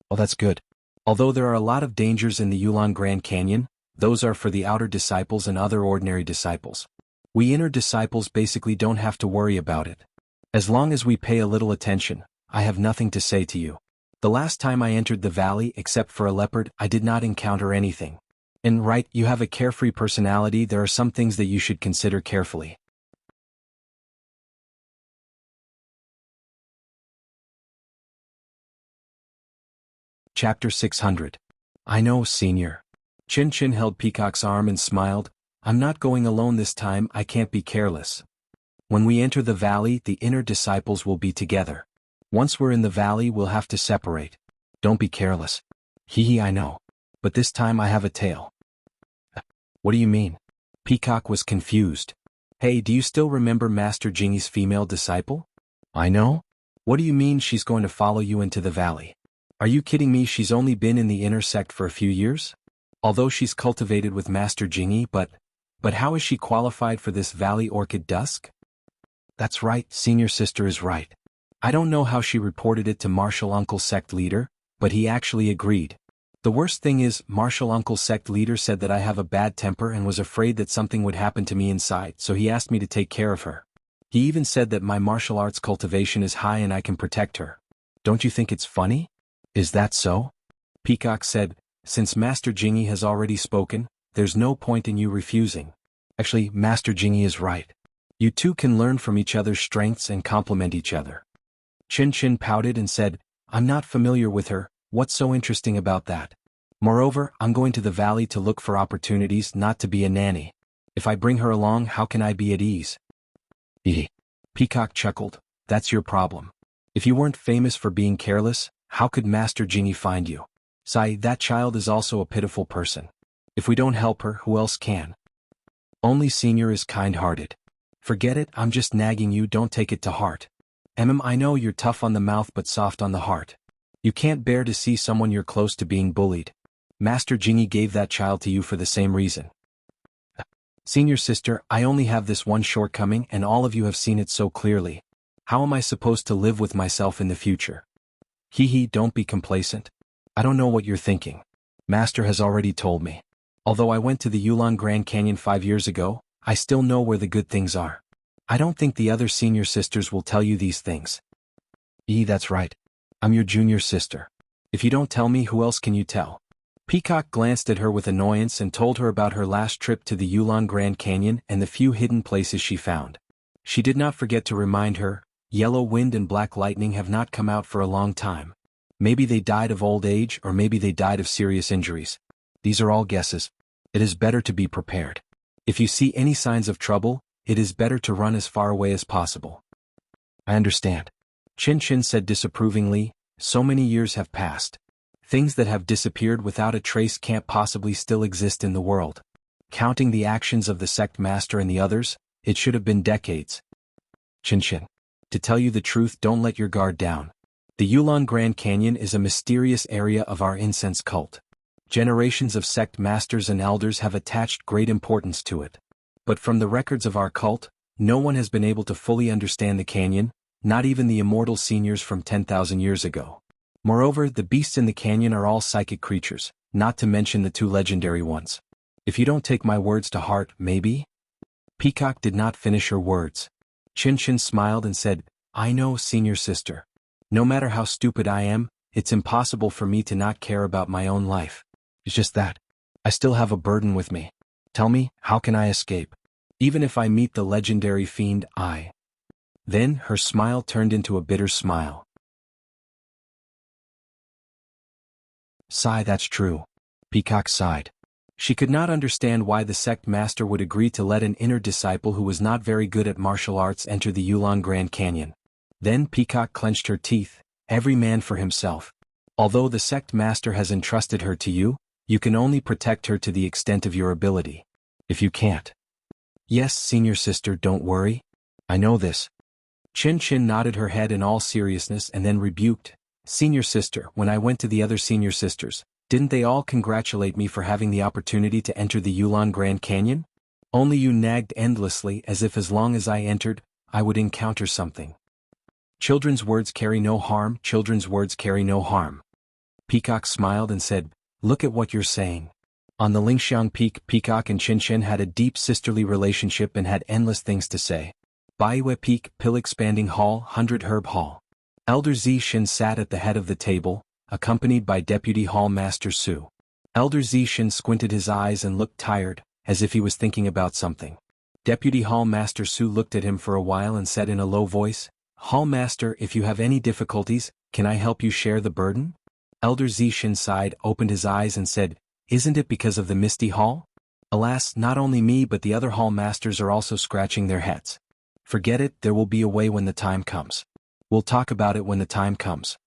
"Oh, that's good. Although there are a lot of dangers in the Yulon Grand Canyon, those are for the outer disciples and other ordinary disciples. We inner disciples basically don't have to worry about it. As long as we pay a little attention, I have nothing to say to you. The last time I entered the valley, except for a leopard, I did not encounter anything. And right, you have a carefree personality, there are some things that you should consider carefully." Chapter 600. I know, Senior. Chin held Peacock's arm and smiled. I'm not going alone this time, I can't be careless. When we enter the valley, the inner disciples will be together. Once we're in the valley, we'll have to separate. Don't be careless. Hee, I know. But this time I have a tale. What do you mean? Peacock was confused. Hey, do you still remember Master Jingyi's female disciple? I know. What do you mean she's going to follow you into the valley? Are you kidding me? She's only been in the inner sect for a few years? Although she's cultivated with Master Jingyi, but how is she qualified for this valley orchid dusk? That's right, Senior Sister is right. I don't know how she reported it to Martial Uncle sect leader, but he actually agreed. The worst thing is, Martial Uncle sect leader said that I have a bad temper and was afraid that something would happen to me inside, so he asked me to take care of her. He even said that my martial arts cultivation is high and I can protect her. Don't you think it's funny? Is that so? Peacock said, since Master Jingyi has already spoken, there's no point in you refusing. Actually, Master Jingyi is right. You two can learn from each other's strengths and complement each other. Chin pouted and said, I'm not familiar with her, what's so interesting about that? Moreover, I'm going to the valley to look for opportunities, not to be a nanny. If I bring her along, how can I be at ease? Peacock chuckled, that's your problem. If you weren't famous for being careless, how could Master Jingyi find you? Sai, that child is also a pitiful person. If we don't help her, who else can? Only Senior is kind-hearted. Forget it, I'm just nagging you, don't take it to heart. I know you're tough on the mouth but soft on the heart. You can't bear to see someone you're close to being bullied. Master Jingyi gave that child to you for the same reason. Senior Sister, I only have this one shortcoming and all of you have seen it so clearly. How am I supposed to live with myself in the future? Don't be complacent. I don't know what you're thinking. Master has already told me. Although I went to the Yulon Grand Canyon 5 years ago, I still know where the good things are. I don't think the other senior sisters will tell you these things. That's right. I'm your junior sister. If you don't tell me, who else can you tell? Peacock glanced at her with annoyance and told her about her last trip to the Yulon Grand Canyon and the few hidden places she found. She did not forget to remind her, Yellow Wind and Black Lightning have not come out for a long time. Maybe they died of old age or maybe they died of serious injuries. These are all guesses. It is better to be prepared. If you see any signs of trouble, it is better to run as far away as possible. I understand. Chin said disapprovingly, so many years have passed. Things that have disappeared without a trace can't possibly still exist in the world. Counting the actions of the sect master and the others, it should have been decades. Chin. To tell you the truth, don't let your guard down. The Yulon Grand Canyon is a mysterious area of our incense cult. Generations of sect masters and elders have attached great importance to it. But from the records of our cult, no one has been able to fully understand the canyon, not even the immortal seniors from 10,000 years ago. Moreover, the beasts in the canyon are all psychic creatures, not to mention the 2 legendary ones. If you don't take my words to heart, maybe? Peacock did not finish her words. Chin smiled and said, I know, Senior Sister. No matter how stupid I am, it's impossible for me to not care about my own life. It's just that. I still have a burden with me. Tell me, how can I escape? Even if I meet the legendary fiend, Then her smile turned into a bitter smile. Sigh, that's true. Peacock sighed. She could not understand why the sect master would agree to let an inner disciple who was not very good at martial arts enter the Yulon Grand Canyon. Then Peacock clenched her teeth, every man for himself. Although the sect master has entrusted her to you, you can only protect her to the extent of your ability. If you can't. Yes, Senior Sister, don't worry. I know this. Chin nodded her head in all seriousness and then rebuked, Senior Sister, when I went to the other senior sisters, didn't they all congratulate me for having the opportunity to enter the Yulon Grand Canyon? Only you nagged endlessly as if as long as I entered, I would encounter something. Children's words carry no harm, children's words carry no harm. Peacock smiled and said, look at what you're saying. On the Lingxiang Peak, Peacock and Chin had a deep sisterly relationship and had endless things to say. Baiwe Peak, Pill Expanding Hall, 100 Herb Hall. Elder Zixin sat at the head of the table, accompanied by Deputy Hall Master Su. Elder Zixin squinted his eyes and looked tired, as if he was thinking about something. Deputy Hall Master Su looked at him for a while and said in a low voice, Hall Master, if you have any difficulties, can I help you share the burden? Elder Zishin sighed, opened his eyes and said, "Isn't it because of the Misty Hall? Alas, not only me but the other hall masters are also scratching their heads. Forget it, there will be a way when the time comes. We'll talk about it when the time comes."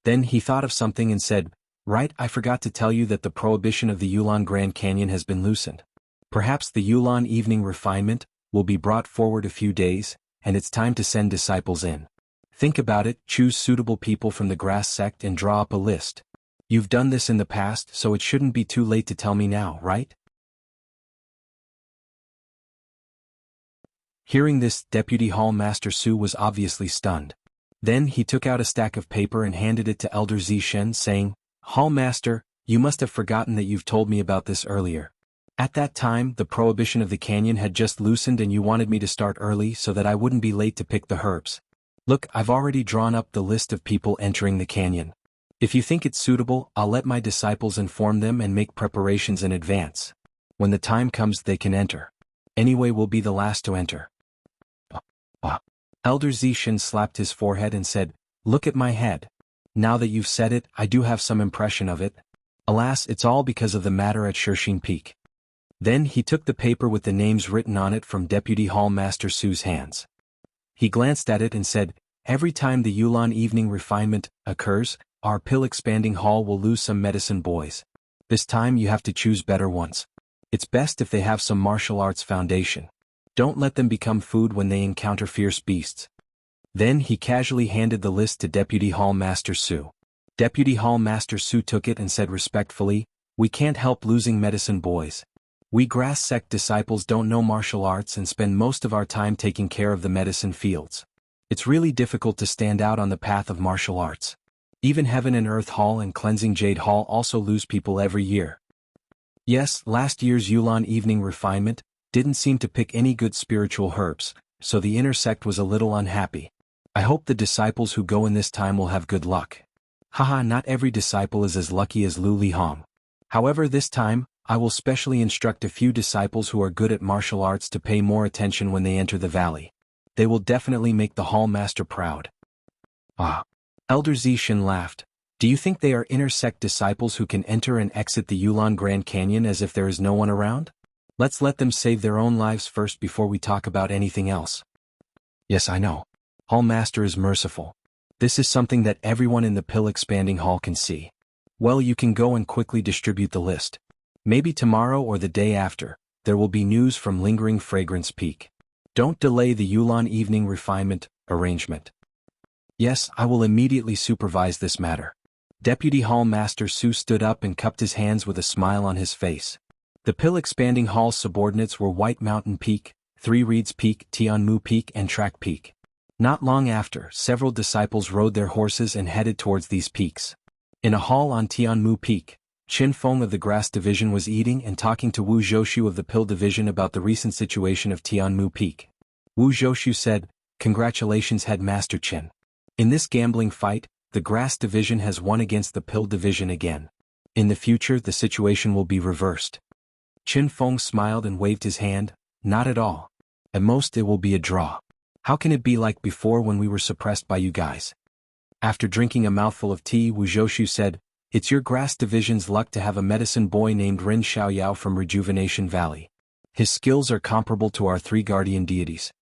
Then he thought of something and said, "Right, I forgot to tell you that the prohibition of the Yulon Grand Canyon has been loosened. Perhaps the Yulon evening refinement will be brought forward a few days, and it's time to send disciples in. Think about it, choose suitable people from the grass sect and draw up a list. You've done this in the past, so it shouldn't be too late to tell me now, right?" Hearing this, Deputy Hall Master Su was obviously stunned. Then he took out a stack of paper and handed it to Elder Zishen, saying, "Hall Master, you must have forgotten that you've told me about this earlier. At that time, the prohibition of the canyon had just loosened and you wanted me to start early so that I wouldn't be late to pick the herbs. Look, I've already drawn up the list of people entering the canyon. If you think it's suitable, I'll let my disciples inform them and make preparations in advance. When the time comes, they can enter. Anyway, we'll be the last to enter." Elder Zishin slapped his forehead and said, "Look at my head. Now that you've said it, I do have some impression of it. Alas, it's all because of the matter at Shirshing Peak." Then he took the paper with the names written on it from Deputy Hall Master Su's hands. He glanced at it and said, "Every time the Yulon evening refinement occurs, our pill-expanding hall will lose some medicine boys. This time you have to choose better ones. It's best if they have some martial arts foundation. Don't let them become food when they encounter fierce beasts." Then he casually handed the list to Deputy Hall Master Su. Deputy Hall Master Su took it and said respectfully, "We can't help losing medicine boys. We grass sect disciples don't know martial arts and spend most of our time taking care of the medicine fields. It's really difficult to stand out on the path of martial arts. Even Heaven and Earth Hall and Cleansing Jade Hall also lose people every year. Yes, last year's Yulon evening refinement didn't seem to pick any good spiritual herbs, so the inner sect was a little unhappy. I hope the disciples who go in this time will have good luck. Haha, not every disciple is as lucky as Lu Li Hong. However, this time, I will specially instruct a few disciples who are good at martial arts to pay more attention when they enter the valley. They will definitely make the hall master proud." Elder Zishin laughed. "Do you think they are inner sect disciples who can enter and exit the Yulon Grand Canyon as if there is no one around? Let's let them save their own lives first before we talk about anything else." "Yes, I know. Hall Master is merciful. This is something that everyone in the pill-expanding hall can see. Well, you can go and quickly distribute the list. Maybe tomorrow or the day after, there will be news from Lingering Fragrance Peak. Don't delay the Yulon evening refinement arrangement." "Yes, I will immediately supervise this matter." Deputy Hall Master Su stood up and cupped his hands with a smile on his face. The pill-expanding hall's subordinates were White Mountain Peak, Three Reeds Peak, Tianmu Peak and Track Peak. Not long after, several disciples rode their horses and headed towards these peaks. In a hall on Tianmu Peak, Qin Feng of the Grass Division was eating and talking to Wu Zhoushu of the Pill Division about the recent situation of Tianmu Peak. Wu Zhoushu said, "Congratulations, Headmaster Qin. In this gambling fight, the Grass Division has won against the Pill Division again. In the future, the situation will be reversed." Qin Feng smiled and waved his hand, "Not at all. At most it will be a draw. How can it be like before when we were suppressed by you guys?" After drinking a mouthful of tea, Wu Zhoushu said, "It's your Grass Division's luck to have a medicine boy named Rin Xiaoyao from Rejuvenation Valley. His skills are comparable to our three guardian deities.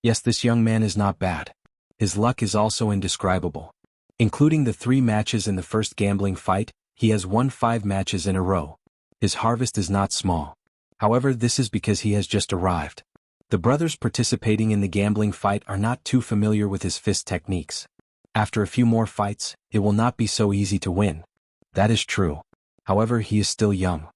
Yes, this young man is not bad. His luck is also indescribable. Including the 3 matches in the first gambling fight, he has won 5 matches in a row. His harvest is not small. However, this is because he has just arrived. The brothers participating in the gambling fight are not too familiar with his fist techniques. After a few more fights, it will not be so easy to win." "That is true. However, he is still young.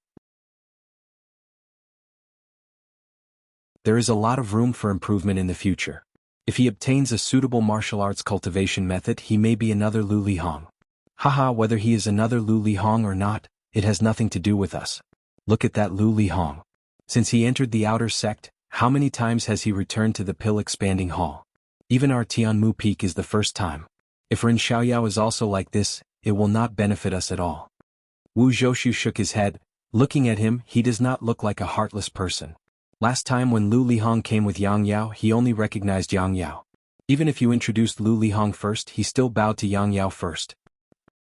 There is a lot of room for improvement in the future. If he obtains a suitable martial arts cultivation method, he may be another Lu Li Hong." "Haha, whether he is another Lu Li Hong or not, it has nothing to do with us. Look at that Lu Li Hong. Since he entered the outer sect, how many times has he returned to the pill-expanding hall? Even our Tianmu Peak is the first time. If Rin Xiaoyao is also like this, it will not benefit us at all." Wu Zhoushu shook his head. Looking at him, he does not look like a heartless person. Last time when Lu Li Hong came with Yang Yao, he only recognized Yang Yao. Even if you introduced Lu Li Hong first, he still bowed to Yang Yao first.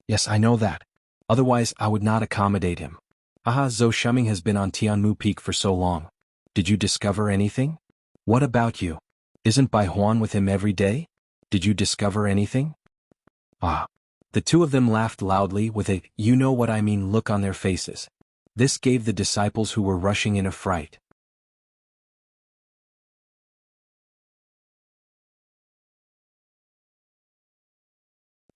Yes, I know that. Otherwise I would not accommodate him. Aha, Zhou Shuming has been on Tianmu Peak for so long. Did you discover anything? What about you? Isn't Bai Huan with him every day? Did you discover anything? Ah. The two of them laughed loudly with a "you know what I mean" look on their faces. This gave the disciples who were rushing in a fright.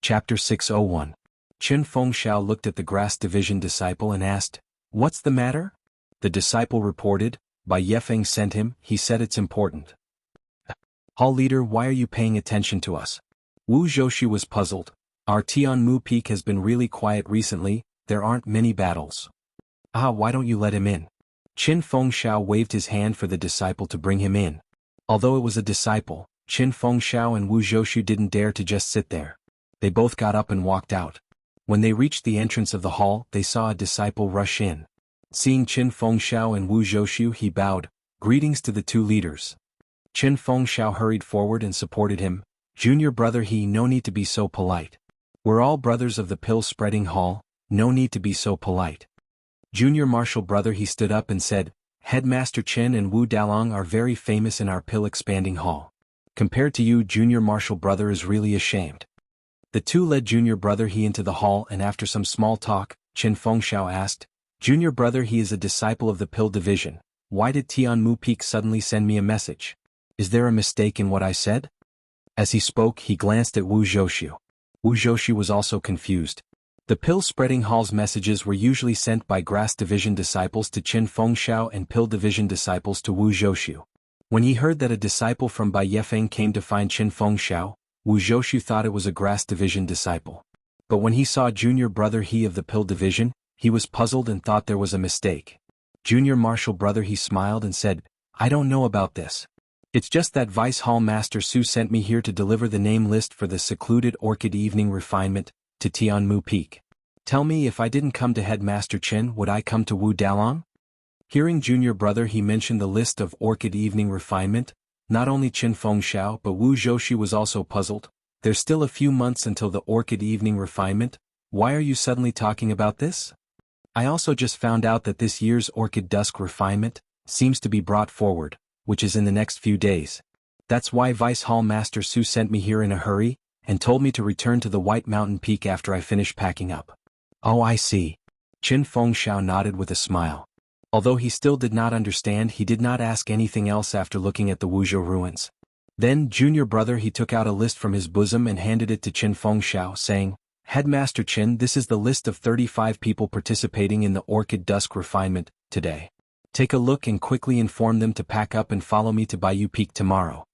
Chapter 601. Qin Fengxiao looked at the Grass Division disciple and asked, "What's the matter?" The disciple reported, "Bai Yefeng sent him, he said it's important." "Hall leader, why are you paying attention to us?" Wu Zhouxu was puzzled. "Our Tianmu Peak has been really quiet recently, there aren't many battles." "Ah, why don't you let him in?" Qin Fengxiao waved his hand for the disciple to bring him in. Although it was a disciple, Qin Fengxiao and Wu Zhouxu didn't dare to just sit there. They both got up and walked out. When they reached the entrance of the hall, they saw a disciple rush in. Seeing Qin Fengxiao and Wu Zhouxu, he bowed, "Greetings to the two leaders." Qin Fengxiao hurried forward and supported him. "Junior brother, no need to be so polite. We're all brothers of the pill-spreading hall, no need to be so polite." Junior martial brother, he stood up and said, "Headmaster Qin and Wu Dalong are very famous in our pill-expanding hall. Compared to you, junior martial brother is really ashamed." The two led junior brother into the hall, and after some small talk, Qin Fengxiao asked, "Junior brother, is a disciple of the pill division. Why did Tianmu Peak suddenly send me a message? Is there a mistake in what I said?" As he spoke, he glanced at Wu Zhouxu. Wu Zhouxu was also confused. The pill-spreading hall's messages were usually sent by Grass Division disciples to Qin Fengxiao and Pill Division disciples to Wu Zhouxu. When he heard that a disciple from Bai Yefeng came to find Qin Fengxiao, Wu Zhouxu thought it was a Grass Division disciple. But when he saw junior brother of the Pill Division, he was puzzled and thought there was a mistake. Junior martial brother, he smiled and said, "I don't know about this. It's just that Vice Hall Master Su sent me here to deliver the name list for the secluded Orchid Evening Refinement to Tianmu Peak. Tell me, if I didn't come to Headmaster Qin, would I come to Wu Dalong?" Hearing junior brother he mention the list of Orchid Evening Refinement, not only Qin Fengxiao but Wu Zhouxu was also puzzled. "There's still a few months until the Orchid Evening Refinement. Why are you suddenly talking about this?" "I also just found out that this year's Orchid Dusk Refinement seems to be brought forward, which is in the next few days. That's why Vice Hall Master Su sent me here in a hurry, and told me to return to the White Mountain Peak after I finish packing up." "Oh, I see." Qin Fengxiao nodded with a smile. Although he still did not understand, he did not ask anything else after looking at the Wuzhou ruins. Then junior brother he took out a list from his bosom and handed it to Qin Fengxiao, saying, "Headmaster Qin, this is the list of 35 people participating in the Orchid Dusk Refinement today. Take a look and quickly inform them to pack up and follow me to Baiyu Peak tomorrow."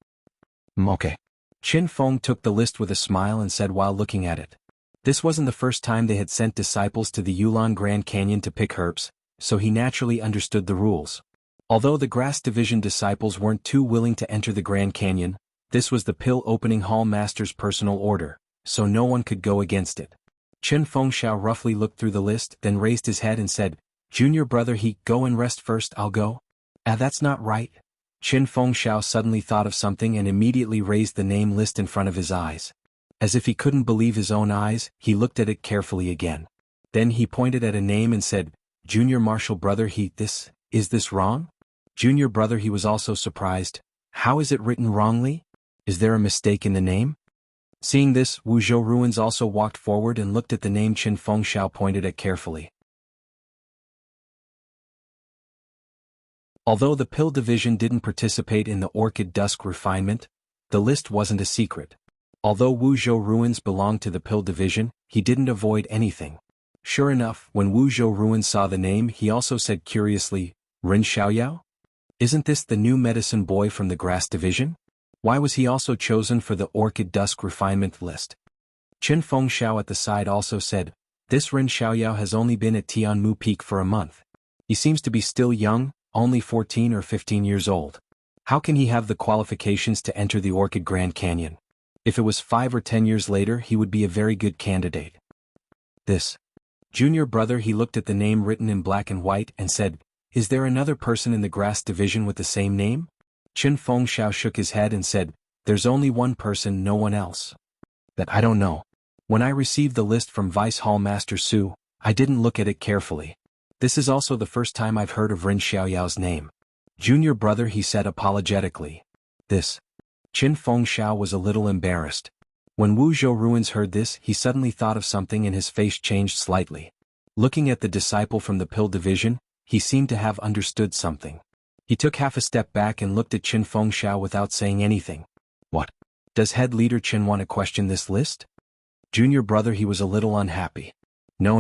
"Okay." Qin Feng took the list with a smile and said while looking at it. This wasn't the first time they had sent disciples to the Yulon Grand Canyon to pick herbs, so he naturally understood the rules. Although the Grass Division disciples weren't too willing to enter the Grand Canyon, this was the Pill Opening Hall Master's personal order, so no one could go against it. Qin Fengxiao roughly looked through the list, then raised his head and said, "Junior brother go and rest first, I'll go." "Ah, that's not right." Qin Fengxiao suddenly thought of something and immediately raised the name list in front of his eyes. As if he couldn't believe his own eyes, he looked at it carefully again. Then he pointed at a name and said, "Junior martial brother is this wrong?" Junior brother he was also surprised. "How is it written wrongly? Is there a mistake in the name?" Seeing this, Wuzhou Ruins also walked forward and looked at the name Qin Fengxiao pointed at carefully. Although the Pill Division didn't participate in the Orchid Dusk Refinement, the list wasn't a secret. Although Wuzhou Ruins belonged to the Pill Division, he didn't avoid anything. Sure enough, when Wuzhou Ruins saw the name, he also said curiously, "Ren Xiaoyao? Isn't this the new medicine boy from the Grass Division? Why was he also chosen for the Orchid Dusk Refinement list?" Qin Fengxiao at the side also said, "This Ren Xiaoyao has only been at Tianmu Peak for a month. He seems to be still young, only 14 or 15 years old. How can he have the qualifications to enter the Orchid Grand Canyon? If it was 5 or 10 years later, he would be a very good candidate." This junior brother he looked at the name written in black and white and said, "Is there another person in the Grass Division with the same name?" Qin Fengxiao shook his head and said, "There's only one person, no one else." "That I don't know." When I received the list from Vice Hall Master Su, I didn't look at it carefully. This is also the first time I've heard of Ren Xiaoyao's name. Junior brother, he said apologetically. This. Qin Fengxiao was a little embarrassed. When Wu Zhou Ruins heard this, he suddenly thought of something and his face changed slightly. Looking at the disciple from the pill division, he seemed to have understood something. He took half a step back and looked at Qin Fengxiao without saying anything. What? Does head leader Qin want to question this list? Junior brother, he was a little unhappy. No.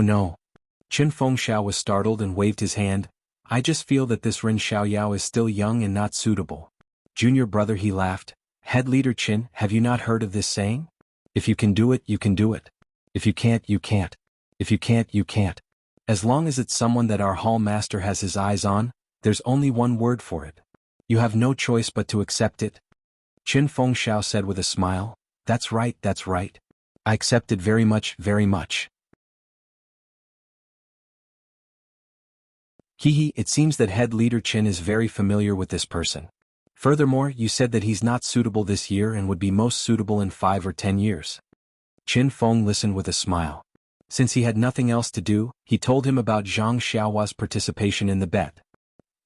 Qin Fengxiao was startled and waved his hand. I just feel that this Ren Xiaoyao is still young and not suitable. Junior brother, he laughed. Head leader Qin, have you not heard of this saying? If you can do it, you can do it. If you can't, you can't. If you can't, you can't. As long as it's someone that our hall master has his eyes on, there's only one word for it. You have no choice but to accept it. Qin Fengxiao said with a smile. That's right, that's right. I accept it very much, very much. Hehe, it seems that head leader Qin is very familiar with this person. Furthermore, you said that he's not suitable this year and would be most suitable in 5 or 10 years. Qin Feng listened with a smile. Since he had nothing else to do, he told him about Zhang Xiaohua's participation in the bet.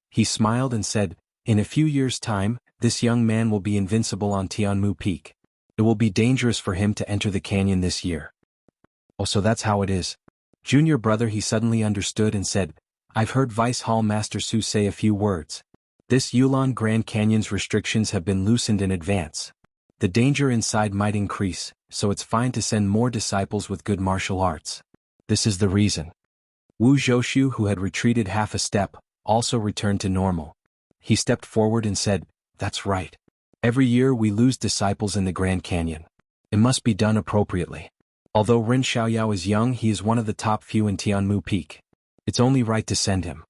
He smiled and said, in a few years' time, this young man will be invincible on Tianmu Peak. It will be dangerous for him to enter the canyon this year. Oh, so that's how it is. Junior brother, he suddenly understood and said, I've heard Vice Hall Master Su say a few words. This Yulon Grand Canyon's restrictions have been loosened in advance. The danger inside might increase, so it's fine to send more disciples with good martial arts. This is the reason. Wu Zhoushu, who had retreated half a step, also returned to normal. He stepped forward and said, that's right. Every year we lose disciples in the Grand Canyon. It must be done appropriately. Although Ren Xiaoyao is young, he is one of the top few in Tianmu Peak. It's only right to send him.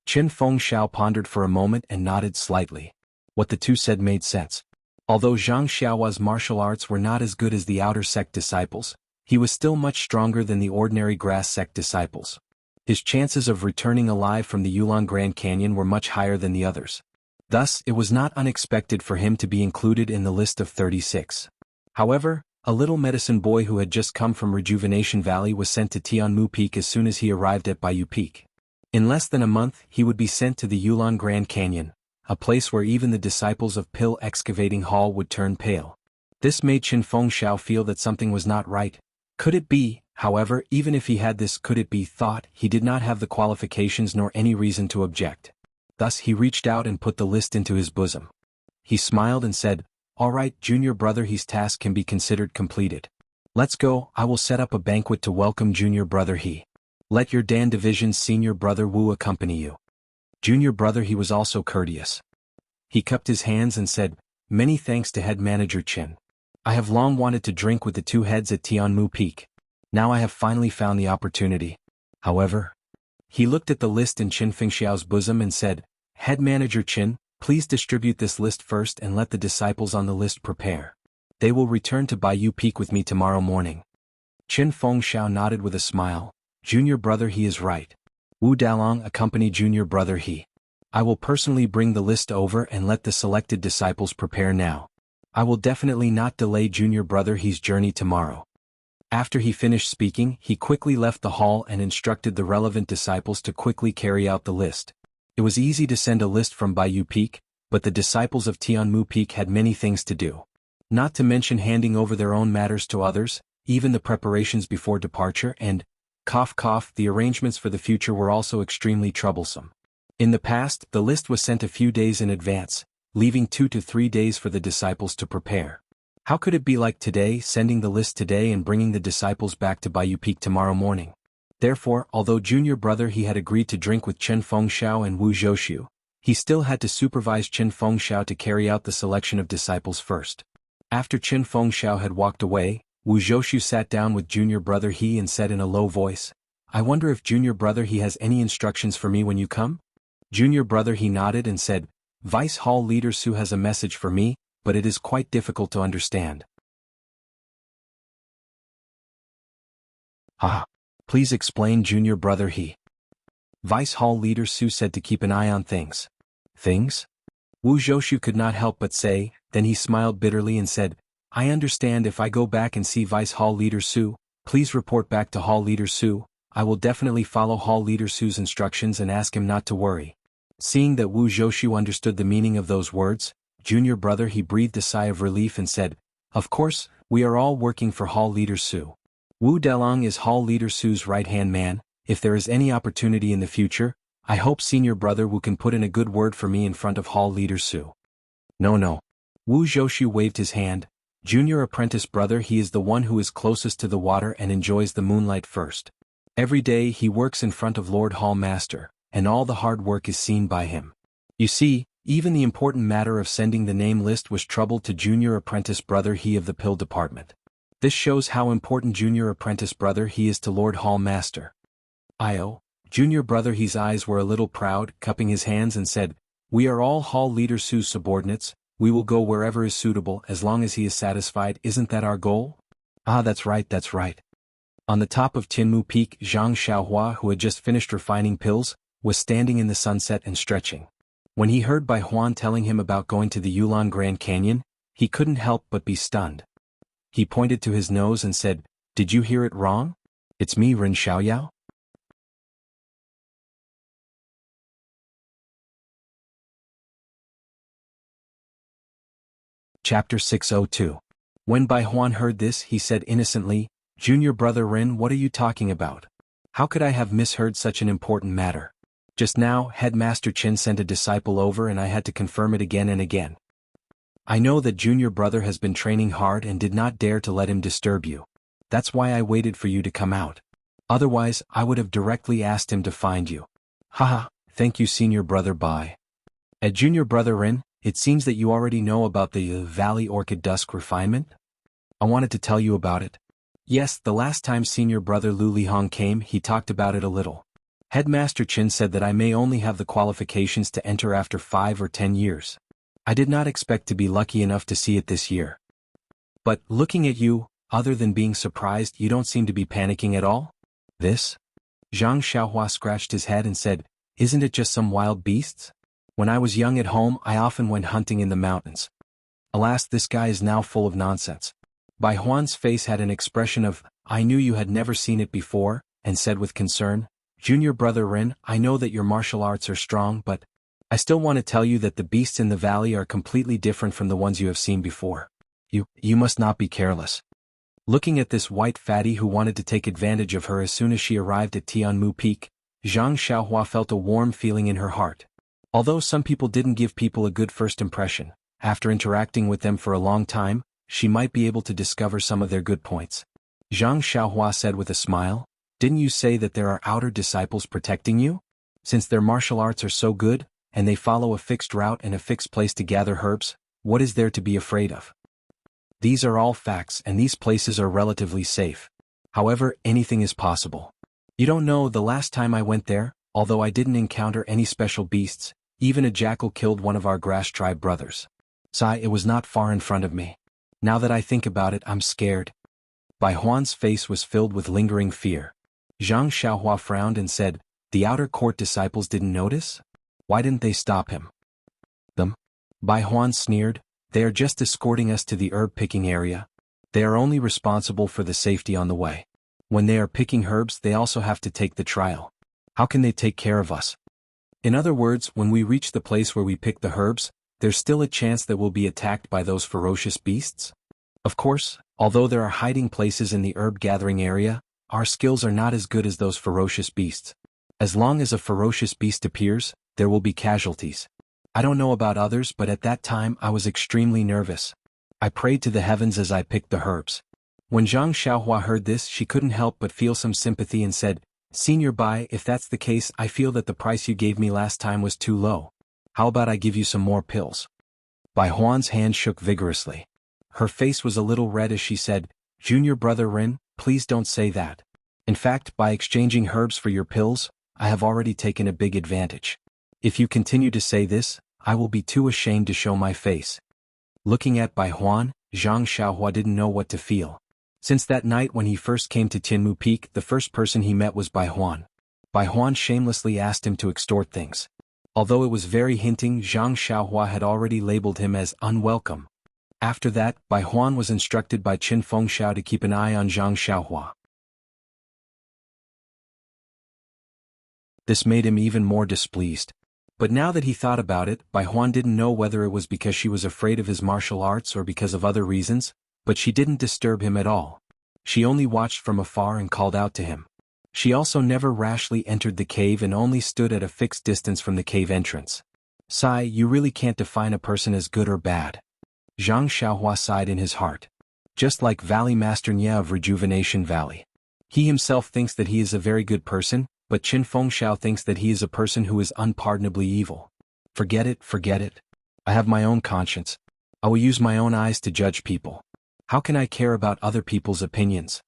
Qin Fengxiao pondered for a moment and nodded slightly. What the two said made sense. Although Zhang Xiaohua's martial arts were not as good as the outer sect disciples, he was still much stronger than the ordinary grass sect disciples. His chances of returning alive from the Yulon Grand Canyon were much higher than the others. Thus, it was not unexpected for him to be included in the list of 36. However, a little medicine boy who had just come from Rejuvenation Valley was sent to Tianmu Peak as soon as he arrived at Baiyu Peak. In less than a month, he would be sent to the Yulon Grand Canyon, a place where even the disciples of Pill Excavating Hall would turn pale. This made Qin Fengxiao feel that something was not right. Could it be, however, even if he had this could it be thought, he did not have the qualifications nor any reason to object. Thus he reached out and put the list into his bosom. He smiled and said, all right, junior brother, his task can be considered completed. Let's go, I will set up a banquet to welcome junior brother he. Let your Dan Division's senior brother Wu accompany you. Junior brother, he was also courteous. He cupped his hands and said, many thanks to head manager Qin. I have long wanted to drink with the two heads at Tianmu Peak. Now I have finally found the opportunity. However, he looked at the list in Qin Fengxiao's bosom and said, head manager Qin, please distribute this list first and let the disciples on the list prepare. They will return to Baiyu Peak with me tomorrow morning. Qin Fengxiao nodded with a smile. Junior brother, he is right. Wu Dalong accompany junior brother he. I will personally bring the list over and let the selected disciples prepare now. I will definitely not delay junior brother he's journey tomorrow. After he finished speaking, he quickly left the hall and instructed the relevant disciples to quickly carry out the list. It was easy to send a list from Baiyu Peak, but the disciples of Tianmu Peak had many things to do. Not to mention handing over their own matters to others, even the preparations before departure and, the arrangements for the future were also extremely troublesome. In the past, the list was sent a few days in advance, leaving 2 to 3 days for the disciples to prepare. How could it be like today, sending the list today and bringing the disciples back to Baiyu Peak tomorrow morning? Therefore, although junior brother he had agreed to drink with Qin Fengxiao and Wu Zhoushu, he still had to supervise Qin Fengxiao to carry out the selection of disciples first. After Qin Fengxiao had walked away, Wu Zhoushu sat down with junior brother he and said in a low voice, I wonder if junior brother he has any instructions for me when you come? Junior brother he nodded and said, Vice Hall Leader Su has a message for me, but it is quite difficult to understand. Please explain, junior brother he. Vice Hall Leader Su said to keep an eye on things. Things? Wu Zhoushu could not help but say, then he smiled bitterly and said, I understand if I go back and see Vice Hall Leader Su, Please report back to Hall Leader Su. I will definitely follow Hall Leader Su's instructions and ask him not to worry. Seeing that Wu Zhoushu understood the meaning of those words, junior brother, he breathed a sigh of relief and said, "Of course, we are all working for Hall Leader Su. Wu Delong is Hall Leader Su's right-hand man. If there is any opportunity in the future, I hope senior brother Wu can put in a good word for me in front of Hall Leader Su." No. Wu Zhoushu waved his hand. Junior apprentice brother, he is the one who is closest to the water and enjoys the moonlight first. Every day he works in front of Lord Hall Master, and all the hard work is seen by him. You see, even the important matter of sending the name list was trouble to junior apprentice brother he of the pill department. This shows how important junior apprentice brother he is to Lord Hall Master. Junior brother his eyes were a little proud, cupping his hands and said, "We are all Hall Leader Su's subordinates. We will go wherever is suitable as long as he is satisfied. Isn't that our goal?" "Ah, that's right. On the top of Tianmu Peak, Zhang Xiaohua, who had just finished refining pills, was standing in the sunset and stretching. When he heard Bai Huan telling him about going to the Yulon Grand Canyon, he couldn't help but be stunned. He pointed to his nose and said, "Did you hear it wrong? It's me, Ren Xiaoyao." Chapter 602. When Bai Huan heard this, he said innocently, "Junior brother Ren, what are you talking about? How could I have misheard such an important matter? Just now, Headmaster Qin sent a disciple over and I had to confirm it again and again. I know that junior brother has been training hard and did not dare to let him disturb you. That's why I waited for you to come out. Otherwise, I would have directly asked him to find you." "Haha, thank you senior brother Bai. At junior brother Ren, it seems that you already know about the Valley Orchid Dusk refinement? I wanted to tell you about it. Yes, the last time senior brother Lu Lihong came, he talked about it a little. Headmaster Qin said that I may only have the qualifications to enter after 5 or 10 years. I did not expect to be lucky enough to see it this year. But, looking at you, other than being surprised, you don't seem to be panicking at all? This?" Zhang Xiaohua scratched his head and said, "Isn't it just some wild beasts? When I was young at home, I often went hunting in the mountains. Alas, this guy is now full of nonsense." Bai Huan's face had an expression of, "I knew you had never seen it before," and said with concern, "Junior brother Ren, I know that your martial arts are strong, but I still want to tell you that the beasts in the valley are completely different from the ones you have seen before. You must not be careless." Looking at this white fatty who wanted to take advantage of her as soon as she arrived at Tianmu Peak, Zhang Xiaohua felt a warm feeling in her heart. Although some people didn't give people a good first impression, after interacting with them for a long time, she might be able to discover some of their good points. Zhang Xiaohua said with a smile, "Didn't you say that there are outer disciples protecting you? Since their martial arts are so good, and they follow a fixed route and a fixed place to gather herbs, what is there to be afraid of? These are all facts and these places are relatively safe. However, anything is possible. You don't know, the last time I went there, although I didn't encounter any special beasts, even a jackal killed one of our grass tribe brothers. It was not far in front of me. Now that I think about it, I'm scared." Bai Huan's face was filled with lingering fear. Zhang Xiaohua frowned and said, "The outer court disciples didn't notice? Why didn't they stop him?" "Them?" Bai Huan sneered, "They are just escorting us to the herb picking area. They are only responsible for the safety on the way. When they are picking herbs, they also have to take the trial. How can they take care of us? In other words, when we reach the place where we pick the herbs, there's still a chance that we'll be attacked by those ferocious beasts? Of course, although there are hiding places in the herb gathering area, our skills are not as good as those ferocious beasts. As long as a ferocious beast appears, there will be casualties. I don't know about others, but at that time I was extremely nervous. I prayed to the heavens as I picked the herbs." When Zhang Xiaohua heard this, she couldn't help but feel some sympathy and said, "Senior Bai, if that's the case, I feel that the price you gave me last time was too low. How about I give you some more pills?" Bai Huan's hand shook vigorously. Her face was a little red as she said, "Junior brother Ren, please don't say that. In fact, by exchanging herbs for your pills, I have already taken a big advantage. If you continue to say this, I will be too ashamed to show my face." Looking at Bai Huan, Zhang Xiaohua didn't know what to feel. Since that night when he first came to Tianmu Peak, the first person he met was Bai Huan. Bai Huan shamelessly asked him to extort things. Although it was very hinting, Zhang Xiaohua had already labeled him as unwelcome. After that, Bai Huan was instructed by Qin Fengxiao to keep an eye on Zhang Xiaohua. This made him even more displeased. But now that he thought about it, Bai Huan didn't know whether it was because she was afraid of his martial arts or because of other reasons, but she didn't disturb him at all. She only watched from afar and called out to him. She also never rashly entered the cave and only stood at a fixed distance from the cave entrance. Sigh, you really can't define a person as good or bad. Zhang Xiaohua sighed in his heart. Just like Valley Master Nya of Rejuvenation Valley. He himself thinks that he is a very good person, but Qin Fengxiao thinks that he is a person who is unpardonably evil. Forget it, forget it. I have my own conscience. I will use my own eyes to judge people. How can I care about other people's opinions?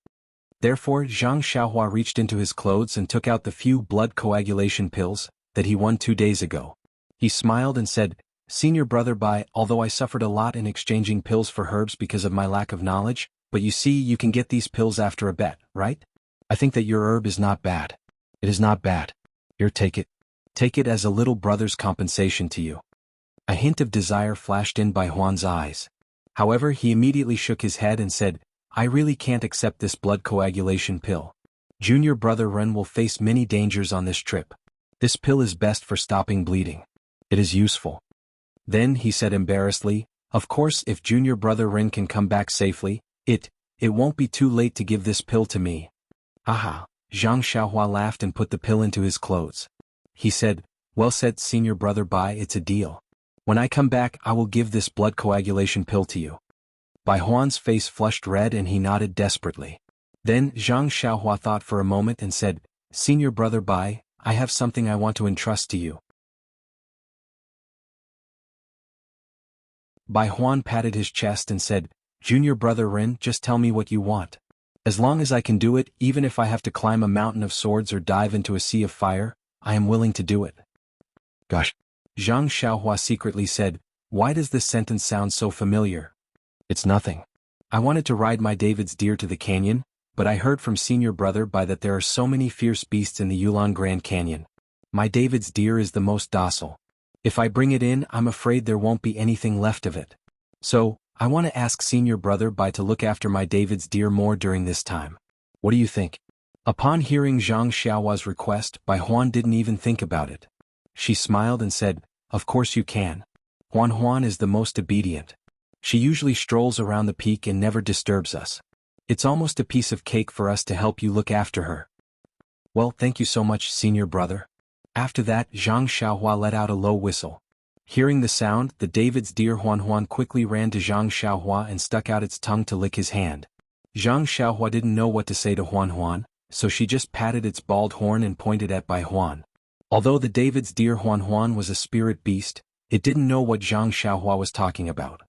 Therefore, Zhang Xiaohua reached into his clothes and took out the few blood coagulation pills that he won 2 days ago. He smiled and said, Senior Brother Bai, although I suffered a lot in exchanging pills for herbs because of my lack of knowledge, but you see you can get these pills after a bet, right? I think that your herb is not bad. It is not bad. Here, take it. Take it as a little brother's compensation to you. A hint of desire flashed in Bai Huan's eyes. However, he immediately shook his head and said, I really can't accept this blood coagulation pill. Junior Brother Ren will face many dangers on this trip. This pill is best for stopping bleeding. It is useful. Then he said embarrassedly, of course if Junior Brother Ren can come back safely, it won't be too late to give this pill to me. Aha. Zhang Xiaohua laughed and put the pill into his clothes. He said, well said Senior Brother Bai, it's a deal. When I come back I will give this blood coagulation pill to you. Bai Huan's face flushed red and he nodded desperately. Then Zhang Xiaohua thought for a moment and said, Senior Brother Bai, I have something I want to entrust to you. Bai Huan patted his chest and said, Junior Brother Ren, just tell me what you want. As long as I can do it, even if I have to climb a mountain of swords or dive into a sea of fire, I am willing to do it. Gosh. Zhang Xiaohua secretly said, why does this sentence sound so familiar? It's nothing. I wanted to ride my David's deer to the canyon, but I heard from Senior Brother Bai that there are so many fierce beasts in the Yulon Grand Canyon. My David's deer is the most docile. If I bring it in, I'm afraid there won't be anything left of it. So, I want to ask Senior Brother Bai to look after my David's deer more during this time. What do you think? Upon hearing Zhang Xiaohua's request, Bai Huan didn't even think about it. She smiled and said, of course you can. Huan is the most obedient. She usually strolls around the peak and never disturbs us. It's almost a piece of cake for us to help you look after her. Well, thank you so much, Senior Brother. After that, Zhang Xiaohua let out a low whistle. Hearing the sound, the David's deer Huan quickly ran to Zhang Xiaohua and stuck out its tongue to lick his hand. Zhang Xiaohua didn't know what to say to Huan, so she just patted its bald horn and pointed at Bai Huan. Although the David's deer Huan was a spirit beast, it didn't know what Zhang Xiaohua was talking about.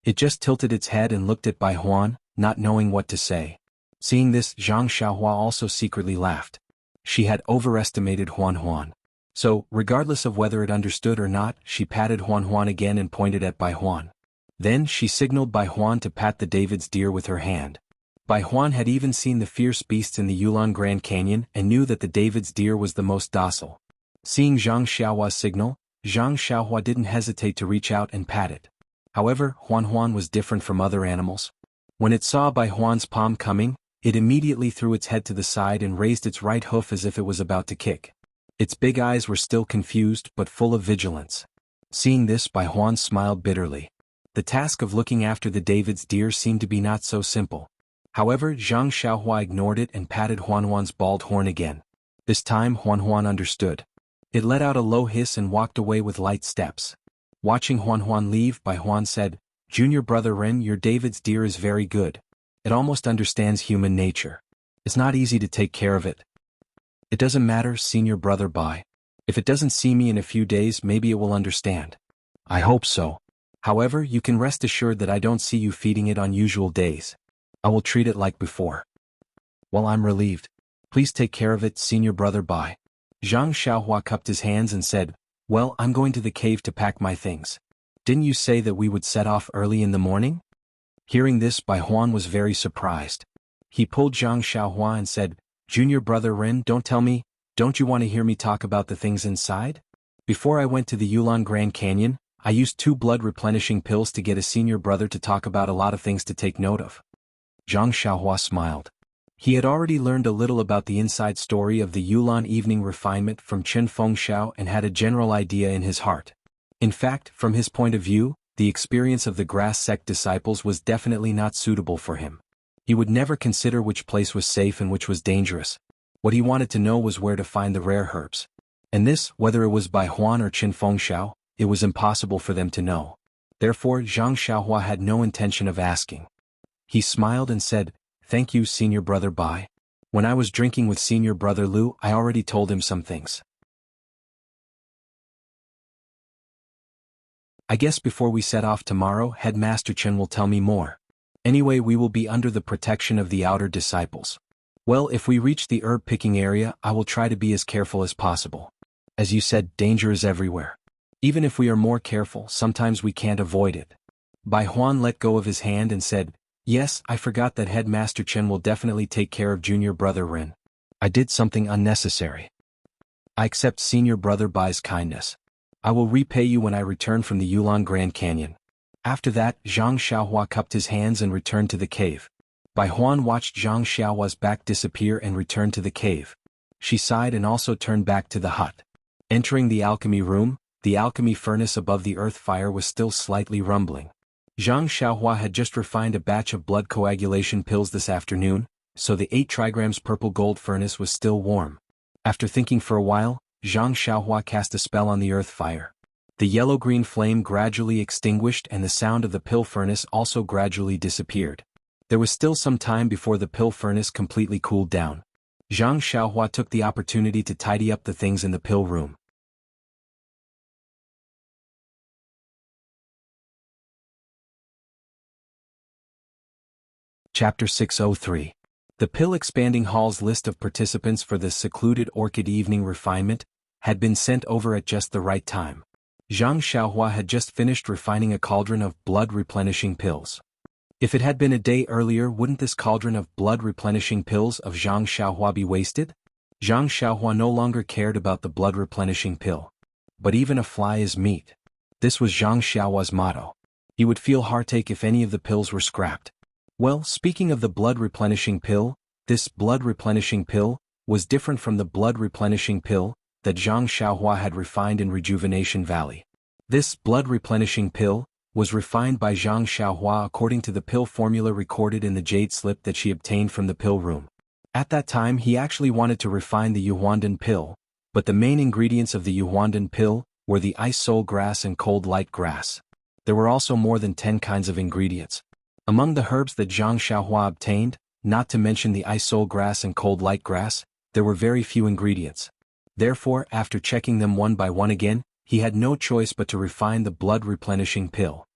It just tilted its head and looked at Bai Huan, not knowing what to say. Seeing this, Zhang Xiaohua also secretly laughed. She had overestimated Huan. So, regardless of whether it understood or not, she patted Huan again and pointed at Bai Huan. Then she signaled Bai Huan to pat the David's deer with her hand. Bai Huan had even seen the fierce beasts in the Yulon Grand Canyon and knew that the David's deer was the most docile. Seeing Zhang Xiaohua's signal, Zhang Xiaohua didn't hesitate to reach out and pat it. However, Huan was different from other animals. When it saw Bai Huan's palm coming, it immediately threw its head to the side and raised its right hoof as if it was about to kick. Its big eyes were still confused but full of vigilance. Seeing this, Bai Huan smiled bitterly. The task of looking after the David's deer seemed to be not so simple. However, Zhang Xiaohua ignored it and patted Huan's bald horn again. This time Huan understood. It let out a low hiss and walked away with light steps. Watching Huan leave, Bai Huan said, Junior Brother Ren, your David's deer is very good. It almost understands human nature. It's not easy to take care of it. It doesn't matter, Senior Brother Bai. If it doesn't see me in a few days, maybe it will understand. I hope so. However, you can rest assured that I don't see you feeding it on usual days. I will treat it like before. Well, I'm relieved. Please take care of it, Senior Brother Bai. Zhang Xiaohua cupped his hands and said, well, I'm going to the cave to pack my things. Didn't you say that we would set off early in the morning? Hearing this, Bai Huan was very surprised. He pulled Zhang Xiaohua and said, Junior Brother Ren, don't tell me, don't you want to hear me talk about the things inside? Before I went to the Yulon Grand Canyon, I used 2 blood-replenishing pills to get a senior brother to talk about a lot of things to take note of. Zhang Xiaohua smiled. He had already learned a little about the inside story of the Yulan evening refinement from Chen Fengxiao and had a general idea in his heart. In fact, from his point of view, the experience of the grass sect disciples was definitely not suitable for him. He would never consider which place was safe and which was dangerous. What he wanted to know was where to find the rare herbs. And this, whether it was by Huan or Chen Fengxiao, it was impossible for them to know. Therefore Zhang Xiaohua had no intention of asking. He smiled and said, "Thank you, Senior Brother Bai. When I was drinking with Senior Brother Lu, I already told him some things. I guess before we set off tomorrow, Headmaster Chen will tell me more. Anyway, we will be under the protection of the outer disciples. Well, if we reach the herb-picking area, I will try to be as careful as possible. As you said, danger is everywhere. Even if we are more careful, sometimes we can't avoid it." Bai Huan let go of his hand and said, "Yes, I forgot that Headmaster Chen will definitely take care of Junior Brother Ren. I did something unnecessary. I accept Senior Brother Bai's kindness. I will repay you when I return from the Yulon Grand Canyon." After that, Zhang Xiaohua cupped his hands and returned to the cave. Bai Huan watched Zhang Xiaohua's back disappear and return to the cave. She sighed and also turned back to the hut. Entering the alchemy room, the alchemy furnace above the earth fire was still slightly rumbling. Zhang Xiaohua had just refined a batch of blood coagulation pills this afternoon, so the 8 trigrams purple gold furnace was still warm. After thinking for a while, Zhang Xiaohua cast a spell on the earth fire. The yellow-green flame gradually extinguished and the sound of the pill furnace also gradually disappeared. There was still some time before the pill furnace completely cooled down. Zhang Xiaohua took the opportunity to tidy up the things in the pill room. Chapter 603. The Pill Expanding Hall's list of participants for the secluded orchid evening refinement had been sent over at just the right time. Zhang Xiaohua had just finished refining a cauldron of blood-replenishing pills. If it had been a day earlier, wouldn't this cauldron of blood-replenishing pills of Zhang Xiaohua be wasted? Zhang Xiaohua no longer cared about the blood-replenishing pill. But even a fly is meat. This was Zhang Xiaohua's motto. He would feel heartache if any of the pills were scrapped. Well, speaking of the blood-replenishing pill, this blood-replenishing pill was different from the blood-replenishing pill that Zhang Xiaohua had refined in Rejuvenation Valley. This blood-replenishing pill was refined by Zhang Xiaohua according to the pill formula recorded in the jade slip that she obtained from the pill room. At that time he actually wanted to refine the Yuhuandan pill, but the main ingredients of the Yuhuandan pill were the ice soul grass and cold light grass. There were also more than 10 kinds of ingredients. Among the herbs that Zhang Xiaohua obtained, not to mention the ice soul grass and cold light grass, there were very few ingredients. Therefore, after checking them one by one again, he had no choice but to refine the blood-replenishing pill.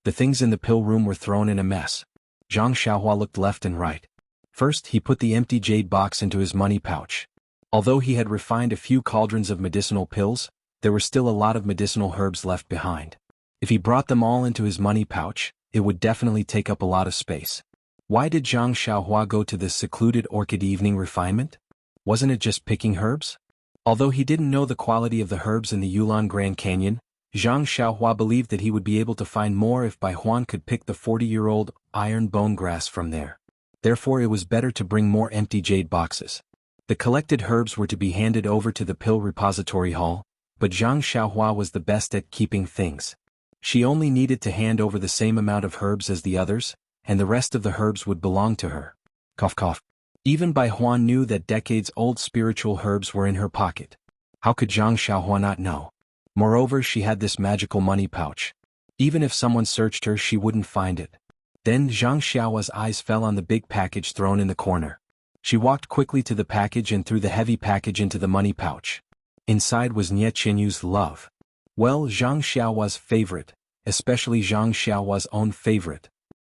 The things in the pill room were thrown in a mess. Zhang Xiaohua looked left and right. First, he put the empty jade box into his money pouch. Although he had refined a few cauldrons of medicinal pills, there were still a lot of medicinal herbs left behind. If he brought them all into his money pouch, it would definitely take up a lot of space. Why did Zhang Xiaohua go to this secluded orchid evening refinement? Wasn't it just picking herbs? Although he didn't know the quality of the herbs in the Yulon Grand Canyon, Zhang Xiaohua believed that he would be able to find more if Bai Huan could pick the 40-year-old iron bone grass from there. Therefore it was better to bring more empty jade boxes. The collected herbs were to be handed over to the pill repository hall, but Zhang Xiaohua was the best at keeping things. She only needed to hand over the same amount of herbs as the others, and the rest of the herbs would belong to her. Cough cough. Even Bai Huan knew that decades-old spiritual herbs were in her pocket. How could Zhang Xiaohua not know? Moreover, she had this magical money pouch. Even if someone searched her, she wouldn't find it. Then Zhang Xiaohua's eyes fell on the big package thrown in the corner. She walked quickly to the package and threw the heavy package into the money pouch. Inside was Nie Qianyu's love. Well, Zhang Xiaohua's favorite, especially Zhang Xiaohua's own favorite.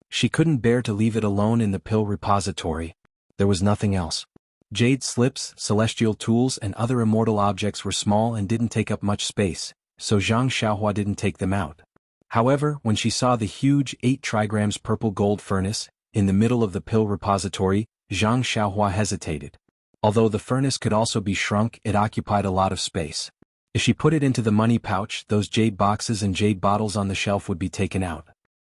She couldn't bear to leave it alone in the pill repository. There was nothing else. Jade slips, celestial tools and other immortal objects were small and didn't take up much space, so Zhang Xiaohua didn't take them out. However, when she saw the huge 8 trigrams purple gold furnace in the middle of the pill repository, Zhang Xiaohua hesitated. Although the furnace could also be shrunk, it occupied a lot of space. If she put it into the money pouch, those jade boxes and jade bottles on the shelf would be taken out.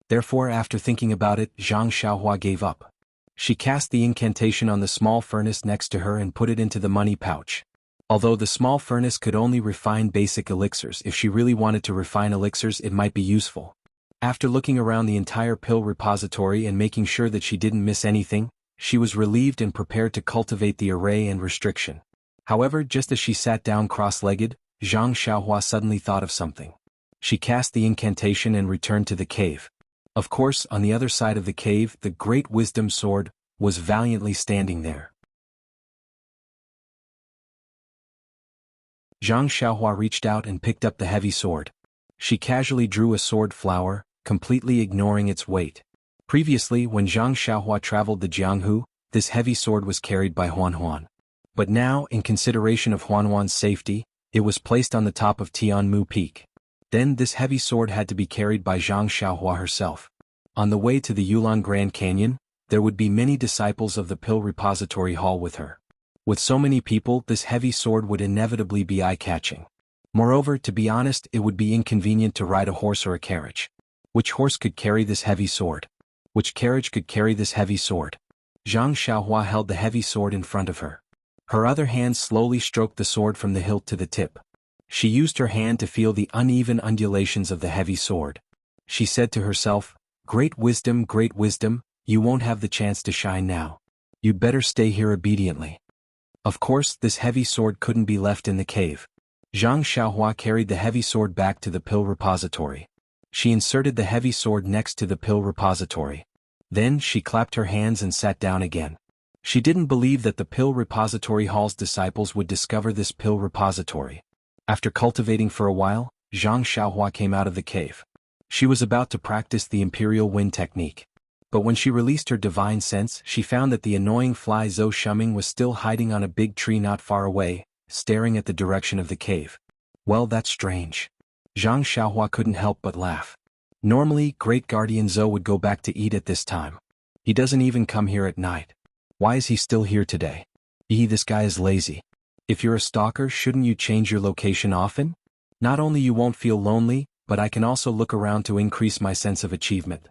Therefore, after thinking about it, Zhang Xiaohua gave up. She cast the incantation on the small furnace next to her and put it into the money pouch. Although the small furnace could only refine basic elixirs, if she really wanted to refine elixirs it might be useful. After looking around the entire pill repository and making sure that she didn't miss anything, she was relieved and prepared to cultivate the array and restriction. However, just as she sat down cross-legged, Zhang Xiaohua suddenly thought of something. She cast the incantation and returned to the cave. Of course, on the other side of the cave, the Great Wisdom Sword was valiantly standing there. Zhang Xiaohua reached out and picked up the heavy sword. She casually drew a sword flower, completely ignoring its weight. Previously, when Zhang Xiaohua traveled the Jianghu, this heavy sword was carried by Huan. But now, in consideration of Huan's safety, it was placed on the top of Tianmu Peak. Then this heavy sword had to be carried by Zhang Xiaohua herself. On the way to the Yulon Grand Canyon, there would be many disciples of the Pill Repository Hall with her. With so many people, this heavy sword would inevitably be eye-catching. Moreover, to be honest, it would be inconvenient to ride a horse or a carriage. Which horse could carry this heavy sword? Which carriage could carry this heavy sword? Zhang Xiaohua held the heavy sword in front of her. Her other hand slowly stroked the sword from the hilt to the tip. She used her hand to feel the uneven undulations of the heavy sword. She said to herself, great wisdom, you won't have the chance to shine now. You'd better stay here obediently. Of course, this heavy sword couldn't be left in the cave. Zhang Xiaohua carried the heavy sword back to the pill repository. She inserted the heavy sword next to the pill repository. Then she clapped her hands and sat down again. She didn't believe that the pill repository hall's disciples would discover this pill repository. After cultivating for a while, Zhang Xiaohua came out of the cave. She was about to practice the Imperial Wind technique. But when she released her divine sense, she found that the annoying fly Zhou Shuming was still hiding on a big tree not far away, staring at the direction of the cave. Well, that's strange. Zhang Xiaohua couldn't help but laugh. Normally, Great Guardian Zhou would go back to eat at this time. He doesn't even come here at night. Why is he still here today? This guy is lazy. If you're a stalker, shouldn't you change your location often? Not only you won't feel lonely, but I can also look around to increase my sense of achievement.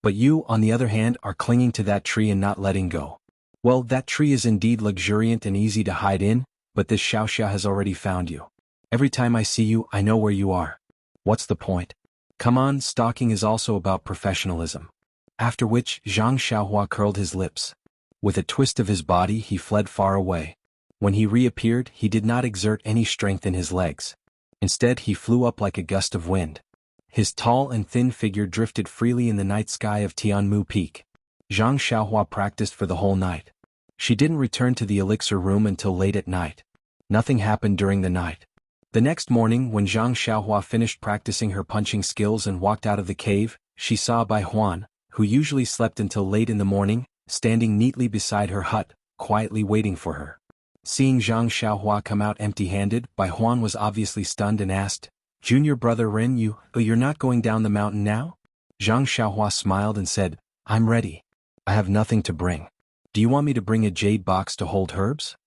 But you, on the other hand, are clinging to that tree and not letting go. Well, that tree is indeed luxuriant and easy to hide in, but this Xiaoxia has already found you. Every time I see you, I know where you are. What's the point? Come on, stalking is also about professionalism. After which, Zhang Xiaohua curled his lips. With a twist of his body, he fled far away. When he reappeared, he did not exert any strength in his legs. Instead, he flew up like a gust of wind. His tall and thin figure drifted freely in the night sky of Tianmu Peak. Zhang Xiaohua practiced for the whole night. She didn't return to the elixir room until late at night. Nothing happened during the night. The next morning, when Zhang Xiaohua finished practicing her punching skills and walked out of the cave, she saw Bai Huan, who usually slept until late in the morning, standing neatly beside her hut, quietly waiting for her. Seeing Zhang Xiaohua come out empty-handed, Bai Huan was obviously stunned and asked, Junior brother Ren, you're not going down the mountain now? Zhang Xiaohua smiled and said, I'm ready. I have nothing to bring. Do you want me to bring a jade box to hold herbs?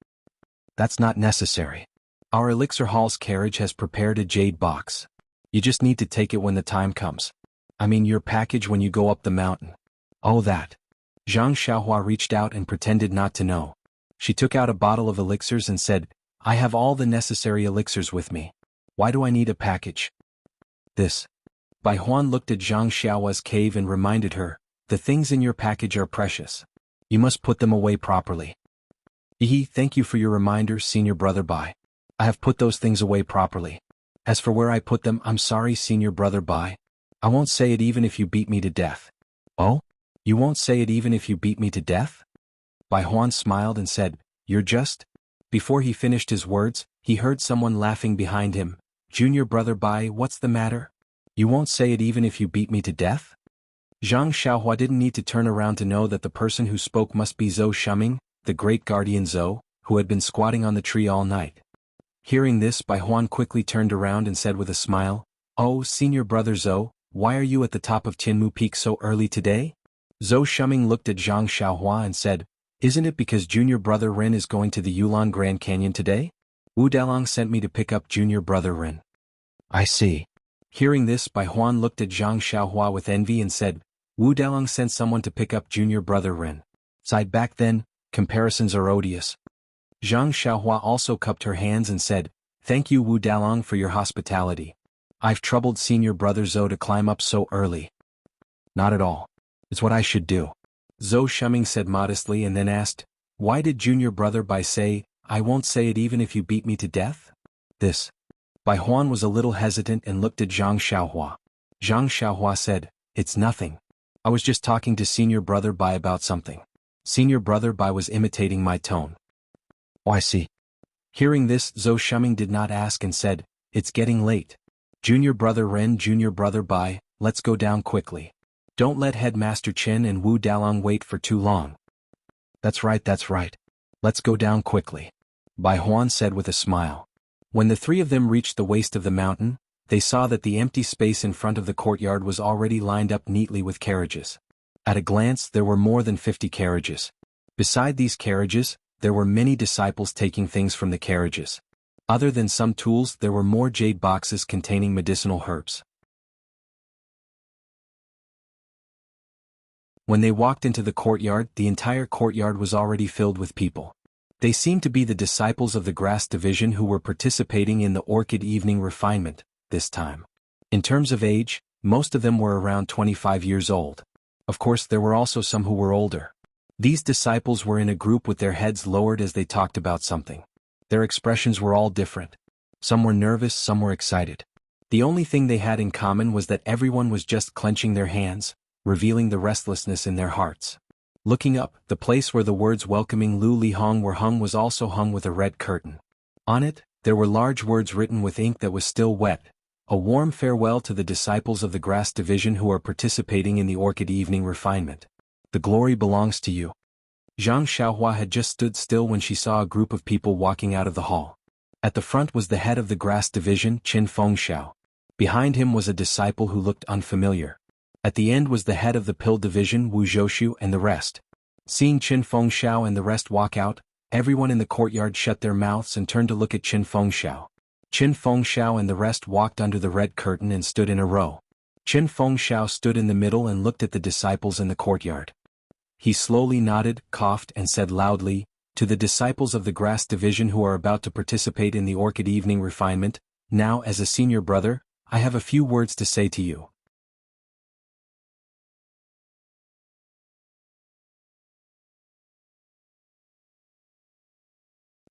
That's not necessary. Our elixir hall's carriage has prepared a jade box. You just need to take it when the time comes. I mean your package when you go up the mountain. Oh that. Zhang Xiaohua reached out and pretended not to know. She took out a bottle of elixirs and said, I have all the necessary elixirs with me. Why do I need a package? This. Bai Huan looked at Zhang Xiaohua's cave and reminded her, the things in your package are precious. You must put them away properly. Thank you for your reminder, senior brother Bai. I have put those things away properly. As for where I put them, I'm sorry, senior brother Bai. I won't say it even if you beat me to death. Oh? You won't say it even if you beat me to death? Bai Huan smiled and said, You're just... Before he finished his words, he heard someone laughing behind him. Junior brother Bai, what's the matter? You won't say it even if you beat me to death? Zhang Xiaohua didn't need to turn around to know that the person who spoke must be Zhou Shuming, the great guardian Zhou, who had been squatting on the tree all night. Hearing this, Bai Huan quickly turned around and said with a smile, Oh, senior brother Zhou, why are you at the top of Tianmu Peak so early today? Zhou Shuming looked at Zhang Xiaohua and said, Isn't it because junior brother Ren is going to the Yulon Grand Canyon today? Wu Dalong sent me to pick up junior brother Ren. I see. Hearing this, Bai Huan looked at Zhang Xiaohua with envy and said, Wu Dalong sent someone to pick up junior brother Ren. Sighed back then, comparisons are odious. Zhang Xiaohua also cupped her hands and said, Thank you Wu Dalong for your hospitality. I've troubled senior brother Zhou to climb up so early. Not at all. It's what I should do. Zhou Shuming said modestly and then asked, Why did junior brother Bai say, I won't say it even if you beat me to death? This. Bai Huan was a little hesitant and looked at Zhang Xiaohua. Zhang Xiaohua said, It's nothing. I was just talking to senior brother Bai about something. Senior brother Bai was imitating my tone. Oh, I see. Hearing this, Zhou Shuming did not ask and said, It's getting late. Junior brother Ren, junior brother Bai, let's go down quickly. Don't let Headmaster Chen and Wu Dalong wait for too long. That's right. Let's go down quickly. Bai Huan said with a smile. When the three of them reached the waist of the mountain, they saw that the empty space in front of the courtyard was already lined up neatly with carriages. At a glance there were more than 50 carriages. Beside these carriages, there were many disciples taking things from the carriages. Other than some tools, there were more jade boxes containing medicinal herbs. When they walked into the courtyard, the entire courtyard was already filled with people. They seemed to be the disciples of the Grass Division who were participating in the Orchid Evening Refinement, this time. In terms of age, most of them were around 25 years old. Of course, there were also some who were older. These disciples were in a group with their heads lowered as they talked about something. Their expressions were all different. Some were nervous, some were excited. The only thing they had in common was that everyone was just clenching their hands, revealing the restlessness in their hearts. Looking up, the place where the words welcoming Lu Lihong were hung was also hung with a red curtain. On it, there were large words written with ink that was still wet. A warm farewell to the disciples of the Grass Division who are participating in the Orchid Evening Refinement. The glory belongs to you. Zhang Xiaohua had just stood still when she saw a group of people walking out of the hall. At the front was the head of the Grass Division, Qin Fengxiao. Behind him was a disciple who looked unfamiliar. At the end was the head of the Pill Division, Wu Zhoushu, and the rest. Seeing Qin Fengxiao and the rest walk out, everyone in the courtyard shut their mouths and turned to look at Qin Fengxiao. Qin Fengxiao and the rest walked under the red curtain and stood in a row. Qin Fengxiao stood in the middle and looked at the disciples in the courtyard. He slowly nodded, coughed, and said loudly, To the disciples of the Grass Division who are about to participate in the Orchid Evening Refinement, now as a senior brother, I have a few words to say to you.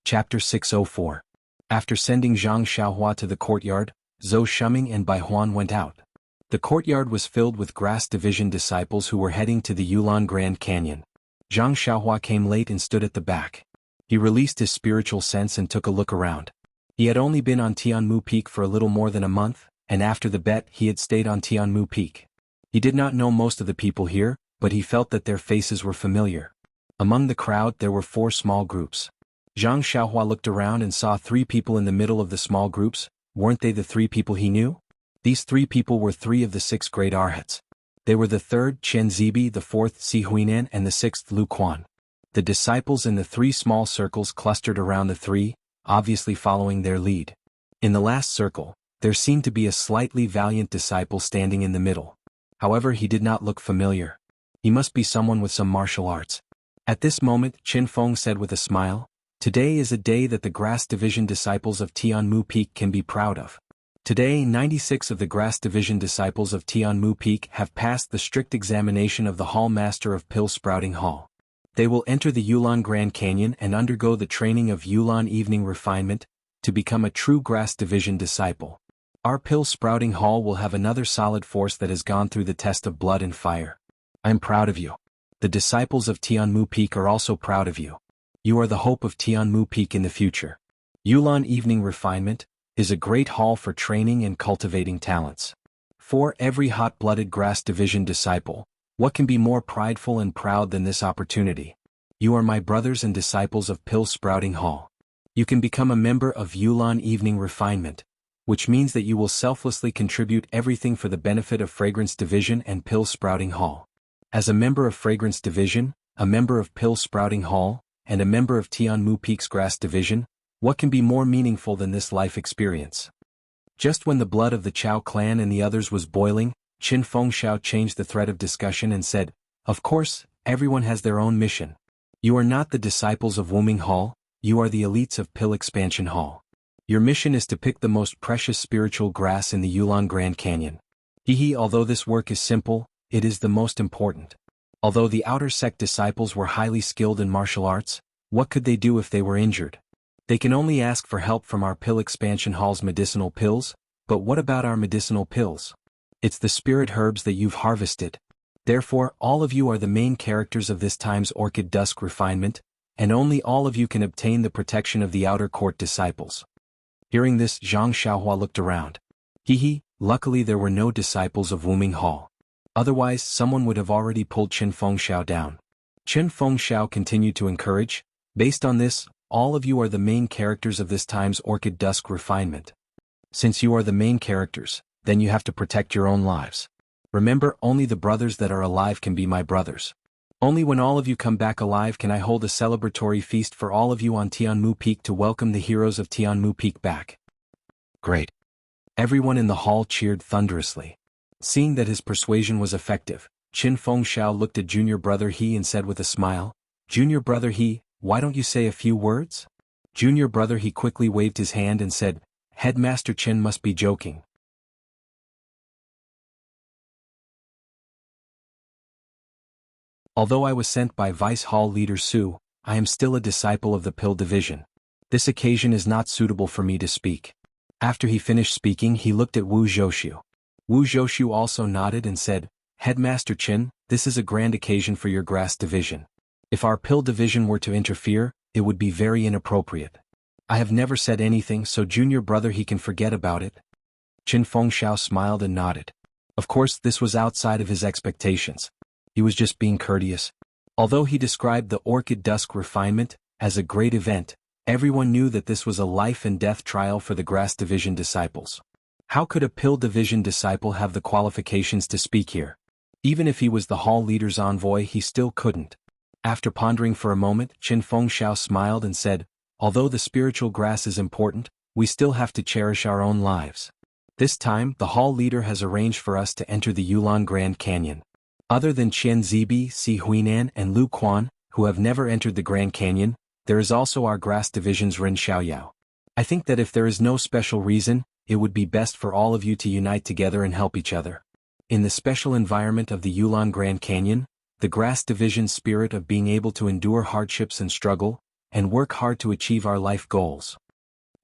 Chapter 604. After sending Zhang Xiaohua to the courtyard, Zhou Shuming and Bai Huan went out. The courtyard was filled with Grass Division disciples who were heading to the Yulon Grand Canyon. Zhang Xiaohua came late and stood at the back. He released his spiritual sense and took a look around. He had only been on Tianmu Peak for a little more than a month, and after the bet he had stayed on Tianmu Peak. He did not know most of the people here, but he felt that their faces were familiar. Among the crowd there were 4 small groups. Zhang Xiaohua looked around and saw 3 people in the middle of the small groups. Weren't they the 3 people he knew? These 3 people were 3 of the 6 great arhats. They were the 3rd Chen Zibi, the 4th Si Huinan, and the 6th Lu Quan. The disciples in the 3 small circles clustered around the 3, obviously following their lead. In the last circle, there seemed to be a slightly valiant disciple standing in the middle. However, he did not look familiar. He must be someone with some martial arts. At this moment, Qin Feng said with a smile, Today is a day that the Grass Division disciples of Tianmu Peak can be proud of. Today 96 of the Grass Division disciples of Tianmu Peak have passed the strict examination of the Hall Master of Pill Sprouting Hall. They will enter the Yulon Grand Canyon and undergo the training of Yulon Evening Refinement, to become a true Grass Division disciple. Our Pill Sprouting Hall will have another solid force that has gone through the test of blood and fire. I am proud of you. The disciples of Tianmu Peak are also proud of you. You are the hope of Tianmu Peak in the future. Yulon Evening Refinement is a great hall for training and cultivating talents. For every hot-blooded Grass Division disciple, what can be more prideful and proud than this opportunity? You are my brothers and disciples of Pill Sprouting Hall. You can become a member of Yulon Evening Refinement, which means that you will selflessly contribute everything for the benefit of Fragrance Division and Pill Sprouting Hall. As a member of Fragrance Division, a member of Pill Sprouting Hall, and a member of Tianmu Peak's Grass Division, what can be more meaningful than this life experience? Just when the blood of the Chao clan and the others was boiling, Qin Fengxiao changed the thread of discussion and said, "Of course, everyone has their own mission. You are not the disciples of Wuming Hall, you are the elites of Pill Expansion Hall. Your mission is to pick the most precious spiritual grass in the Yulon Grand Canyon. Although this work is simple, it is the most important. Although the outer sect disciples were highly skilled in martial arts, what could they do if they were injured? They can only ask for help from our Pill Expansion Hall's medicinal pills, but what about our medicinal pills? It's the spirit herbs that you've harvested. Therefore, all of you are the main characters of this time's Orchid Dusk refinement, and only all of you can obtain the protection of the outer court disciples." Hearing this, Zhang Xiaohua looked around. Luckily there were no disciples of Wuming Hall. Otherwise, someone would have already pulled Qin Fengxiao down. Qin Fengxiao continued to encourage, "Based on this, all of you are the main characters of this time's Orchid Dusk refinement. Since you are the main characters, then you have to protect your own lives. Remember, only the brothers that are alive can be my brothers. Only when all of you come back alive can I hold a celebratory feast for all of you on Tianmu Peak to welcome the heroes of Tianmu Peak back." Great. Everyone in the hall cheered thunderously. Seeing that his persuasion was effective, Qin Fengxiao looked at Junior Brother He and said with a smile, "Junior Brother He, why don't you say a few words?" Junior Brother He quickly waved his hand and said, "Headmaster Qin must be joking. Although I was sent by Vice Hall Leader Su, I am still a disciple of the Pill Division. This occasion is not suitable for me to speak." After he finished speaking, he looked at Wu Zhoushu. Wu Zhoushu also nodded and said, "Headmaster Qin, this is a grand occasion for your Grass Division. If our Pill Division were to interfere, it would be very inappropriate. I have never said anything, so Junior Brother He can forget about it." Qin Fengxiao smiled and nodded. Of course, this was outside of his expectations. He was just being courteous. Although he described the Orchid Dusk refinement as a great event, everyone knew that this was a life and death trial for the Grass Division disciples. How could a Pill Division disciple have the qualifications to speak here? Even if he was the hall leader's envoy, he still couldn't. After pondering for a moment, Qin Fengxiao smiled and said, "Although the spiritual grass is important, we still have to cherish our own lives. This time, the hall leader has arranged for us to enter the Yulon Grand Canyon. Other than Qian Zibi, Si Huinan and Lu Quan, who have never entered the Grand Canyon, there is also our Grass Division's Ren Xiaoyao. I think that if there is no special reason, it would be best for all of you to unite together and help each other. In the special environment of the Yulon Grand Canyon, the Grass Division's spirit of being able to endure hardships and struggle, and work hard to achieve our life goals."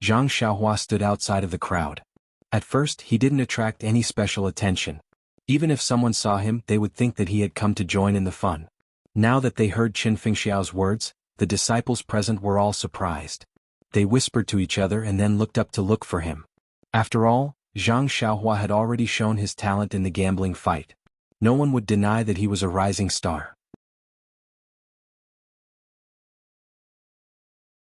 Zhang Xiaohua stood outside of the crowd. At first, he didn't attract any special attention. Even if someone saw him, they would think that he had come to join in the fun. Now that they heard Qin Fengxiao's words, the disciples present were all surprised. They whispered to each other and then looked up to look for him. After all, Zhang Xiaohua had already shown his talent in the gambling fight. No one would deny that he was a rising star.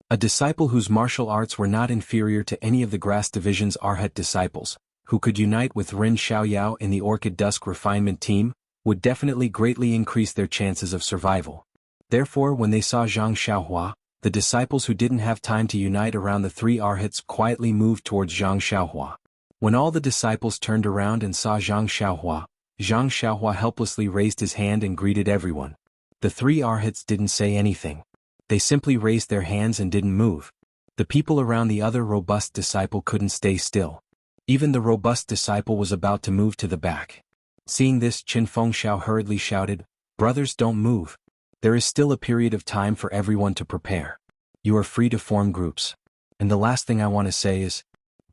A disciple whose martial arts were not inferior to any of the Grass Division's Arhat disciples, who could unite with Ren Xiaoyao in the Orchid Dusk refinement team, would definitely greatly increase their chances of survival. Therefore, when they saw Zhang Xiaohua, the disciples who didn't have time to unite around the three Arhats quietly moved towards Zhang Xiaohua. When all the disciples turned around and saw Zhang Xiaohua helplessly raised his hand and greeted everyone. The three Arhats didn't say anything. They simply raised their hands and didn't move. The people around the other robust disciple couldn't stay still. Even the robust disciple was about to move to the back. Seeing this, Qin Fengxiao hurriedly shouted, "Brothers, don't move. There is still a period of time for everyone to prepare. You are free to form groups. And the last thing I want to say is..."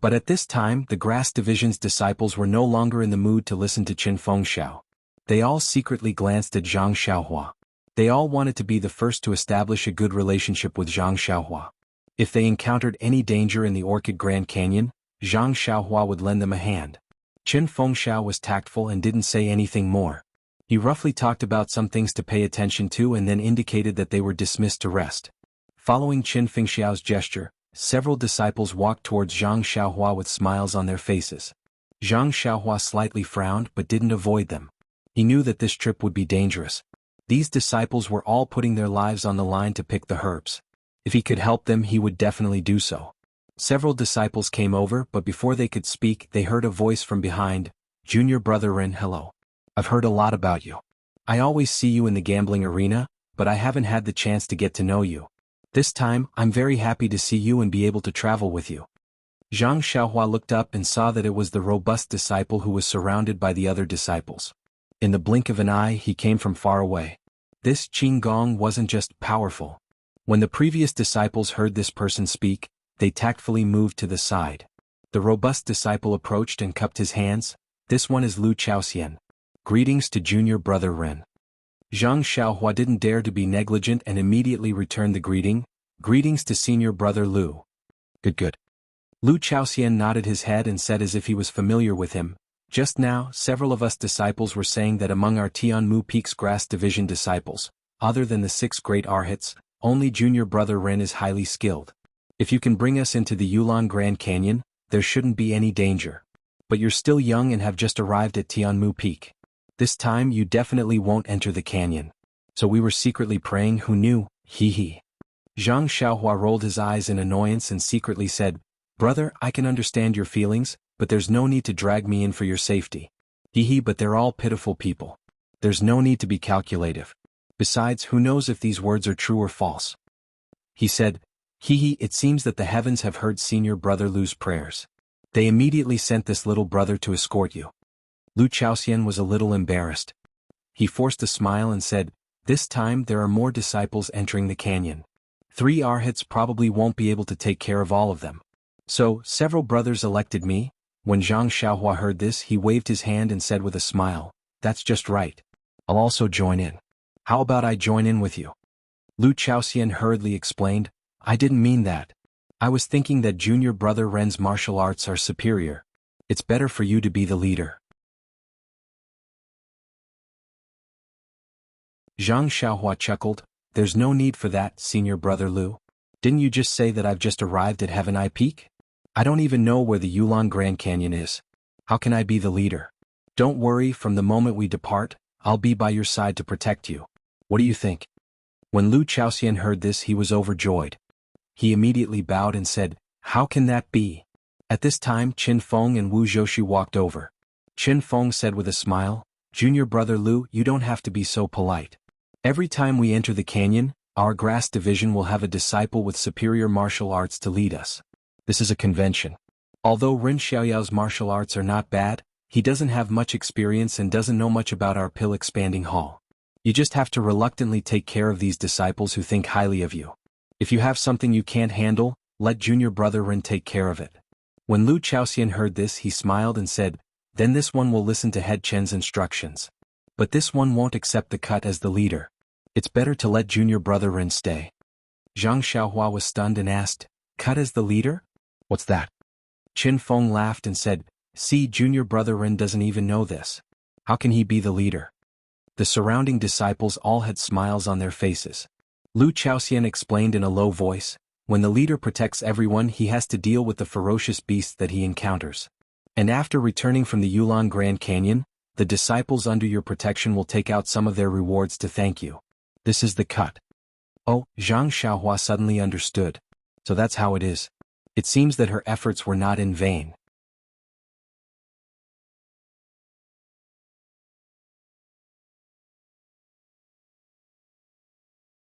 But at this time, the Grass Division's disciples were no longer in the mood to listen to Qin Fengxiao. They all secretly glanced at Zhang Xiaohua. They all wanted to be the first to establish a good relationship with Zhang Xiaohua. If they encountered any danger in the Orchid Grand Canyon, Zhang Xiaohua would lend them a hand. Qin Fengxiao was tactful and didn't say anything more. He roughly talked about some things to pay attention to and then indicated that they were dismissed to rest. Following Qin Fengxiao's gesture, several disciples walked towards Zhang Xiaohua with smiles on their faces. Zhang Xiaohua slightly frowned but didn't avoid them. He knew that this trip would be dangerous. These disciples were all putting their lives on the line to pick the herbs. If he could help them, he would definitely do so. Several disciples came over, but before they could speak they heard a voice from behind. Junior brother Ren, hello. I've heard a lot about you. I always see you in the gambling arena, but I haven't had the chance to get to know you. This time, I'm very happy to see you and be able to travel with you. Zhang Xiaohua looked up and saw that it was the robust disciple who was surrounded by the other disciples. In the blink of an eye he came from far away. This Qin Gong wasn't just powerful. When the previous disciples heard this person speak, they tactfully moved to the side. The robust disciple approached and cupped his hands. This one is Lu Chaoxian. Greetings to junior brother Ren. Zhang Xiaohua didn't dare to be negligent and immediately returned the greeting. Greetings to senior brother Lu. Good. Lu Chaoxian nodded his head and said as if he was familiar with him, just now several of us disciples were saying that among our Tianmu Peak's Grass Division disciples, other than the 6 great arhats, only junior brother Ren is highly skilled. If you can bring us into the Yulon Grand Canyon, there shouldn't be any danger. But you're still young and have just arrived at Tianmu Peak. This time you definitely won't enter the canyon. So we were secretly praying, who knew, hee. Zhang Xiaohua rolled his eyes in annoyance and secretly said, brother, I can understand your feelings, but there's no need to drag me in for your safety. Hee, but they're all pitiful people. There's no need to be calculative. Besides, who knows if these words are true or false? He said, hee, it seems that the heavens have heard senior brother Lu's prayers. They immediately sent this little brother to escort you. Lu Chaoxian was a little embarrassed. He forced a smile and said, this time there are more disciples entering the canyon. 3 arhats probably won't be able to take care of all of them. So, several brothers elected me. When Zhang Xiaohua heard this he waved his hand and said with a smile, that's just right. I'll also join in. How about I join in with you? Lu Chaoxian hurriedly explained, I didn't mean that. I was thinking that junior brother Ren's martial arts are superior. It's better for you to be the leader. Zhang Xiaohua chuckled, there's no need for that, senior brother Lu. Didn't you just say that I've just arrived at Heaven Eye Peak? I don't even know where the Yulon Grand Canyon is. How can I be the leader? Don't worry, from the moment we depart, I'll be by your side to protect you. What do you think? When Lu Chaoxian heard this he was overjoyed. He immediately bowed and said, how can that be? At this time Qin Feng and Wu Zhouxu walked over. Qin Feng said with a smile, junior brother Lu, you don't have to be so polite. Every time we enter the canyon, our grass division will have a disciple with superior martial arts to lead us. This is a convention. Although Ren Xiaoyao's martial arts are not bad, he doesn't have much experience and doesn't know much about our pill expanding hall. You just have to reluctantly take care of these disciples who think highly of you. If you have something you can't handle, let junior brother Ren take care of it. When Lu Chaoxian heard this he smiled and said, then this one will listen to Head Chen's instructions. But this one won't accept the cut as the leader. It's better to let junior brother Ren stay. Zhang Xiaohua was stunned and asked, cut as the leader? What's that? Qin Feng laughed and said, see, junior brother Ren doesn't even know this. How can he be the leader? The surrounding disciples all had smiles on their faces. Lu Chaoxian explained in a low voice, when the leader protects everyone he has to deal with the ferocious beasts that he encounters. And after returning from the Yulon Grand Canyon, the disciples under your protection will take out some of their rewards to thank you. This is the cut. Oh, Zhang Xiaohua suddenly understood. So that's how it is. It seems that her efforts were not in vain.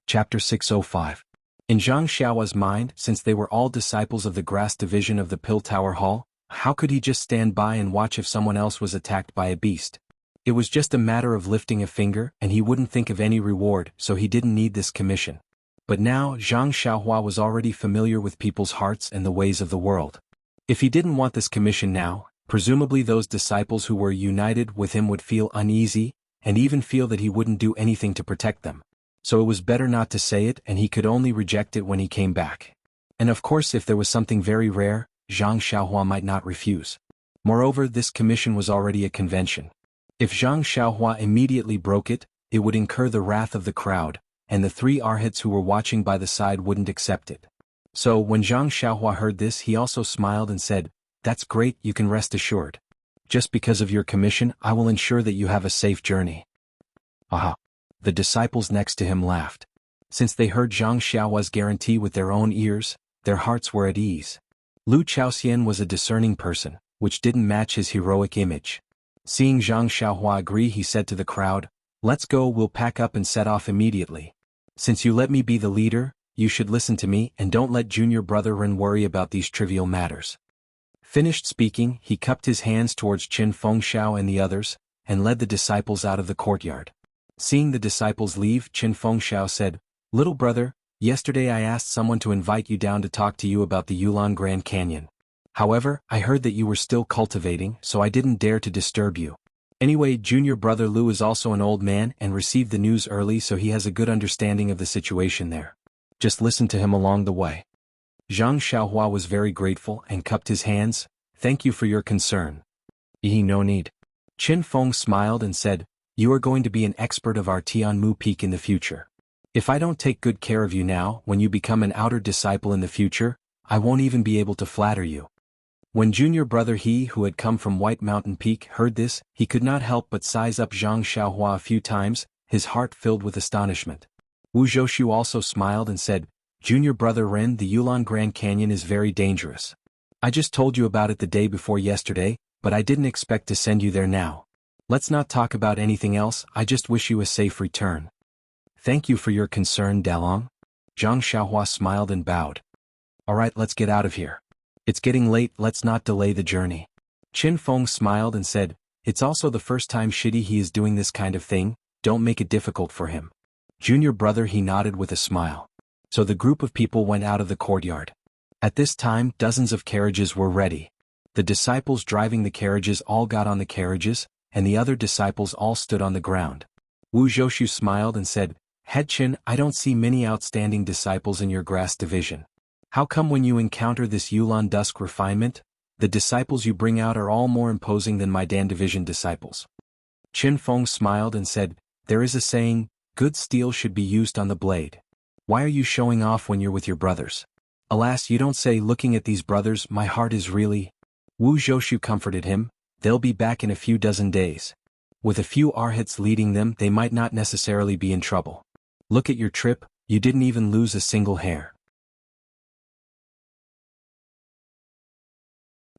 Chapter 605. In Zhang Xiaohua's mind, since they were all disciples of the grass division of the Pill Tower Hall, how could he just stand by and watch if someone else was attacked by a beast? It was just a matter of lifting a finger and he wouldn't think of any reward, so he didn't need this commission. But now Zhang Xiaohua was already familiar with people's hearts and the ways of the world. If he didn't want this commission now, presumably those disciples who were united with him would feel uneasy, and even feel that he wouldn't do anything to protect them. So it was better not to say it and he could only reject it when he came back. And of course if there was something very rare, Zhang Xiaohua might not refuse. Moreover, this commission was already a convention. If Zhang Xiaohua immediately broke it, it would incur the wrath of the crowd, and the 3 arhats who were watching by the side wouldn't accept it. So when Zhang Xiaohua heard this he also smiled and said, that's great, you can rest assured. Just because of your commission I will ensure that you have a safe journey. Aha! The disciples next to him laughed. Since they heard Zhang Xiaohua's guarantee with their own ears, their hearts were at ease. Lu Chaoxian was a discerning person, which didn't match his heroic image. Seeing Zhang Xiaohua agree, he said to the crowd, "Let's go, we'll pack up and set off immediately. Since you let me be the leader, you should listen to me and don't let junior brother Ren worry about these trivial matters." Finished speaking, he cupped his hands towards Qin Fengxiao and the others, and led the disciples out of the courtyard. Seeing the disciples leave, Qin Fengxiao said, "Little brother, yesterday I asked someone to invite you down to talk to you about the Yulon Grand Canyon. However, I heard that you were still cultivating, so I didn't dare to disturb you. Anyway, junior brother Lu is also an old man and received the news early, so he has a good understanding of the situation there. Just listen to him along the way." Zhang Xiaohua was very grateful and cupped his hands. "Thank you for your concern." No need." Qin Feng smiled and said, "You are going to be an expert of our Tianmu Peak in the future. If I don't take good care of you now, when you become an outer disciple in the future, I won't even be able to flatter you." When junior brother He, who had come from White Mountain Peak, heard this, he could not help but size up Zhang Xiaohua a few times, his heart filled with astonishment. Wu Zhoushu also smiled and said, "Junior brother Ren, the Yulon Grand Canyon is very dangerous. I just told you about it the day before yesterday, but I didn't expect to send you there now. Let's not talk about anything else, I just wish you a safe return." "Thank you for your concern, Dalong." Zhang Xiaohua smiled and bowed. "Alright, let's get out of here. It's getting late, let's not delay the journey." Qin Feng smiled and said, "It's also the first time Shidi he is doing this kind of thing, don't make it difficult for him." Junior brother He nodded with a smile. So the group of people went out of the courtyard. At this time, dozens of carriages were ready. The disciples driving the carriages all got on the carriages, and the other disciples all stood on the ground. Wu Zhoushu smiled and said, "Head Qin, I don't see many outstanding disciples in your grass division. How come when you encounter this Yulon Dusk refinement, the disciples you bring out are all more imposing than my Dan division disciples?" Qin Feng smiled and said, "There is a saying, good steel should be used on the blade. Why are you showing off when you're with your brothers?" "Alas, you don't say, looking at these brothers, my heart is really—" Wu Zhoushu comforted him, "They'll be back in a few dozen days. With a few arhats leading them, they might not necessarily be in trouble. Look at your trip, you didn't even lose a single hair."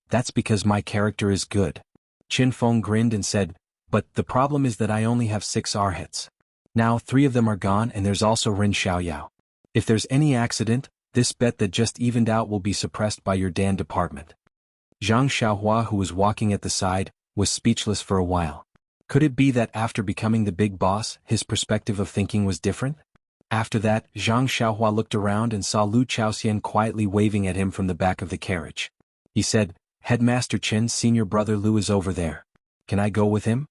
"That's because my character is good." Qin Feng grinned and said, "But the problem is that I only have 6 arhats. Now 3 of them are gone and there's also Rin Xiaoyao. If there's any accident, this bet that just evened out will be suppressed by your Dan department." Zhang Xiaohua, who was walking at the side, was speechless for a while. Could it be that after becoming the big boss, his perspective of thinking was different? After that, Zhang Xiaohua looked around and saw Lu Chaoxian quietly waving at him from the back of the carriage. He said, "Headmaster Qin's senior brother Lu is over there. Can I go with him?"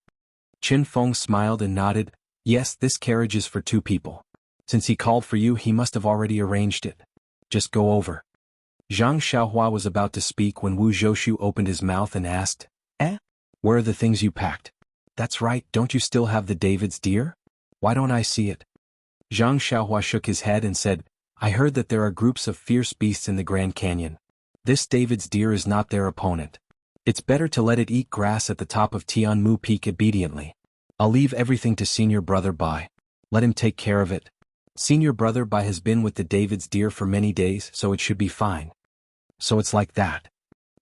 Qin Feng smiled and nodded, "Yes, this carriage is for 2 people. Since he called for you, he must have already arranged it. Just go over." Zhang Xiaohua was about to speak when Wu Zhoushu opened his mouth and asked, "Where are the things you packed?" "That's right, don't you still have the David's deer? Why don't I see it?" Zhang Xiaohua shook his head and said, "I heard that there are groups of fierce beasts in the Grand Canyon. This David's deer is not their opponent. It's better to let it eat grass at the top of Tianmu Peak obediently. I'll leave everything to senior brother Bai. Let him take care of it. Senior brother Bai has been with the David's deer for many days, so it should be fine." "So it's like that."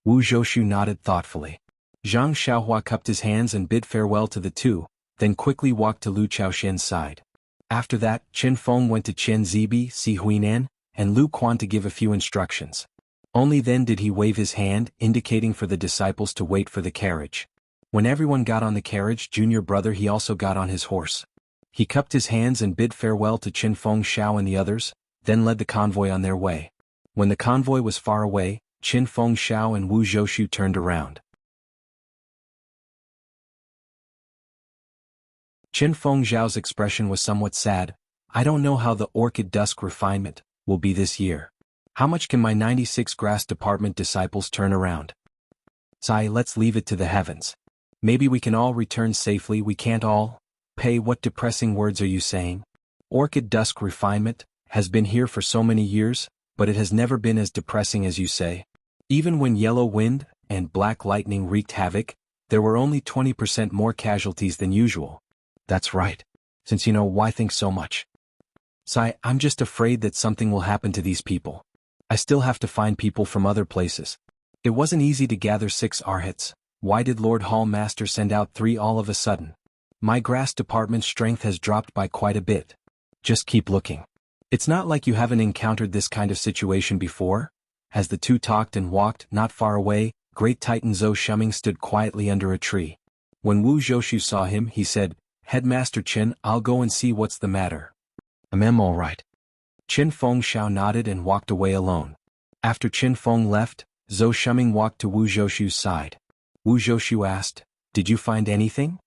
Wu Zhoushu nodded thoughtfully. Zhang Xiaohua cupped his hands and bid farewell to the 2, then quickly walked to Lu Chaoxian's side. After that, Qin Feng went to Chen Zibi, Si Huinan, and Lu Quan to give a few instructions. Only then did he wave his hand, indicating for the disciples to wait for the carriage. When everyone got on the carriage, junior brother He also got on his horse. He cupped his hands and bid farewell to Qin Feng Xiao and the others, then led the convoy on their way. When the convoy was far away, Qin Feng Xiao and Wu Zhoushu turned around. Qin Feng Xiao's expression was somewhat sad. "I don't know how the Orchid Dusk refinement will be this year. How much can my 96 grass department disciples turn around? Sai, let's leave it to the heavens. Maybe we can all return safely, we can't all. Pay, what depressing words are you saying? Orchid Dusk refinement has been here for so many years, but it has never been as depressing as you say. Even when yellow wind and black lightning wreaked havoc, there were only 20% more casualties than usual." "That's right. Since you know, why think so much?" "Sai, I'm just afraid that something will happen to these people. I still have to find people from other places. It wasn't easy to gather 6 arhats. Why did Lord Hall Master send out 3 all of a sudden? My grass department's strength has dropped by quite a bit. Just keep looking. It's not like you haven't encountered this kind of situation before. As the two talked and walked not far away, Great Titan Zhou Shuming stood quietly under a tree. When Wu Zhoushu saw him, he said, "Headmaster Qin, I'll go and see what's the matter." All right." Qin Fengxiao nodded and walked away alone. After Qin Feng left, Zhou Shuming walked to Wu Zhoushu's side. Wu Zhoushu asked, "Did you find anything?"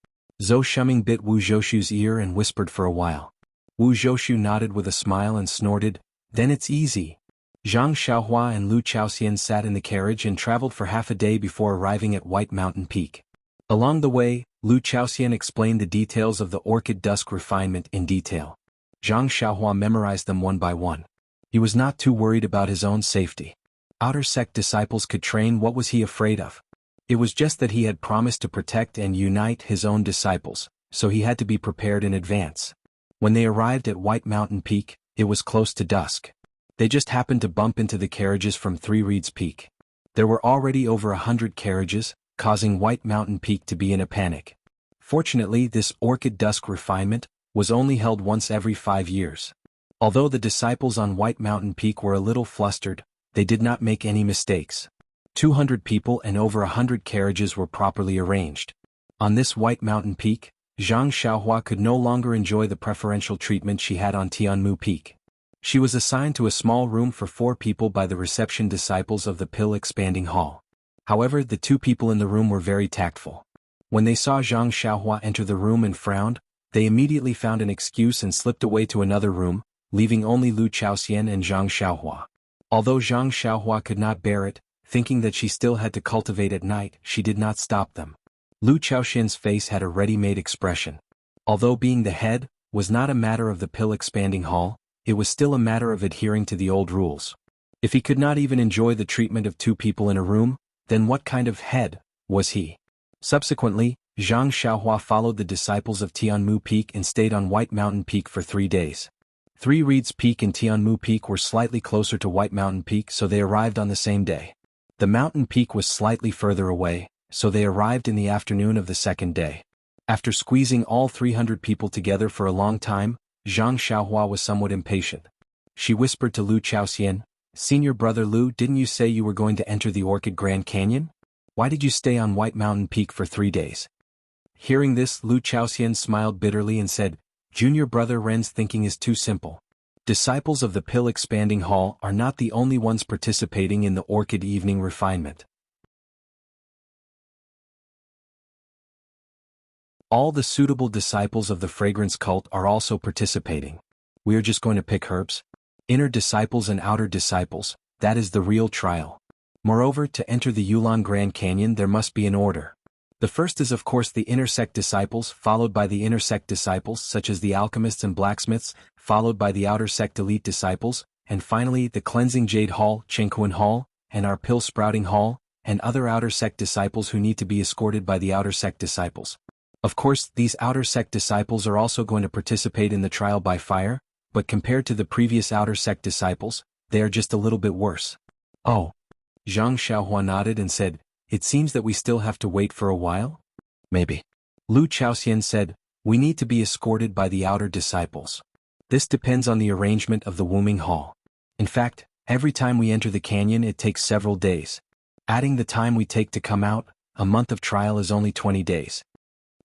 Zhou Shuming bit Wu Zhoushu's ear and whispered for a while. Wu Zhoushu nodded with a smile and snorted, "Then it's easy." Zhang Xiaohua and Lu Chaoxian sat in the carriage and traveled for half a day before arriving at White Mountain Peak. Along the way, Lu Chaoxian explained the details of the orchid dusk refinement in detail. Zhang Xiaohua memorized them one by one. He was not too worried about his own safety. Outer sect disciples could train. What was he afraid of? It was just that he had promised to protect and unite his own disciples, so he had to be prepared in advance. When they arrived at White Mountain Peak, it was close to dusk. They just happened to bump into the carriages from Three Reeds Peak. There were already over 100 carriages, causing White Mountain Peak to be in a panic. Fortunately, this orchid dusk refinement was only held once every 5 years. Although the disciples on White Mountain Peak were a little flustered, they did not make any mistakes. 200 people and over 100 carriages were properly arranged. On this White Mountain Peak, Zhang Xiaohua could no longer enjoy the preferential treatment she had on Tianmu Peak. She was assigned to a small room for 4 people by the reception disciples of the Pill Expanding Hall. However, the 2 people in the room were very tactful. When they saw Zhang Xiaohua enter the room and frowned, they immediately found an excuse and slipped away to another room, leaving only Lu Chaoxian and Zhang Xiaohua. Although Zhang Xiaohua could not bear it, thinking that she still had to cultivate at night, she did not stop them. Lu Chaoxian's face had a ready-made expression. Although being the head was not a matter of the Pill Expanding Hall, it was still a matter of adhering to the old rules. If he could not even enjoy the treatment of 2 people in a room, then what kind of head was he? Subsequently, Zhang Xiaohua followed the disciples of Tianmu Peak and stayed on White Mountain Peak for 3 days. Three Reeds Peak and Tianmu Peak were slightly closer to White Mountain Peak, so they arrived on the same day. The mountain peak was slightly further away, so they arrived in the afternoon of the second day. After squeezing all 300 people together for a long time, Zhang Xiaohua was somewhat impatient. She whispered to Lu Chaoxian, "Senior brother Lu, didn't you say you were going to enter the Orchid Grand Canyon? Why did you stay on White Mountain Peak for 3 days?" Hearing this, Lu Chaoxian smiled bitterly and said, "Junior brother Ren's thinking is too simple. Disciples of the Pill Expanding Hall are not the only ones participating in the Orchid Evening Refinement. All the suitable disciples of the Fragrance Cult are also participating. We are just going to pick herbs. Inner disciples and outer disciples, that is the real trial. Moreover, to enter the Yulon Grand Canyon there must be an order. The first is of course the inner sect disciples, followed by the inner sect disciples such as the alchemists and blacksmiths, followed by the outer sect elite disciples, and finally the Cleansing Jade Hall, Chengquan Hall, and our Pill Sprouting Hall, and other outer sect disciples who need to be escorted by the outer sect disciples. Of course, these outer sect disciples are also going to participate in the trial by fire, but compared to the previous outer sect disciples, they are just a little bit worse. Oh. Zhang Xiaohua nodded and said, "It seems that we still have to wait for a while?" "Maybe." Lu Chaoxian said, "We need to be escorted by the outer disciples. This depends on the arrangement of the Wuming Hall. In fact, every time we enter the canyon it takes several days. Adding the time we take to come out, a month of trial is only 20 days.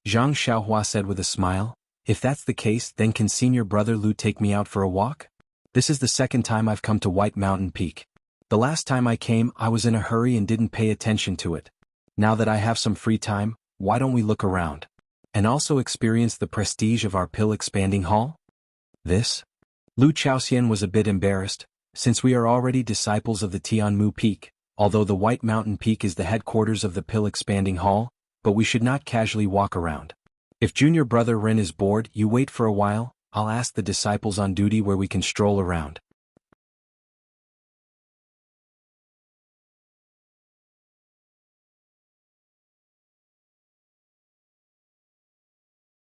Zhang Xiaohua said with a smile, "If that's the case, then can senior brother Lu take me out for a walk? This is the second time I've come to White Mountain Peak. The last time I came I was in a hurry and didn't pay attention to it. Now that I have some free time, why don't we look around? And also experience the prestige of our Pill Expanding Hall?" This? Lu Chaoxian was a bit embarrassed, since we are already disciples of the Tianmu Peak, although the White Mountain Peak is the headquarters of the Pill Expanding Hall, but we should not casually walk around. If junior brother Ren is bored, you wait for a while, I'll ask the disciples on duty where we can stroll around.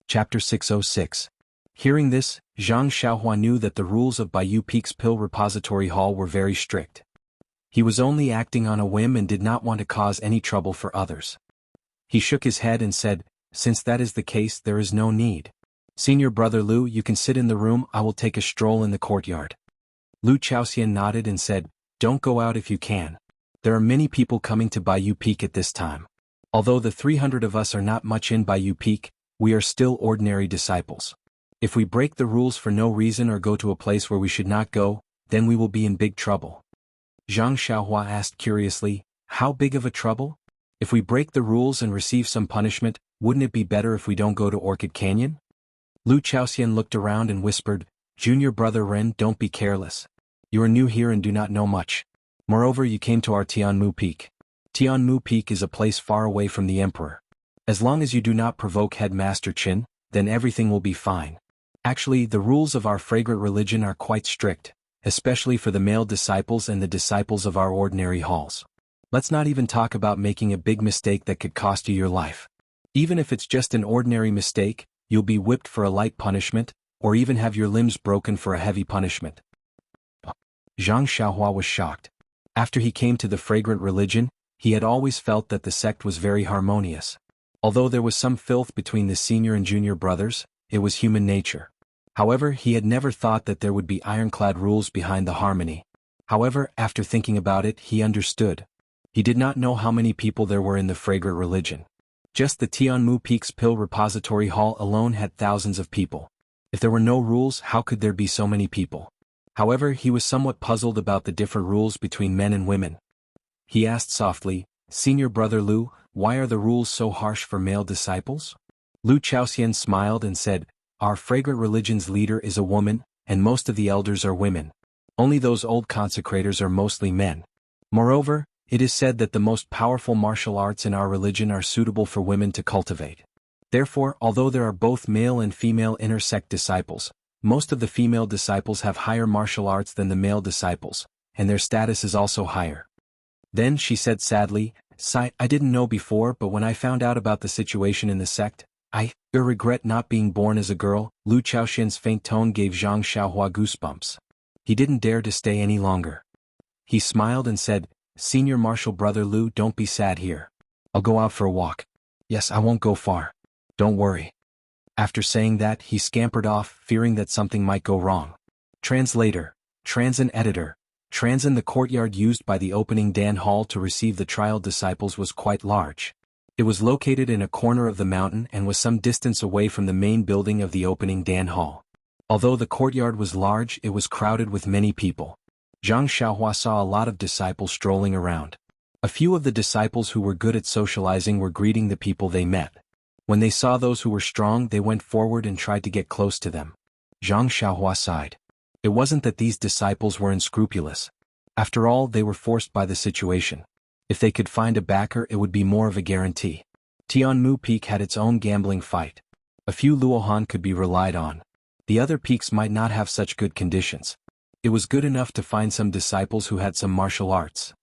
Chapter 606. Hearing this, Zhang Xiaohua knew that the rules of Baiyu Peak's Pill Repository Hall were very strict. He was only acting on a whim and did not want to cause any trouble for others. He shook his head and said, "Since that is the case, there is no need. Senior brother Lu, you can sit in the room, I will take a stroll in the courtyard." Lu Chaoxian nodded and said, "Don't go out if you can. There are many people coming to Bayou Peak at this time. Although the 300 of us are not much in Bayou Peak, we are still ordinary disciples. If we break the rules for no reason or go to a place where we should not go, then we will be in big trouble." Zhang Xiaohua asked curiously, "How big of a trouble? If we break the rules and receive some punishment, wouldn't it be better if we don't go to Orchid Canyon?" Lu Chaoxian looked around and whispered, "Junior brother Ren, don't be careless. You are new here and do not know much. Moreover, you came to our Tianmu Peak. Tianmu Peak is a place far away from the Emperor. As long as you do not provoke Headmaster Qin, then everything will be fine. Actually, the rules of our fragrant religion are quite strict, especially for the male disciples and the disciples of our ordinary halls. Let's not even talk about making a big mistake that could cost you your life. Even if it's just an ordinary mistake, you'll be whipped for a light punishment, or even have your limbs broken for a heavy punishment." Zhang Xiaohua was shocked. After he came to the fragrant religion, he had always felt that the sect was very harmonious. Although there was some filth between the senior and junior brothers, it was human nature. However, he had never thought that there would be ironclad rules behind the harmony. However, after thinking about it, he understood. He did not know how many people there were in the fragrant religion. Just the Tianmu Peak's Pill Repository Hall alone had thousands of people. If there were no rules, how could there be so many people? However, he was somewhat puzzled about the different rules between men and women. He asked softly, "Senior brother Lu, why are the rules so harsh for male disciples?" Lu Chaoxian smiled and said, "Our fragrant religion's leader is a woman, and most of the elders are women. Only those old consecrators are mostly men. Moreover, it is said that the most powerful martial arts in our religion are suitable for women to cultivate. Therefore, although there are both male and female inter-sect disciples, most of the female disciples have higher martial arts than the male disciples, and their status is also higher." Then she said sadly, I didn't know before, but when I found out about the situation in the sect, I regret not being born as a girl." Lu Chaoxian's faint tone gave Zhang Xiaohua goosebumps. He didn't dare to stay any longer. He smiled and said, "Senior martial brother Lu, don't be sad here. I'll go out for a walk. Yes, I won't go far. Don't worry." After saying that, he scampered off, fearing that something might go wrong. Translator, Transin editor. Transin. The courtyard used by the opening Dan Hall to receive the trial disciples was quite large. It was located in a corner of the mountain and was some distance away from the main building of the opening Dan Hall. Although the courtyard was large, it was crowded with many people. Zhang Xiaohua saw a lot of disciples strolling around. A few of the disciples who were good at socializing were greeting the people they met. When they saw those who were strong, they went forward and tried to get close to them. Zhang Xiaohua sighed. It wasn't that these disciples were unscrupulous. After all, they were forced by the situation. If they could find a backer, it would be more of a guarantee. Tianmu Peak had its own gambling fight. A few Luohan could be relied on. The other peaks might not have such good conditions. It was good enough to find some disciples who had some martial arts.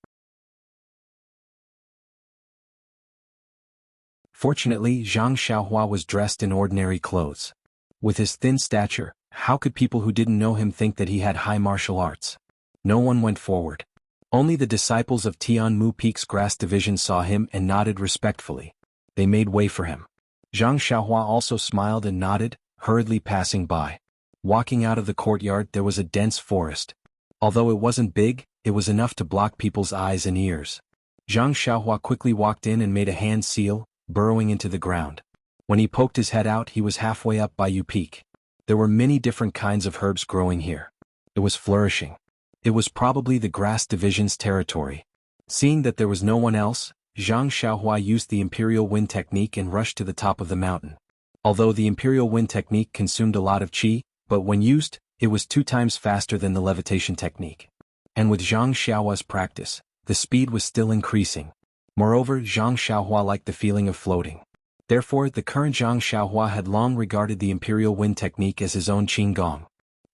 Fortunately, Zhang Xiaohua was dressed in ordinary clothes. With his thin stature, how could people who didn't know him think that he had high martial arts? No one went forward. Only the disciples of Tianmu Peak's grass division saw him and nodded respectfully. They made way for him. Zhang Xiaohua also smiled and nodded, hurriedly passing by. Walking out of the courtyard, there was a dense forest. Although it wasn't big, it was enough to block people's eyes and ears. Zhang Xiaohua quickly walked in and made a hand seal, burrowing into the ground. When he poked his head out, he was halfway up Bayou Peak. There were many different kinds of herbs growing here. It was flourishing. It was probably the grass division's territory. Seeing that there was no one else, Zhang Xiaohua used the Imperial Wind technique and rushed to the top of the mountain. Although the Imperial Wind technique consumed a lot of qi, but when used, it was 2 times faster than the levitation technique. And with Zhang Xiaohua's practice, the speed was still increasing. Moreover, Zhang Xiaohua liked the feeling of floating. Therefore, the current Zhang Xiaohua had long regarded the Imperial Wind technique as his own qigong.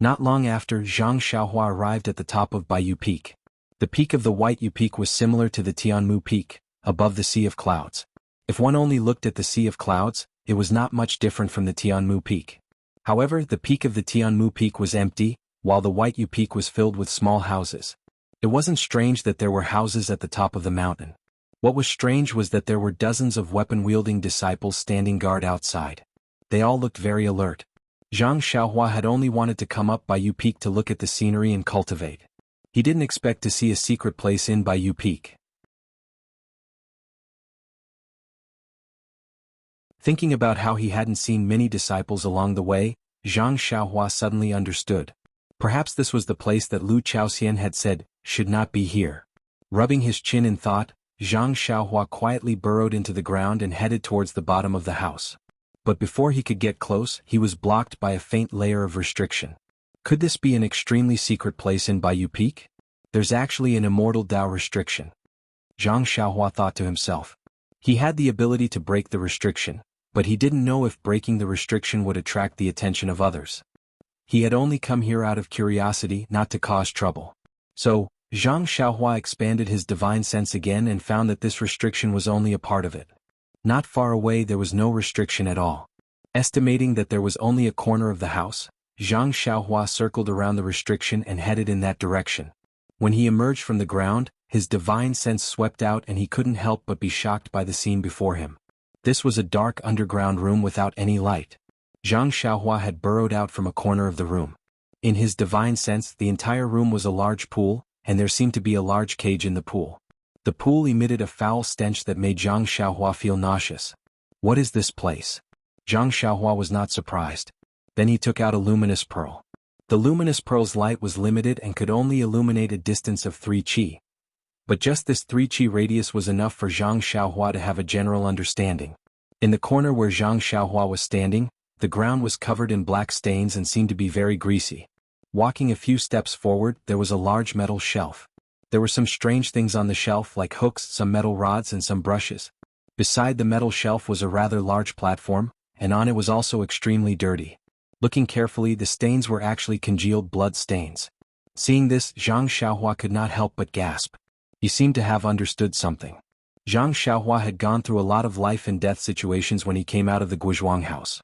Not long after, Zhang Xiaohua arrived at the top of Bayou Peak. The peak of the White Yu Peak was similar to the Tianmu Peak, above the Sea of Clouds. If one only looked at the Sea of Clouds, it was not much different from the Tianmu Peak. However, the peak of the Tianmu Peak was empty, while the White Yu Peak was filled with small houses. It wasn't strange that there were houses at the top of the mountain. What was strange was that there were dozens of weapon-wielding disciples standing guard outside. They all looked very alert. Zhang Xiaohua had only wanted to come up Bayou Peak to look at the scenery and cultivate. He didn't expect to see a secret place in Bayou Peak. Thinking about how he hadn't seen many disciples along the way, Zhang Xiaohua suddenly understood. Perhaps this was the place that Lu Chaoxian had said, should not be here. Rubbing his chin in thought, Zhang Xiaohua quietly burrowed into the ground and headed towards the bottom of the house. But before he could get close, he was blocked by a faint layer of restriction. Could this be an extremely secret place in Bayou Peak? There's actually an immortal Dao restriction. Zhang Xiaohua thought to himself. He had the ability to break the restriction, but he didn't know if breaking the restriction would attract the attention of others. He had only come here out of curiosity, not to cause trouble. So, Zhang Xiaohua expanded his divine sense again and found that this restriction was only a part of it. Not far away there was no restriction at all. Estimating that there was only a corner of the house, Zhang Xiaohua circled around the restriction and headed in that direction. When he emerged from the ground, his divine sense swept out and he couldn't help but be shocked by the scene before him. This was a dark underground room without any light. Zhang Xiaohua had burrowed out from a corner of the room. In his divine sense, the entire room was a large pool, and there seemed to be a large cage in the pool. The pool emitted a foul stench that made Zhang Xiaohua feel nauseous. What is this place? Zhang Xiaohua was not surprised. Then he took out a luminous pearl. The luminous pearl's light was limited and could only illuminate a distance of 3 qi. But just this 3 qi radius was enough for Zhang Xiaohua to have a general understanding. In the corner where Zhang Xiaohua was standing, the ground was covered in black stains and seemed to be very greasy. Walking a few steps forward, there was a large metal shelf. There were some strange things on the shelf like hooks, some metal rods and some brushes. Beside the metal shelf was a rather large platform, and on it was also extremely dirty. Looking carefully, the stains were actually congealed blood stains. Seeing this, Zhang Xiaohua could not help but gasp. He seemed to have understood something. Zhang Xiaohua had gone through a lot of life and death situations when he came out of the Guizhuang house.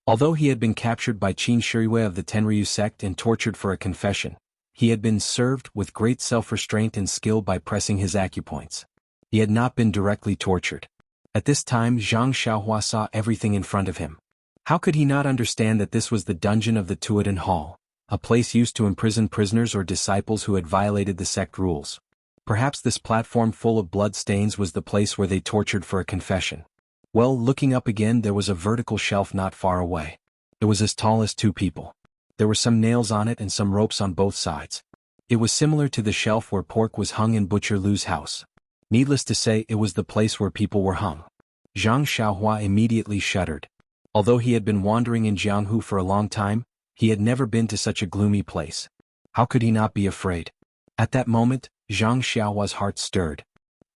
Although he had been captured by Qin Shirui of the Tenryu sect and tortured for a confession, he had been served with great self-restraint and skill by pressing his acupoints. He had not been directly tortured. At this time Zhang Xiaohua saw everything in front of him. How could he not understand that this was the dungeon of the Tuodan Hall, a place used to imprison prisoners or disciples who had violated the sect rules? Perhaps this platform full of blood stains was the place where they tortured for a confession. Well, looking up again, there was a vertical shelf not far away. It was as tall as 2 people. There were some nails on it and some ropes on both sides. It was similar to the shelf where pork was hung in Butcher Lu's house. Needless to say, it was the place where people were hung. Zhang Xiaohua immediately shuddered. Although he had been wandering in Jianghu for a long time, he had never been to such a gloomy place. How could he not be afraid? At that moment, Zhang Xiaohua's heart stirred.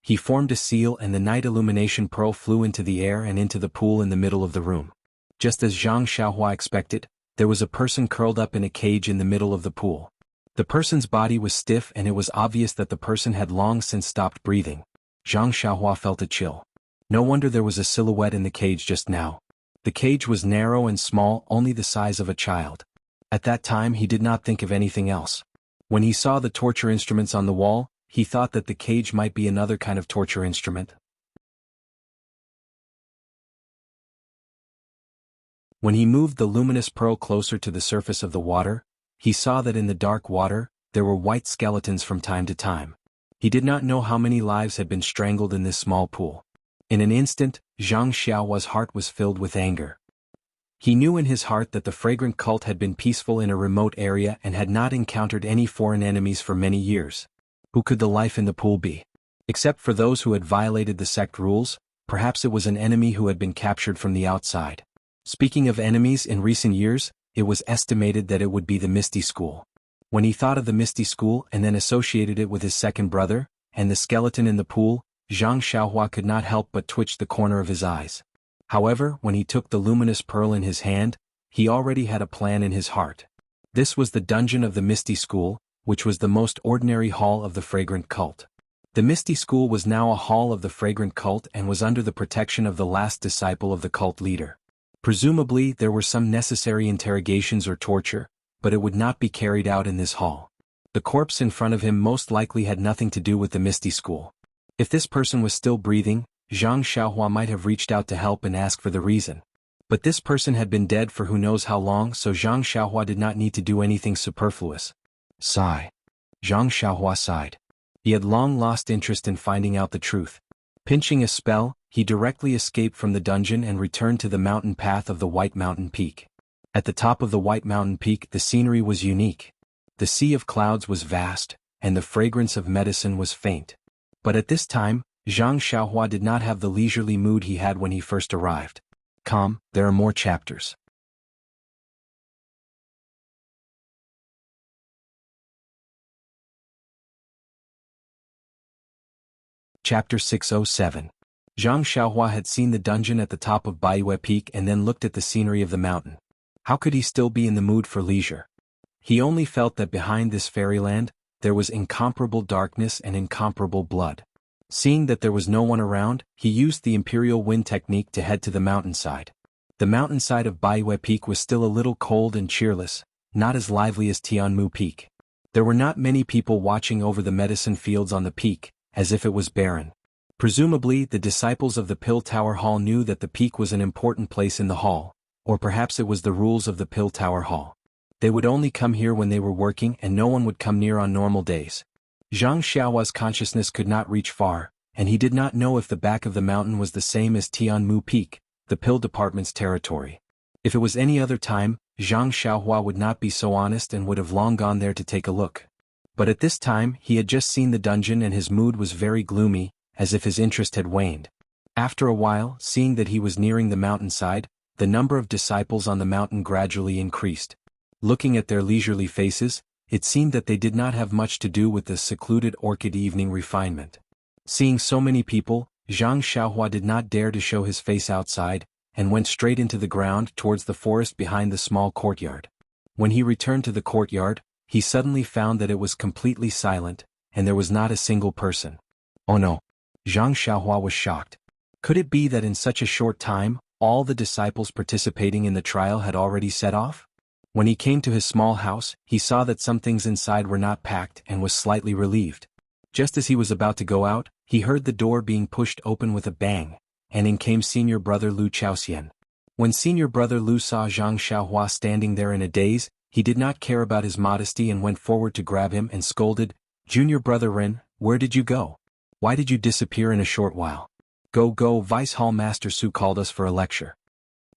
He formed a seal and the night illumination pearl flew into the air and into the pool in the middle of the room. Just as Zhang Xiaohua expected, there was a person curled up in a cage in the middle of the pool. The person's body was stiff and it was obvious that the person had long since stopped breathing. Zhang Xiaohua felt a chill. No wonder there was a silhouette in the cage just now. The cage was narrow and small, only the size of a child. At that time he did not think of anything else. When he saw the torture instruments on the wall, he thought that the cage might be another kind of torture instrument. When he moved the luminous pearl closer to the surface of the water, he saw that in the dark water, there were white skeletons from time to time. He did not know how many lives had been strangled in this small pool. In an instant, Zhang Xiaohua's heart was filled with anger. He knew in his heart that the fragrant cult had been peaceful in a remote area and had not encountered any foreign enemies for many years. Who could the life in the pool be? Except for those who had violated the sect rules, perhaps it was an enemy who had been captured from the outside. Speaking of enemies in recent years, it was estimated that it would be the Misty School. When he thought of the Misty School and then associated it with his second brother, and the skeleton in the pool, Zhang Xiaohua could not help but twitch the corner of his eyes. However, when he took the luminous pearl in his hand, he already had a plan in his heart. This was the dungeon of the Misty School, which was the most ordinary hall of the fragrant cult. The Misty School was now a hall of the fragrant cult and was under the protection of the last disciple of the cult leader. Presumably there were some necessary interrogations or torture, but it would not be carried out in this hall. The corpse in front of him most likely had nothing to do with the Misty School. If this person was still breathing, Zhang Xiaohua might have reached out to help and ask for the reason. But this person had been dead for who knows how long, so Zhang Xiaohua did not need to do anything superfluous. Sigh. Zhang Xiaohua sighed. He had long lost interest in finding out the truth. Pinching a spell, he directly escaped from the dungeon and returned to the mountain path of the White Mountain Peak. At the top of the White Mountain Peak, the scenery was unique. The sea of clouds was vast, and the fragrance of medicine was faint. But at this time, Zhang Xiaohua did not have the leisurely mood he had when he first arrived. Come, there are more chapters. Chapter 607. Zhang Xiaohua had seen the dungeon at the top of Baiyue Peak and then looked at the scenery of the mountain. How could he still be in the mood for leisure? He only felt that behind this fairyland, there was incomparable darkness and incomparable blood. Seeing that there was no one around, he used the Imperial Wind technique to head to the mountainside. The mountainside of Baiyue Peak was still a little cold and cheerless, not as lively as Tianmu Peak. There were not many people watching over the medicine fields on the peak, as if it was barren. Presumably, the disciples of the Pill Tower Hall knew that the peak was an important place in the hall, or perhaps it was the rules of the Pill Tower Hall. They would only come here when they were working and no one would come near on normal days. Zhang Xiaohua's consciousness could not reach far, and he did not know if the back of the mountain was the same as Tianmu Peak, the Pill Department's territory. If it was any other time, Zhang Xiaohua would not be so honest and would have long gone there to take a look. But at this time, he had just seen the dungeon and his mood was very gloomy, as if his interest had waned. After a while, seeing that he was nearing the mountainside, the number of disciples on the mountain gradually increased. Looking at their leisurely faces, it seemed that they did not have much to do with the secluded orchid evening refinement. Seeing so many people, Zhang Xiaohua did not dare to show his face outside, and went straight into the ground towards the forest behind the small courtyard. When he returned to the courtyard, he suddenly found that it was completely silent, and there was not a single person. Oh no! Zhang Xiaohua was shocked. Could it be that in such a short time, all the disciples participating in the trial had already set off? When he came to his small house, he saw that some things inside were not packed and was slightly relieved. Just as he was about to go out, he heard the door being pushed open with a bang, and in came senior brother Lu Chaoxian. When senior brother Lu saw Zhang Xiaohua standing there in a daze, he did not care about his modesty and went forward to grab him and scolded, "Junior brother Ren, where did you go? Why did you disappear in a short while? Go, Vice Hall Master Su called us for a lecture."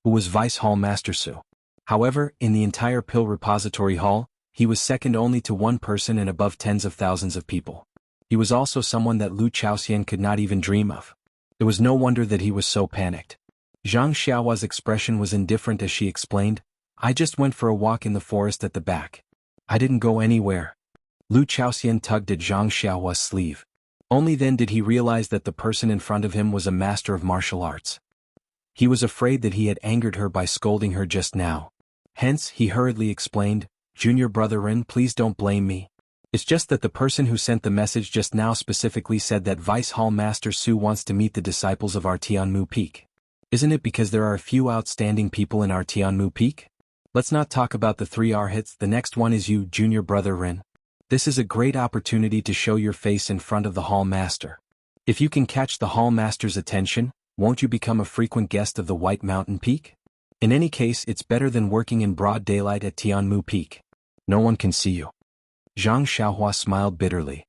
Who was Vice Hall Master Su? However, in the entire Pill Repository Hall, he was second only to one person and above tens of thousands of people. He was also someone that Lu Chaoxian could not even dream of. It was no wonder that he was so panicked. Zhang Xiaohua's expression was indifferent as she explained, "I just went for a walk in the forest at the back. I didn't go anywhere." Lu Chaoxian tugged at Zhang Xiaohua's sleeve. Only then did he realize that the person in front of him was a master of martial arts. He was afraid that he had angered her by scolding her just now. Hence, he hurriedly explained, "Junior brother Ren, please don't blame me. It's just that the person who sent the message just now specifically said that Vice Hall Master Su wants to meet the disciples of our Tianmu Peak. Isn't it because there are a few outstanding people in our Tianmu Peak? Let's not talk about the 3 R-hits, the next one is you, Junior brother Ren. This is a great opportunity to show your face in front of the Hall Master. If you can catch the Hall Master's attention, won't you become a frequent guest of the White Mountain Peak? In any case, it's better than working in broad daylight at Tianmu Peak. No one can see you." Zhang Xiaohua smiled bitterly.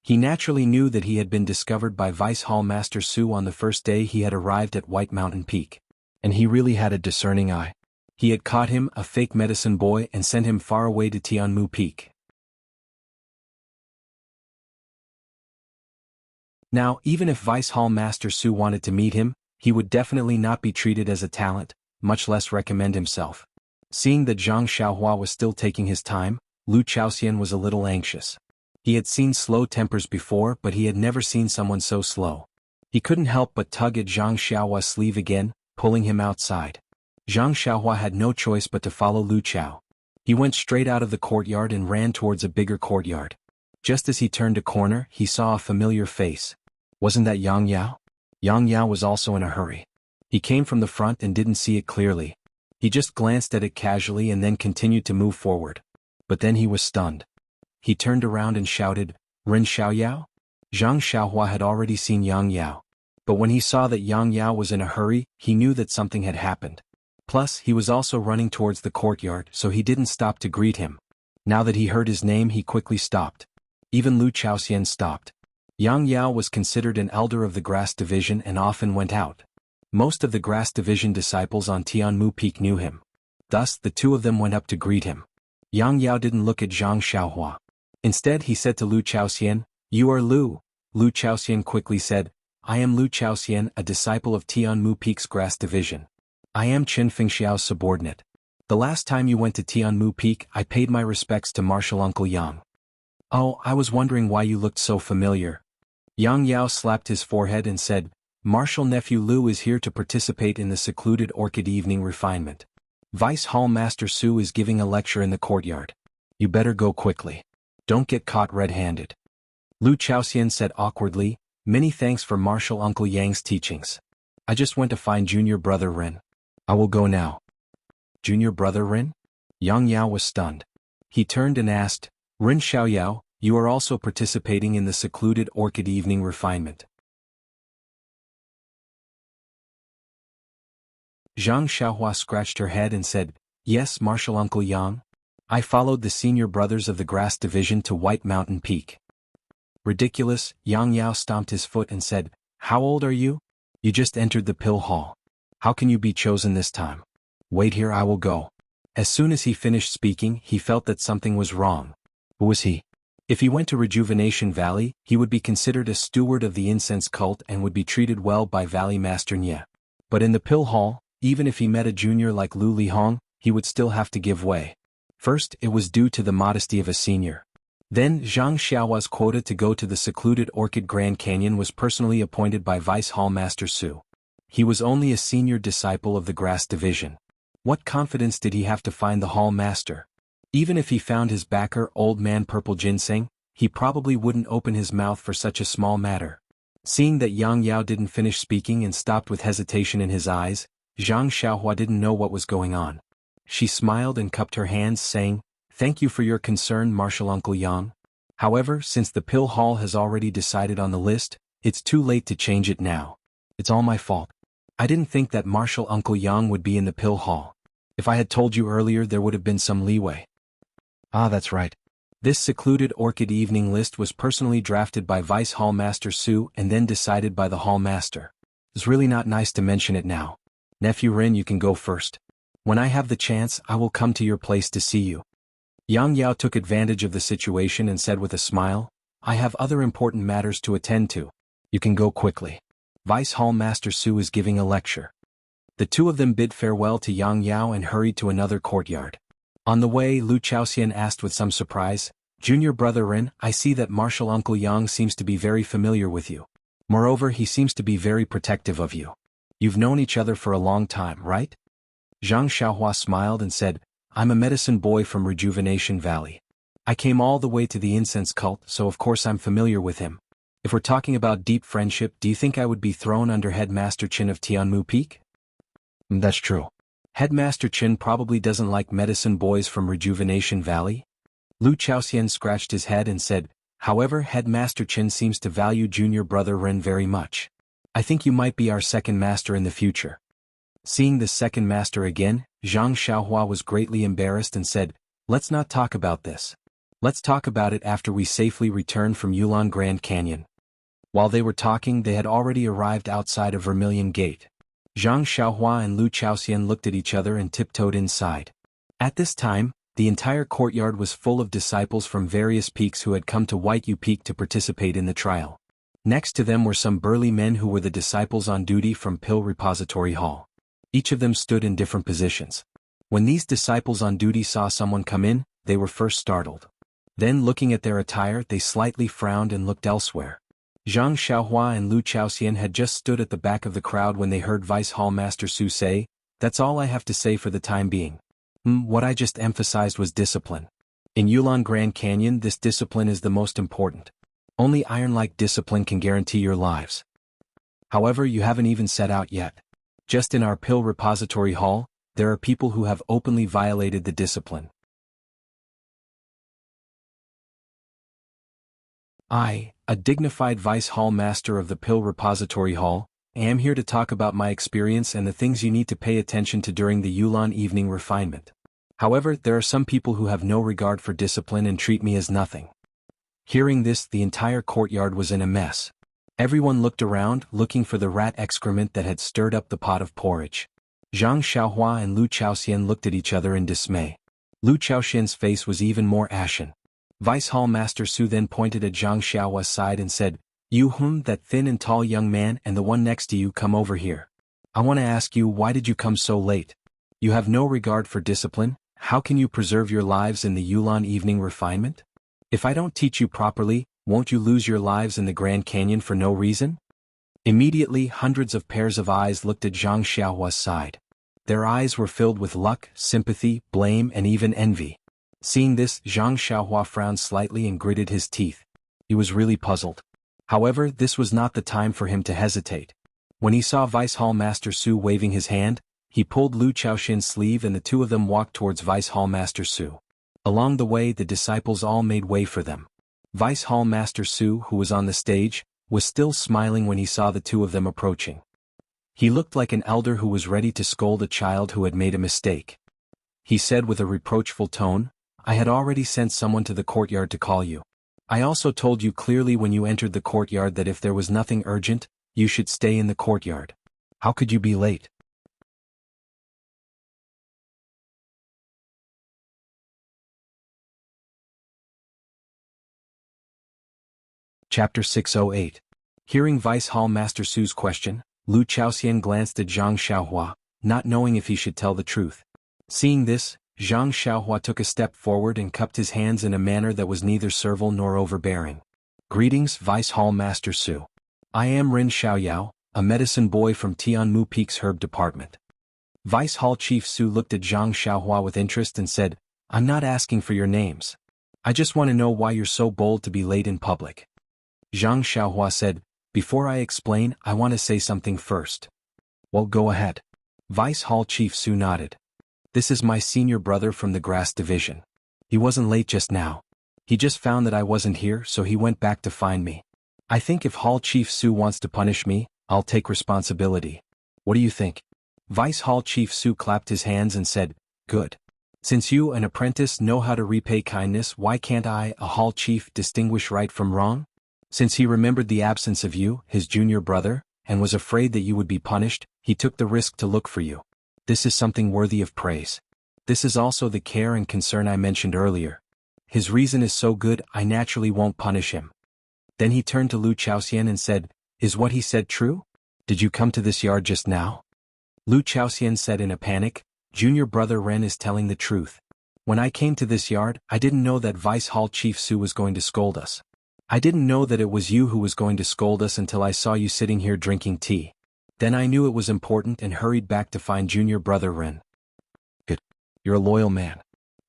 He naturally knew that he had been discovered by Vice Hall Master Su on the first day he had arrived at White Mountain Peak. And he really had a discerning eye. He had caught him, a fake medicine boy, and sent him far away to Tianmu Peak. Now, even if Vice Hall Master Su wanted to meet him, he would definitely not be treated as a talent, much less recommend himself. Seeing that Zhang Xiaohua was still taking his time, Lu Chaoxian was a little anxious. He had seen slow tempers before, but he had never seen someone so slow. He couldn't help but tug at Zhang Xiaohua's sleeve again, pulling him outside. Zhang Xiaohua had no choice but to follow Lu Chao. He went straight out of the courtyard and ran towards a bigger courtyard. Just as he turned a corner, he saw a familiar face. Wasn't that Yang Yao? Yang Yao was also in a hurry. He came from the front and didn't see it clearly. He just glanced at it casually and then continued to move forward. But then he was stunned. he turned around and shouted, "Ren Xiaoyao?" Zhang Xiaohua had already seen Yang Yao. But when he saw that Yang Yao was in a hurry, he knew that something had happened. Plus, he was also running towards the courtyard, so he didn't stop to greet him. Now that he heard his name, he quickly stopped. Even Lu Chaoxian stopped. Yang Yao was considered an elder of the Grass Division and often went out. Most of the Grass Division disciples on Tianmu Peak knew him. Thus, the two of them went up to greet him. Yang Yao didn't look at Zhang Xiaohua. Instead, he said to Lu Chaoxian, "You are Lu." Lu Chaoxian quickly said, "I am Lu Chaoxian, a disciple of Tianmu Peak's Grass Division. I am Chen Fengxiao's subordinate. The last time you went to Tianmu Peak, I paid my respects to Martial Uncle Yang." "Oh, I was wondering why you looked so familiar." Yang Yao slapped his forehead and said, "Martial Nephew Lu is here to participate in the secluded Orchid Evening Refinement. Vice Hall Master Su is giving a lecture in the courtyard. You better go quickly. Don't get caught red-handed." Lu Chaoxian said awkwardly, "Many thanks for Martial Uncle Yang's teachings. I just went to find Junior Brother Ren. I will go now." "Junior Brother Ren?" Yang Yao was stunned. He turned and asked, "Ren Xiaoyao, you are also participating in the secluded Orchid Evening Refinement?" Zhang Xiaohua scratched her head and said, "Yes, Martial Uncle Yang. I followed the senior brothers of the Grass Division to White Mountain Peak." "Ridiculous," Yang Yao stomped his foot and said, "How old are you? You just entered the pill hall. How can you be chosen this time? Wait here, I will go." As soon as he finished speaking, he felt that something was wrong. Who was he? If he went to Rejuvenation Valley, he would be considered a steward of the incense cult and would be treated well by Valley Master Nye. But in the pill hall, even if he met a junior like Lu Lihong, he would still have to give way. First, it was due to the modesty of a senior. Then, Zhang Xiaohua's quota to go to the secluded Orchid Grand Canyon was personally appointed by Vice Hall Master Su. He was only a senior disciple of the Grass Division. What confidence did he have to find the Hall Master? Even if he found his backer, Old Man Purple Ginseng, he probably wouldn't open his mouth for such a small matter. Seeing that Yang Yao didn't finish speaking and stopped with hesitation in his eyes, Zhang Xiaohua didn't know what was going on. She smiled and cupped her hands, saying, "Thank you for your concern, Martial Uncle Yang. However, since the pill hall has already decided on the list, it's too late to change it now. It's all my fault. I didn't think that Martial Uncle Yang would be in the pill hall. If I had told you earlier, there would have been some leeway." "Ah, that's right. This secluded Orchid Evening list was personally drafted by Vice Hall Master Su and then decided by the Hall Master. It's really not nice to mention it now. Nephew Rin, you can go first. When I have the chance, I will come to your place to see you." Yang Yao took advantage of the situation and said with a smile, "I have other important matters to attend to. You can go quickly. Vice Hall Master Su is giving a lecture." The two of them bid farewell to Yang Yao and hurried to another courtyard. On the way, Lu Chaoxian asked with some surprise, "Junior Brother Ren, I see that Martial Uncle Yang seems to be very familiar with you. Moreover, he seems to be very protective of you. You've known each other for a long time, right?" Zhang Xiaohua smiled and said, "I'm a medicine boy from Rejuvenation Valley. I came all the way to the incense cult, so of course I'm familiar with him. If we're talking about deep friendship, do you think I would be thrown under Headmaster Chin of Tianmu Peak?" "That's true. Headmaster Chin probably doesn't like medicine boys from Rejuvenation Valley." Lu Chaoxian scratched his head and said, "However, Headmaster Chin seems to value Junior Brother Ren very much. I think you might be our second master in the future." Seeing the second master again, Zhang Xiaohua was greatly embarrassed and said, "Let's not talk about this. Let's talk about it after we safely return from Yulon Grand Canyon." While they were talking, they had already arrived outside of Vermilion Gate. Zhang Xiaohua and Lu Chaoxian looked at each other and tiptoed inside. At this time, the entire courtyard was full of disciples from various peaks who had come to White U Peak to participate in the trial. Next to them were some burly men who were the disciples on duty from Pill Repository Hall. Each of them stood in different positions. When these disciples on duty saw someone come in, they were first startled. Then, looking at their attire, they slightly frowned and looked elsewhere. Zhang Xiaohua and Lu Chaoxian had just stood at the back of the crowd when they heard Vice Hall Master Su say, "That's all I have to say for the time being. What I just emphasized was discipline. In Yulon Grand Canyon, this discipline is the most important. Only iron-like discipline can guarantee your lives. However, you haven't even set out yet. Just in our Pill Repository Hall, there are people who have openly violated the discipline. I, a dignified Vice Hall Master of the Pill Repository Hall, am here to talk about my experience and the things you need to pay attention to during the Yulan evening refinement. However, there are some people who have no regard for discipline and treat me as nothing. Hearing this, the entire courtyard was in a mess. Everyone looked around, looking for the rat excrement that had stirred up the pot of porridge. Zhang Xiaohua and Lu Chaoxian looked at each other in dismay. Lu Chaoxian's face was even more ashen. Vice Hall Master Su then pointed at Zhang Xiaohua's side and said, "You that thin and tall young man and the one next to you, come over here. I want to ask you, why did you come so late? You have no regard for discipline. How can you preserve your lives in the Yulan evening refinement? If I don't teach you properly, won't you lose your lives in the Grand Canyon for no reason?" Immediately, hundreds of pairs of eyes looked at Zhang Xiaohua's side. Their eyes were filled with luck, sympathy, blame, and even envy. Seeing this, Zhang Xiaohua frowned slightly and gritted his teeth. He was really puzzled. However, this was not the time for him to hesitate. When he saw Vice Hall Master Su waving his hand, he pulled Lu Chaoxian's sleeve and the two of them walked towards Vice Hall Master Su. Along the way, the disciples all made way for them. Vice Hall Master Su, who was on the stage, was still smiling when he saw the two of them approaching. He looked like an elder who was ready to scold a child who had made a mistake. He said with a reproachful tone, "I had already sent someone to the courtyard to call you. I also told you clearly when you entered the courtyard that if there was nothing urgent, you should stay in the courtyard. How could you be late?" Chapter 608. Hearing Vice Hall Master Su's question, Lu Chaoxian glanced at Zhang Xiaohua, not knowing if he should tell the truth. Seeing this, Zhang Xiaohua took a step forward and cupped his hands in a manner that was neither servile nor overbearing. "Greetings, Vice Hall Master Su. I am Rin Xiaoyao, a medicine boy from Tianmu Peak's Herb Department." Vice Hall Chief Su looked at Zhang Xiaohua with interest and said, "I'm not asking for your names. I just want to know why you're so bold to be late in public." Zhang Xiaohua said, "Before I explain, I want to say something first." "Well, go ahead." Vice Hall Chief Su nodded. "This is my senior brother from the Grass Division. He wasn't late just now. He just found that I wasn't here, so he went back to find me. I think if Hall Chief Su wants to punish me, I'll take responsibility. What do you think?" Vice Hall Chief Su clapped his hands and said, "Good. Since you, an apprentice, know how to repay kindness, why can't I, a Hall Chief, distinguish right from wrong? Since he remembered the absence of you, his junior brother, and was afraid that you would be punished, he took the risk to look for you. This is something worthy of praise. This is also the care and concern I mentioned earlier. His reason is so good, I naturally won't punish him." Then he turned to Lu Chaoxian and said, "Is what he said true? Did you come to this yard just now?" Lu Chaoxian said in a panic, "Junior brother Ren is telling the truth. When I came to this yard, I didn't know that Vice Hall Chief Su was going to scold us. I didn't know that it was you who was going to scold us until I saw you sitting here drinking tea. Then I knew it was important and hurried back to find junior brother Ren." "Good. You're a loyal man."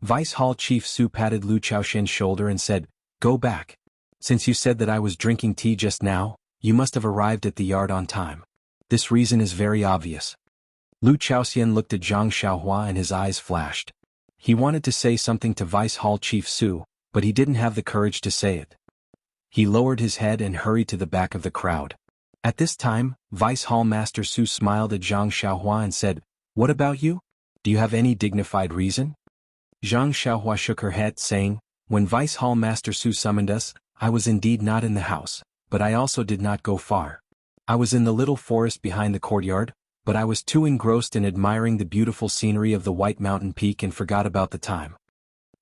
Vice Hall Chief Su patted Lu Chaoxian's shoulder and said, "Go back. Since you said that I was drinking tea just now, you must have arrived at the yard on time. This reason is very obvious." Lu Chaoxian looked at Zhang Xiaohua and his eyes flashed. He wanted to say something to Vice Hall Chief Su, but he didn't have the courage to say it. He lowered his head and hurried to the back of the crowd. At this time, Vice Hall Master Su smiled at Zhang Xiaohua and said, "What about you? Do you have any dignified reason?" Zhang Xiaohua shook her head, saying, "When Vice Hall Master Su summoned us, I was indeed not in the house, but I also did not go far. I was in the little forest behind the courtyard, but I was too engrossed in admiring the beautiful scenery of the White Mountain Peak and forgot about the time."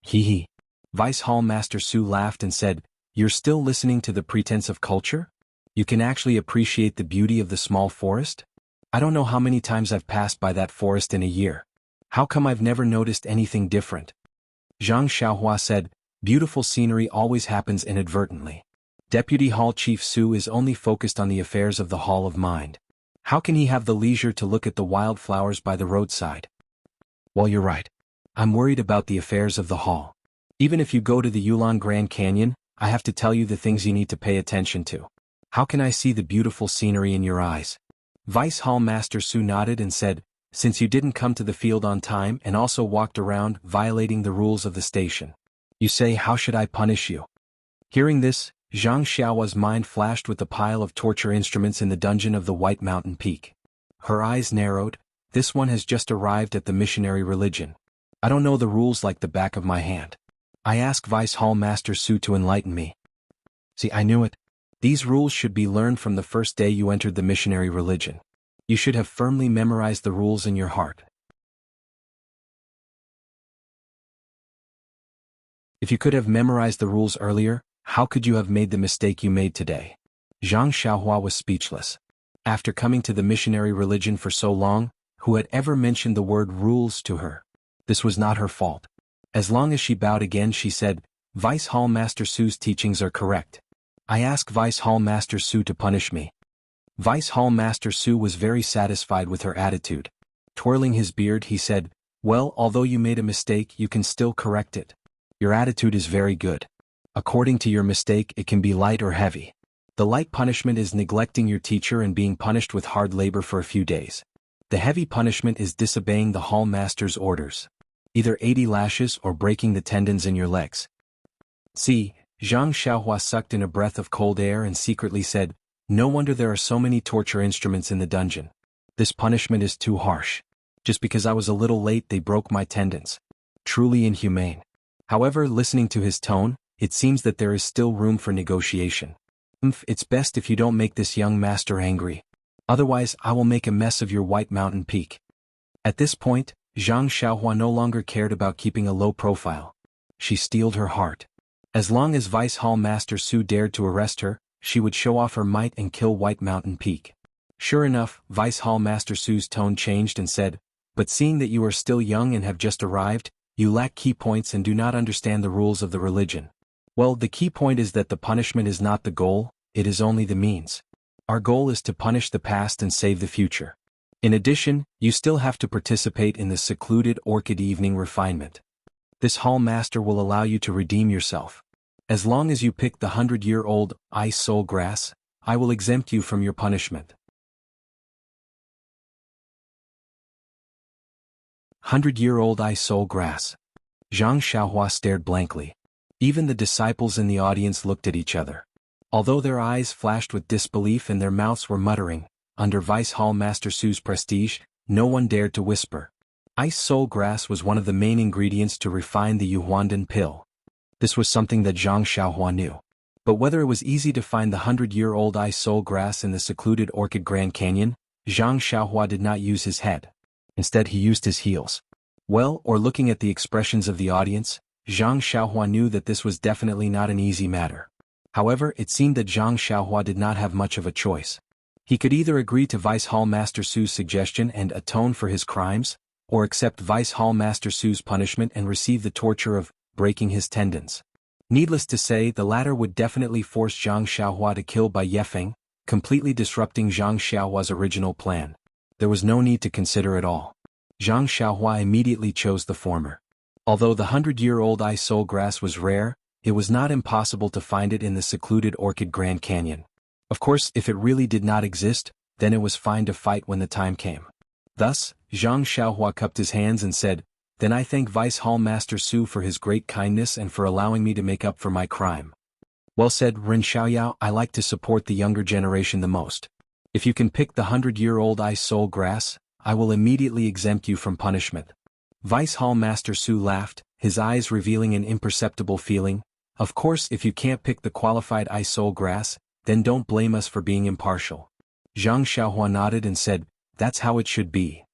"Hee hee." Vice Hall Master Su laughed and said, "You're still listening to the pretense of culture? You can actually appreciate the beauty of the small forest? I don't know how many times I've passed by that forest in a year. How come I've never noticed anything different?" Zhang Xiaohua said, "Beautiful scenery always happens inadvertently. Deputy Hall Chief Su is only focused on the affairs of the Hall of Mind. How can he have the leisure to look at the wildflowers by the roadside?" "Well, you're right. I'm worried about the affairs of the hall. Even if you go to the Yulon Grand Canyon, I have to tell you the things you need to pay attention to. How can I see the beautiful scenery in your eyes?" Vice Hall Master Su nodded and said, "Since you didn't come to the field on time and also walked around violating the rules of the station. You say, how should I punish you?" Hearing this, Zhang Xiaohua's mind flashed with the pile of torture instruments in the dungeon of the White Mountain Peak. Her eyes narrowed. This one has just arrived at the missionary religion. I don't know the rules like the back of my hand. I ask Vice Hall Master Su to enlighten me. See, I knew it. These rules should be learned from the first day you entered the missionary religion. You should have firmly memorized the rules in your heart. If you could have memorized the rules earlier, how could you have made the mistake you made today? Zhang Xiaohua was speechless. After coming to the missionary religion for so long, who had ever mentioned the word rules to her? This was not her fault. As long as she bowed again, she said, Vice Hall Master Su's teachings are correct. I ask Vice Hall Master Su to punish me. Vice Hall Master Su was very satisfied with her attitude. Twirling his beard, he said, well, although you made a mistake, you can still correct it. Your attitude is very good. According to your mistake, it can be light or heavy. The light punishment is neglecting your teacher and being punished with hard labor for a few days. The heavy punishment is disobeying the hall master's orders. Either 80 lashes or breaking the tendons in your legs. See, Zhang Xiaohua sucked in a breath of cold air and secretly said, no wonder there are so many torture instruments in the dungeon. This punishment is too harsh. Just because I was a little late, they broke my tendons. Truly inhumane. However, listening to his tone, it seems that there is still room for negotiation. It's best if you don't make this young master angry. Otherwise, I will make a mess of your White Mountain Peak. At this point, Zhang Xiaohua no longer cared about keeping a low profile. She steeled her heart. As long as Vice Hall Master Su dared to arrest her, she would show off her might and kill White Mountain Peak. Sure enough, Vice Hall Master Su's tone changed and said, but seeing that you are still young and have just arrived, you lack key points and do not understand the rules of the religion. Well, the key point is that the punishment is not the goal, it is only the means. Our goal is to punish the past and save the future. In addition, you still have to participate in the secluded orchid evening refinement. This hall master will allow you to redeem yourself. As long as you pick the 100-year-old ice soul grass, I will exempt you from your punishment. 100-year-old ice soul grass. Zhang Xiaohua stared blankly. Even the disciples in the audience looked at each other. Although their eyes flashed with disbelief and their mouths were muttering, under Vice Hall Master Su's prestige, no one dared to whisper. Ice soul grass was one of the main ingredients to refine the Yuhuandan pill. This was something that Zhang Xiaohua knew. But whether it was easy to find the 100-year-old ice soul grass in the secluded Orchid Grand Canyon, Zhang Xiaohua did not use his head. Instead, he used his heels. Well, or looking at the expressions of the audience, Zhang Xiaohua knew that this was definitely not an easy matter. However, it seemed that Zhang Xiaohua did not have much of a choice. He could either agree to Vice Hall Master Su's suggestion and atone for his crimes, or accept Vice Hall Master Su's punishment and receive the torture of breaking his tendons. Needless to say, the latter would definitely force Zhang Xiaohua to kill Bai Yefeng, completely disrupting Zhang Xiaohua's original plan. There was no need to consider at all. Zhang Xiaohua immediately chose the former. Although the 100-year-old ice soul grass was rare, it was not impossible to find it in the secluded Orchid Grand Canyon. Of course, if it really did not exist, then it was fine to fight when the time came. Thus, Zhang Xiaohua cupped his hands and said, then I thank Vice Hall Master Su for his great kindness and for allowing me to make up for my crime. Well said, Ren Xiaoyao, I like to support the younger generation the most. If you can pick the 100-year-old ice soul grass, I will immediately exempt you from punishment. Vice Hall Master Su laughed, his eyes revealing an imperceptible feeling. Of course, if you can't pick the qualified ice soul grass, then don't blame us for being impartial. Zhang Xiaohua nodded and said, that's how it should be.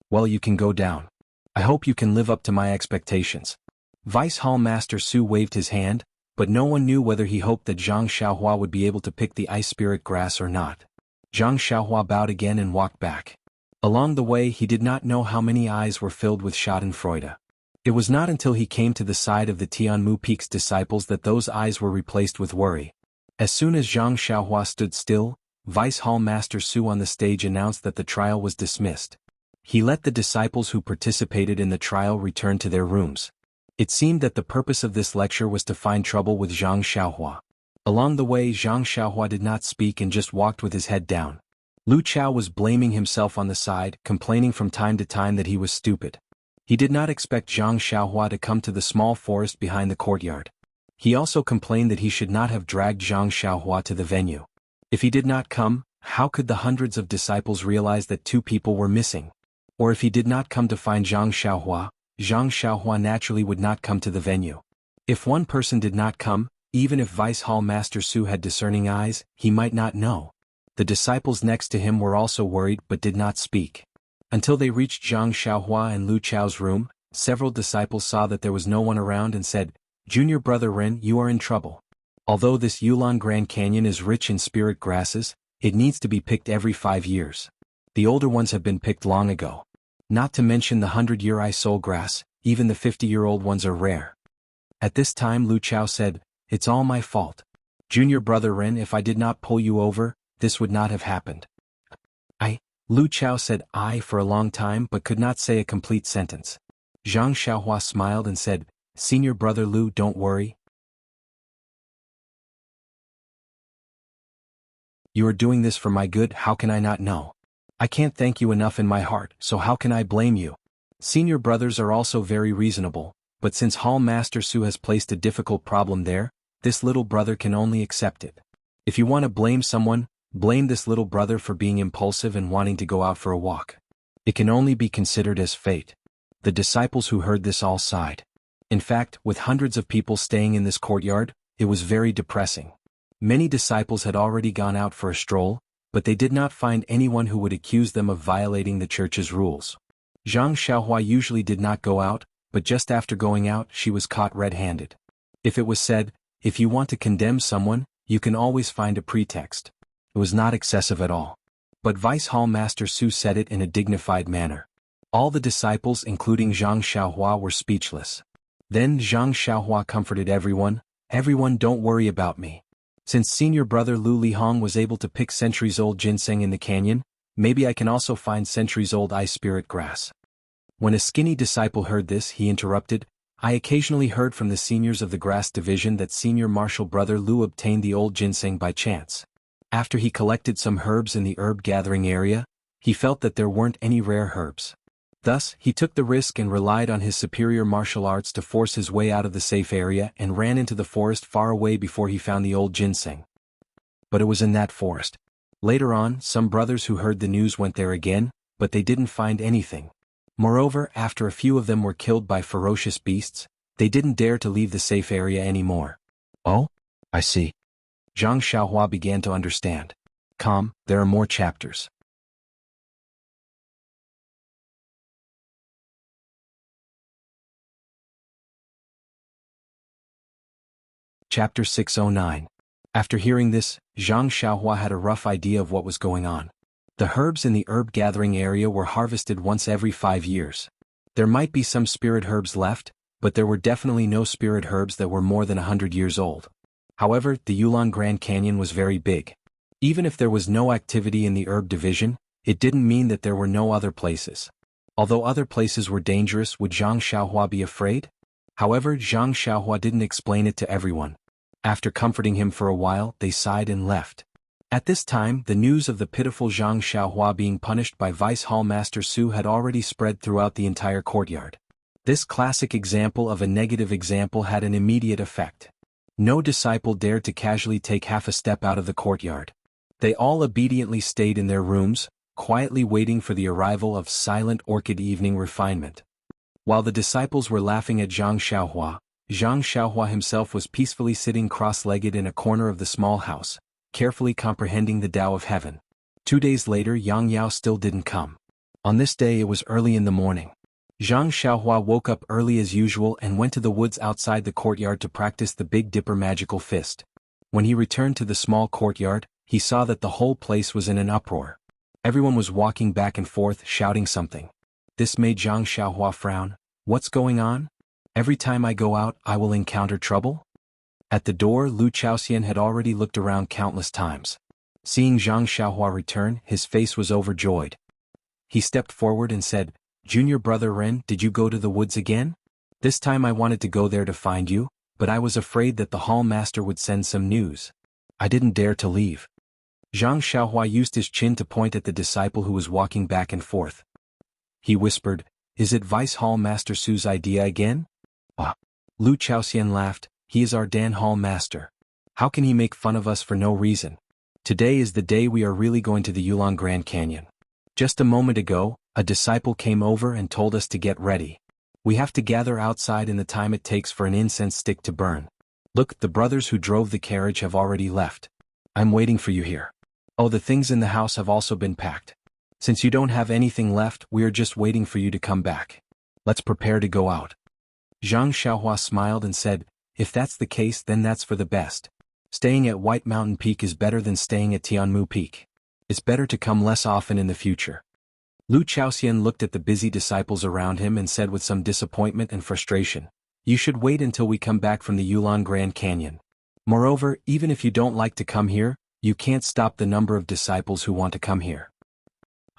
Well, you can go down. I hope you can live up to my expectations. Vice Hall Master Su waved his hand, but no one knew whether he hoped that Zhang Xiaohua would be able to pick the ice spirit grass or not. Zhang Xiaohua bowed again and walked back. Along the way, he did not know how many eyes were filled with schadenfreude. It was not until he came to the side of the Tianmu Peak's disciples that those eyes were replaced with worry. As soon as Zhang Xiaohua stood still, Vice Hall Master Su on the stage announced that the trial was dismissed. He let the disciples who participated in the trial return to their rooms. It seemed that the purpose of this lecture was to find trouble with Zhang Xiaohua. Along the way, Zhang Xiaohua did not speak and just walked with his head down. Lu Chao was blaming himself on the side, complaining from time to time that he was stupid. He did not expect Zhang Xiaohua to come to the small forest behind the courtyard. He also complained that he should not have dragged Zhang Xiaohua to the venue. If he did not come, how could the hundreds of disciples realize that two people were missing? Or if he did not come to find Zhang Xiaohua naturally would not come to the venue. If one person did not come, even if Vice Hall Master Su had discerning eyes, he might not know. The disciples next to him were also worried but did not speak. Until they reached Zhang Xiaohua and Lu Chao's room, several disciples saw that there was no one around and said, "Junior brother Ren, you are in trouble. Although this Yulon Grand Canyon is rich in spirit grasses, it needs to be picked every 5 years. The older ones have been picked long ago. Not to mention the 100-year soul grass, even the 50-year-old ones are rare." At this time Lu Chao said, "It's all my fault. Junior brother Ren, if I did not pull you over, this would not have happened." Lu Chao said "I" for a long time but could not say a complete sentence. Zhang Xiaohua smiled and said, "Senior brother Lu, don't worry. You are doing this for my good, how can I not know? I can't thank you enough in my heart, so how can I blame you? Senior brothers are also very reasonable, but since Hall Master Su has placed a difficult problem there, this little brother can only accept it. If you want to blame someone, blame this little brother for being impulsive and wanting to go out for a walk. It can only be considered as fate." The disciples who heard this all sighed. In fact, with hundreds of people staying in this courtyard, it was very depressing. Many disciples had already gone out for a stroll, but they did not find anyone who would accuse them of violating the church's rules. Zhang Xiaohua usually did not go out, but just after going out she was caught red-handed. If it was said, if you want to condemn someone, you can always find a pretext. It was not excessive at all. But Vice Hall Master Su said it in a dignified manner. All the disciples including Zhang Xiaohua were speechless. Then Zhang Xiaohua comforted everyone, "Everyone, don't worry about me. Since senior brother Lu Lihong was able to pick centuries-old ginseng in the canyon, maybe I can also find centuries-old ice spirit grass." When a skinny disciple heard this he interrupted, "I occasionally heard from the seniors of the grass division that senior martial brother Lu obtained the old ginseng by chance. After he collected some herbs in the herb gathering area, he felt that there weren't any rare herbs. Thus, he took the risk and relied on his superior martial arts to force his way out of the safe area and ran into the forest far away before he found the old ginseng. But it was in that forest. Later on, some brothers who heard the news went there again, but they didn't find anything. Moreover, after a few of them were killed by ferocious beasts, they didn't dare to leave the safe area anymore." "Oh? I see." Zhang Xiaohua began to understand. "Calm, there are more chapters." Chapter 609. After hearing this, Zhang Xiaohua had a rough idea of what was going on. The herbs in the herb gathering area were harvested once every 5 years. There might be some spirit herbs left, but there were definitely no spirit herbs that were more than 100 years old. However, the Yulon Grand Canyon was very big. Even if there was no activity in the herb division, it didn't mean that there were no other places. Although other places were dangerous, would Zhang Xiaohua be afraid? However, Zhang Xiaohua didn't explain it to everyone. After comforting him for a while, they sighed and left. At this time, the news of the pitiful Zhang Xiaohua being punished by Vice Hall Master Su had already spread throughout the entire courtyard. This classic example of a negative example had an immediate effect. No disciple dared to casually take half a step out of the courtyard. They all obediently stayed in their rooms, quietly waiting for the arrival of silent orchid evening refinement. While the disciples were laughing at Zhang Xiaohua himself was peacefully sitting cross-legged in a corner of the small house, carefully comprehending the Tao of Heaven. 2 days later Yang Yao still didn't come. On this day it was early in the morning. Zhang Xiaohua woke up early as usual and went to the woods outside the courtyard to practice the Big Dipper magical fist. When he returned to the small courtyard, he saw that the whole place was in an uproar. Everyone was walking back and forth shouting something. This made Zhang Xiaohua frown. "What's going on? Every time I go out I will encounter trouble?" At the door Lu Chaoxian had already looked around countless times. Seeing Zhang Xiaohua return, his face was overjoyed. He stepped forward and said, "Junior brother Ren, did you go to the woods again? This time I wanted to go there to find you, but I was afraid that the hall master would send some news. I didn't dare to leave." Zhang Xiaohua used his chin to point at the disciple who was walking back and forth. He whispered, "Is it Vice Hall Master Su's idea again?" "Ah." Lu Chaoxian laughed, He is our Dan Hall master. How can he make fun of us for no reason? Today is the day we are really going to the Yulon Grand Canyon. Just a moment ago, a disciple came over and told us to get ready. We have to gather outside in the time it takes for an incense stick to burn. Look, the brothers who drove the carriage have already left. I'm waiting for you here. Oh, the things in the house have also been packed. Since you don't have anything left, we are just waiting for you to come back. Let's prepare to go out. Zhang Xiaohua smiled and said, if that's the case, then that's for the best. Staying at White Mountain Peak is better than staying at Tianmu Peak. It's better to come less often in the future. Lu Chaoxian looked at the busy disciples around him and said with some disappointment and frustration, you should wait until we come back from the Yulon Grand Canyon. Moreover, even if you don't like to come here, you can't stop the number of disciples who want to come here.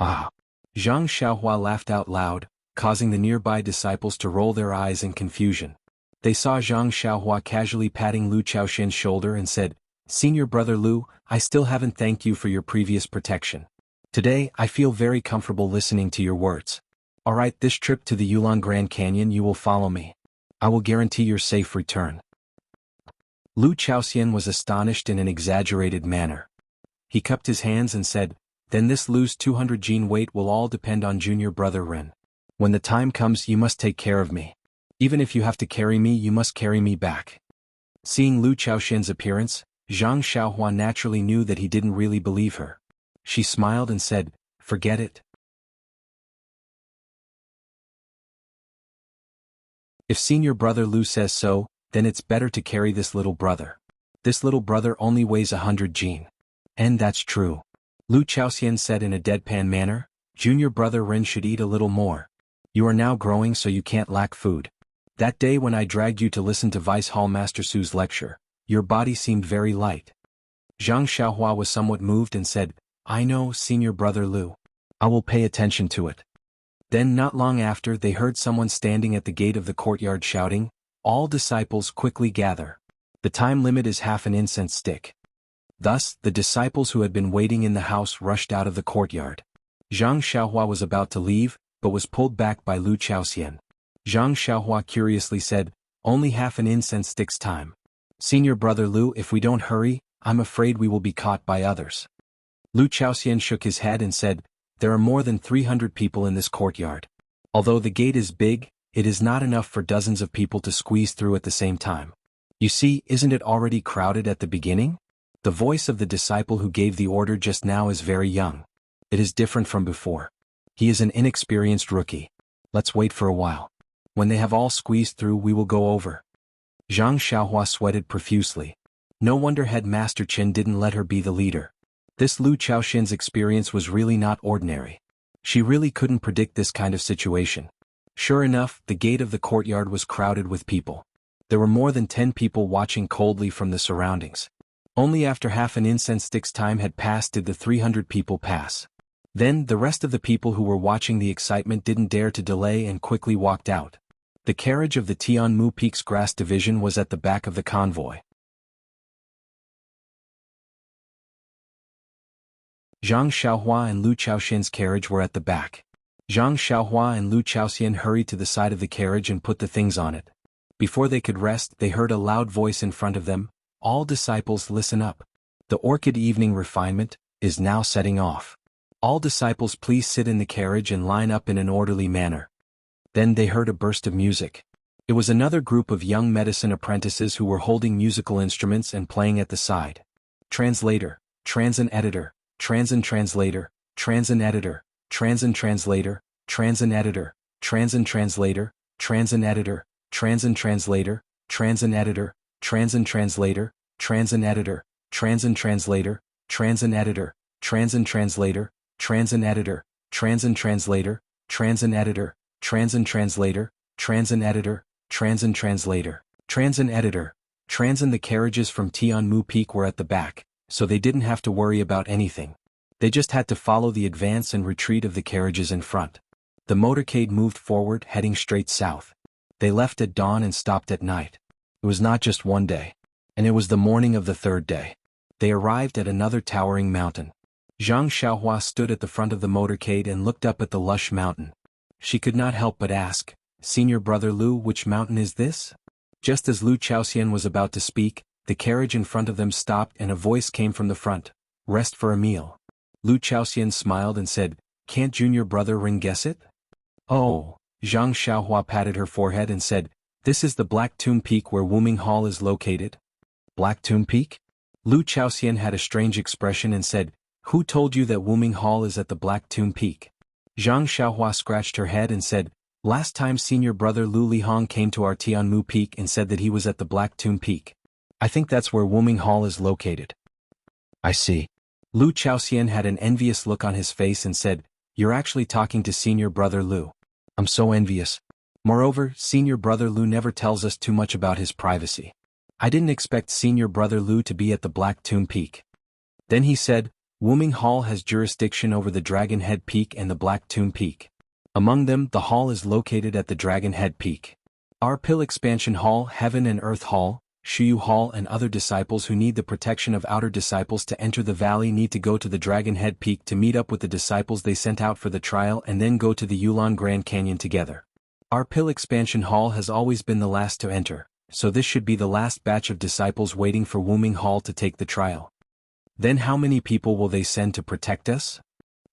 Ah! Zhang Xiaohua laughed out loud, causing the nearby disciples to roll their eyes in confusion. They saw Zhang Xiaohua casually patting Lu Chaoxian's shoulder and said, Senior Brother Lu, I still haven't thanked you for your previous protection. Today, I feel very comfortable listening to your words. Alright, this trip to the Yulon Grand Canyon you will follow me. I will guarantee your safe return. Lu Chaoxian was astonished in an exaggerated manner. He cupped his hands and said, then this Lu's 200 gene weight will all depend on Junior Brother Ren. When the time comes, you must take care of me. Even if you have to carry me, you must carry me back. Seeing Lu Chaoxian's appearance, Zhang Xiaohua naturally knew that he didn't really believe her. She smiled and said, forget it. If Senior Brother Lu says so, then it's better to carry this little brother. This little brother only weighs 100 gene. And that's true. Lu Chaoxian said in a deadpan manner, Junior Brother Ren should eat a little more. You are now growing so you can't lack food. That day when I dragged you to listen to Vice Hall Master Su's lecture, your body seemed very light. Zhang Xiaohua was somewhat moved and said, I know, Senior Brother Lu. I will pay attention to it. Then not long after they heard someone standing at the gate of the courtyard shouting, all disciples quickly gather. The time limit is half an incense stick. Thus, the disciples who had been waiting in the house rushed out of the courtyard. Zhang Xiaohua was about to leave, but was pulled back by Lu Chaoxian. Zhang Xiaohua curiously said, only half an incense stick's time. Senior Brother Lu, if we don't hurry, I'm afraid we will be caught by others. Lu Chaoxian shook his head and said, there are more than 300 people in this courtyard. Although the gate is big, it is not enough for dozens of people to squeeze through at the same time. You see, isn't it already crowded at the beginning? The voice of the disciple who gave the order just now is very young. It is different from before. He is an inexperienced rookie. Let's wait for a while. When they have all squeezed through, we will go over. Zhang Xiaohua sweated profusely. No wonder Headmaster Qin didn't let her be the leader. This Lu Chaoxian's experience was really not ordinary. She really couldn't predict this kind of situation. Sure enough, the gate of the courtyard was crowded with people. There were more than 10 people watching coldly from the surroundings. Only after half an incense stick's time had passed did the 300 people pass. Then, the rest of the people who were watching the excitement didn't dare to delay and quickly walked out. The carriage of the Tianmu Peak's grass division was at the back of the convoy. Zhang Xiaohua and Lu Chaoxian's carriage were at the back. Zhang Xiaohua and Lu Chaoxian hurried to the side of the carriage and put the things on it. Before they could rest, they heard a loud voice in front of them, all disciples listen up. The Orchid Evening Refinement is now setting off. All disciples please sit in the carriage and line up in an orderly manner. Then they heard a burst of music. It was another group of young medicine apprentices who were holding musical instruments and playing at the side. Translator, Transin Editor, Transin Translator, Transin Editor, Transin Translator, Transin Editor, Transin Translator, Transin Editor, Transin Translator, Transin Editor, Transin Translator, Transin Editor, Transin Translator, Transin Editor, Transin Translator, Transin Editor, Transin Translator, Transin Editor, Transin Translator, Transin Editor, Transin Translator, Transin Editor, Transin. The carriages from Tianmu Peak were at the back, so they didn't have to worry about anything. They just had to follow the advance and retreat of the carriages in front. The motorcade moved forward, heading straight south. They left at dawn and stopped at night. It was not just one day. And it was the morning of the third day. They arrived at another towering mountain. Zhang Xiaohua stood at the front of the motorcade and looked up at the lush mountain. She could not help but ask, Senior Brother Lu, which mountain is this? Just as Lu Chaoxian was about to speak, the carriage in front of them stopped and a voice came from the front. Rest for a meal. Lu Chaoxian smiled and said, can't junior brother Ring guess it? Oh, Zhang Xiaohua patted her forehead and said, this is the Black Tomb Peak where Wuming Hall is located. Black Tomb Peak? Lu Chaoxian had a strange expression and said, who told you that Wuming Hall is at the Black Tomb Peak? Zhang Xiaohua scratched her head and said, last time senior brother Lu Lihong came to our Tianmu Peak and said that he was at the Black Tomb Peak. I think that's where Wuming Hall is located. I see. Lu Chaoxian had an envious look on his face and said, you're actually talking to senior brother Lu. I'm so envious. Moreover, senior brother Lu never tells us too much about his privacy. I didn't expect senior brother Lu to be at the Black Tomb Peak. Then he said, Wuming Hall has jurisdiction over the Dragon Head Peak and the Black Tomb Peak. Among them, the hall is located at the Dragon Head Peak. Our Pill Expansion Hall, Heaven and Earth Hall, Shuyu Hall and other disciples who need the protection of outer disciples to enter the valley need to go to the Dragon Head Peak to meet up with the disciples they sent out for the trial and then go to the Yulon Grand Canyon together. Our Pill Expansion Hall has always been the last to enter, so this should be the last batch of disciples waiting for Wuming Hall to take the trial. Then how many people will they send to protect us?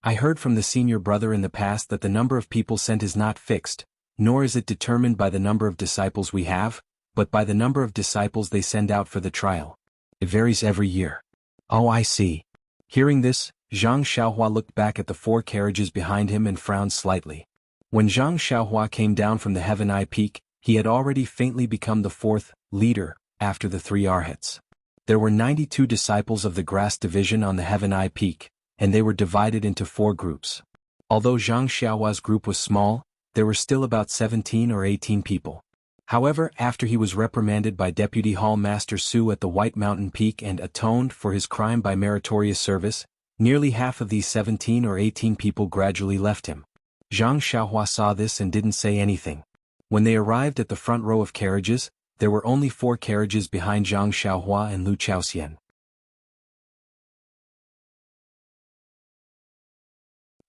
I heard from the senior brother in the past that the number of people sent is not fixed, nor is it determined by the number of disciples we have, but by the number of disciples they send out for the trial. It varies every year. Oh, I see. Hearing this, Zhang Xiaohua looked back at the 4 carriages behind him and frowned slightly. When Zhang Xiaohua came down from the Heaven Eye Peak, he had already faintly become the 4th leader, after the 3 Arhats. There were 92 disciples of the Grass Division on the Heaven Eye Peak, and they were divided into 4 groups. Although Zhang Xiaohua's group was small, there were still about 17 or 18 people. However, after he was reprimanded by Deputy Hall Master Su at the White Mountain Peak and atoned for his crime by meritorious service, nearly half of these 17 or 18 people gradually left him. Zhang Xiaohua saw this and didn't say anything. When they arrived at the front row of carriages, there were only 4 carriages behind Zhang Xiaohua and Lu Chaoxian.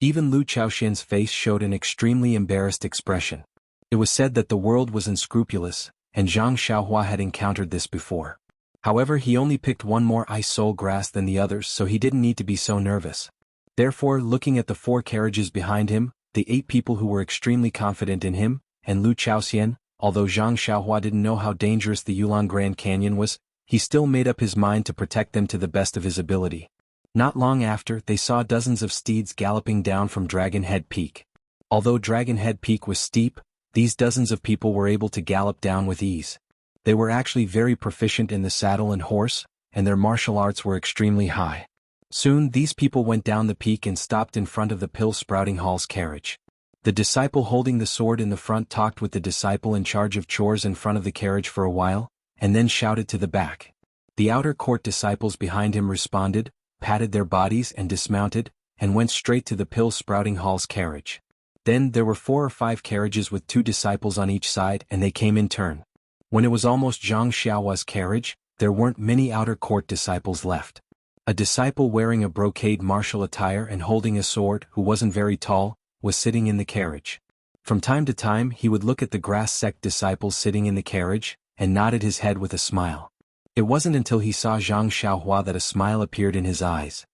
Even Lu Chaoxian's face showed an extremely embarrassed expression. It was said that the world was unscrupulous, and Zhang Xiaohua had encountered this before. However, he only picked one more ice soul grass than the others, so he didn't need to be so nervous. Therefore, looking at the 4 carriages behind him, the 8 people who were extremely confident in him, and Lu Chaoxian, although Zhang Xiaohua didn't know how dangerous the Yulon Grand Canyon was, he still made up his mind to protect them to the best of his ability. Not long after, they saw dozens of steeds galloping down from Dragon Head Peak. Although Dragon Head Peak was steep, these dozens of people were able to gallop down with ease. They were actually very proficient in the saddle and horse, and their martial arts were extremely high. Soon these people went down the peak and stopped in front of the Pill Sprouting Hall's carriage. The disciple holding the sword in the front talked with the disciple in charge of chores in front of the carriage for a while, and then shouted to the back. The outer court disciples behind him responded, patted their bodies and dismounted, and went straight to the Pill Sprouting Hall's carriage. Then there were 4 or 5 carriages with 2 disciples on each side and they came in turn. When it was almost Zhang Xiaohua's carriage, there weren't many outer court disciples left. A disciple wearing a brocade martial attire and holding a sword, who wasn't very tall, was sitting in the carriage. From time to time he would look at the grass sect disciples sitting in the carriage, and nodded his head with a smile. It wasn't until he saw Zhang Xiaohua that a smile appeared in his eyes.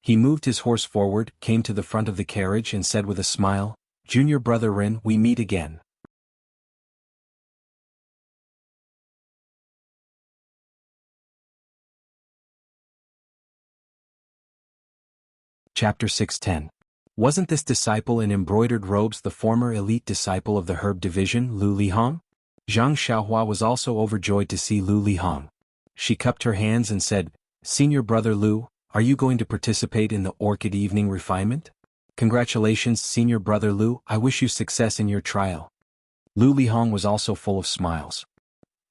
He moved his horse forward, came to the front of the carriage and said with a smile, "Junior brother Ren, we meet again." Chapter 610. Wasn't this disciple in embroidered robes the former elite disciple of the Herb Division, Lu Lihong? Zhang Xiaohua was also overjoyed to see Lu Lihong. She cupped her hands and said, "Senior brother Lu, are you going to participate in the Orchid Evening Refinement? Congratulations, Senior brother Lu, I wish you success in your trial." Lu Lihong was also full of smiles.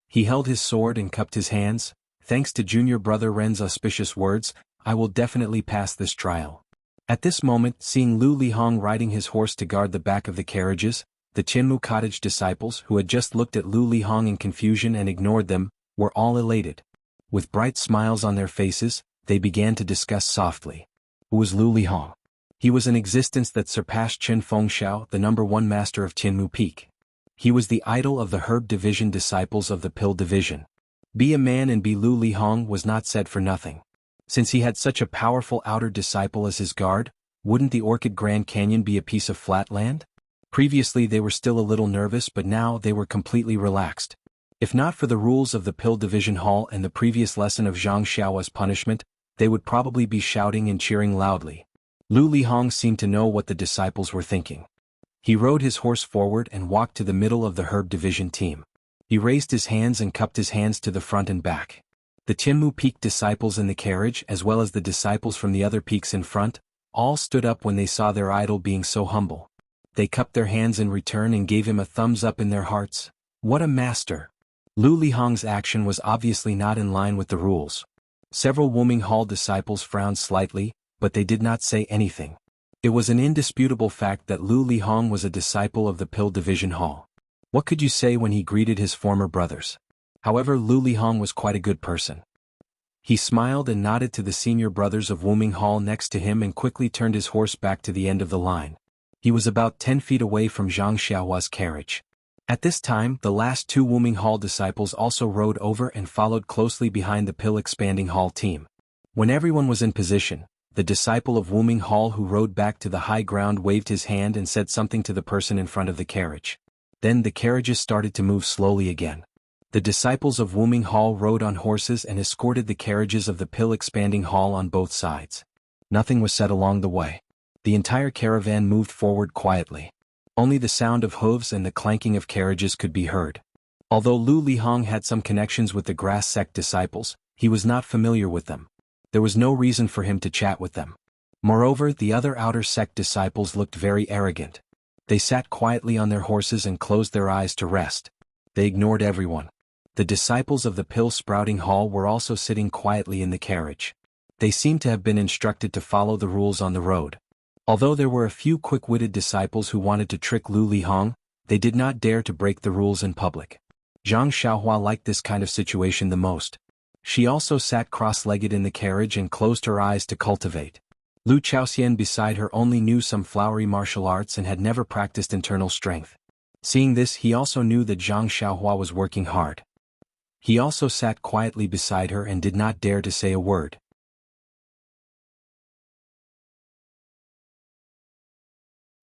He held his sword and cupped his hands. "Thanks to Junior brother Ren's auspicious words, I will definitely pass this trial." At this moment, seeing Lu Lihong riding his horse to guard the back of the carriages, the Chinmu Cottage disciples who had just looked at Lu Lihong in confusion and ignored them, were all elated. With bright smiles on their faces, they began to discuss softly. Who was Lu Lihong? He was an existence that surpassed Chen Fengxiao, the #1 master of Chinmu Peak. He was the idol of the Herb Division disciples of the Pill Division. Be a man and be Lu Lihong was not said for nothing. Since he had such a powerful outer disciple as his guard, wouldn't the Orchid Grand Canyon be a piece of flat land? Previously they were still a little nervous, but now they were completely relaxed. If not for the rules of the Pill Division Hall and the previous lesson of Zhang Xiaohua's punishment, they would probably be shouting and cheering loudly. Lu Lihong seemed to know what the disciples were thinking. He rode his horse forward and walked to the middle of the Herb Division team. He raised his hands and cupped his hands to the front and back. The Tianmu Peak disciples in the carriage, as well as the disciples from the other peaks in front, all stood up when they saw their idol being so humble. They cupped their hands in return and gave him a thumbs up in their hearts. What a master! Lu Lihong's action was obviously not in line with the rules. Several Wuming Hall disciples frowned slightly, but they did not say anything. It was an indisputable fact that Lu Lihong was a disciple of the Pill Division Hall. What could you say when he greeted his former brothers? However, Lu Lihong was quite a good person. He smiled and nodded to the senior brothers of Wuming Hall next to him and quickly turned his horse back to the end of the line. He was about 10 feet away from Zhang Xiaohua's carriage. At this time, the last two Wuming Hall disciples also rode over and followed closely behind the Pill Expanding Hall team. When everyone was in position, the disciple of Wuming Hall who rode back to the high ground waved his hand and said something to the person in front of the carriage. Then the carriages started to move slowly again. The disciples of Wuming Hall rode on horses and escorted the carriages of the Pill Expanding Hall on both sides. Nothing was said along the way. The entire caravan moved forward quietly. Only the sound of hooves and the clanking of carriages could be heard. Although Lu Lihong had some connections with the grass sect disciples, he was not familiar with them. There was no reason for him to chat with them. Moreover, the other outer sect disciples looked very arrogant. They sat quietly on their horses and closed their eyes to rest. They ignored everyone. The disciples of the Pill Sprouting Hall were also sitting quietly in the carriage. They seemed to have been instructed to follow the rules on the road. Although there were a few quick-witted disciples who wanted to trick Lu Lihong, they did not dare to break the rules in public. Zhang Xiaohua liked this kind of situation the most. She also sat cross-legged in the carriage and closed her eyes to cultivate. Lu Chaoxian beside her only knew some flowery martial arts and had never practiced internal strength. Seeing this, he also knew that Zhang Xiaohua was working hard. He also sat quietly beside her and did not dare to say a word.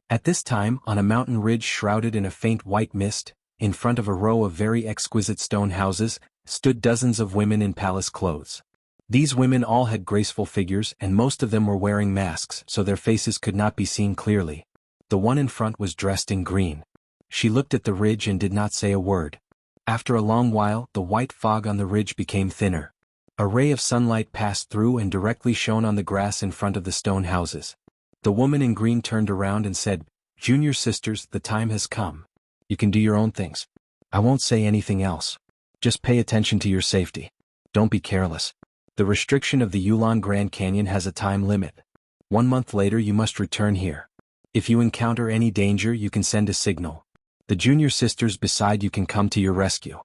At this time, on a mountain ridge shrouded in a faint white mist, in front of a row of very exquisite stone houses, stood dozens of women in palace clothes. These women all had graceful figures and most of them were wearing masks so their faces could not be seen clearly. The one in front was dressed in green. She looked at the ridge and did not say a word. After a long while, the white fog on the ridge became thinner. A ray of sunlight passed through and directly shone on the grass in front of the stone houses. The woman in green turned around and said, "Junior sisters, the time has come. You can do your own things. I won't say anything else. Just pay attention to your safety. Don't be careless. The restriction of the Yulon Grand Canyon has a time limit. 1 month later you must return here. If you encounter any danger you can send a signal. The junior sisters beside you can come to your rescue."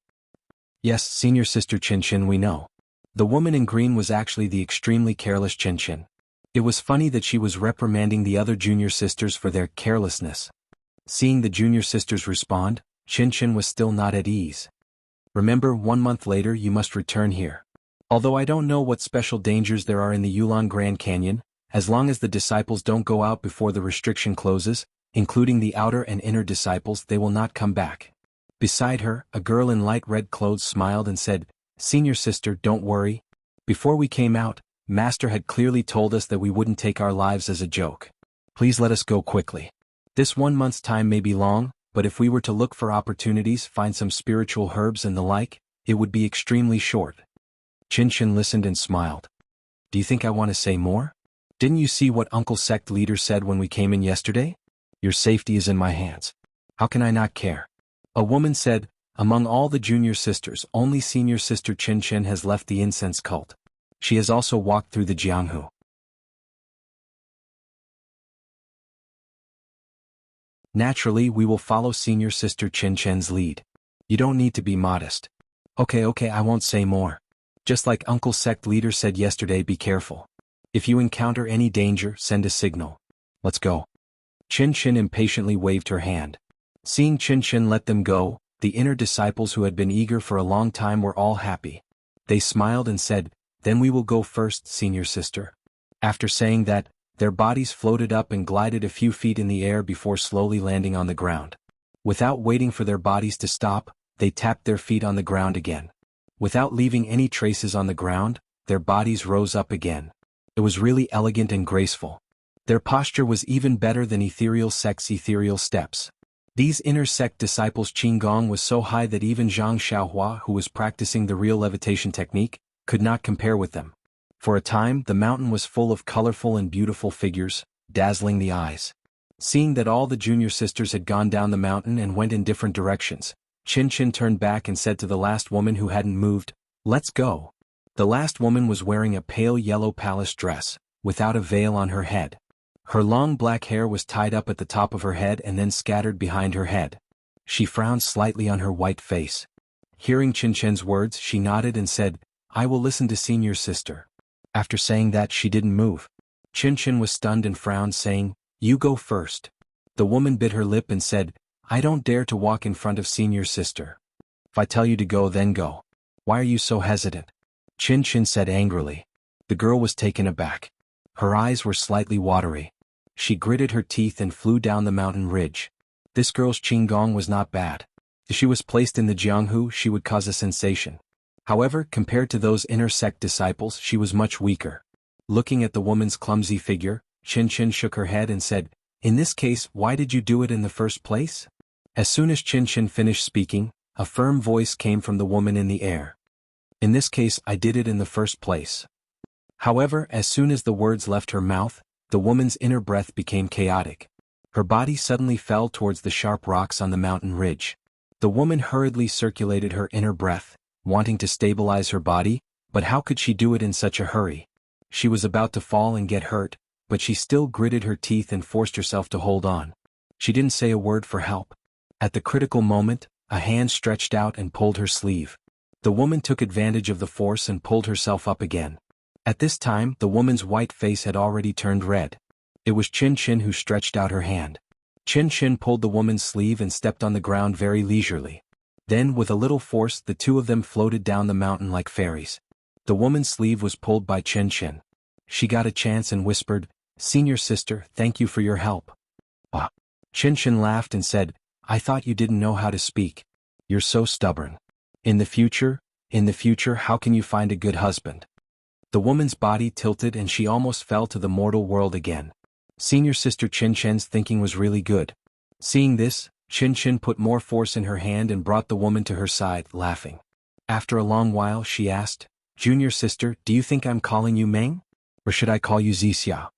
"Yes, senior sister Chin, we know." The woman in green was actually the extremely careless Chin. It was funny that she was reprimanding the other junior sisters for their carelessness. Seeing the junior sisters respond, Chin was still not at ease. "Remember, 1 month later you must return here. Although I don't know what special dangers there are in the Yulon Grand Canyon, as long as the disciples don't go out before the restriction closes, including the outer and inner disciples, they will not come back." Beside her, a girl in light red clothes smiled and said, "Senior sister, don't worry. Before we came out, Master had clearly told us that we wouldn't take our lives as a joke. Please let us go quickly. This 1 month's time may be long, but if we were to look for opportunities, find some spiritual herbs and the like, it would be extremely short." Chin listened and smiled. "Do you think I want to say more? Didn't you see what Uncle Sect Leader said when we came in yesterday? Your safety is in my hands. How can I not care?" A woman said, "Among all the junior sisters, only senior sister Chin has left the incense cult. She has also walked through the Jianghu. Naturally, we will follow senior sister Chin's lead. You don't need to be modest." Okay, I won't say more. Just like Uncle Sect Leader said yesterday, be careful. If you encounter any danger, send a signal. Let's go." Chin impatiently waved her hand. Seeing Qinshin let them go, the inner disciples who had been eager for a long time were all happy. They smiled and said, "Then we will go first, senior sister." After saying that, their bodies floated up and glided a few feet in the air before slowly landing on the ground. Without waiting for their bodies to stop, they tapped their feet on the ground again. Without leaving any traces on the ground, their bodies rose up again. It was really elegant and graceful. Their posture was even better than ethereal sect's ethereal steps. These inner sect disciples' qigong was so high that even Zhang Xiaohua, who was practicing the real levitation technique, could not compare with them. For a time, the mountain was full of colorful and beautiful figures, dazzling the eyes. Seeing that all the junior sisters had gone down the mountain and went in different directions, Qinshin turned back and said to the last woman who hadn't moved, "Let's go." The last woman was wearing a pale yellow palace dress, without a veil on her head. Her long black hair was tied up at the top of her head and then scattered behind her head. She frowned slightly on her white face. Hearing Qinshin's words, she nodded and said, "I will listen to senior sister." After saying that, she didn't move. Qinshin was stunned and frowned, saying, "You go first." The woman bit her lip and said, "I don't dare to walk in front of senior sister. If I tell you to go, then go. Why are you so hesitant?" Qinshin said angrily. The girl was taken aback. Her eyes were slightly watery. She gritted her teeth and flew down the mountain ridge. This girl's qigong was not bad. If she was placed in the Jianghu, she would cause a sensation. However, compared to those inner sect disciples, she was much weaker. Looking at the woman's clumsy figure, Qinshin shook her head and said, "In this case, why did you do it in the first place?" As soon as Qinshin finished speaking, a firm voice came from the woman in the air. "In this case, I did it in the first place." However, as soon as the words left her mouth, the woman's inner breath became chaotic. Her body suddenly fell towards the sharp rocks on the mountain ridge. The woman hurriedly circulated her inner breath, wanting to stabilize her body, but how could she do it in such a hurry? She was about to fall and get hurt, but she still gritted her teeth and forced herself to hold on. She didn't say a word for help. At the critical moment, a hand stretched out and pulled her sleeve. The woman took advantage of the force and pulled herself up again. At this time, the woman's white face had already turned red. It was Qinshin who stretched out her hand. Qinshin pulled the woman's sleeve and stepped on the ground very leisurely. Then, with a little force, the two of them floated down the mountain like fairies. The woman's sleeve was pulled by Qinshin. She got a chance and whispered, "Senior sister, thank you for your help." Ah. Qinshin laughed and said, "I thought you didn't know how to speak. You're so stubborn. In the future, how can you find a good husband?" The woman's body tilted and she almost fell to the mortal world again. Senior sister Qinshin's thinking was really good. Seeing this, Qinshin put more force in her hand and brought the woman to her side, laughing. After a long while, she asked, "Junior sister, do you think I'm calling you Meng? Or should I call you Zixia?"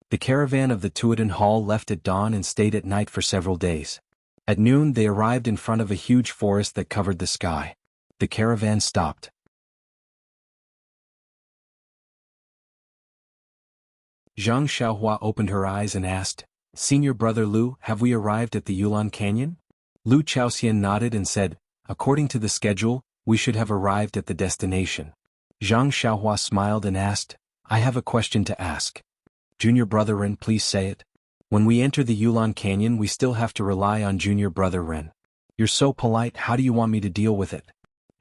The caravan of the Tuatan Hall left at dawn and stayed at night for several days. At noon, they arrived in front of a huge forest that covered the sky. The caravan stopped. Zhang Xiaohua opened her eyes and asked, "Senior brother Lu, have we arrived at the Yulan Canyon?" Lu Chaoxian nodded and said, "According to the schedule, we should have arrived at the destination." Zhang Xiaohua smiled and asked, "I have a question to ask." "Junior brother Ren, please say it." "When we enter the Yulan Canyon, we still have to rely on junior brother Ren. You're so polite, how do you want me to deal with it?"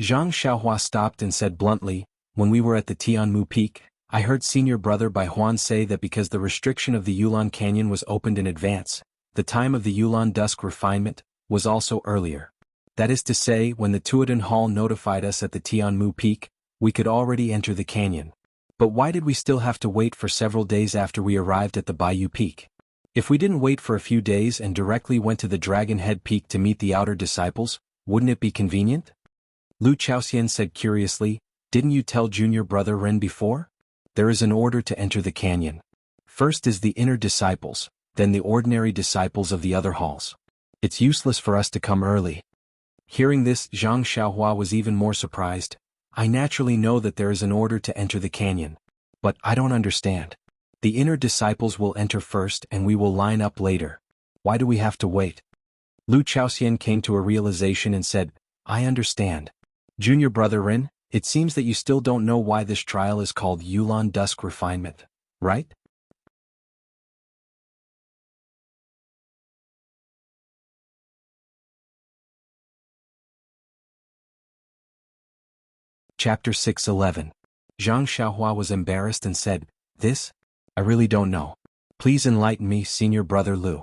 Zhang Xiaohua stopped and said bluntly, "When we were at the Tianmu Peak, I heard senior brother Bai Huan say that because the restriction of the Yulan Canyon was opened in advance, the time of the Yulan dusk refinement was also earlier. That is to say, when the Tuatan Hall notified us at the Tianmu Peak, we could already enter the canyon. But why did we still have to wait for several days after we arrived at the Baiyu Peak? If we didn't wait for a few days and directly went to the Dragon Head Peak to meet the outer disciples, wouldn't it be convenient?" Lu Chaoxian said curiously, "Didn't you tell junior brother Ren before? There is an order to enter the canyon. First is the inner disciples, then the ordinary disciples of the other halls. It's useless for us to come early." Hearing this, Zhang Xiaohua was even more surprised. "I naturally know that there is an order to enter the canyon. But I don't understand. The inner disciples will enter first and we will line up later. Why do we have to wait?" Lu Chaoxian came to a realization and said, "I understand. Junior brother Ren, it seems that you still don't know why this trial is called Yulan Dusk Refinement, right?" Chapter 6:11. Zhang Xiaohua was embarrassed and said, "This? I really don't know. Please enlighten me, senior brother Lu."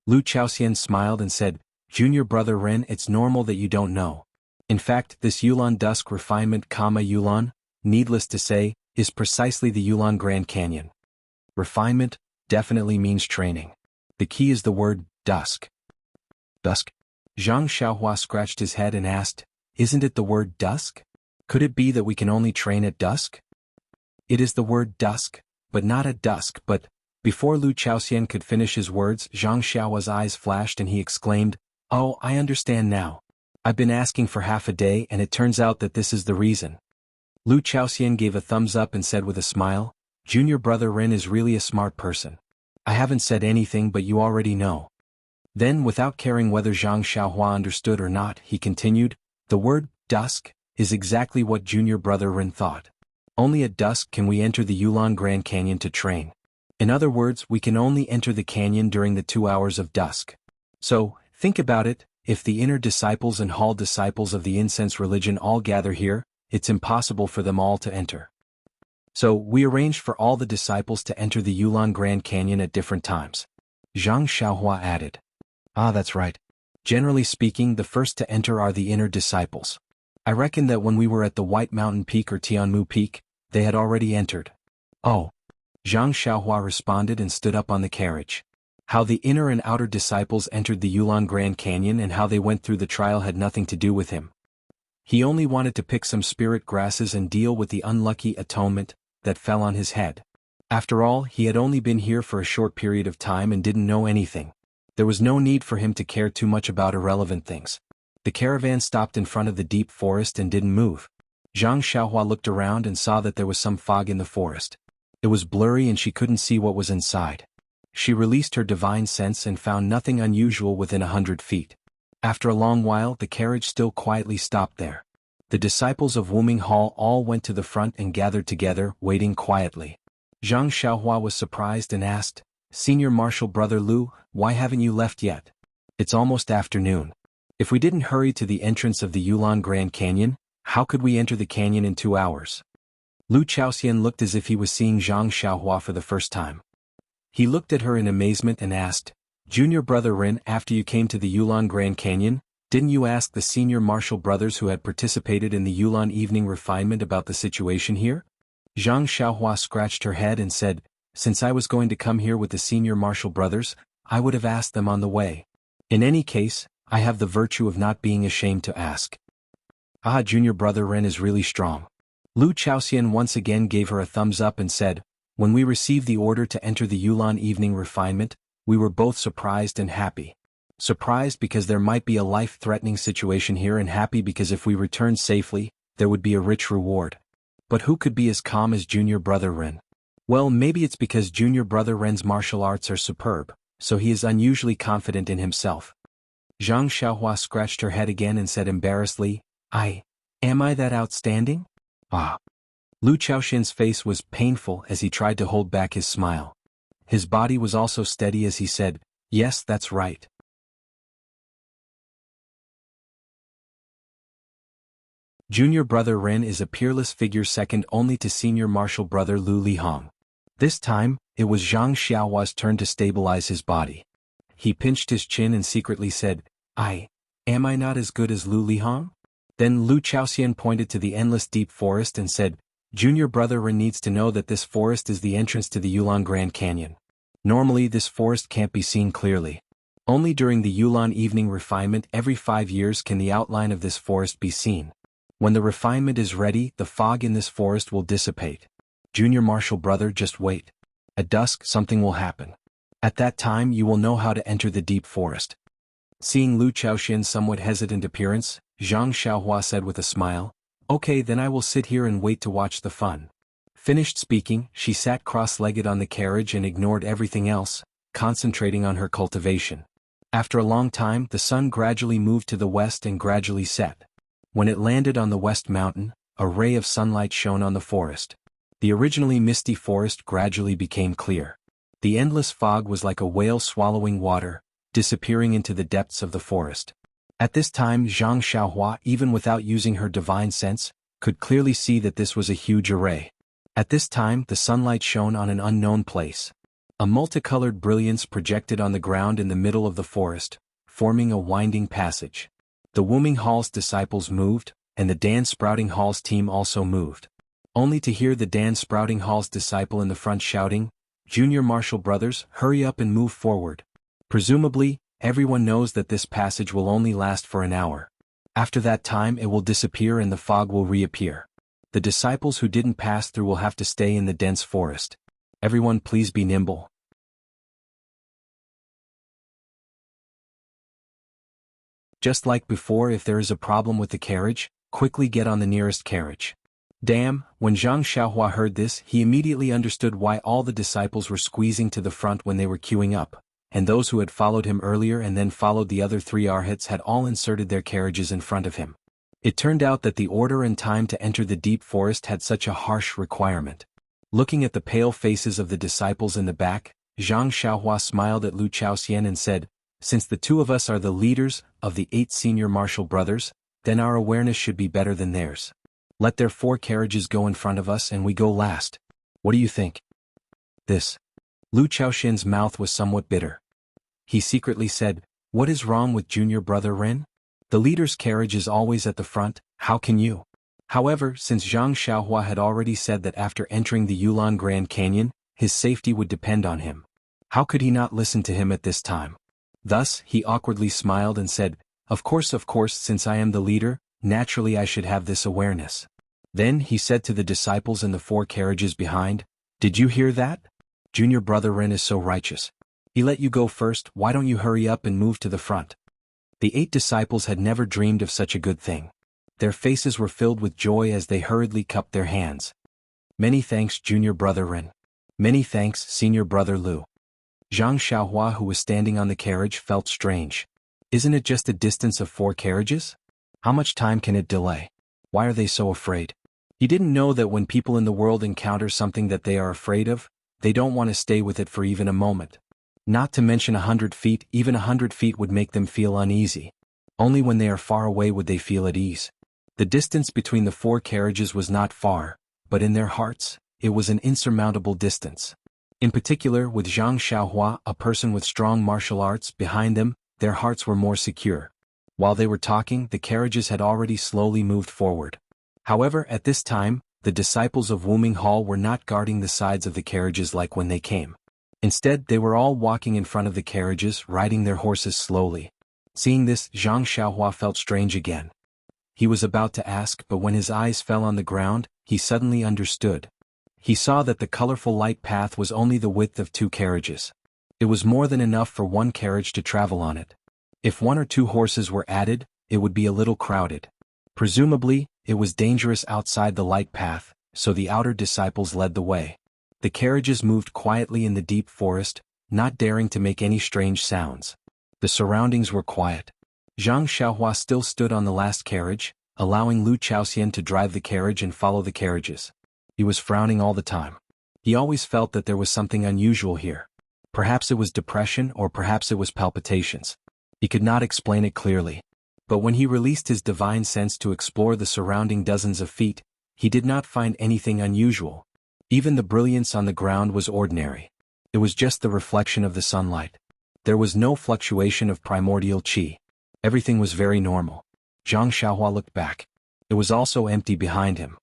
Lu Chaoxian smiled and said, "Junior brother Ren, it's normal that you don't know. In fact, this Yulon Dusk refinement, Yulon, needless to say, is precisely the Yulon Grand Canyon. Refinement definitely means training. The key is the word dusk." Dusk? Zhang Xiaohua scratched his head and asked, "Isn't it the word dusk? Could it be that we can only train at dusk?" "It is the word dusk, but not at dusk, but..." Before Lu Chaoxian could finish his words, Zhang Xiaohua's eyes flashed and he exclaimed, "Oh, I understand now. I've been asking for half a day and it turns out that this is the reason." Lu Chaoxian gave a thumbs up and said with a smile, "Junior brother Ren is really a smart person. I haven't said anything but you already know." Then, without caring whether Zhang Xiaohua understood or not, he continued, "The word dusk is exactly what junior brother Ren thought. Only at dusk can we enter the Yulon Grand Canyon to train. In other words, we can only enter the canyon during the 2 hours of dusk. So, think about it, if the inner disciples and hall disciples of the incense religion all gather here, it's impossible for them all to enter. So, we arranged for all the disciples to enter the Yulon Grand Canyon at different times." Zhang Xiaohua added. "Ah, that's right. Generally speaking, the first to enter are the inner disciples. I reckon that when we were at the White Mountain Peak or Tianmu Peak, they had already entered." "Oh." Zhang Xiaohua responded and stood up on the carriage. How the inner and outer disciples entered the Yulon Grand Canyon and how they went through the trial had nothing to do with him. He only wanted to pick some spirit grasses and deal with the unlucky atonement that fell on his head. After all, he had only been here for a short period of time and didn't know anything. There was no need for him to care too much about irrelevant things. The caravan stopped in front of the deep forest and didn't move. Zhang Xiaohua looked around and saw that there was some fog in the forest. It was blurry and she couldn't see what was inside. She released her divine sense and found nothing unusual within 100 feet. After a long while, the carriage still quietly stopped there. The disciples of Wuming Hall all went to the front and gathered together, waiting quietly. Zhang Xiaohua was surprised and asked, "Senior Marshal Brother Lu, why haven't you left yet? It's almost afternoon. If we didn't hurry to the entrance of the Yulon Grand Canyon, how could we enter the canyon in 2 hours?" Lu Chaoxian looked as if he was seeing Zhang Xiaohua for the first time. He looked at her in amazement and asked, "Junior brother Ren, after you came to the Yulon Grand Canyon, didn't you ask the senior martial brothers who had participated in the Yulon evening refinement about the situation here?" Zhang Xiaohua scratched her head and said, "Since I was going to come here with the senior martial brothers, I would have asked them on the way. In any case, I have the virtue of not being ashamed to ask." "Ah, junior brother Ren is really strong." Lu Chaoxian once again gave her a thumbs up and said, "When we received the order to enter the Yulon evening refinement, we were both surprised and happy. Surprised because there might be a life-threatening situation here and happy because if we returned safely, there would be a rich reward. But who could be as calm as junior brother Ren? Well, maybe it's because junior brother Ren's martial arts are superb, so he is unusually confident in himself." Zhang Xiaohua scratched her head again and said embarrassedly, Am I that outstanding?" "Ah." Lu Chaoxian's face was painful as he tried to hold back his smile. His body was also steady as he said, "Yes, that's right." Junior brother Ren is a peerless figure second only to senior martial brother Lu Lihong. This time, it was Zhang Xiaohua's turn to stabilize his body. He pinched his chin and secretly said, Am I not as good as Lu Lihong?" Then Lu Chaoxian pointed to the endless deep forest and said, "Junior brother Ren needs to know that this forest is the entrance to the Yulon Grand Canyon. Normally this forest can't be seen clearly. Only during the Yulon evening refinement every 5 years can the outline of this forest be seen. When the refinement is ready, the fog in this forest will dissipate. Junior martial brother, just wait. At dusk something will happen. At that time you will know how to enter the deep forest." Seeing Lu Chaoxian's somewhat hesitant appearance, Zhang Xiaohua said with a smile, "Okay, then I will sit here and wait to watch the fun." Finished speaking, she sat cross-legged on the carriage and ignored everything else, concentrating on her cultivation. After a long time, the sun gradually moved to the west and gradually set. When it landed on the west mountain, a ray of sunlight shone on the forest. The originally misty forest gradually became clear. The endless fog was like a whale swallowing water, disappearing into the depths of the forest. At this time Zhang Xiaohua, even without using her divine sense, could clearly see that this was a huge array. At this time the sunlight shone on an unknown place. A multicolored brilliance projected on the ground in the middle of the forest, forming a winding passage. The Wuming Hall's disciples moved, and the Dan Sprouting Hall's team also moved. Only to hear the Dan Sprouting Hall's disciple in the front shouting, "Junior Marshall brothers, hurry up and move forward." Presumably, everyone knows that this passage will only last for an hour. After that time it will disappear and the fog will reappear. The disciples who didn't pass through will have to stay in the dense forest. Everyone please be nimble. Just like before, if there is a problem with the carriage, quickly get on the nearest carriage. Damn, when Zhang Xiaohua heard this, he immediately understood why all the disciples were squeezing to the front when they were queuing up, and those who had followed him earlier and then followed the other three arhats had all inserted their carriages in front of him. It turned out that the order and time to enter the deep forest had such a harsh requirement. Looking at the pale faces of the disciples in the back, Zhang Xiaohua smiled at Lu Chaoxian and said, "Since the two of us are the leaders of the 8 senior martial brothers, then our awareness should be better than theirs. Let their 4 carriages go in front of us and we go last. What do you think?" This. Lu Chaoxian's mouth was somewhat bitter. He secretly said, "What is wrong with junior brother Ren? The leader's carriage is always at the front, how can you?" However, since Zhang Xiaohua had already said that after entering the Yulon Grand Canyon, his safety would depend on him, how could he not listen to him at this time? Thus, he awkwardly smiled and said, of course, since I am the leader, naturally I should have this awareness." Then he said to the disciples in the 4 carriages behind, "Did you hear that? Junior brother Ren is so righteous. He let you go first, why don't you hurry up and move to the front?" The 8 disciples had never dreamed of such a good thing. Their faces were filled with joy as they hurriedly cupped their hands. "Many thanks, junior brother Ren. Many thanks, senior brother Lu." Zhang Xiaohua, who was standing on the carriage, felt strange. Isn't it just a distance of 4 carriages? How much time can it delay? Why are they so afraid? He didn't know that when people in the world encounter something that they are afraid of, they don't want to stay with it for even a moment. Not to mention 100 feet, even 100 feet would make them feel uneasy. Only when they are far away would they feel at ease. The distance between the 4 carriages was not far, but in their hearts, it was an insurmountable distance. In particular, with Zhang Xiaohua, a person with strong martial arts, behind them, their hearts were more secure. While they were talking, the carriages had already slowly moved forward. However, at this time, the disciples of Wuming Hall were not guarding the sides of the carriages like when they came. Instead, they were all walking in front of the carriages, riding their horses slowly. Seeing this, Zhang Xiaohua felt strange again. He was about to ask, but when his eyes fell on the ground, he suddenly understood. He saw that the colorful light path was only the width of 2 carriages. It was more than enough for 1 carriage to travel on it. If 1 or 2 horses were added, it would be a little crowded. Presumably, it was dangerous outside the light path, so the outer disciples led the way. The carriages moved quietly in the deep forest, not daring to make any strange sounds. The surroundings were quiet. Zhang Xiaohua still stood on the last carriage, allowing Lu Chaoxian to drive the carriage and follow the carriages. He was frowning all the time. He always felt that there was something unusual here. Perhaps it was depression or perhaps it was palpitations. He could not explain it clearly. But when he released his divine sense to explore the surrounding dozens of feet, he did not find anything unusual. Even the brilliance on the ground was ordinary. It was just the reflection of the sunlight. There was no fluctuation of primordial qi. Everything was very normal. Zhang Xiaohua looked back. It was also empty behind him.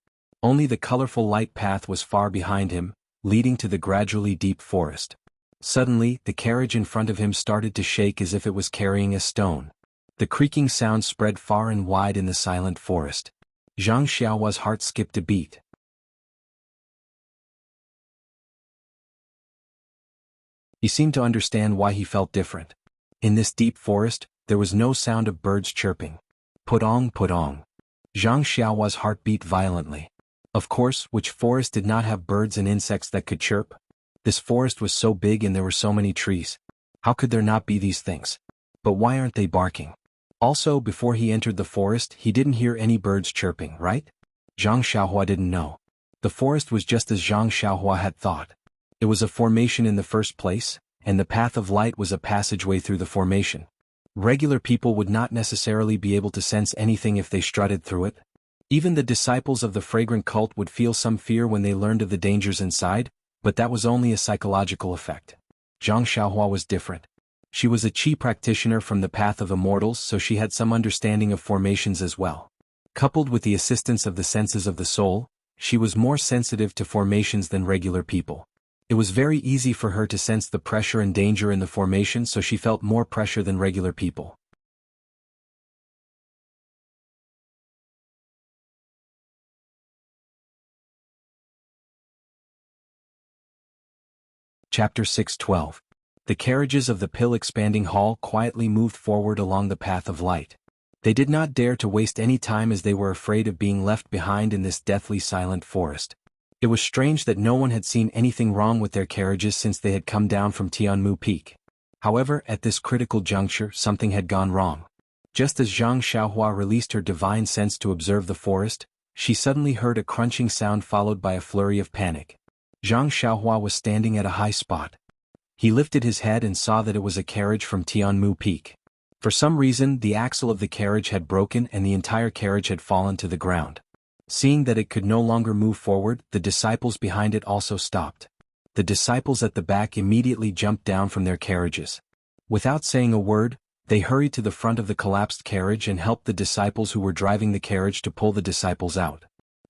Only the colorful light path was far behind him, leading to the gradually deep forest. Suddenly, the carriage in front of him started to shake as if it was carrying a stone. The creaking sound spread far and wide in the silent forest. Zhang Xiaohua's heart skipped a beat. He seemed to understand why he felt different. In this deep forest, there was no sound of birds chirping. Putong, putong. Zhang Xiaohua's heart beat violently. Of course, which forest did not have birds and insects that could chirp? This forest was so big and there were so many trees. How could there not be these things? But why aren't they barking? Also, before he entered the forest, he didn't hear any birds chirping, right? Zhang Xiaohua didn't know. The forest was just as Zhang Xiaohua had thought. It was a formation in the first place, and the path of light was a passageway through the formation. Regular people would not necessarily be able to sense anything if they strutted through it. Even the disciples of the fragrant cult would feel some fear when they learned of the dangers inside, but that was only a psychological effect. Zhang Xiaohua was different. She was a chi practitioner from the path of immortals, so she had some understanding of formations as well. Coupled with the assistance of the senses of the soul, she was more sensitive to formations than regular people. It was very easy for her to sense the pressure and danger in the formation, so she felt more pressure than regular people. Chapter 6:12. The carriages of the pill-expanding hall quietly moved forward along the path of light. They did not dare to waste any time as they were afraid of being left behind in this deathly silent forest. It was strange that no one had seen anything wrong with their carriages since they had come down from Tianmu Peak. However, at this critical juncture something had gone wrong. Just as Zhang Xiaohua released her divine sense to observe the forest, she suddenly heard a crunching sound followed by a flurry of panic. Zhang Xiaohua was standing at a high spot. He lifted his head and saw that it was a carriage from Tianmu Peak. For some reason, the axle of the carriage had broken and the entire carriage had fallen to the ground. Seeing that it could no longer move forward, the disciples behind it also stopped. The disciples at the back immediately jumped down from their carriages. Without saying a word, they hurried to the front of the collapsed carriage and helped the disciples who were driving the carriage to pull the disciples out.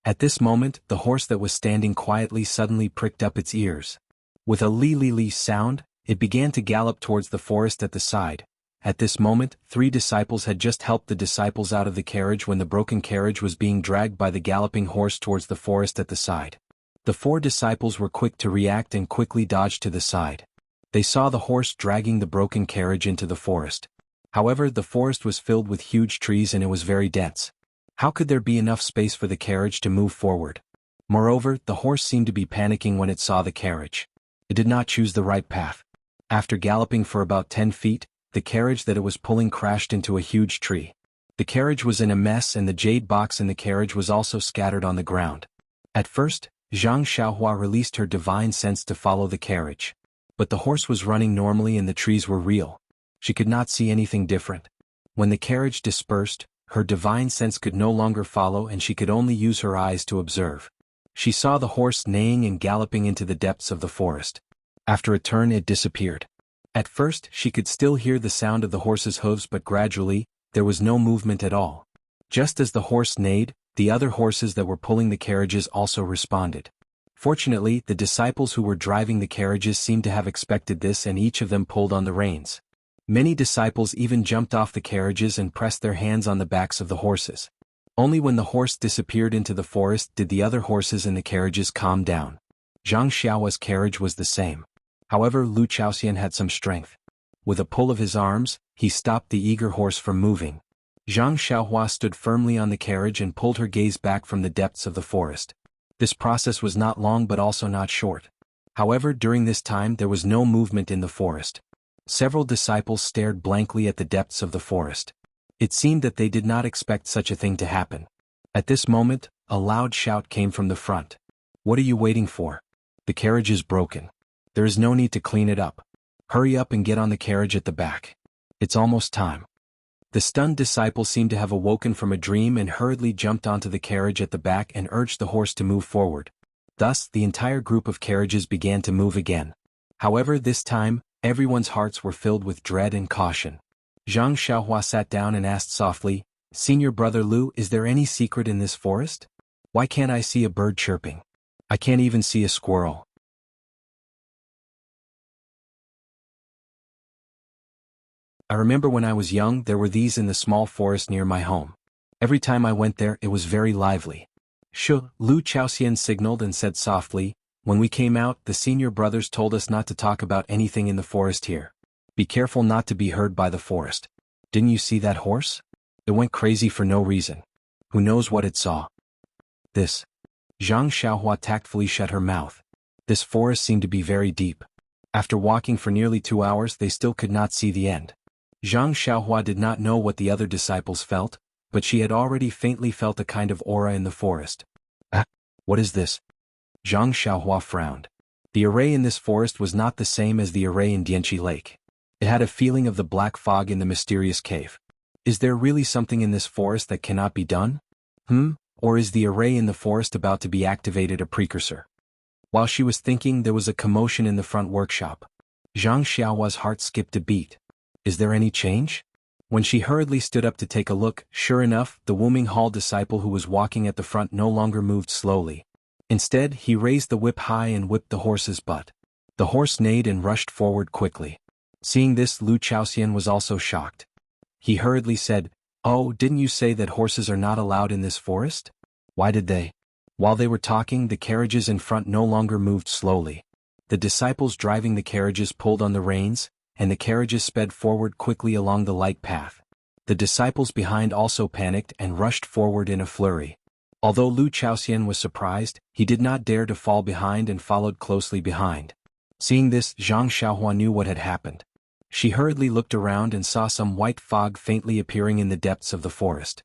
At this moment, the horse that was standing quietly suddenly pricked up its ears. With a lee-lee-lee sound, it began to gallop towards the forest at the side. At this moment, 3 disciples had just helped the disciples out of the carriage when the broken carriage was being dragged by the galloping horse towards the forest at the side. The 4 disciples were quick to react and quickly dodged to the side. They saw the horse dragging the broken carriage into the forest. However, the forest was filled with huge trees and it was very dense. How could there be enough space for the carriage to move forward? Moreover, the horse seemed to be panicking when it saw the carriage. It did not choose the right path. After galloping for about 10 feet, the carriage that it was pulling crashed into a huge tree. The carriage was in a mess and the jade box in the carriage was also scattered on the ground. At first, Zhang Xiaohua released her divine sense to follow the carriage. But the horse was running normally and the trees were real. She could not see anything different. When the carriage dispersed, her divine sense could no longer follow and she could only use her eyes to observe. She saw the horse neighing and galloping into the depths of the forest. After a turn it disappeared. At first, she could still hear the sound of the horse's hooves, but gradually, there was no movement at all. Just as the horse neighed, the other horses that were pulling the carriages also responded. Fortunately, the disciples who were driving the carriages seemed to have expected this and each of them pulled on the reins. Many disciples even jumped off the carriages and pressed their hands on the backs of the horses. Only when the horse disappeared into the forest did the other horses in the carriages calm down. Zhang Xiaohua's carriage was the same. However, Lu Chaoxian had some strength. With a pull of his arms, he stopped the eager horse from moving. Zhang Xiaohua stood firmly on the carriage and pulled her gaze back from the depths of the forest. This process was not long but also not short. However, during this time there was no movement in the forest. Several disciples stared blankly at the depths of the forest. It seemed that they did not expect such a thing to happen. At this moment, a loud shout came from the front. "What are you waiting for? The carriage is broken. There is no need to clean it up. Hurry up and get on the carriage at the back. It's almost time." The stunned disciple seemed to have awoken from a dream and hurriedly jumped onto the carriage at the back and urged the horse to move forward. Thus, the entire group of carriages began to move again. However, this time, everyone's hearts were filled with dread and caution. Zhang Xiaohua sat down and asked softly, "Senior brother Lu, is there any secret in this forest? Why can't I see a bird chirping? I can't even see a squirrel." "I remember when I was young there were these in the small forest near my home. Every time I went there it was very lively." Lu Chaoxian signaled and said softly, "When we came out, the senior brothers told us not to talk about anything in the forest here. Be careful not to be heard by the forest. Didn't you see that horse? It went crazy for no reason. Who knows what it saw?" This. Zhang Xiaohua tactfully shut her mouth. This forest seemed to be very deep. After walking for nearly 2 hours they still could not see the end. Zhang Xiaohua did not know what the other disciples felt, but she had already faintly felt a kind of aura in the forest. What is this?" Zhang Xiaohua frowned. The array in this forest was not the same as the array in Dianqi Lake. It had a feeling of the black fog in the mysterious cave. Is there really something in this forest that cannot be done? Or is the array in the forest about to be activated a precursor? While she was thinking, there was a commotion in the front workshop. Zhang Xiaohua's heart skipped a beat. Is there any change? When she hurriedly stood up to take a look, sure enough, the Wuming Hall disciple who was walking at the front no longer moved slowly. Instead, he raised the whip high and whipped the horse's butt. The horse neighed and rushed forward quickly. Seeing this, Lu Chaoxian was also shocked. He hurriedly said, "Oh, didn't you say that horses are not allowed in this forest? Why did they?" While they were talking, the carriages in front no longer moved slowly. The disciples driving the carriages pulled on the reins, and the carriages sped forward quickly along the light path. The disciples behind also panicked and rushed forward in a flurry. Although Lu Chaoxian was surprised, he did not dare to fall behind and followed closely behind. Seeing this, Zhang Xiaohua knew what had happened. She hurriedly looked around and saw some white fog faintly appearing in the depths of the forest.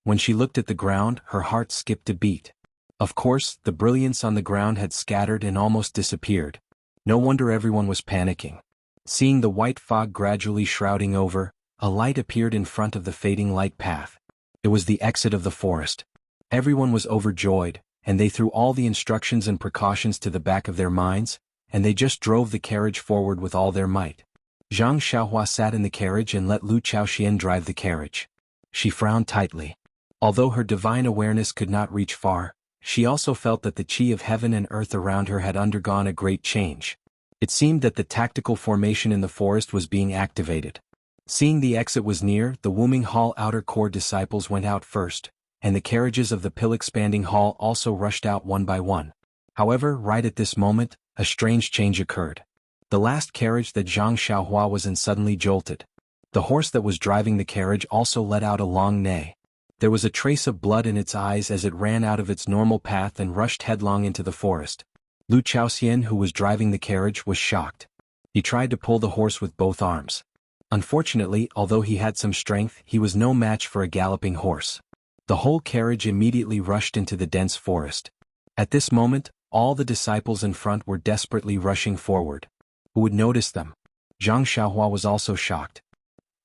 When she looked at the ground, her heart skipped a beat. Of course, the brilliance on the ground had scattered and almost disappeared. No wonder everyone was panicking. Seeing the white fog gradually shrouding over, a light appeared in front of the fading light path. It was the exit of the forest. Everyone was overjoyed, and they threw all the instructions and precautions to the back of their minds, and they just drove the carriage forward with all their might. Zhang Xiaohua sat in the carriage and let Lu Chaoxian drive the carriage. She frowned tightly. Although her divine awareness could not reach far, she also felt that the qi of heaven and earth around her had undergone a great change. It seemed that the tactical formation in the forest was being activated. Seeing the exit was near, the Wuming Hall outer core disciples went out first, and the carriages of the pill-expanding hall also rushed out one by one. However, right at this moment, a strange change occurred. The last carriage that Zhang Xiaohua was in suddenly jolted. The horse that was driving the carriage also let out a long neigh. There was a trace of blood in its eyes as it ran out of its normal path and rushed headlong into the forest. Lu Chaoxian, who was driving the carriage, was shocked. He tried to pull the horse with both arms. Unfortunately, although he had some strength, he was no match for a galloping horse. The whole carriage immediately rushed into the dense forest. At this moment, all the disciples in front were desperately rushing forward. Who would notice them? Zhang Xiaohua was also shocked.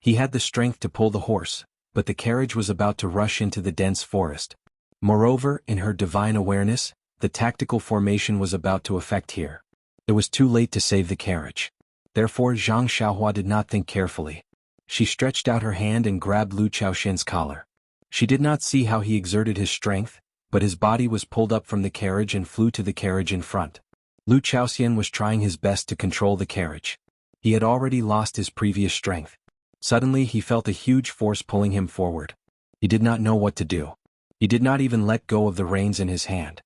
He had the strength to pull the horse, but the carriage was about to rush into the dense forest. Moreover, in her divine awareness, the tactical formation was about to effect here. It was too late to save the carriage. Therefore, Zhang Xiaohua did not think carefully. She stretched out her hand and grabbed Lu Chaoxian's collar. She did not see how he exerted his strength, but his body was pulled up from the carriage and flew to the carriage in front. Lu Chaoxian was trying his best to control the carriage. He had already lost his previous strength. Suddenly he felt a huge force pulling him forward. He did not know what to do. He did not even let go of the reins in his hand.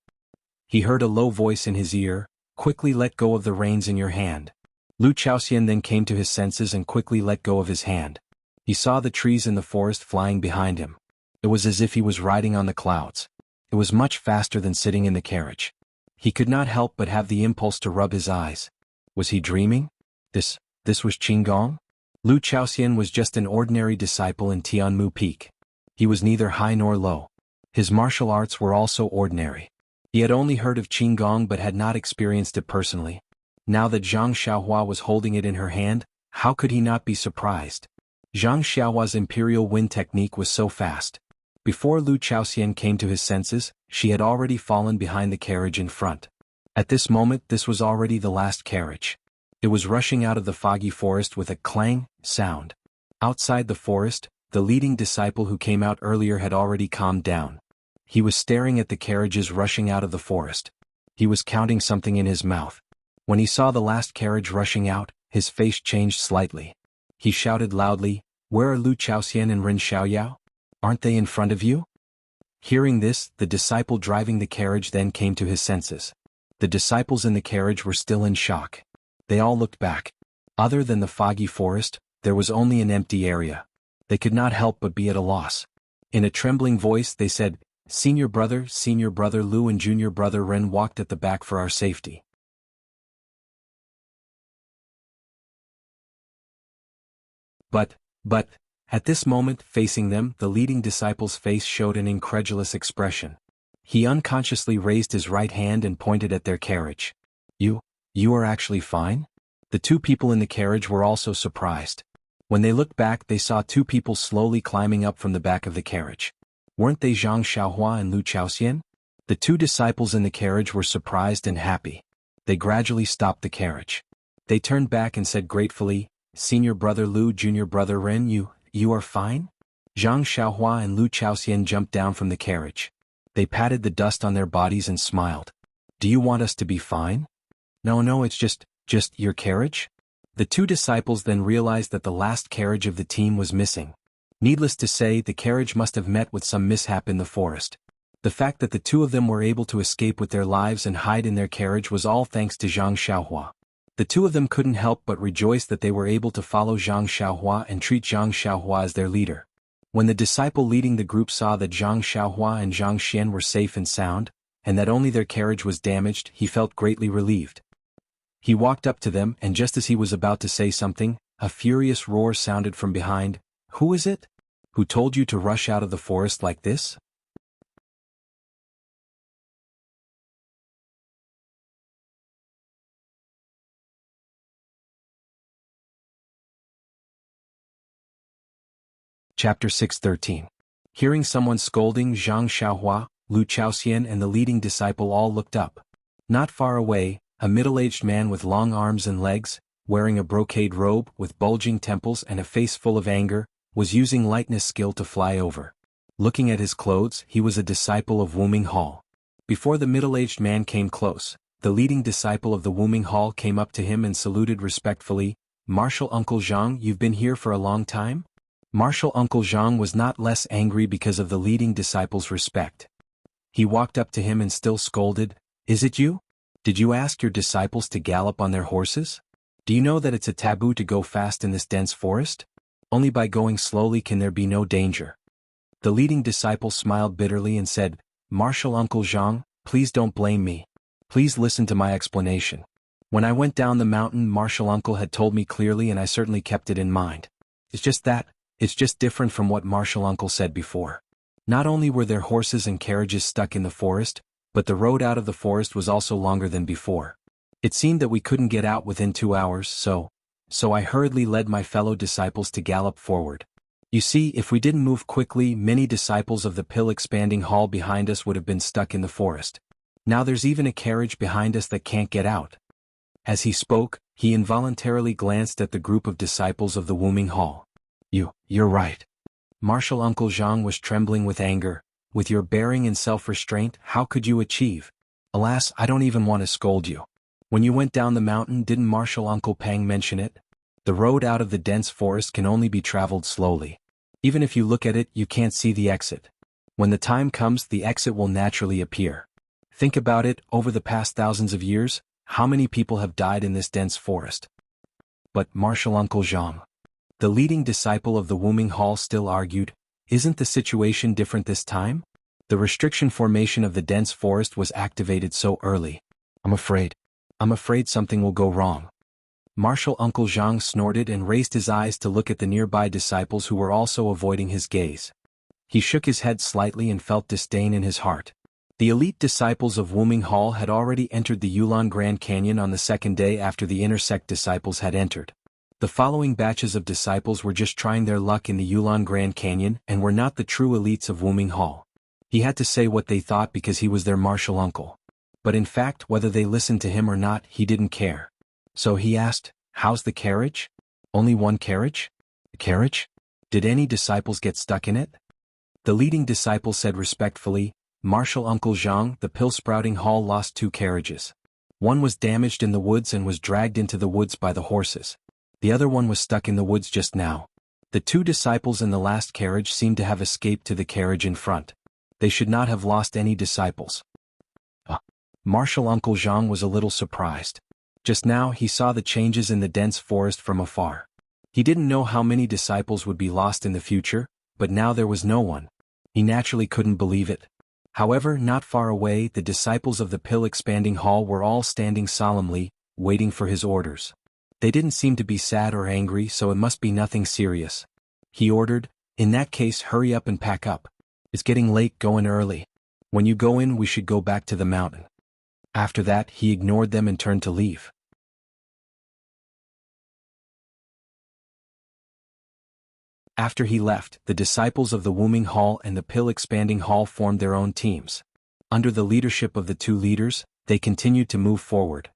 He heard a low voice in his ear, "Quickly let go of the reins in your hand." Lu Chaoxian then came to his senses and quickly let go of his hand. He saw the trees in the forest flying behind him. It was as if he was riding on the clouds. It was much faster than sitting in the carriage. He could not help but have the impulse to rub his eyes. Was he dreaming? This was Qinggong? Lu Chaoxian was just an ordinary disciple in Tianmu Peak. He was neither high nor low. His martial arts were also ordinary. He had only heard of Qinggong but had not experienced it personally. Now that Zhang Xiaohua was holding it in her hand, how could he not be surprised? Zhang Xiaohua's imperial wind technique was so fast. Before Lu Chaoxian came to his senses, she had already fallen behind the carriage in front. At this moment, this was already the last carriage. It was rushing out of the foggy forest with a clang sound. Outside the forest, the leading disciple who came out earlier had already calmed down. He was staring at the carriages rushing out of the forest. He was counting something in his mouth. When he saw the last carriage rushing out, his face changed slightly. He shouted loudly, "Where are Lu Chaoxian and Ren Xiaoyao? Aren't they in front of you?" Hearing this, the disciple driving the carriage then came to his senses. The disciples in the carriage were still in shock. They all looked back. Other than the foggy forest, there was only an empty area. They could not help but be at a loss. In a trembling voice they said, Senior brother Lu and junior brother Ren walked at the back for our safety." But, at this moment, facing them, the leading disciple's face showed an incredulous expression. He unconsciously raised his right hand and pointed at their carriage. You are actually fine?" The two people in the carriage were also surprised. When they looked back, they saw two people slowly climbing up from the back of the carriage. Weren't they Zhang Xiaohua and Lu Chaoxian? The two disciples in the carriage were surprised and happy. They gradually stopped the carriage. They turned back and said gratefully, "Senior brother Lu, junior brother Ren, you are fine?" Zhang Xiaohua and Lu Chaoxian jumped down from the carriage. They patted the dust on their bodies and smiled. "Do you want us to be fine?" No, it's just your carriage?" The two disciples then realized that the last carriage of the team was missing. Needless to say, the carriage must have met with some mishap in the forest. The fact that the two of them were able to escape with their lives and hide in their carriage was all thanks to Zhang Xiaohua. The two of them couldn't help but rejoice that they were able to follow Zhang Xiaohua and treat Zhang Xiaohua as their leader. When the disciple leading the group saw that Zhang Xiaohua and Zhang Xian were safe and sound, and that only their carriage was damaged, he felt greatly relieved. He walked up to them, and just as he was about to say something, a furious roar sounded from behind. "Who is it? Who told you to rush out of the forest like this?" Chapter 6:13. Hearing someone scolding, Zhang Xiaohua, Lu Chaoxian and the leading disciple all looked up. Not far away, a middle-aged man with long arms and legs, wearing a brocade robe with bulging temples and a face full of anger, was using lightness skill to fly over. Looking at his clothes, he was a disciple of Wuming Hall. Before the middle-aged man came close, the leading disciple of the Wuming Hall came up to him and saluted respectfully. "Martial Uncle Zhang, you've been here for a long time?" Martial Uncle Zhang was not less angry because of the leading disciple's respect. He walked up to him and still scolded, "Is it you? Did you ask your disciples to gallop on their horses? Do you know that it's a taboo to go fast in this dense forest? Only by going slowly can there be no danger." The leading disciple smiled bitterly and said, "Martial Uncle Zhang, please don't blame me. Please listen to my explanation. When I went down the mountain, Martial Uncle had told me clearly and I certainly kept it in mind. It's just different from what Martial Uncle said before. Not only were their horses and carriages stuck in the forest, but the road out of the forest was also longer than before. It seemed that we couldn't get out within 2 hours, so I hurriedly led my fellow disciples to gallop forward. You see, if we didn't move quickly, many disciples of the pill-expanding hall behind us would have been stuck in the forest. Now there's even a carriage behind us that can't get out." As he spoke, he involuntarily glanced at the group of disciples of the Wuming Hall. You're right." Martial Uncle Zhang was trembling with anger. "With your bearing and self-restraint, how could you achieve? Alas, I don't even want to scold you. When you went down the mountain, didn't Martial Uncle Pang mention it? The road out of the dense forest can only be traveled slowly. Even if you look at it, you can't see the exit. When the time comes, the exit will naturally appear. Think about it, over the past thousands of years, how many people have died in this dense forest?" "But Martial Uncle Zhang," the leading disciple of the Wuming Hall still argued, "isn't the situation different this time? The restriction formation of the dense forest was activated so early. I'm afraid something will go wrong." Martial Uncle Zhang snorted and raised his eyes to look at the nearby disciples who were also avoiding his gaze. He shook his head slightly and felt disdain in his heart. The elite disciples of Wuming Hall had already entered the Yulon Grand Canyon on the second day after the intersect disciples had entered. The following batches of disciples were just trying their luck in the Yulon Grand Canyon and were not the true elites of Wuming Hall. He had to say what they thought because he was their martial uncle. But in fact, whether they listened to him or not, he didn't care. So he asked, "How's the carriage? Only one carriage? The carriage? Did any disciples get stuck in it?" The leading disciple said respectfully, "Martial Uncle Zhang, the pill-sprouting hall lost 2 carriages. One was damaged in the woods and was dragged into the woods by the horses. The other one was stuck in the woods just now. The 2 disciples in the last carriage seemed to have escaped to the carriage in front. They should not have lost any disciples." Martial Uncle Zhang was a little surprised. Just now he saw the changes in the dense forest from afar. He didn't know how many disciples would be lost in the future, but now there was no one. He naturally couldn't believe it. However, not far away, the disciples of the pill-expanding hall were all standing solemnly, waiting for his orders. They didn't seem to be sad or angry, so it must be nothing serious. He ordered, "In that case, hurry up and pack up. It's getting late, going early. When you go in, we should go back to the mountain." After that, he ignored them and turned to leave. After he left, the disciples of the Wuming Hall and the Pill Expanding Hall formed their own teams. Under the leadership of the two leaders, they continued to move forward.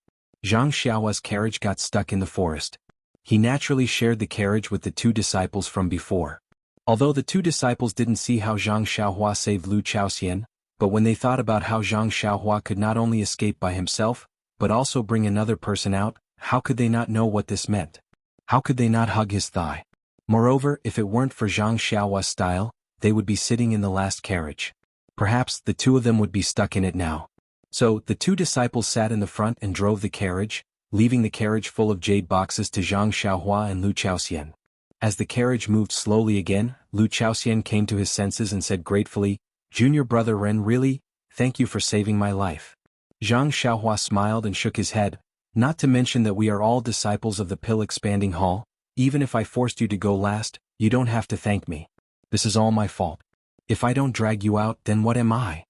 Zhang Xiaohua's carriage got stuck in the forest. He naturally shared the carriage with the two disciples from before. Although the two disciples didn't see how Zhang Xiaohua saved Lu Chaoxian, but when they thought about how Zhang Xiaohua could not only escape by himself, but also bring another person out, how could they not know what this meant? How could they not hug his thigh? Moreover, if it weren't for Zhang Xiaohua's style, they would be sitting in the last carriage. Perhaps the two of them would be stuck in it now. So, the two disciples sat in the front and drove the carriage, leaving the carriage full of jade boxes to Zhang Xiaohua and Lu Chaoxian. As the carriage moved slowly again, Lu Chaoxian came to his senses and said gratefully, "Junior brother Ren, really? Thank you for saving my life." Zhang Xiaohua smiled and shook his head, "Not to mention that we are all disciples of the Pill Expanding Hall. Even if I forced you to go last, you don't have to thank me. This is all my fault. If I don't drag you out, then what am I?"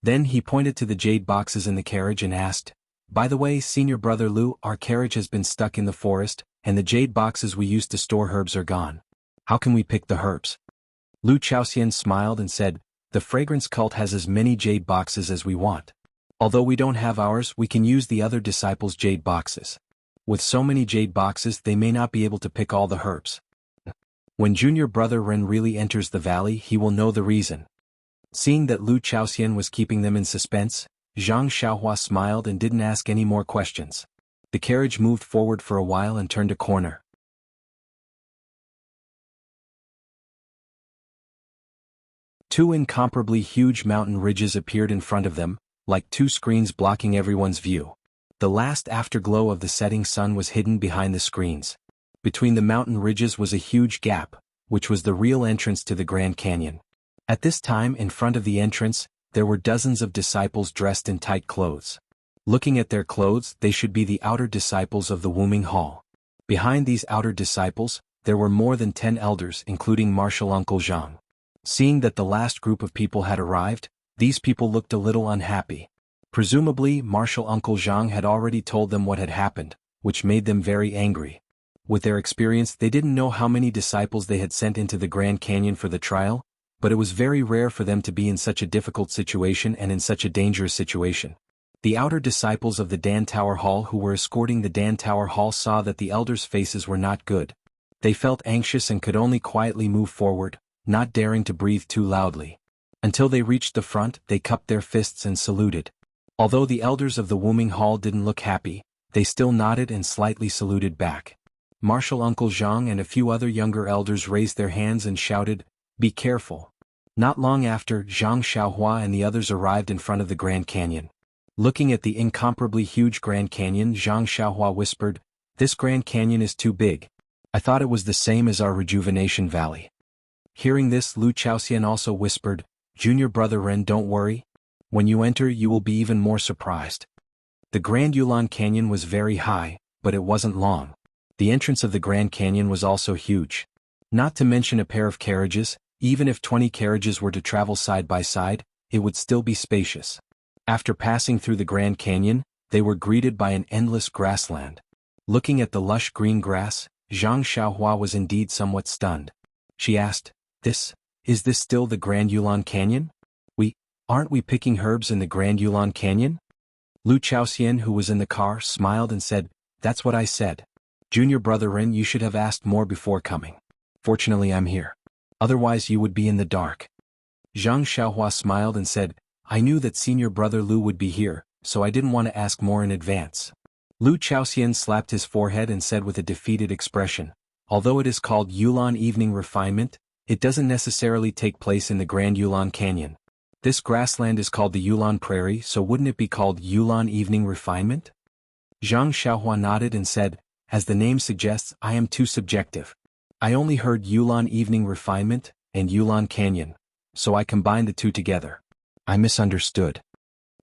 Then he pointed to the jade boxes in the carriage and asked, "By the way, senior brother Lu, our carriage has been stuck in the forest, and the jade boxes we used to store herbs are gone. How can we pick the herbs?" Lu Chaoxian smiled and said, "The fragrance cult has as many jade boxes as we want. Although we don't have ours, we can use the other disciples' jade boxes. With so many jade boxes, they may not be able to pick all the herbs. When junior brother Ren really enters the valley, he will know the reason." Seeing that Lu Chaoxian was keeping them in suspense, Zhang Xiaohua smiled and didn't ask any more questions. The carriage moved forward for a while and turned a corner. Two incomparably huge mountain ridges appeared in front of them, like two screens blocking everyone's view. The last afterglow of the setting sun was hidden behind the screens. Between the mountain ridges was a huge gap, which was the real entrance to the Grand Canyon. At this time, in front of the entrance, there were dozens of disciples dressed in tight clothes. Looking at their clothes, they should be the outer disciples of the Wuming Hall. Behind these outer disciples, there were more than 10 elders, including Martial Uncle Zhang. Seeing that the last group of people had arrived, these people looked a little unhappy. Presumably, Martial Uncle Zhang had already told them what had happened, which made them very angry. With their experience, they didn't know how many disciples they had sent into the Grand Canyon for the trial, but it was very rare for them to be in such a difficult situation and in such a dangerous situation. The outer disciples of the Dan Tower Hall who were escorting the Dan Tower Hall saw that the elders' faces were not good. They felt anxious and could only quietly move forward, not daring to breathe too loudly. Until they reached the front, they cupped their fists and saluted. Although the elders of the Wuming Hall didn't look happy, they still nodded and slightly saluted back. Martial Uncle Zhang and a few other younger elders raised their hands and shouted, "Be careful." Not long after, Zhang Xiaohua and the others arrived in front of the Grand Canyon. Looking at the incomparably huge Grand Canyon, Zhang Xiaohua whispered, "This Grand Canyon is too big. I thought it was the same as our Rejuvenation Valley." Hearing this, Lu Chaoxian also whispered, "Junior brother Ren, don't worry. When you enter, you will be even more surprised." The Grand Yulon Canyon was very high, but it wasn't long. The entrance of the Grand Canyon was also huge. Not to mention a pair of carriages. Even if 20 carriages were to travel side by side, it would still be spacious. After passing through the Grand Canyon, they were greeted by an endless grassland. Looking at the lush green grass, Zhang Xiaohua was indeed somewhat stunned. She asked, Is this still the Grand Yulon Canyon? Aren't we picking herbs in the Grand Yulon Canyon?" Lu Chaoxian, who was in the car, smiled and said, "That's what I said. Junior brother Ren, you should have asked more before coming. Fortunately I'm here. Otherwise you would be in the dark." Zhang Xiaohua smiled and said, "I knew that senior brother Lu would be here, so I didn't want to ask more in advance." Lu Chaoxian slapped his forehead and said with a defeated expression, "Although it is called Yulon Evening Refinement, it doesn't necessarily take place in the Grand Yulon Canyon. This grassland is called the Yulon Prairie, so wouldn't it be called Yulon Evening Refinement?" Zhang Xiaohua nodded and said, "As the name suggests, I am too subjective. I only heard Yulon Evening Refinement and Yulon Canyon, so I combined the two together. I misunderstood."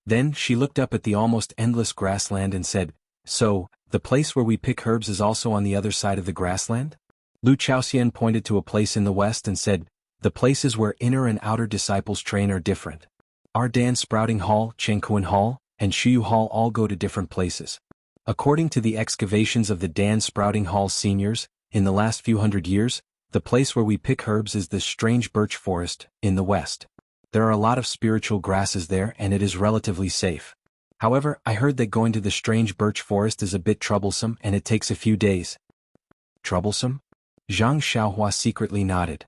Then she looked up at the almost endless grassland and said, "So, the place where we pick herbs is also on the other side of the grassland?" Lu Chaoxian pointed to a place in the west and said, "The places where inner and outer disciples train are different. Our Dan Sprouting Hall, Chengkuan Hall, and Shiyu Hall all go to different places. According to the excavations of the Dan Sprouting Hall seniors, in the last few hundred years, The place where we pick herbs is this strange birch forest, in the west. There are a lot of spiritual grasses there and it is relatively safe. However, I heard that going to the strange birch forest is a bit troublesome and it takes a few days. Troublesome? Zhang Xiaohua secretly nodded.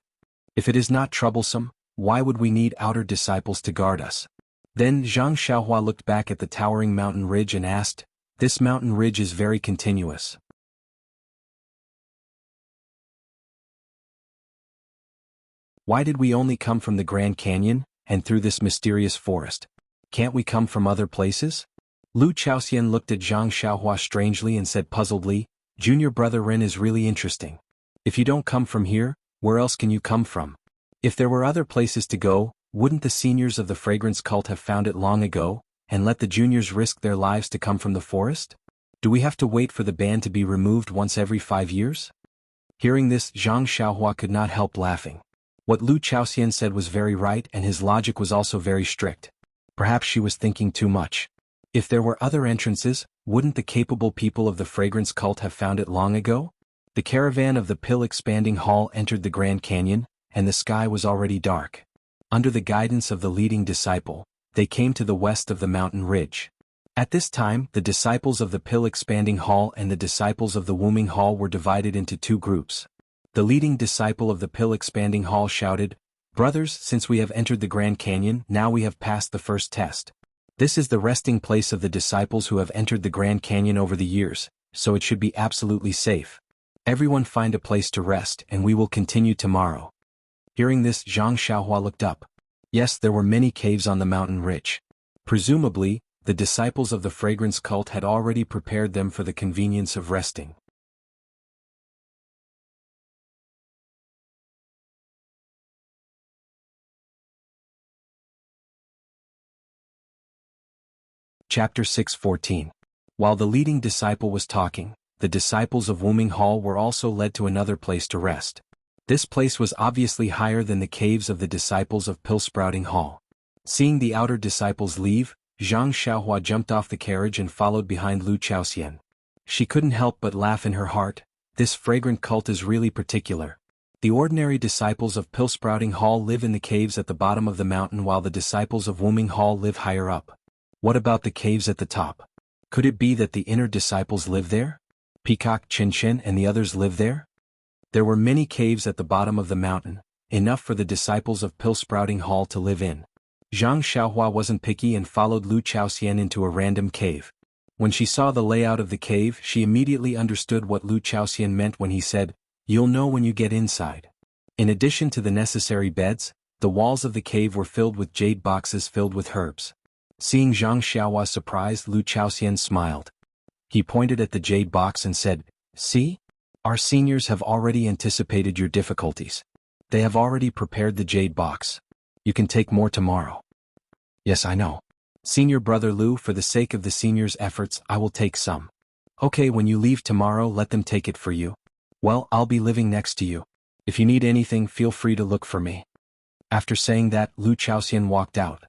If it is not troublesome, why would we need outer disciples to guard us? Then Zhang Xiaohua looked back at the towering mountain ridge and asked, "This mountain ridge is very continuous. Why did we only come from the Grand Canyon, and through this mysterious forest? Can't we come from other places?" Lu Chaoxian looked at Zhang Xiaohua strangely and said puzzledly, "Junior brother Ren is really interesting. If you don't come from here, where else can you come from? If there were other places to go, wouldn't the seniors of the fragrance cult have found it long ago, and let the juniors risk their lives to come from the forest? Do we have to wait for the ban to be removed once every 5 years?" Hearing this, Zhang Xiaohua could not help laughing. What Lu Chaoxian said was very right and his logic was also very strict. Perhaps she was thinking too much. If there were other entrances, wouldn't the capable people of the fragrance cult have found it long ago? The caravan of the Pill Expanding Hall entered the Grand Canyon, and the sky was already dark. Under the guidance of the leading disciple, they came to the west of the mountain ridge. At this time, the disciples of the Pill Expanding Hall and the disciples of the Wombing Hall were divided into two groups. The leading disciple of the Pill Expanding Hall shouted, "Brothers, since we have entered the Grand Canyon, now we have passed the first test. This is the resting place of the disciples who have entered the Grand Canyon over the years, so it should be absolutely safe. Everyone find a place to rest and we will continue tomorrow." Hearing this, Zhang Xiaohua looked up. Yes, there were many caves on the mountain ridge. Presumably, the disciples of the fragrance cult had already prepared them for the convenience of resting. Chapter 6:14. While the leading disciple was talking, the disciples of Wombing Hall were also led to another place to rest. This place was obviously higher than the caves of the disciples of Pill Sprouting Hall. Seeing the outer disciples leave, Zhang Xiaohua jumped off the carriage and followed behind Lu Chaoxian. She couldn't help but laugh in her heart. This fragrant cult is really particular. The ordinary disciples of Pill Sprouting Hall live in the caves at the bottom of the mountain while the disciples of Wombing Hall live higher up. What about the caves at the top? Could it be that the inner disciples live there? Peacock, Qinshen and the others live there? There were many caves at the bottom of the mountain, enough for the disciples of Pill Sprouting Hall to live in. Zhang Xiaohua wasn't picky and followed Lu Chaoxian into a random cave. When she saw the layout of the cave, she immediately understood what Lu Chaoxian meant when he said, "You'll know when you get inside." In addition to the necessary beds, the walls of the cave were filled with jade boxes filled with herbs. Seeing Zhang Xiaohua's surprise, Lu Chaoxian smiled. He pointed at the jade box and said, "See? Our seniors have already anticipated your difficulties. They have already prepared the jade box. You can take more tomorrow." "Yes, I know. Senior brother Lu, for the sake of the seniors' efforts, I will take some." "Okay, when you leave tomorrow, let them take it for you." "Well, I'll be living next to you. If you need anything, feel free to look for me." After saying that, Lu Chaoxian walked out.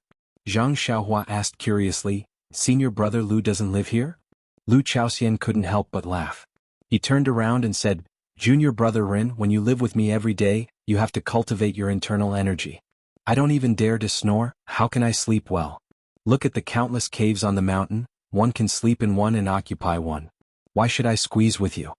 Zhang Xiaohua asked curiously, "Senior brother Lu doesn't live here?" Lu Chaoxian couldn't help but laugh. He turned around and said, "Junior brother Rin, when you live with me every day, you have to cultivate your internal energy. I don't even dare to snore, how can I sleep well? Look at the countless caves on the mountain, one can sleep in one and occupy one. Why should I squeeze with you?"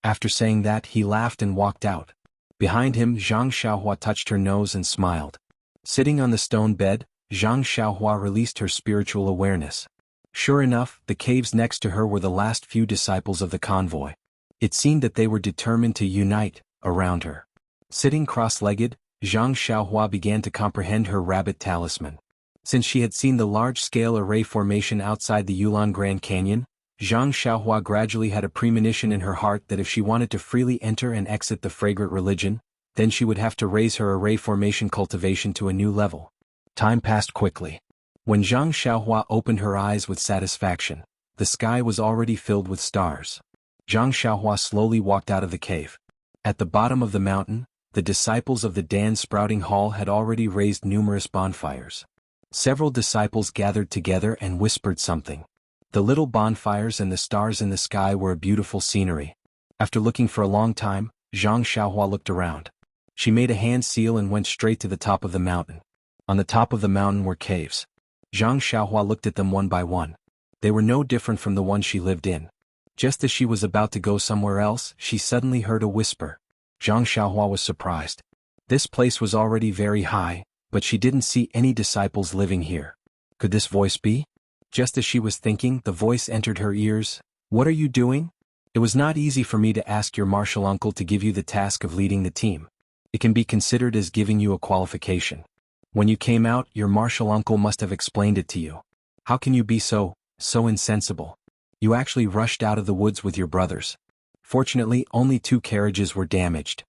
After saying that, he laughed and walked out. Behind him, Zhang Xiaohua touched her nose and smiled. Sitting on the stone bed, Zhang Xiaohua released her spiritual awareness. Sure enough, the caves next to her were the last few disciples of the convoy. It seemed that they were determined to unite around her. Sitting cross-legged, Zhang Xiaohua began to comprehend her rabbit talisman. Since she had seen the large-scale array formation outside the Yulon Grand Canyon, Zhang Xiaohua gradually had a premonition in her heart that if she wanted to freely enter and exit the fragrant religion, then she would have to raise her array formation cultivation to a new level. Time passed quickly. When Zhang Xiaohua opened her eyes with satisfaction, the sky was already filled with stars. Zhang Xiaohua slowly walked out of the cave. At the bottom of the mountain, the disciples of the Dan Sprouting Hall had already raised numerous bonfires. Several disciples gathered together and whispered something. The little bonfires and the stars in the sky were a beautiful scenery. After looking for a long time, Zhang Xiaohua looked around. She made a hand seal and went straight to the top of the mountain. On the top of the mountain were caves. Zhang Xiaohua looked at them one by one. They were no different from the one she lived in. Just as she was about to go somewhere else, she suddenly heard a whisper. Zhang Xiaohua was surprised. This place was already very high, but she didn't see any disciples living here. Could this voice be? Just as she was thinking, the voice entered her ears. What are you doing? It was not easy for me to ask your martial uncle to give you the task of leading the team. It can be considered as giving you a qualification. When you came out, your martial uncle must have explained it to you. How can you be so insensible? You actually rushed out of the woods with your brothers. Fortunately, only 2 carriages were damaged.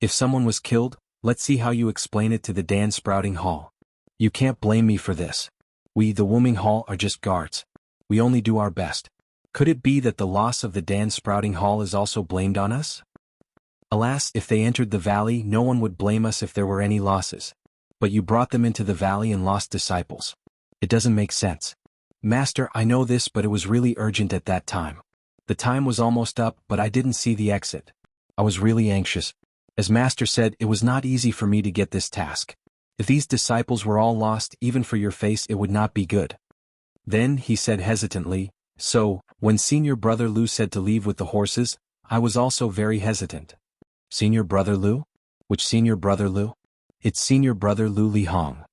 If someone was killed, let's see how you explain it to the Dan Sprouting Hall. You can't blame me for this. We, the Wuming Hall, are just guards. We only do our best. Could it be that the loss of the Dan Sprouting Hall is also blamed on us? Alas, if they entered the valley, no one would blame us if there were any losses. But you brought them into the valley and lost disciples. It doesn't make sense. Master, I know this, but it was really urgent at that time. The time was almost up, but I didn't see the exit. I was really anxious. As Master said, it was not easy for me to get this task. If these disciples were all lost, even for your face, it would not be good. Then, he said hesitantly, so, when Senior Brother Lu said to leave with the horses, I was also very hesitant. Senior Brother Lu? Which Senior Brother Lu? It's Senior Brother Lu Li Hong.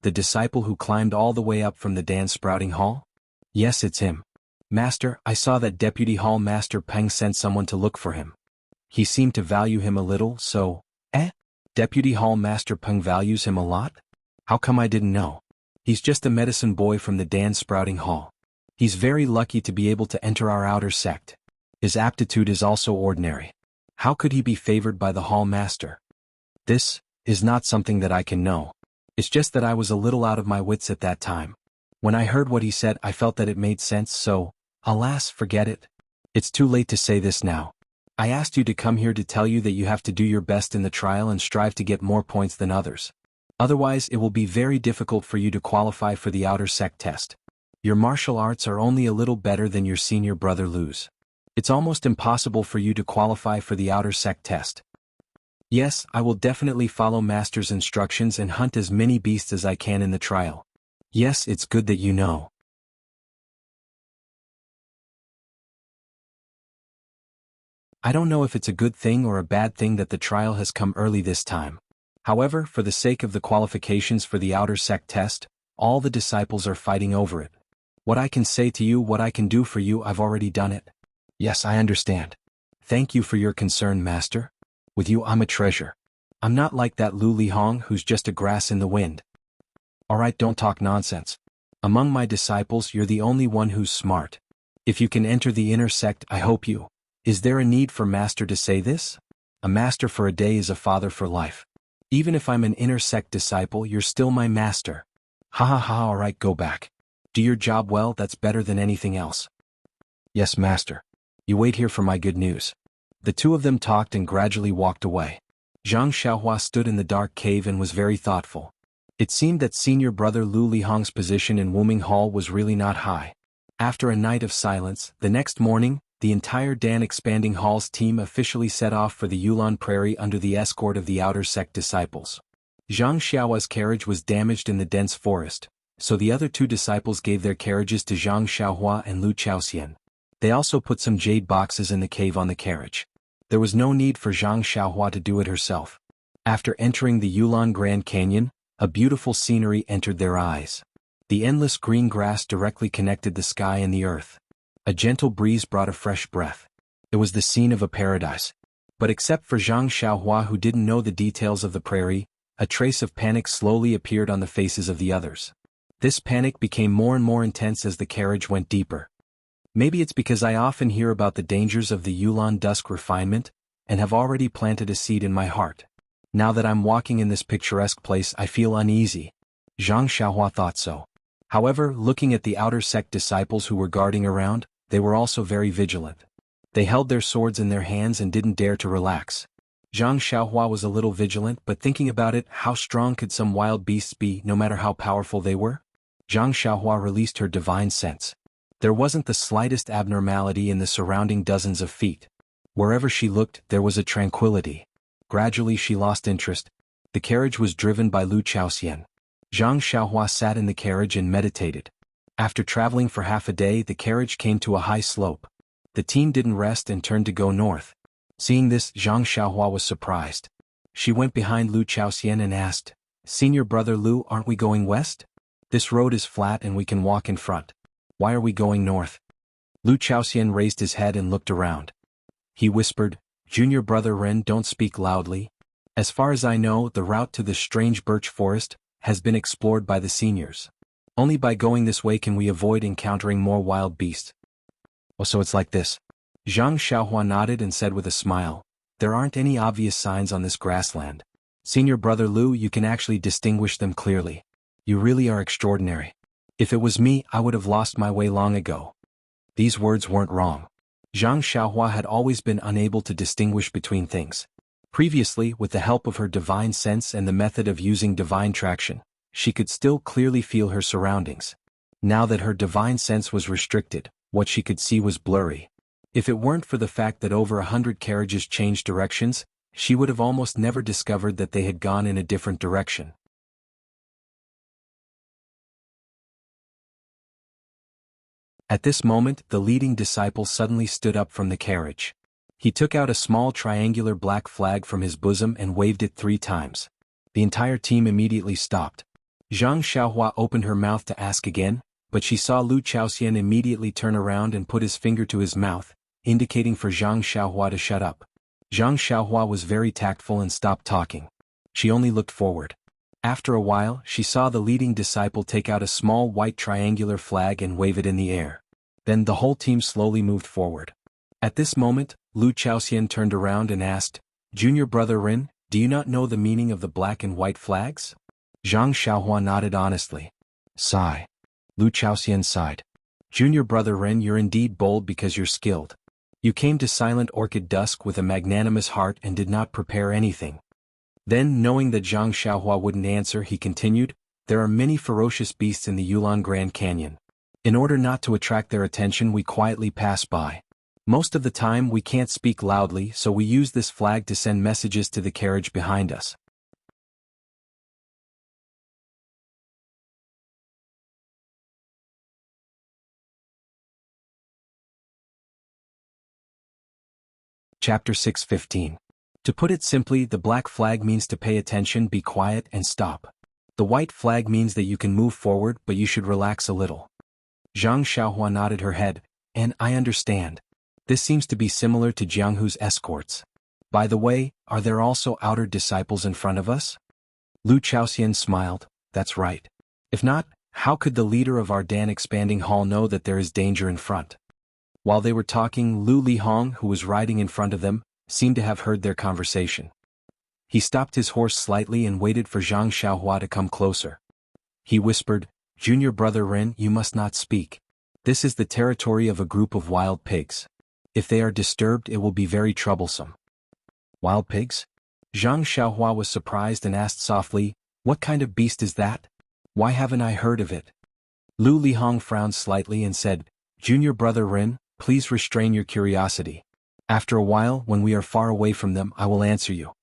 The disciple who climbed all the way up from the Dan Sprouting Hall? Yes, it's him. Master, I saw that Deputy Hall Master Peng sent someone to look for him. He seemed to value him a little, so… Deputy Hall Master Peng values him a lot? How come I didn't know? He's just a medicine boy from the Dan Sprouting Hall. He's very lucky to be able to enter our outer sect. His aptitude is also ordinary. How could he be favored by the Hall Master? This is not something that I can know. It's just that I was a little out of my wits at that time. When I heard what he said, I felt that it made sense, so, alas, forget it. It's too late to say this now. I asked you to come here to tell you that you have to do your best in the trial and strive to get more points than others. Otherwise, it will be very difficult for you to qualify for the outer sect test. Your martial arts are only a little better than your senior brother Lu's. It's almost impossible for you to qualify for the outer sect test. Yes, I will definitely follow Master's instructions and hunt as many beasts as I can in the trial. Yes, it's good that you know. I don't know if it's a good thing or a bad thing that the trial has come early this time. However, for the sake of the qualifications for the outer sect test, all the disciples are fighting over it. What I can say to you, what I can do for you, I've already done it. Yes, I understand. Thank you for your concern, Master. With you, I'm a treasure. I'm not like that Lu Li Hong who's just a grass in the wind. Alright, don't talk nonsense. Among my disciples, you're the only one who's smart. If you can enter the inner sect, I hope you. Is there a need for Master to say this? A master for a day is a father for life. Even if I'm an inner sect disciple, you're still my master. Ha ha ha, alright, go back. Do your job well, that's better than anything else. Yes, Master. You wait here for my good news. The two of them talked and gradually walked away. Zhang Xiaohua stood in the dark cave and was very thoughtful. It seemed that senior brother Lu Lihong's position in Wuming Hall was really not high. After a night of silence, the next morning, the entire Dan Expanding Hall's team officially set off for the Yulon Prairie under the escort of the outer sect disciples. Zhang Xiaohua's carriage was damaged in the dense forest, so the other 2 disciples gave their carriages to Zhang Xiaohua and Lu Chaoxian. They also put some jade boxes in the cave on the carriage. There was no need for Zhang Xiaohua to do it herself. After entering the Yulon Grand Canyon, a beautiful scenery entered their eyes. The endless green grass directly connected the sky and the earth. A gentle breeze brought a fresh breath. It was the scene of a paradise. But except for Zhang Xiaohua, who didn't know the details of the prairie, a trace of panic slowly appeared on the faces of the others. This panic became more and more intense as the carriage went deeper. Maybe it's because I often hear about the dangers of the Yulon Dusk refinement, and have already planted a seed in my heart. Now that I'm walking in this picturesque place, I feel uneasy. Zhang Xiaohua thought so. However, looking at the outer sect disciples who were guarding around, they were also very vigilant. They held their swords in their hands and didn't dare to relax. Zhang Xiaohua was a little vigilant, but thinking about it, how strong could some wild beasts be, no matter how powerful they were? Zhang Xiaohua released her divine sense. There wasn't the slightest abnormality in the surrounding dozens of feet. Wherever she looked, there was a tranquility. Gradually she lost interest. The carriage was driven by Lu Chaoxian. Zhang Xiaohua sat in the carriage and meditated. After traveling for half a day, the carriage came to a high slope. The team didn't rest and turned to go north. Seeing this, Zhang Xiaohua was surprised. She went behind Lu Chaoxian and asked, "Senior brother Lu, aren't we going west? This road is flat and we can walk in front. Why are we going north?" Lu Chaoxian raised his head and looked around. He whispered, "Junior brother Ren, don't speak loudly. As far as I know, the route to the strange birch forest has been explored by the seniors. Only by going this way can we avoid encountering more wild beasts." "Oh, so it's like this." Zhang Xiaohua nodded and said with a smile, "There aren't any obvious signs on this grassland. Senior brother Lu, you can actually distinguish them clearly. You really are extraordinary. If it was me, I would have lost my way long ago." These words weren't wrong. Zhang Xiaohua had always been unable to distinguish between things. Previously, with the help of her divine sense and the method of using divine traction, she could still clearly feel her surroundings. Now that her divine sense was restricted, what she could see was blurry. If it weren't for the fact that over 100 carriages changed directions, she would have almost never discovered that they had gone in a different direction. At this moment, the leading disciple suddenly stood up from the carriage. He took out a small triangular black flag from his bosom and waved it 3 times. The entire team immediately stopped. Zhang Xiaohua opened her mouth to ask again, but she saw Lu Chaoxian immediately turn around and put his finger to his mouth, indicating for Zhang Xiaohua to shut up. Zhang Xiaohua was very tactful and stopped talking. She only looked forward. After a while, she saw the leading disciple take out a small white triangular flag and wave it in the air. Then the whole team slowly moved forward. At this moment, Lu Chaoxian turned around and asked, "Junior brother Rin, do you not know the meaning of the black and white flags?" Zhang Xiaohua nodded honestly. Sigh. Lu Chaoxian sighed. "Junior brother Rin, you're indeed bold because you're skilled. You came to Silent Orchid Dusk with a magnanimous heart and did not prepare anything." Then, knowing that Zhang Xiaohua wouldn't answer, he continued, "There are many ferocious beasts in the Yulon Grand Canyon. In order not to attract their attention, we quietly pass by. Most of the time we can't speak loudly, so we use this flag to send messages to the carriage behind us." Chapter 6:15. To put it simply, the black flag means to pay attention, be quiet, and stop. The white flag means that you can move forward, but you should relax a little. Zhang Xiaohua nodded her head, "And I understand. This seems to be similar to Jianghu's escorts. By the way, are there also outer disciples in front of us?" Lu Chaoxian smiled, "That's right. If not, how could the leader of our Dan expanding hall know that there is danger in front?" While they were talking, Lu Lihong, who was riding in front of them, seemed to have heard their conversation. He stopped his horse slightly and waited for Zhang Xiaohua to come closer. He whispered, "Junior brother Ren, you must not speak. This is the territory of a group of wild pigs. If they are disturbed, it will be very troublesome." "Wild pigs?" Zhang Xiaohua was surprised and asked softly, "What kind of beast is that? Why haven't I heard of it?" Lu Lihong frowned slightly and said, "Junior brother Ren, please restrain your curiosity. After a while, when we are far away from them, I will answer you."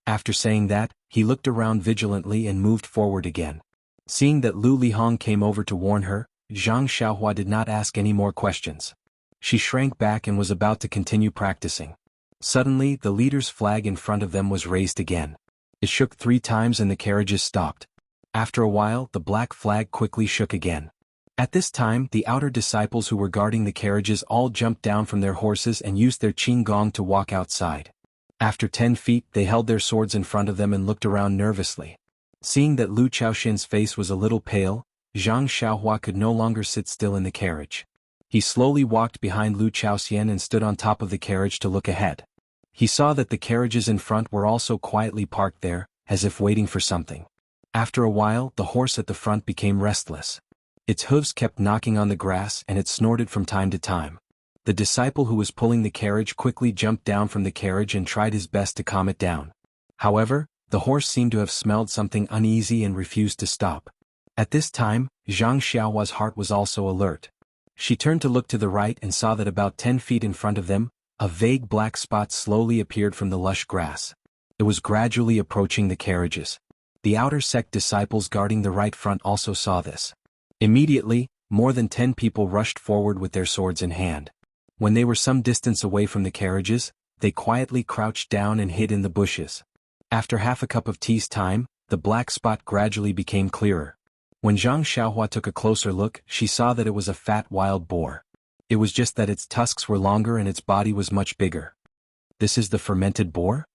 After saying that, he looked around vigilantly and moved forward again. Seeing that Lu Lihong came over to warn her, Zhang Xiaohua did not ask any more questions. She shrank back and was about to continue practicing. Suddenly, the leader's flag in front of them was raised again. It shook 3 times and the carriages stopped. After a while, the black flag quickly shook again. At this time, the outer disciples who were guarding the carriages all jumped down from their horses and used their qinggong to walk outside. After 10 feet, they held their swords in front of them and looked around nervously. Seeing that Lu Chaoxian's face was a little pale, Zhang Xiaohua could no longer sit still in the carriage. He slowly walked behind Lu Chaoxian and stood on top of the carriage to look ahead. He saw that the carriages in front were also quietly parked there, as if waiting for something. After a while, the horse at the front became restless. Its hooves kept knocking on the grass and it snorted from time to time. The disciple who was pulling the carriage quickly jumped down from the carriage and tried his best to calm it down. However, the horse seemed to have smelled something uneasy and refused to stop. At this time, Zhang Xiaohua's heart was also alert. She turned to look to the right and saw that about 10 feet in front of them, a vague black spot slowly appeared from the lush grass. It was gradually approaching the carriages. The outer sect disciples guarding the right front also saw this. Immediately, more than 10 people rushed forward with their swords in hand. When they were some distance away from the carriages, they quietly crouched down and hid in the bushes. After half a cup of tea's time, the black spot gradually became clearer. When Zhang Xiaohua took a closer look, she saw that it was a fat wild boar. It was just that its tusks were longer and its body was much bigger. This is the fermented boar?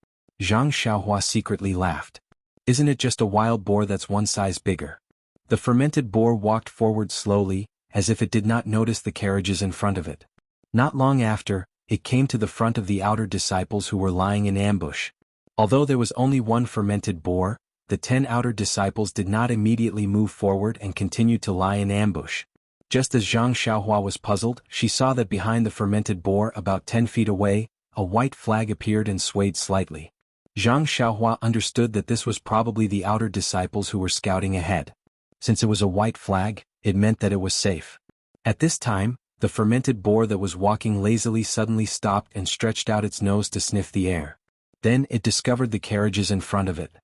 Zhang Xiaohua secretly laughed. Isn't it just a wild boar that's one size bigger? The fermented boar walked forward slowly, as if it did not notice the carriages in front of it. Not long after, it came to the front of the outer disciples who were lying in ambush. Although there was only one fermented boar, the 10 outer disciples did not immediately move forward and continued to lie in ambush. Just as Zhang Xiaohua was puzzled, she saw that behind the fermented boar about 10 feet away, a white flag appeared and swayed slightly. Zhang Xiaohua understood that this was probably the outer disciples who were scouting ahead. Since it was a white flag, it meant that it was safe. At this time, the fermented boar that was walking lazily suddenly stopped and stretched out its nose to sniff the air. Then it discovered the carriages in front of it.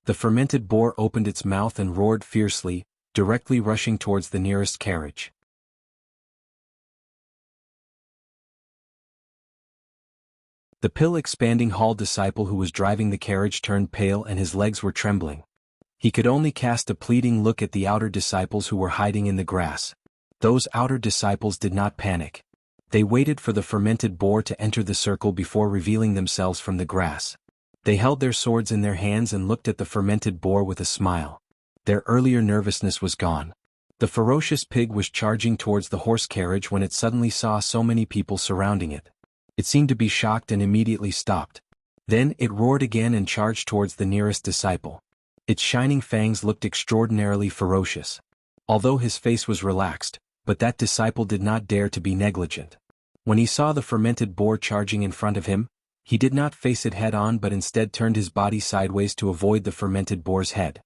The fermented boar opened its mouth and roared fiercely, directly rushing towards the nearest carriage. The pill-expanding hall disciple who was driving the carriage turned pale and his legs were trembling. He could only cast a pleading look at the outer disciples who were hiding in the grass. Those outer disciples did not panic. They waited for the fermented boar to enter the circle before revealing themselves from the grass. They held their swords in their hands and looked at the fermented boar with a smile. Their earlier nervousness was gone. The ferocious pig was charging towards the horse carriage when it suddenly saw so many people surrounding it. It seemed to be shocked and immediately stopped. Then it roared again and charged towards the nearest disciple. Its shining fangs looked extraordinarily ferocious. Although his face was relaxed, but that disciple did not dare to be negligent. When he saw the fermented boar charging in front of him, he did not face it head-on but instead turned his body sideways to avoid the fermented boar's head.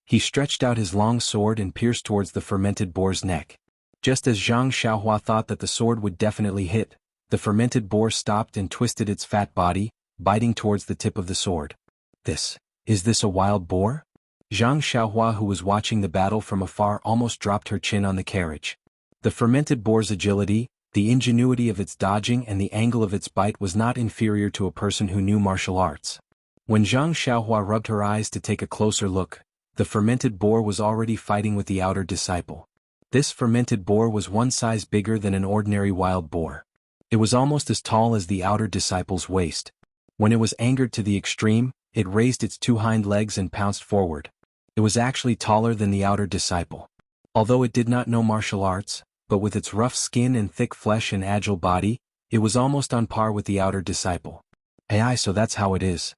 He stretched out his long sword and pierced towards the fermented boar's neck. Just as Zhang Xiaohua thought that the sword would definitely hit, the fermented boar stopped and twisted its fat body, biting towards the tip of the sword. Is this a wild boar? Zhang Xiaohua, who was watching the battle from afar, almost dropped her chin on the carriage. The fermented boar's agility, the ingenuity of its dodging and the angle of its bite was not inferior to a person who knew martial arts. When Zhang Xiaohua rubbed her eyes to take a closer look, the fermented boar was already fighting with the outer disciple. This fermented boar was one size bigger than an ordinary wild boar. It was almost as tall as the outer disciple's waist. When it was angered to the extreme, it raised its 2 hind legs and pounced forward. It was actually taller than the outer disciple. Although it did not know martial arts, but with its rough skin and thick flesh and agile body, it was almost on par with the outer disciple. So that's how it is.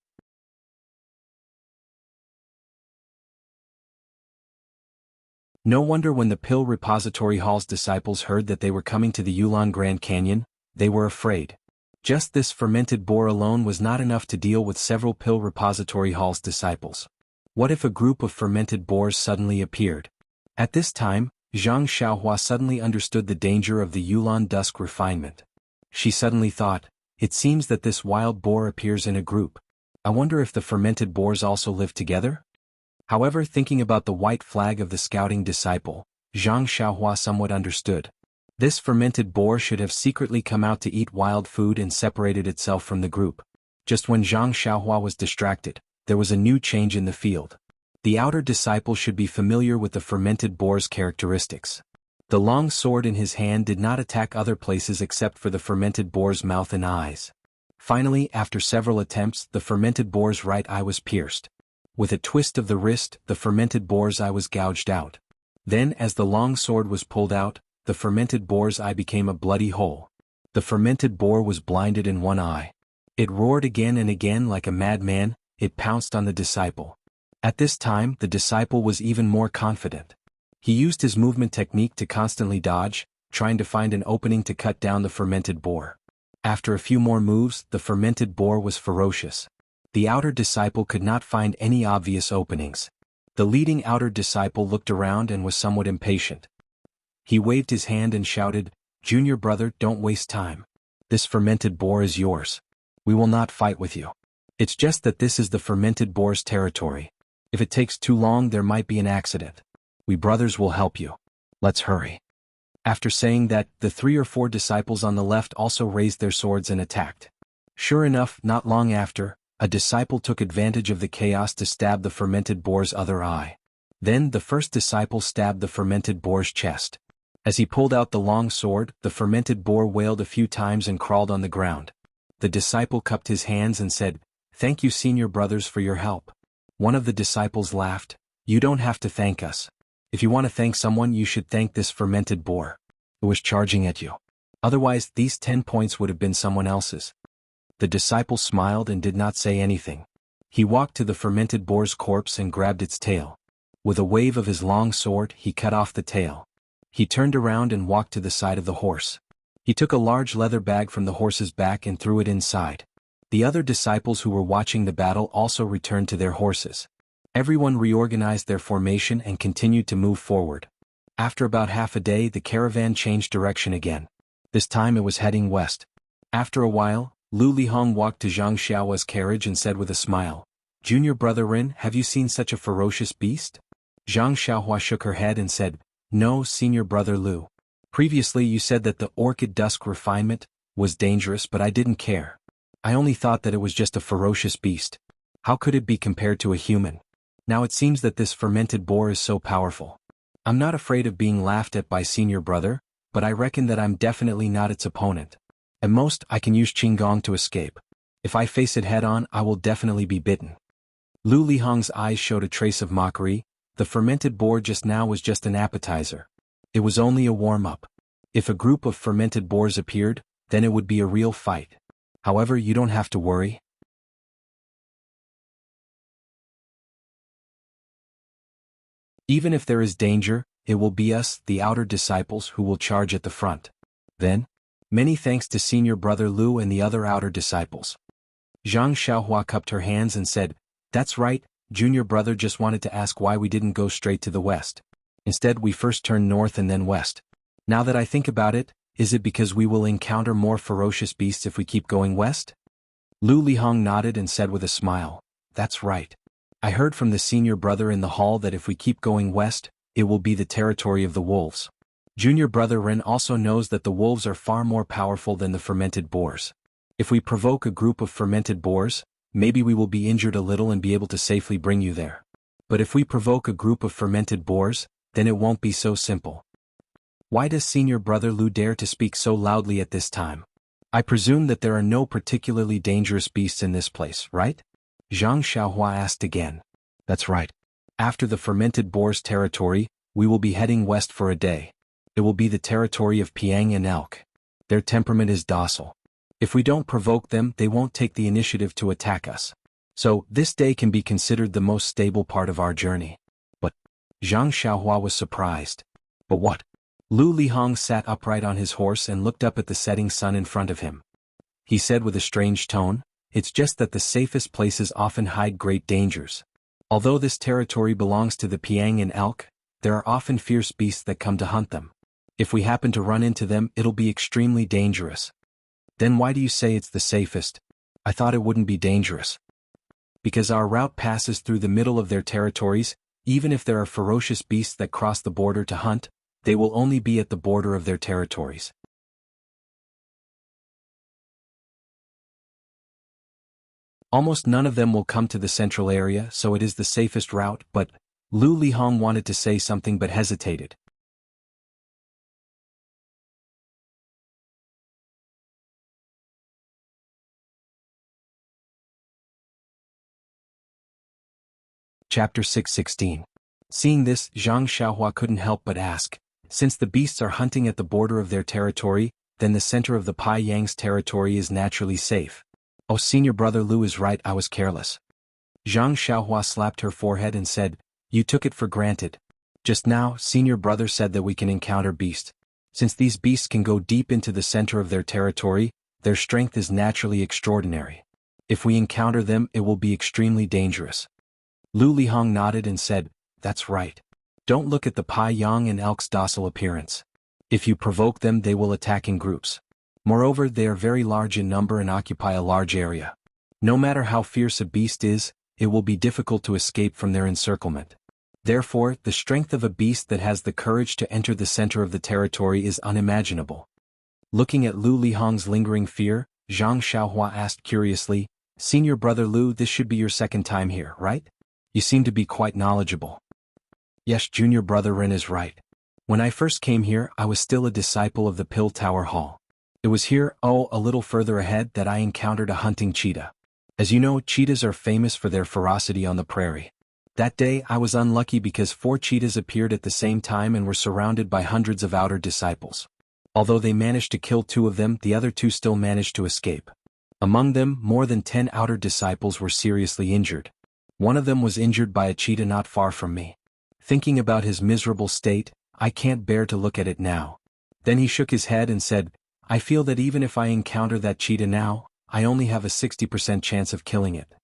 No wonder when the Pill Repository Hall's disciples heard that they were coming to the Yulon Grand Canyon, they were afraid. Just this fermented boar alone was not enough to deal with several Pill Repository Hall's disciples. What if a group of fermented boars suddenly appeared? At this time, Zhang Xiaohua suddenly understood the danger of the Yulon Dusk refinement. She suddenly thought, it seems that this wild boar appears in a group. I wonder if the fermented boars also live together? However, thinking about the white flag of the scouting disciple, Zhang Xiaohua somewhat understood. This fermented boar should have secretly come out to eat wild food and separated itself from the group. Just when Zhang Xiaohua was distracted, there was a new change in the field. The outer disciple should be familiar with the fermented boar's characteristics. The long sword in his hand did not attack other places except for the fermented boar's mouth and eyes. Finally, after several attempts, the fermented boar's right eye was pierced. With a twist of the wrist, the fermented boar's eye was gouged out. Then, as the long sword was pulled out, the fermented boar's eye became a bloody hole. The fermented boar was blinded in one eye. It roared again and again like a madman. It pounced on the disciple. At this time, the disciple was even more confident. He used his movement technique to constantly dodge, trying to find an opening to cut down the fermented boar. After a few more moves, the fermented boar was ferocious. The outer disciple could not find any obvious openings. The leading outer disciple looked around and was somewhat impatient. He waved his hand and shouted, Junior brother, don't waste time. This fermented boar is yours. We will not fight with you. It's just that this is the fermented boar's territory. If it takes too long there might be an accident. We brothers will help you. Let's hurry." After saying that, the 3 or 4 disciples on the left also raised their swords and attacked. Sure enough, not long after, a disciple took advantage of the chaos to stab the fermented boar's other eye. Then the first disciple stabbed the fermented boar's chest. As he pulled out the long sword, the fermented boar wailed a few times and crawled on the ground. The disciple cupped his hands and said, "Thank you, senior brothers, for your help." One of the disciples laughed, "You don't have to thank us. If you want to thank someone, you should thank this fermented boar. It was charging at you. Otherwise, these 10 points would have been someone else's." The disciple smiled and did not say anything. He walked to the fermented boar's corpse and grabbed its tail. With a wave of his long sword, he cut off the tail. He turned around and walked to the side of the horse. He took a large leather bag from the horse's back and threw it inside. The other disciples who were watching the battle also returned to their horses. Everyone reorganized their formation and continued to move forward. After about half a day, the caravan changed direction again. This time it was heading west. After a while, Lu Lihong walked to Zhang Xiaohua's carriage and said with a smile, "Junior brother Rin, have you seen such a ferocious beast?" Zhang Xiaohua shook her head and said, "No, senior brother Lu. Previously you said that the orchid dusk refinement was dangerous, but I didn't care. I only thought that it was just a ferocious beast. How could it be compared to a human? Now it seems that this fermented boar is so powerful. I'm not afraid of being laughed at by senior brother, but I reckon that I'm definitely not its opponent. At most, I can use Qinggong to escape. If I face it head-on, I will definitely be bitten." Lu Lihong's eyes showed a trace of mockery. The fermented boar just now was just an appetizer. It was only a warm-up. If a group of fermented boars appeared, then it would be a real fight. However, you don't have to worry. Even if there is danger, it will be us, the outer disciples, who will charge at the front. Then, many thanks to senior brother Lu and the other outer disciples. Zhang Xiaohua cupped her hands and said, "That's right, junior brother just wanted to ask why we didn't go straight to the west. Instead we first turned north and then west. Now that I think about it, is it because we will encounter more ferocious beasts if we keep going west?" Lu Lihong nodded and said with a smile, "That's right. I heard from the senior brother in the hall that if we keep going west, it will be the territory of the wolves. Junior brother Ren also knows that the wolves are far more powerful than the fermented boars. If we provoke a group of fermented boars, maybe we will be injured a little and be able to safely bring you there. But if we provoke a group of fermented boars, then it won't be so simple." Why does senior brother Lu dare to speak so loudly at this time? I presume that there are no particularly dangerous beasts in this place, right? Zhang Xiaohua asked again. That's right. After the fermented boar's territory, we will be heading west for a day. It will be the territory of Piang and elk. Their temperament is docile. If we don't provoke them, they won't take the initiative to attack us. So, this day can be considered the most stable part of our journey. But, Zhang Xiaohua was surprised. But what? Lu Lihong sat upright on his horse and looked up at the setting sun in front of him. He said with a strange tone, "It's just that the safest places often hide great dangers. Although this territory belongs to the Piang and elk, there are often fierce beasts that come to hunt them. If we happen to run into them, it'll be extremely dangerous." Then why do you say it's the safest? I thought it wouldn't be dangerous. Because our route passes through the middle of their territories. Even if there are ferocious beasts that cross the border to hunt, they will only be at the border of their territories. Almost none of them will come to the central area, so it is the safest route. But Lu Lihong wanted to say something but hesitated. Chapter 6:16. Seeing this, Zhang Xiaohua couldn't help but ask, since the beasts are hunting at the border of their territory, then the center of the Pai Yang's territory is naturally safe. Oh, senior brother Lu is right, I was careless. Zhang Xiaohua slapped her forehead and said, "You took it for granted. Just now, senior brother said that we can encounter beasts. Since these beasts can go deep into the center of their territory, their strength is naturally extraordinary. If we encounter them, it will be extremely dangerous." Lu Lihong nodded and said, "That's right. Don't look at the Pai Yang and elk's docile appearance. If you provoke them, they will attack in groups. Moreover, they are very large in number and occupy a large area. No matter how fierce a beast is, it will be difficult to escape from their encirclement. Therefore, the strength of a beast that has the courage to enter the center of the territory is unimaginable. Looking at Lu Lihong's lingering fear, Zhang Xiaohua asked curiously, "Senior brother Lu, this should be your second time here, right? You seem to be quite knowledgeable." "Yes, junior brother Ren is right. When I first came here, I was still a disciple of the Pill Tower Hall. It was here, a little further ahead, that I encountered a hunting cheetah. As you know, cheetahs are famous for their ferocity on the prairie. That day I was unlucky because 4 cheetahs appeared at the same time and were surrounded by hundreds of outer disciples. Although they managed to kill 2 of them, the other 2 still managed to escape. Among them, more than 10 outer disciples were seriously injured. One of them was injured by a cheetah not far from me. Thinking about his miserable state, I can't bear to look at it now." Then he shook his head and said, "I feel that even if I encounter that cheetah now, I only have a 60% chance of killing it."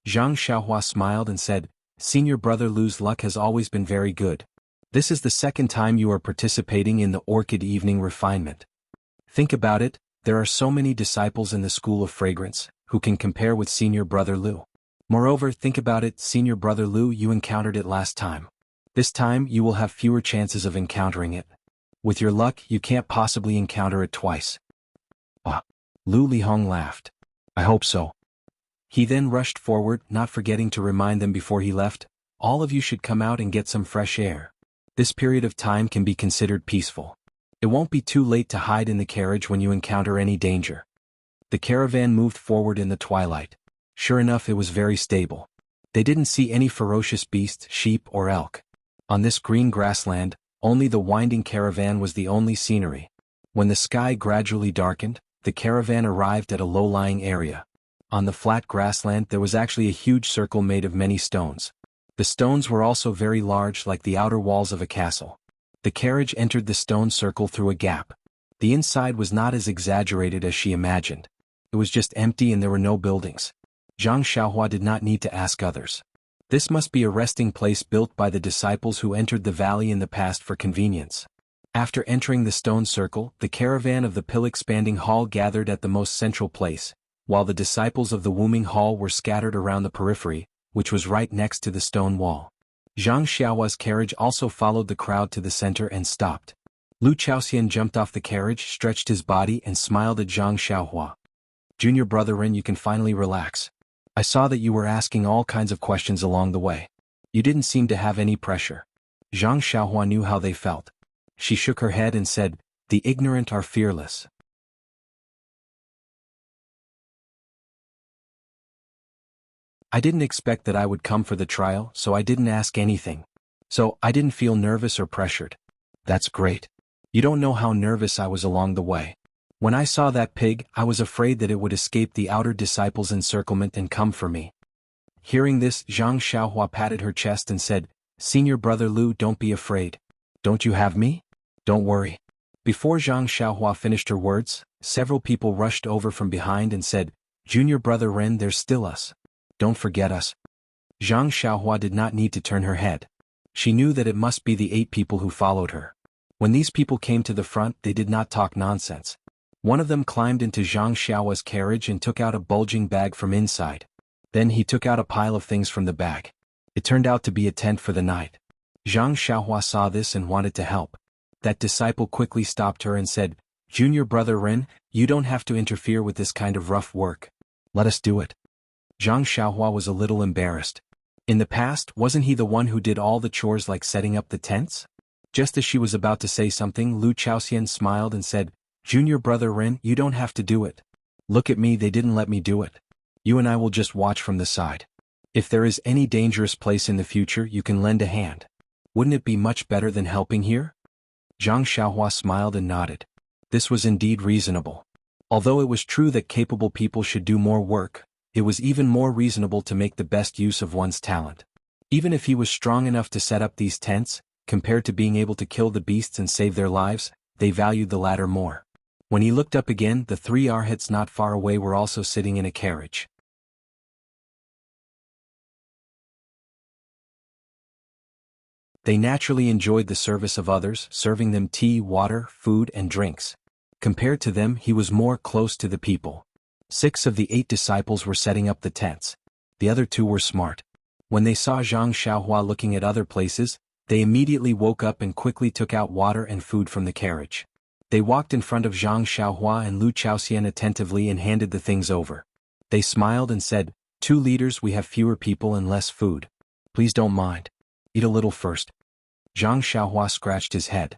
Zhang Xiaohua smiled and said, "Senior brother Lu's luck has always been very good. This is the second time you are participating in the Orchid Evening Refinement. Think about it, there are so many disciples in the School of Fragrance, who can compare with Senior brother Lu. Moreover, think about it, Senior brother Lu, you encountered it last time. This time you will have fewer chances of encountering it. With your luck, you can't possibly encounter it twice." "Ah." Lu Lihong laughed. "I hope so." He then rushed forward, not forgetting to remind them before he left, "All of you should come out and get some fresh air. This period of time can be considered peaceful. It won't be too late to hide in the carriage when you encounter any danger." The caravan moved forward in the twilight. Sure enough, it was very stable. They didn't see any ferocious beast, sheep or elk. On this green grassland, only the winding caravan was the only scenery. When the sky gradually darkened, the caravan arrived at a low-lying area. On the flat grassland there was actually a huge circle made of many stones. The stones were also very large, like the outer walls of a castle. The carriage entered the stone circle through a gap. The inside was not as exaggerated as she imagined. It was just empty and there were no buildings. Zhang Xiaohua did not need to ask others. This must be a resting place built by the disciples who entered the valley in the past for convenience. After entering the stone circle, the caravan of the pill-expanding hall gathered at the most central place, while the disciples of the Wuming Hall were scattered around the periphery, which was right next to the stone wall. Zhang Xiaohua's carriage also followed the crowd to the center and stopped. Lu Chaoxian jumped off the carriage, stretched his body and smiled at Zhang Xiaohua. "Junior brother Ren, you can finally relax. I saw that you were asking all kinds of questions along the way. You didn't seem to have any pressure." Zhang Xiaohua knew how they felt. She shook her head and said, "The ignorant are fearless." "I didn't expect that I would come for the trial, so I didn't ask anything. So I didn't feel nervous or pressured." "That's great. You don't know how nervous I was along the way. When I saw that pig, I was afraid that it would escape the outer disciples' encirclement and come for me." Hearing this, Zhang Xiaohua patted her chest and said, "Senior brother Lu, don't be afraid. Don't you have me? Don't worry." Before Zhang Xiaohua finished her words, several people rushed over from behind and said, "Junior brother Ren, there's still us. Don't forget us." Zhang Xiaohua did not need to turn her head. She knew that it must be the 8 people who followed her. When these people came to the front, they did not talk nonsense. One of them climbed into Zhang Xiaohua's carriage and took out a bulging bag from inside. Then he took out a pile of things from the bag. It turned out to be a tent for the night. Zhang Xiaohua saw this and wanted to help. That disciple quickly stopped her and said, "Junior brother Ren, you don't have to interfere with this kind of rough work. Let us do it." Zhang Xiaohua was a little embarrassed. In the past, wasn't he the one who did all the chores like setting up the tents? Just as she was about to say something, Lu Chaoxian smiled and said, "Junior brother Ren, you don't have to do it. Look at me, they didn't let me do it. You and I will just watch from the side. If there is any dangerous place in the future, you can lend a hand. Wouldn't it be much better than helping here?" Zhang Xiaohua smiled and nodded. This was indeed reasonable. Although it was true that capable people should do more work, it was even more reasonable to make the best use of one's talent. Even if he was strong enough to set up these tents, compared to being able to kill the beasts and save their lives, they valued the latter more. When he looked up again, the 3 arhats not far away were also sitting in a carriage. They naturally enjoyed the service of others, serving them tea, water, food, and drinks. Compared to them, he was more close to the people. 6 of the 8 disciples were setting up the tents. The other 2 were smart. When they saw Zhang Xiaohua looking at other places, they immediately woke up and quickly took out water and food from the carriage. They walked in front of Zhang Xiaohua and Lu Chaoxian attentively and handed the things over. They smiled and said, "2 leaders, we have fewer people and less food. Please don't mind. Eat a little first." Zhang Xiaohua scratched his head.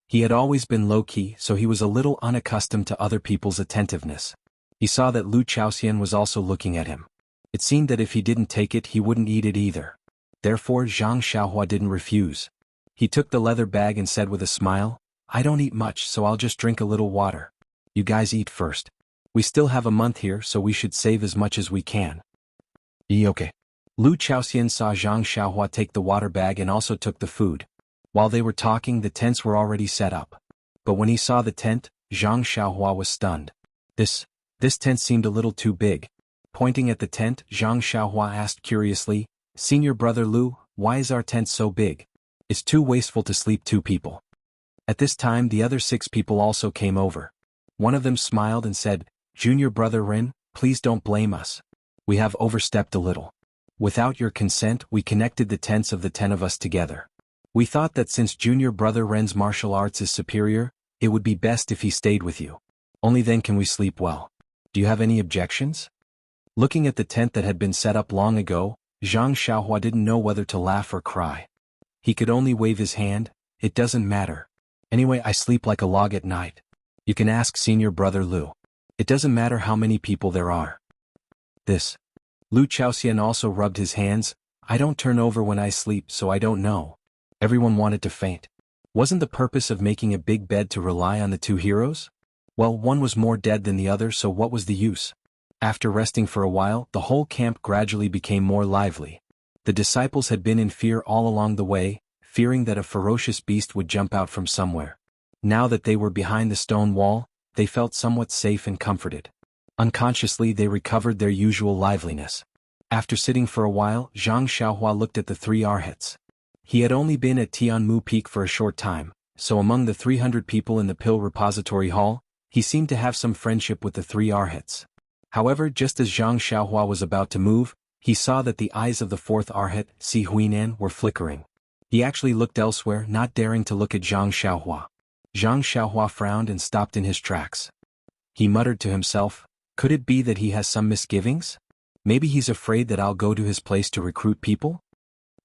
He had always been low-key, so he was a little unaccustomed to other people's attentiveness. He saw that Lu Chaoxian was also looking at him. It seemed that if he didn't take it, he wouldn't eat it either. Therefore, Zhang Xiaohua didn't refuse. He took the leather bag and said with a smile, "I don't eat much, so I'll just drink a little water. You guys eat first. We still have a month here, so we should save as much as we can." Okay. Lu Chaoxian saw Zhang Xiaohua take the water bag and also took the food. While they were talking, the tents were already set up. But when he saw the tent, Zhang Xiaohua was stunned. This tent seemed a little too big. Pointing at the tent, Zhang Xiaohua asked curiously, "Senior brother Lu, why is our tent so big? It's too wasteful to sleep 2 people." At this time, the other 6 people also came over. One of them smiled and said, "Junior brother Rin, please don't blame us. We have overstepped a little. Without your consent, we connected the tents of the 10 of us together. We thought that since junior brother Ren's martial arts is superior, it would be best if he stayed with you. Only then can we sleep well. Do you have any objections?" Looking at the tent that had been set up long ago, Zhang Xiaohua didn't know whether to laugh or cry. He could only wave his hand. "It doesn't matter. Anyway, I sleep like a log at night. You can ask senior brother Lu. It doesn't matter how many people there are." Lu Chaoxian also rubbed his hands. "I don't turn over when I sleep, so I don't know." Everyone wanted to faint. Wasn't the purpose of making a big bed to rely on the 2 heroes? Well, one was more dead than the other, so what was the use? After resting for a while, the whole camp gradually became more lively. The disciples had been in fear all along the way, fearing that a ferocious beast would jump out from somewhere. Now that they were behind the stone wall, they felt somewhat safe and comforted. Unconsciously, they recovered their usual liveliness. After sitting for a while, Zhang Xiaohua looked at the 3 arhats. He had only been at Tianmu Peak for a short time, so among the 300 people in the Pill Repository Hall, he seemed to have some friendship with the 3 arhats. However, just as Zhang Xiaohua was about to move, he saw that the eyes of the 4th arhat, Si Huinan, were flickering. He actually looked elsewhere, not daring to look at Zhang Xiaohua. Zhang Xiaohua frowned and stopped in his tracks. He muttered to himself, "Could it be that he has some misgivings? Maybe he's afraid that I'll go to his place to recruit people?"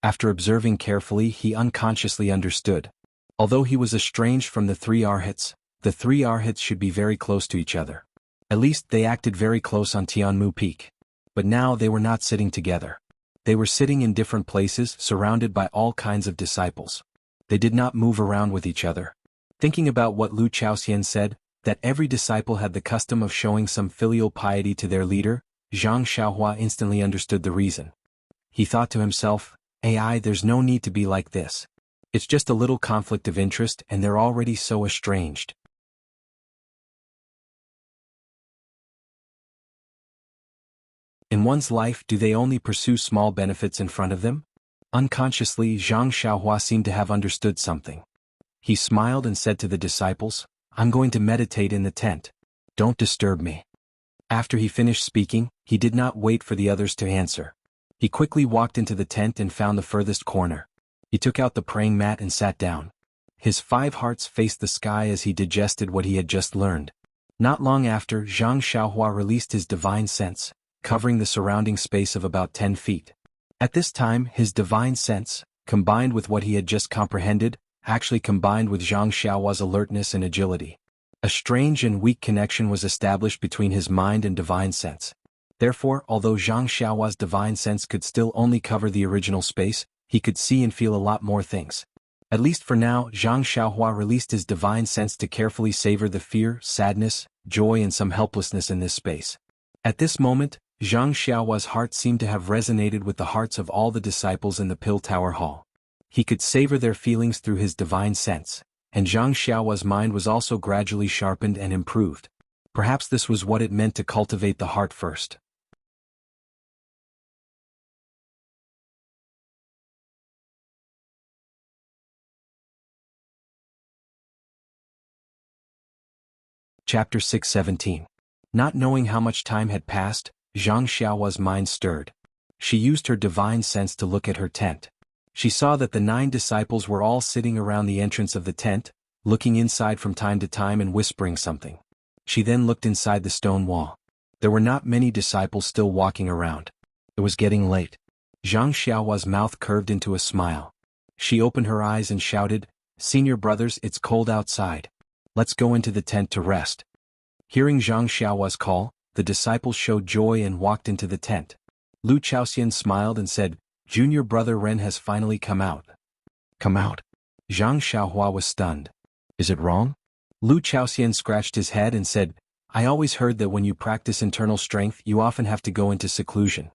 After observing carefully, he unconsciously understood. Although he was estranged from the 3 arhats, the 3 arhats should be very close to each other. At least they acted very close on Tianmu Peak. But now they were not sitting together. They were sitting in different places, surrounded by all kinds of disciples. They did not move around with each other. Thinking about what Lu Chaoxian said, that every disciple had the custom of showing some filial piety to their leader, Zhang Xiaohua instantly understood the reason. He thought to himself, "AI, there's no need to be like this. It's just a little conflict of interest and they're already so estranged." In one's life, do they only pursue small benefits in front of them? Unconsciously, Zhang Xiaohua seemed to have understood something. He smiled and said to the disciples, "I'm going to meditate in the tent. Don't disturb me." After he finished speaking, he did not wait for the others to answer. He quickly walked into the tent and found the furthest corner. He took out the praying mat and sat down. His 5 hearts faced the sky as he digested what he had just learned. Not long after, Zhang Xiaohua released his divine sense, covering the surrounding space of about 10 feet. At this time, his divine sense, combined with what he had just comprehended, actually combined with Zhang Xiaohua's alertness and agility. A strange and weak connection was established between his mind and divine sense. Therefore, although Zhang Xiaohua's divine sense could still only cover the original space, he could see and feel a lot more things. At least for now, Zhang Xiaohua released his divine sense to carefully savor the fear, sadness, joy and some helplessness in this space. At this moment, Zhang Xiaohua's heart seemed to have resonated with the hearts of all the disciples in the Pill Tower Hall. He could savor their feelings through his divine sense, and Zhang Xiaohua's mind was also gradually sharpened and improved. Perhaps this was what it meant to cultivate the heart first. Chapter 617. Not knowing how much time had passed, Zhang Xiaohua's mind stirred. She used her divine sense to look at her tent. She saw that the 9 disciples were all sitting around the entrance of the tent, looking inside from time to time and whispering something. She then looked inside the stone wall. There were not many disciples still walking around. It was getting late. Zhang Xiaohua's mouth curved into a smile. She opened her eyes and shouted, "Senior brothers, it's cold outside. Let's go into the tent to rest." Hearing Zhang Xiaohua's call, the disciples showed joy and walked into the tent. Lu Chaoxian smiled and said, "Junior brother Ren has finally come out." "Come out?" Zhang Xiaohua was stunned. "Is it wrong?" Lu Chaoxian scratched his head and said, "I always heard that when you practice internal strength you often have to go into seclusion.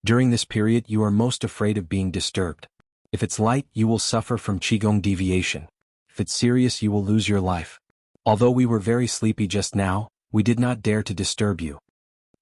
During this period you are most afraid of being disturbed. If it's light you will suffer from Qigong deviation. If it's serious you will lose your life. Although we were very sleepy just now, we did not dare to disturb you."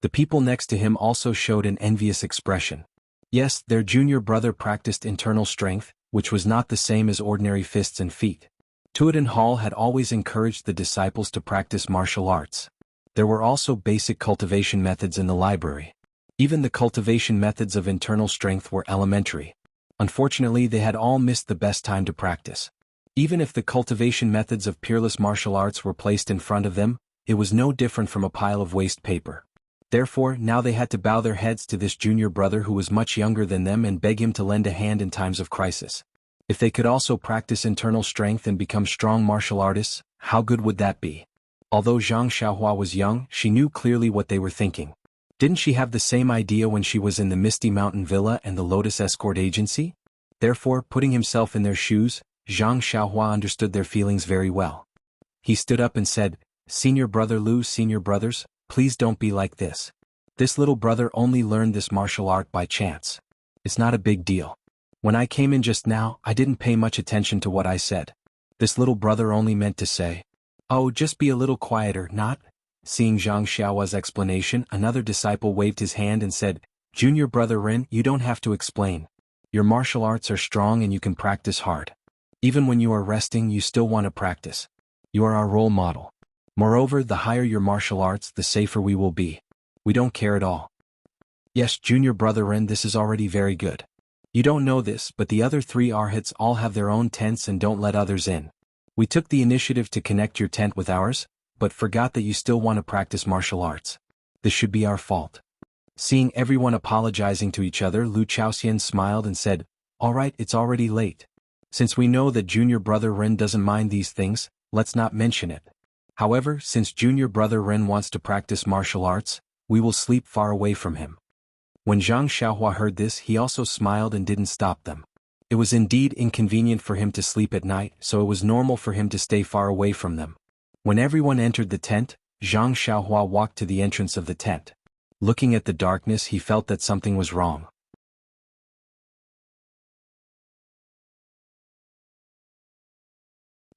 The people next to him also showed an envious expression. Yes, their junior brother practiced internal strength, which was not the same as ordinary fists and feet. Tuoden Hall had always encouraged the disciples to practice martial arts. There were also basic cultivation methods in the library. Even the cultivation methods of internal strength were elementary. Unfortunately, they had all missed the best time to practice. Even if the cultivation methods of peerless martial arts were placed in front of them, it was no different from a pile of waste paper. Therefore, now they had to bow their heads to this junior brother who was much younger than them and beg him to lend a hand in times of crisis. If they could also practice internal strength and become strong martial artists, how good would that be? Although Zhang Xiaohua was young, she knew clearly what they were thinking. Didn't she have the same idea when she was in the Misty Mountain Villa and the Lotus Escort Agency? Therefore, putting himself in their shoes, Zhang Xiaohua understood their feelings very well. He stood up and said, "Senior brother Lu, senior brothers, please don't be like this. This little brother only learned this martial art by chance. It's not a big deal. When I came in just now, I didn't pay much attention to what I said. This little brother only meant to say, 'Oh, just be a little quieter, not?'" Seeing Zhang Xiaohua's explanation, another disciple waved his hand and said, "Junior brother Ren, you don't have to explain. Your martial arts are strong and you can practice hard. Even when you are resting, you still want to practice. You are our role model. Moreover, the higher your martial arts, the safer we will be. We don't care at all." "Yes, junior brother Ren, this is already very good. You don't know this, but the other 3 arhats all have their own tents and don't let others in. We took the initiative to connect your tent with ours, but forgot that you still want to practice martial arts. This should be our fault." Seeing everyone apologizing to each other, Lu Chaoxian smiled and said, "All right, it's already late. Since we know that junior brother Ren doesn't mind these things, let's not mention it. However, since junior brother Ren wants to practice martial arts, we will sleep far away from him." When Zhang Xiaohua heard this, he also smiled and didn't stop them. It was indeed inconvenient for him to sleep at night, so it was normal for him to stay far away from them. When everyone entered the tent, Zhang Xiaohua walked to the entrance of the tent. Looking at the darkness, he felt that something was wrong.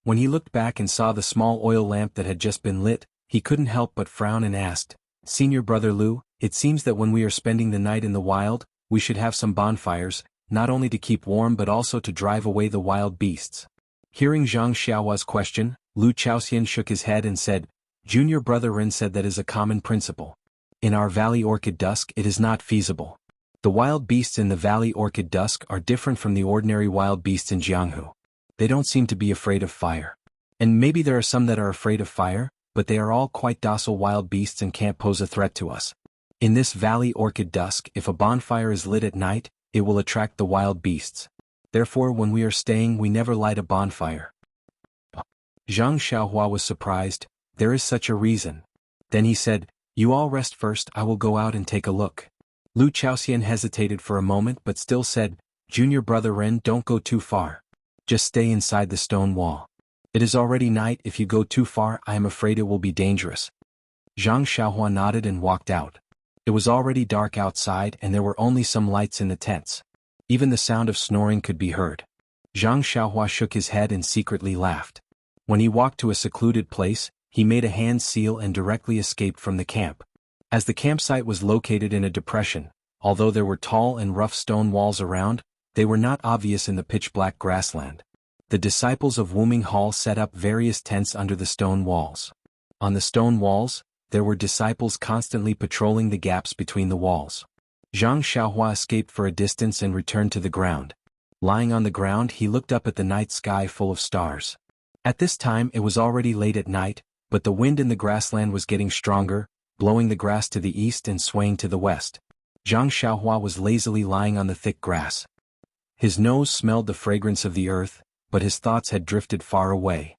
When he looked back and saw the small oil lamp that had just been lit, he couldn't help but frown and asked, "Senior brother Lu, it seems that when we are spending the night in the wild, we should have some bonfires, not only to keep warm but also to drive away the wild beasts." Hearing Zhang Xiaohua's question, Lu Chaoxian shook his head and said, "Junior brother Ren said that is a common principle. In our Valley Orchid Dusk it is not feasible. The wild beasts in the Valley Orchid Dusk are different from the ordinary wild beasts in Jianghu. They don't seem to be afraid of fire. And maybe there are some that are afraid of fire, but they are all quite docile wild beasts and can't pose a threat to us. In this Valley Orchid Dusk, if a bonfire is lit at night, it will attract the wild beasts. Therefore, when we are staying, we never light a bonfire." Zhang Xiaohua was surprised. There is such a reason. Then he said, "You all rest first, I will go out and take a look." Lu Chaoxian hesitated for a moment but still said, "Junior brother Ren, don't go too far. Just stay inside the stone wall. It is already night, if you go too far I am afraid it will be dangerous." Zhang Xiaohua nodded and walked out. It was already dark outside and there were only some lights in the tents. Even the sound of snoring could be heard. Zhang Xiaohua shook his head and secretly laughed. When he walked to a secluded place, he made a hand seal and directly escaped from the camp. As the campsite was located in a depression, although there were tall and rough stone walls around, they were not obvious in the pitch-black grassland. The disciples of Wuming Hall set up various tents under the stone walls. On the stone walls, there were disciples constantly patrolling the gaps between the walls. Zhang Xiaohua escaped for a distance and returned to the ground. Lying on the ground, he looked up at the night sky full of stars. At this time it was already late at night, but the wind in the grassland was getting stronger, blowing the grass to the east and swaying to the west. Zhang Xiaohua was lazily lying on the thick grass. His nose smelled the fragrance of the earth, but his thoughts had drifted far away.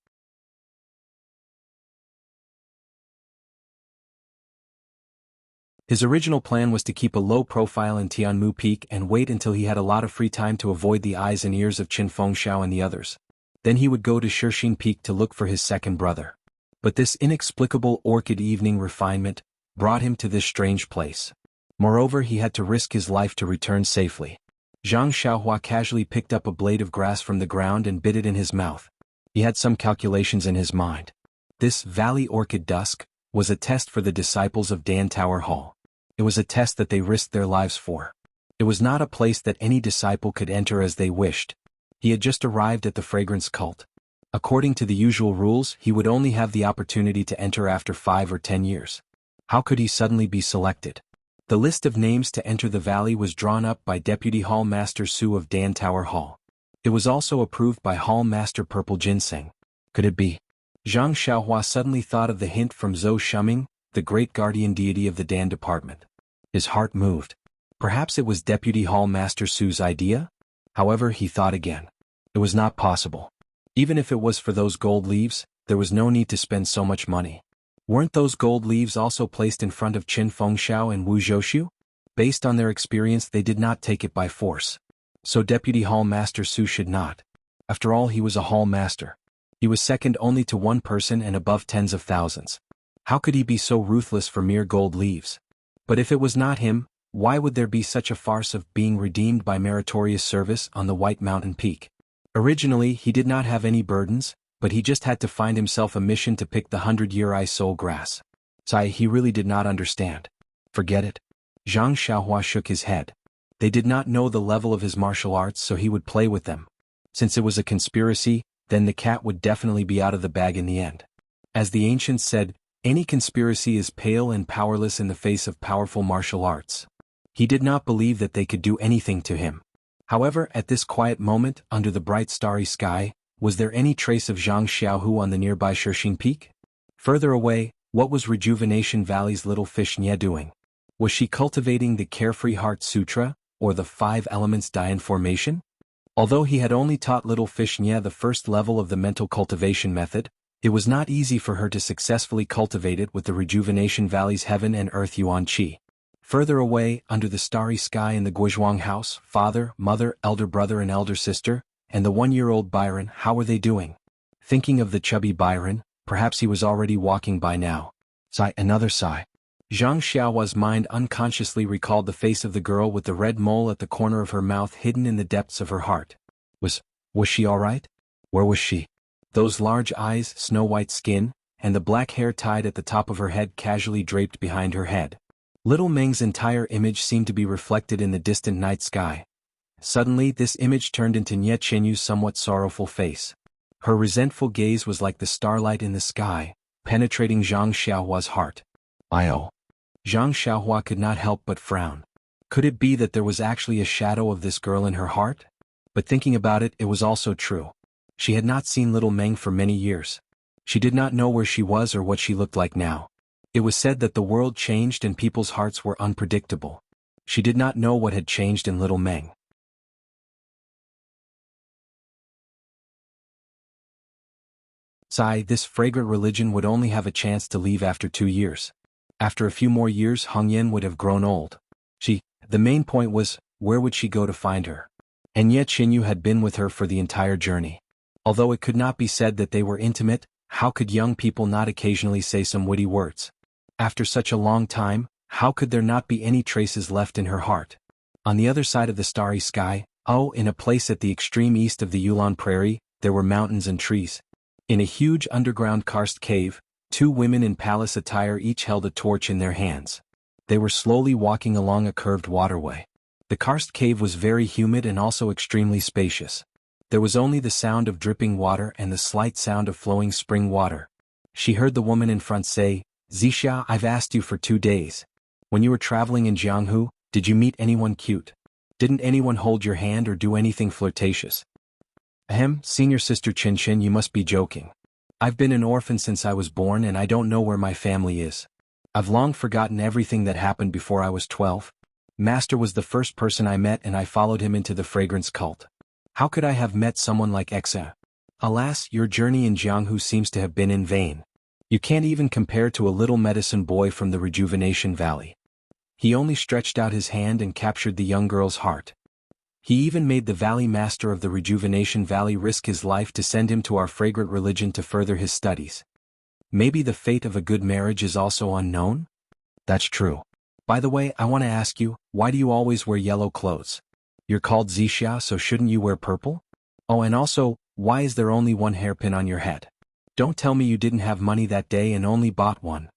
His original plan was to keep a low profile in Tianmu Peak and wait until he had a lot of free time to avoid the eyes and ears of Qin Fengxiao and the others. Then he would go to Shixing Peak to look for his second brother. But this inexplicable orchid evening refinement brought him to this strange place. Moreover, he had to risk his life to return safely. Zhang Xiaohua casually picked up a blade of grass from the ground and bit it in his mouth. He had some calculations in his mind. This Valley Orchid Dusk was a test for the disciples of Dan Tower Hall. It was a test that they risked their lives for. It was not a place that any disciple could enter as they wished. He had just arrived at the fragrance cult. According to the usual rules, he would only have the opportunity to enter after 5 or 10 years. How could he suddenly be selected? The list of names to enter the valley was drawn up by Deputy Hall Master Su of Dan Tower Hall. It was also approved by Hall Master Purple Ginseng. Could it be? Zhang Xiaohua suddenly thought of the hint from Zhou Shuming, the great guardian deity of the Dan department. His heart moved. Perhaps it was Deputy Hall Master Su's idea? However, he thought again. It was not possible. Even if it was for those gold leaves, there was no need to spend so much money. Weren't those gold leaves also placed in front of Qin Fengxiao and Wu Zhouxiu? Based on their experience, they did not take it by force. So Deputy Hall Master Su should not. After all, he was a hall master. He was second only to one person and above tens of thousands. How could he be so ruthless for mere gold leaves? But if it was not him, why would there be such a farce of being redeemed by meritorious service on the White Mountain Peak? Originally, he did not have any burdens, but he just had to find himself a mission to pick the 100-year soul grass. He really did not understand. Forget it. Zhang Xiaohua shook his head. They did not know the level of his martial arts, so he would play with them. Since it was a conspiracy, then the cat would definitely be out of the bag in the end. As the ancients said, any conspiracy is pale and powerless in the face of powerful martial arts. He did not believe that they could do anything to him. However, at this quiet moment, under the bright starry sky, was there any trace of Zhang Xiaohu on the nearby Shixing Peak? Further away, what was Rejuvenation Valley's little fish Nye doing? Was she cultivating the Carefree Heart Sutra, or the 5 Elements Dian Formation? Although he had only taught little fish Nye the first level of the mental cultivation method, it was not easy for her to successfully cultivate it with the Rejuvenation Valley's Heaven and Earth Yuan Qi. Further away, under the starry sky in the Guizhuang house, father, mother, elder brother and elder sister, and the 1-year-old Byron, how were they doing? Thinking of the chubby Byron, perhaps he was already walking by now. Sigh, another sigh. Zhang Xiaohua's mind unconsciously recalled the face of the girl with the red mole at the corner of her mouth hidden in the depths of her heart. Was she all right? Where was she? Those large eyes, snow-white skin, and the black hair tied at the top of her head casually draped behind her head. Little Meng's entire image seemed to be reflected in the distant night sky. Suddenly, this image turned into Nye Qianyu's somewhat sorrowful face. Her resentful gaze was like the starlight in the sky, penetrating Zhang Xiaohua's heart. Zhang Xiaohua could not help but frown. Could it be that there was actually a shadow of this girl in her heart? But thinking about it, it was also true. She had not seen little Meng for many years. She did not know where she was or what she looked like now. It was said that the world changed and people's hearts were unpredictable. She did not know what had changed in little Meng. This fragrant religion would only have a chance to leave after 2 years. After a few more years, Hongyan would have grown old. The main point was, where would she go to find her? And yet Xinyu had been with her for the entire journey. Although it could not be said that they were intimate, how could young people not occasionally say some witty words? After such a long time, how could there not be any traces left in her heart? On the other side of the starry sky, in a place at the extreme east of the Yulon Prairie, there were mountains and trees. In a huge underground karst cave, 2 women in palace attire each held a torch in their hands. They were slowly walking along a curved waterway. The karst cave was very humid and also extremely spacious. There was only the sound of dripping water and the slight sound of flowing spring water. She heard the woman in front say, "Zixia, I've asked you for 2 days. When you were traveling in Jianghu, did you meet anyone cute? Didn't anyone hold your hand or do anything flirtatious?" "Ahem, senior sister Chin, you must be joking. I've been an orphan since I was born and I don't know where my family is. I've long forgotten everything that happened before I was 12. Master was the first person I met and I followed him into the fragrance cult. How could I have met someone like Exa? Alas, your journey in Jianghu seems to have been in vain. You can't even compare to a little medicine boy from the Rejuvenation Valley." He only stretched out his hand and captured the young girl's heart. He even made the Valley Master of the Rejuvenation Valley risk his life to send him to our fragrant religion to further his studies. Maybe the fate of a good marriage is also unknown? That's true. By the way, I want to ask you, why do you always wear yellow clothes? You're called Zixia, so shouldn't you wear purple? Oh, and also, why is there only one hairpin on your head? Don't tell me you didn't have money that day and only bought one.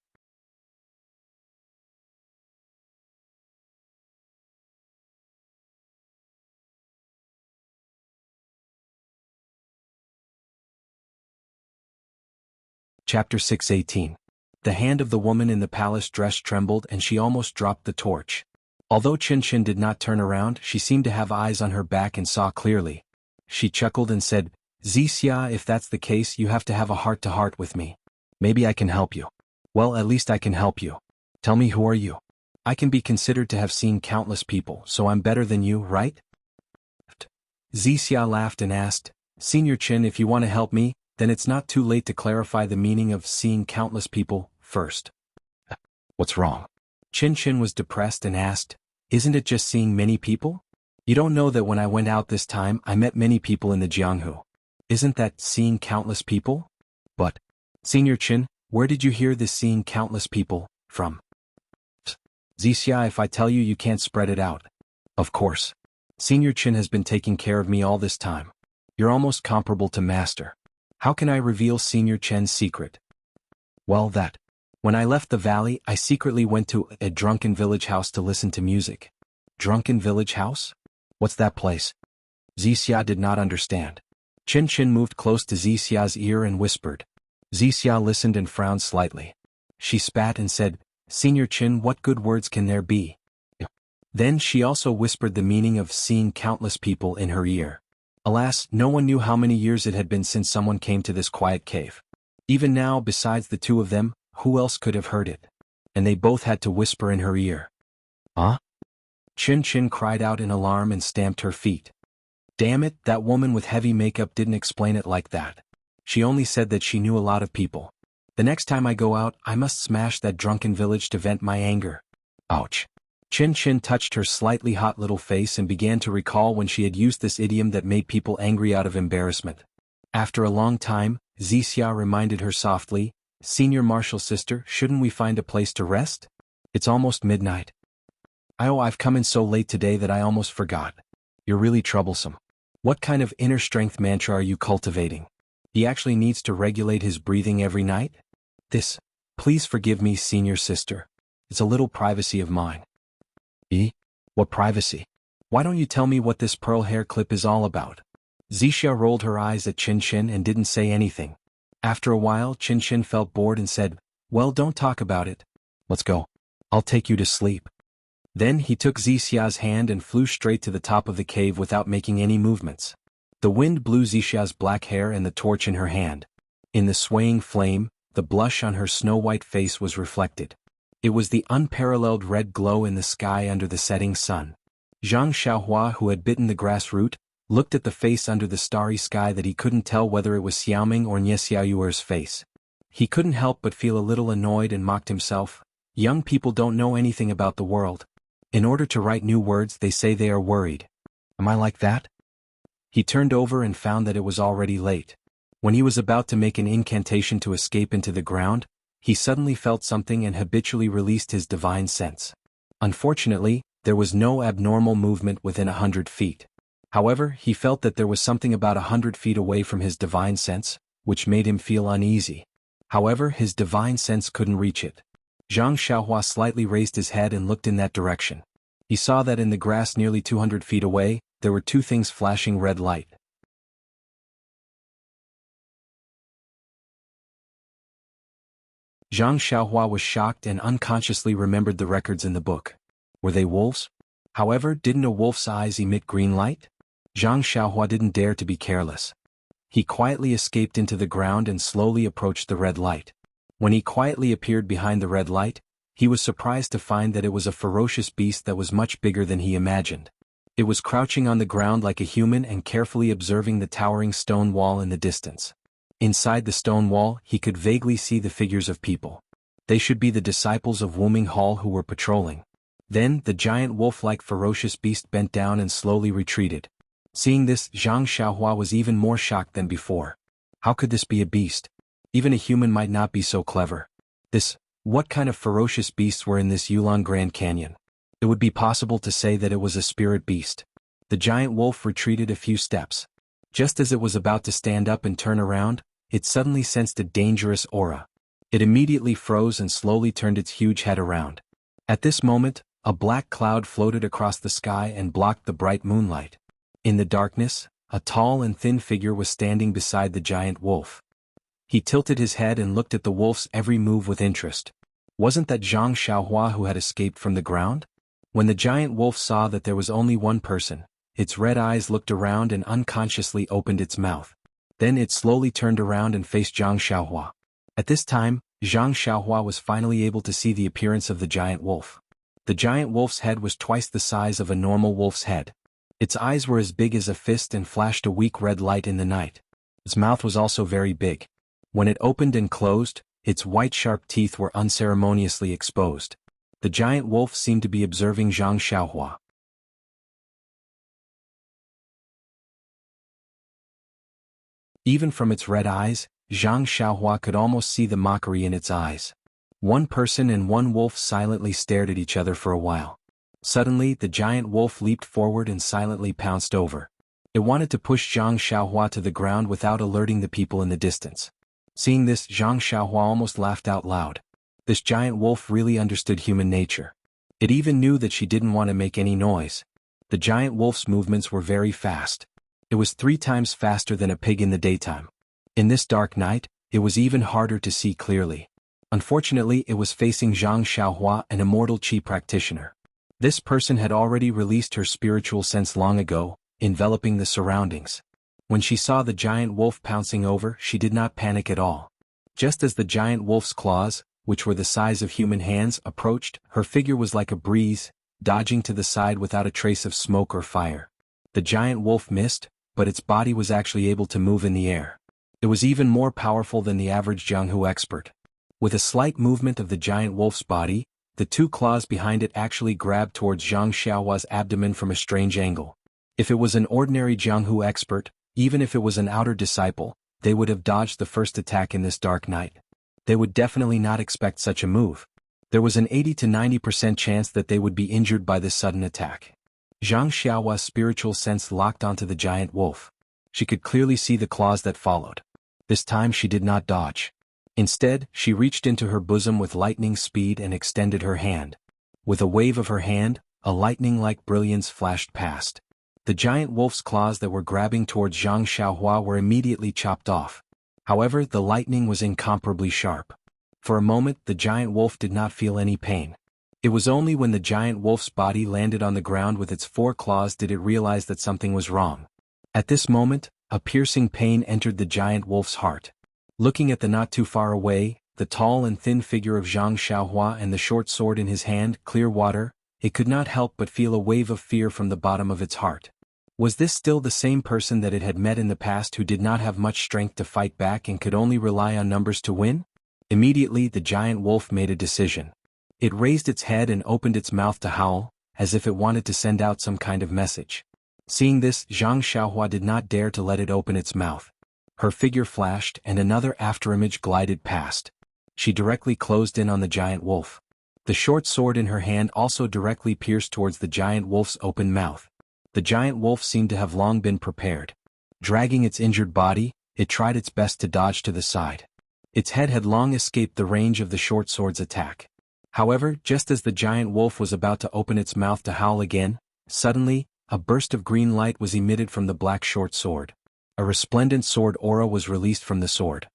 Chapter 6:18. The hand of the woman in the palace dress trembled and she almost dropped the torch. Although Chin did not turn around, she seemed to have eyes on her back and saw clearly. She chuckled and said, "Zixia, if that's the case, you have to have a heart-to-heart with me. Maybe I can help you." "Well, at least I can help you. Tell me, who are you? I can be considered to have seen countless people, so I'm better than you, right?" Zixia laughed and asked, "Senior Chin, if you want to help me, then it's not too late to clarify the meaning of seeing countless people first." "What's wrong?" Chin was depressed and asked, "Isn't it just seeing many people? You don't know that when I went out this time I met many people in the Jianghu. Isn't that seeing countless people?" "But, Senior Chin, where did you hear this seeing countless people from?" "Zixia, if I tell you, you can't spread it out." "Of course. Senior Chin has been taking care of me all this time. You're almost comparable to Master. How can I reveal Senior Chen's secret?" "Well, when I left the valley, I secretly went to a drunken village house to listen to music." "Drunken village house? What's that place?" Zixia did not understand. Chin moved close to Zixia's ear and whispered. Zixia listened and frowned slightly. She spat and said, "Senior Chin, what good words can there be?" Then she also whispered the meaning of seeing countless people in her ear. Alas, no one knew how many years it had been since someone came to this quiet cave. Even now, besides the two of them, who else could have heard it? And they both had to whisper in her ear. "Huh?" Chin cried out in alarm and stamped her feet. Damn it, that woman with heavy makeup didn't explain it like that. She only said that she knew a lot of people. The next time I go out, I must smash that drunken village to vent my anger. Ouch. Chin touched her slightly hot little face and began to recall when she had used this idiom that made people angry out of embarrassment. After a long time, Zixia reminded her softly, "Senior Martial Sister, shouldn't we find a place to rest? It's almost midnight." I've come in so late today that I almost forgot. You're really troublesome. What kind of inner strength mantra are you cultivating? He actually needs to regulate his breathing every night? Please forgive me, senior sister. It's a little privacy of mine. What privacy? Why don't you tell me what this pearl hair clip is all about? Zixia rolled her eyes at Chin and didn't say anything. After a while, Chin felt bored and said, "Well, don't talk about it. Let's go. I'll take you to sleep." Then he took Zixia's hand and flew straight to the top of the cave without making any movements. The wind blew Zixia's black hair and the torch in her hand. In the swaying flame, the blush on her snow-white face was reflected. It was the unparalleled red glow in the sky under the setting sun. Zhang Xiaohua, who had bitten the grass root, looked at the face under the starry sky that he couldn't tell whether it was Xiaoming or Nie Xiaoyuer's face. He couldn't help but feel a little annoyed and mocked himself. Young people don't know anything about the world. In order to write new words, they say they are worried. Am I like that? He turned over and found that it was already late. When he was about to make an incantation to escape into the ground, he suddenly felt something and habitually released his divine sense. Unfortunately, there was no abnormal movement within 100 feet. However, he felt that there was something about 100 feet away from his divine sense, which made him feel uneasy. However, his divine sense couldn't reach it. Zhang Xiaohua slightly raised his head and looked in that direction. He saw that in the grass nearly 200 feet away, there were two things flashing red light. Zhang Xiaohua was shocked and unconsciously remembered the records in the book. Were they wolves? However, didn't a wolf's eyes emit green light? Zhang Xiaohua didn't dare to be careless. He quietly escaped into the ground and slowly approached the red light. When he quietly appeared behind the red light, he was surprised to find that it was a ferocious beast that was much bigger than he imagined. It was crouching on the ground like a human and carefully observing the towering stone wall in the distance. Inside the stone wall, he could vaguely see the figures of people. They should be the disciples of Wu Minghao who were patrolling. Then, the giant wolf-like ferocious beast bent down and slowly retreated. Seeing this, Zhang Xiaohua was even more shocked than before. How could this be a beast? Even a human might not be so clever. What kind of ferocious beasts were in this Yulon Grand Canyon? It would be possible to say that it was a spirit beast. The giant wolf retreated a few steps. Just as it was about to stand up and turn around, it suddenly sensed a dangerous aura. It immediately froze and slowly turned its huge head around. At this moment, a black cloud floated across the sky and blocked the bright moonlight. In the darkness, a tall and thin figure was standing beside the giant wolf. He tilted his head and looked at the wolf's every move with interest. Wasn't that Zhang Xiaohua who had escaped from the ground? When the giant wolf saw that there was only one person, its red eyes looked around and unconsciously opened its mouth. Then it slowly turned around and faced Zhang Xiaohua. At this time, Zhang Xiaohua was finally able to see the appearance of the giant wolf. The giant wolf's head was twice the size of a normal wolf's head. Its eyes were as big as a fist and flashed a weak red light in the night. Its mouth was also very big. When it opened and closed, its white sharp teeth were unceremoniously exposed. The giant wolf seemed to be observing Zhang Xiaohua. Even from its red eyes, Zhang Xiaohua could almost see the mockery in its eyes. One person and one wolf silently stared at each other for a while. Suddenly, the giant wolf leaped forward and silently pounced over. It wanted to push Zhang Xiaohua to the ground without alerting the people in the distance. Seeing this, Zhang Xiaohua almost laughed out loud. This giant wolf really understood human nature. It even knew that she didn't want to make any noise. The giant wolf's movements were very fast. It was 3 times faster than a pig in the daytime. In this dark night, it was even harder to see clearly. Unfortunately, it was facing Zhang Xiaohua, an immortal chi practitioner. This person had already released her spiritual sense long ago, enveloping the surroundings. When she saw the giant wolf pouncing over, she did not panic at all. Just as the giant wolf's claws, which were the size of human hands, approached, her figure was like a breeze, dodging to the side without a trace of smoke or fire. The giant wolf missed, but its body was actually able to move in the air. It was even more powerful than the average Jianghu expert. With a slight movement of the giant wolf's body, the 2 claws behind it actually grabbed towards Zhang Xiaohua's abdomen from a strange angle. If it was an ordinary Jianghu expert, even if it was an outer disciple, they would have dodged the first attack in this dark night. They would definitely not expect such a move. There was an 80 to 90% chance that they would be injured by this sudden attack. Zhang Xiaohua's spiritual sense locked onto the giant wolf. She could clearly see the claws that followed. This time she did not dodge. Instead, she reached into her bosom with lightning speed and extended her hand. With a wave of her hand, a lightning-like brilliance flashed past. The giant wolf's claws that were grabbing towards Zhang Xiaohua were immediately chopped off. However, the lightning was incomparably sharp. For a moment, the giant wolf did not feel any pain. It was only when the giant wolf's body landed on the ground with its 4 claws did it realize that something was wrong. At this moment, a piercing pain entered the giant wolf's heart. Looking at the not too far away, the tall and thin figure of Zhang Xiaohua and the short sword in his hand, clear water, it could not help but feel a wave of fear from the bottom of its heart. Was this still the same person that it had met in the past who did not have much strength to fight back and could only rely on numbers to win? Immediately the giant wolf made a decision. It raised its head and opened its mouth to howl, as if it wanted to send out some kind of message. Seeing this, Zhang Xiaohua did not dare to let it open its mouth. Her figure flashed and another afterimage glided past. She directly closed in on the giant wolf. The short sword in her hand also directly pierced towards the giant wolf's open mouth. The giant wolf seemed to have long been prepared. Dragging its injured body, it tried its best to dodge to the side. Its head had long escaped the range of the short sword's attack. However, just as the giant wolf was about to open its mouth to howl again, suddenly, a burst of green light was emitted from the black short sword. A resplendent sword aura was released from the sword.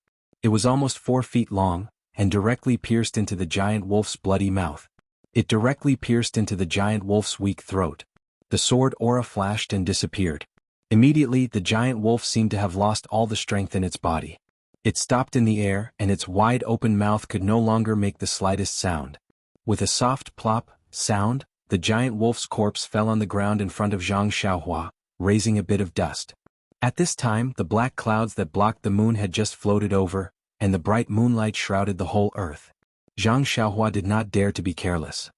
It was almost 4 feet long, and directly pierced into the giant wolf's bloody mouth. It directly pierced into the giant wolf's weak throat. The sword aura flashed and disappeared. Immediately, the giant wolf seemed to have lost all the strength in its body. It stopped in the air, and its wide-open mouth could no longer make the slightest sound. With a soft plop sound, the giant wolf's corpse fell on the ground in front of Zhang Xiaohua, raising a bit of dust. At this time, the black clouds that blocked the moon had just floated over, and the bright moonlight shrouded the whole earth. Zhang Xiaohua did not dare to be careless.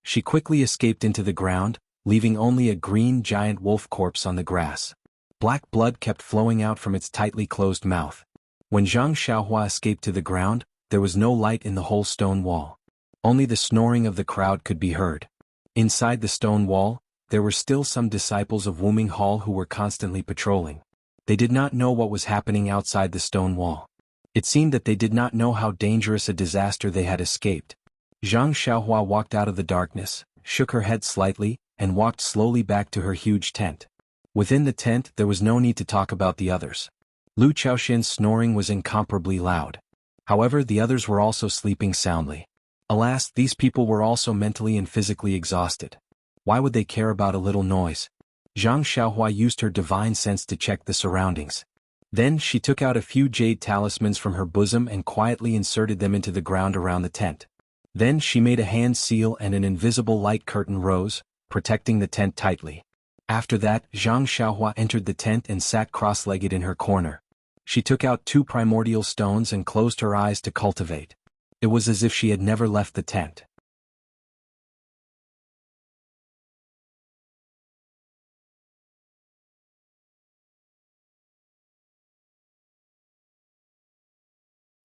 She quickly escaped into the ground, leaving only a green giant wolf corpse on the grass. Black blood kept flowing out from its tightly closed mouth. When Zhang Xiaohua escaped to the ground, there was no light in the whole stone wall. Only the snoring of the crowd could be heard. Inside the stone wall, there were still some disciples of Wuming Hall who were constantly patrolling. They did not know what was happening outside the stone wall. It seemed that they did not know how dangerous a disaster they had escaped. Zhang Xiaohua walked out of the darkness, shook her head slightly, and walked slowly back to her huge tent. Within the tent there was no need to talk about the others. Lu Chaoxian's snoring was incomparably loud. However, the others were also sleeping soundly. Alas, these people were also mentally and physically exhausted. Why would they care about a little noise? Zhang Xiaohua used her divine sense to check the surroundings. Then she took out a few jade talismans from her bosom and quietly inserted them into the ground around the tent. Then she made a hand seal and an invisible light curtain rose, protecting the tent tightly. After that, Zhang Xiaohua entered the tent and sat cross-legged in her corner. She took out 2 primordial stones and closed her eyes to cultivate. It was as if she had never left the tent.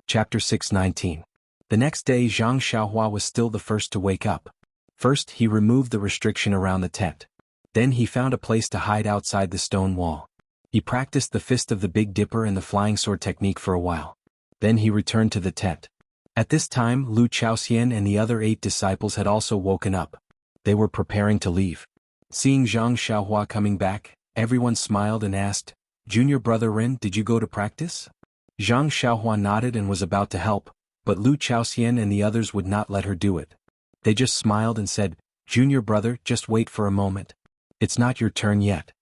Chapter 619. The next day Zhang Xiaohua was still the first to wake up. First he removed the restriction around the tent. Then he found a place to hide outside the stone wall. He practiced the Fist of the Big Dipper and the Flying Sword technique for a while. Then he returned to the tent. At this time Lu Chaoxian and the other 8 disciples had also woken up. They were preparing to leave. Seeing Zhang Xiaohua coming back, everyone smiled and asked, "Junior brother Ren, did you go to practice?" Zhang Xiaohua nodded and was about to help, but Lu Chaoxian and the others would not let her do it. They just smiled and said, "Junior brother, just wait for a moment. It's not your turn yet."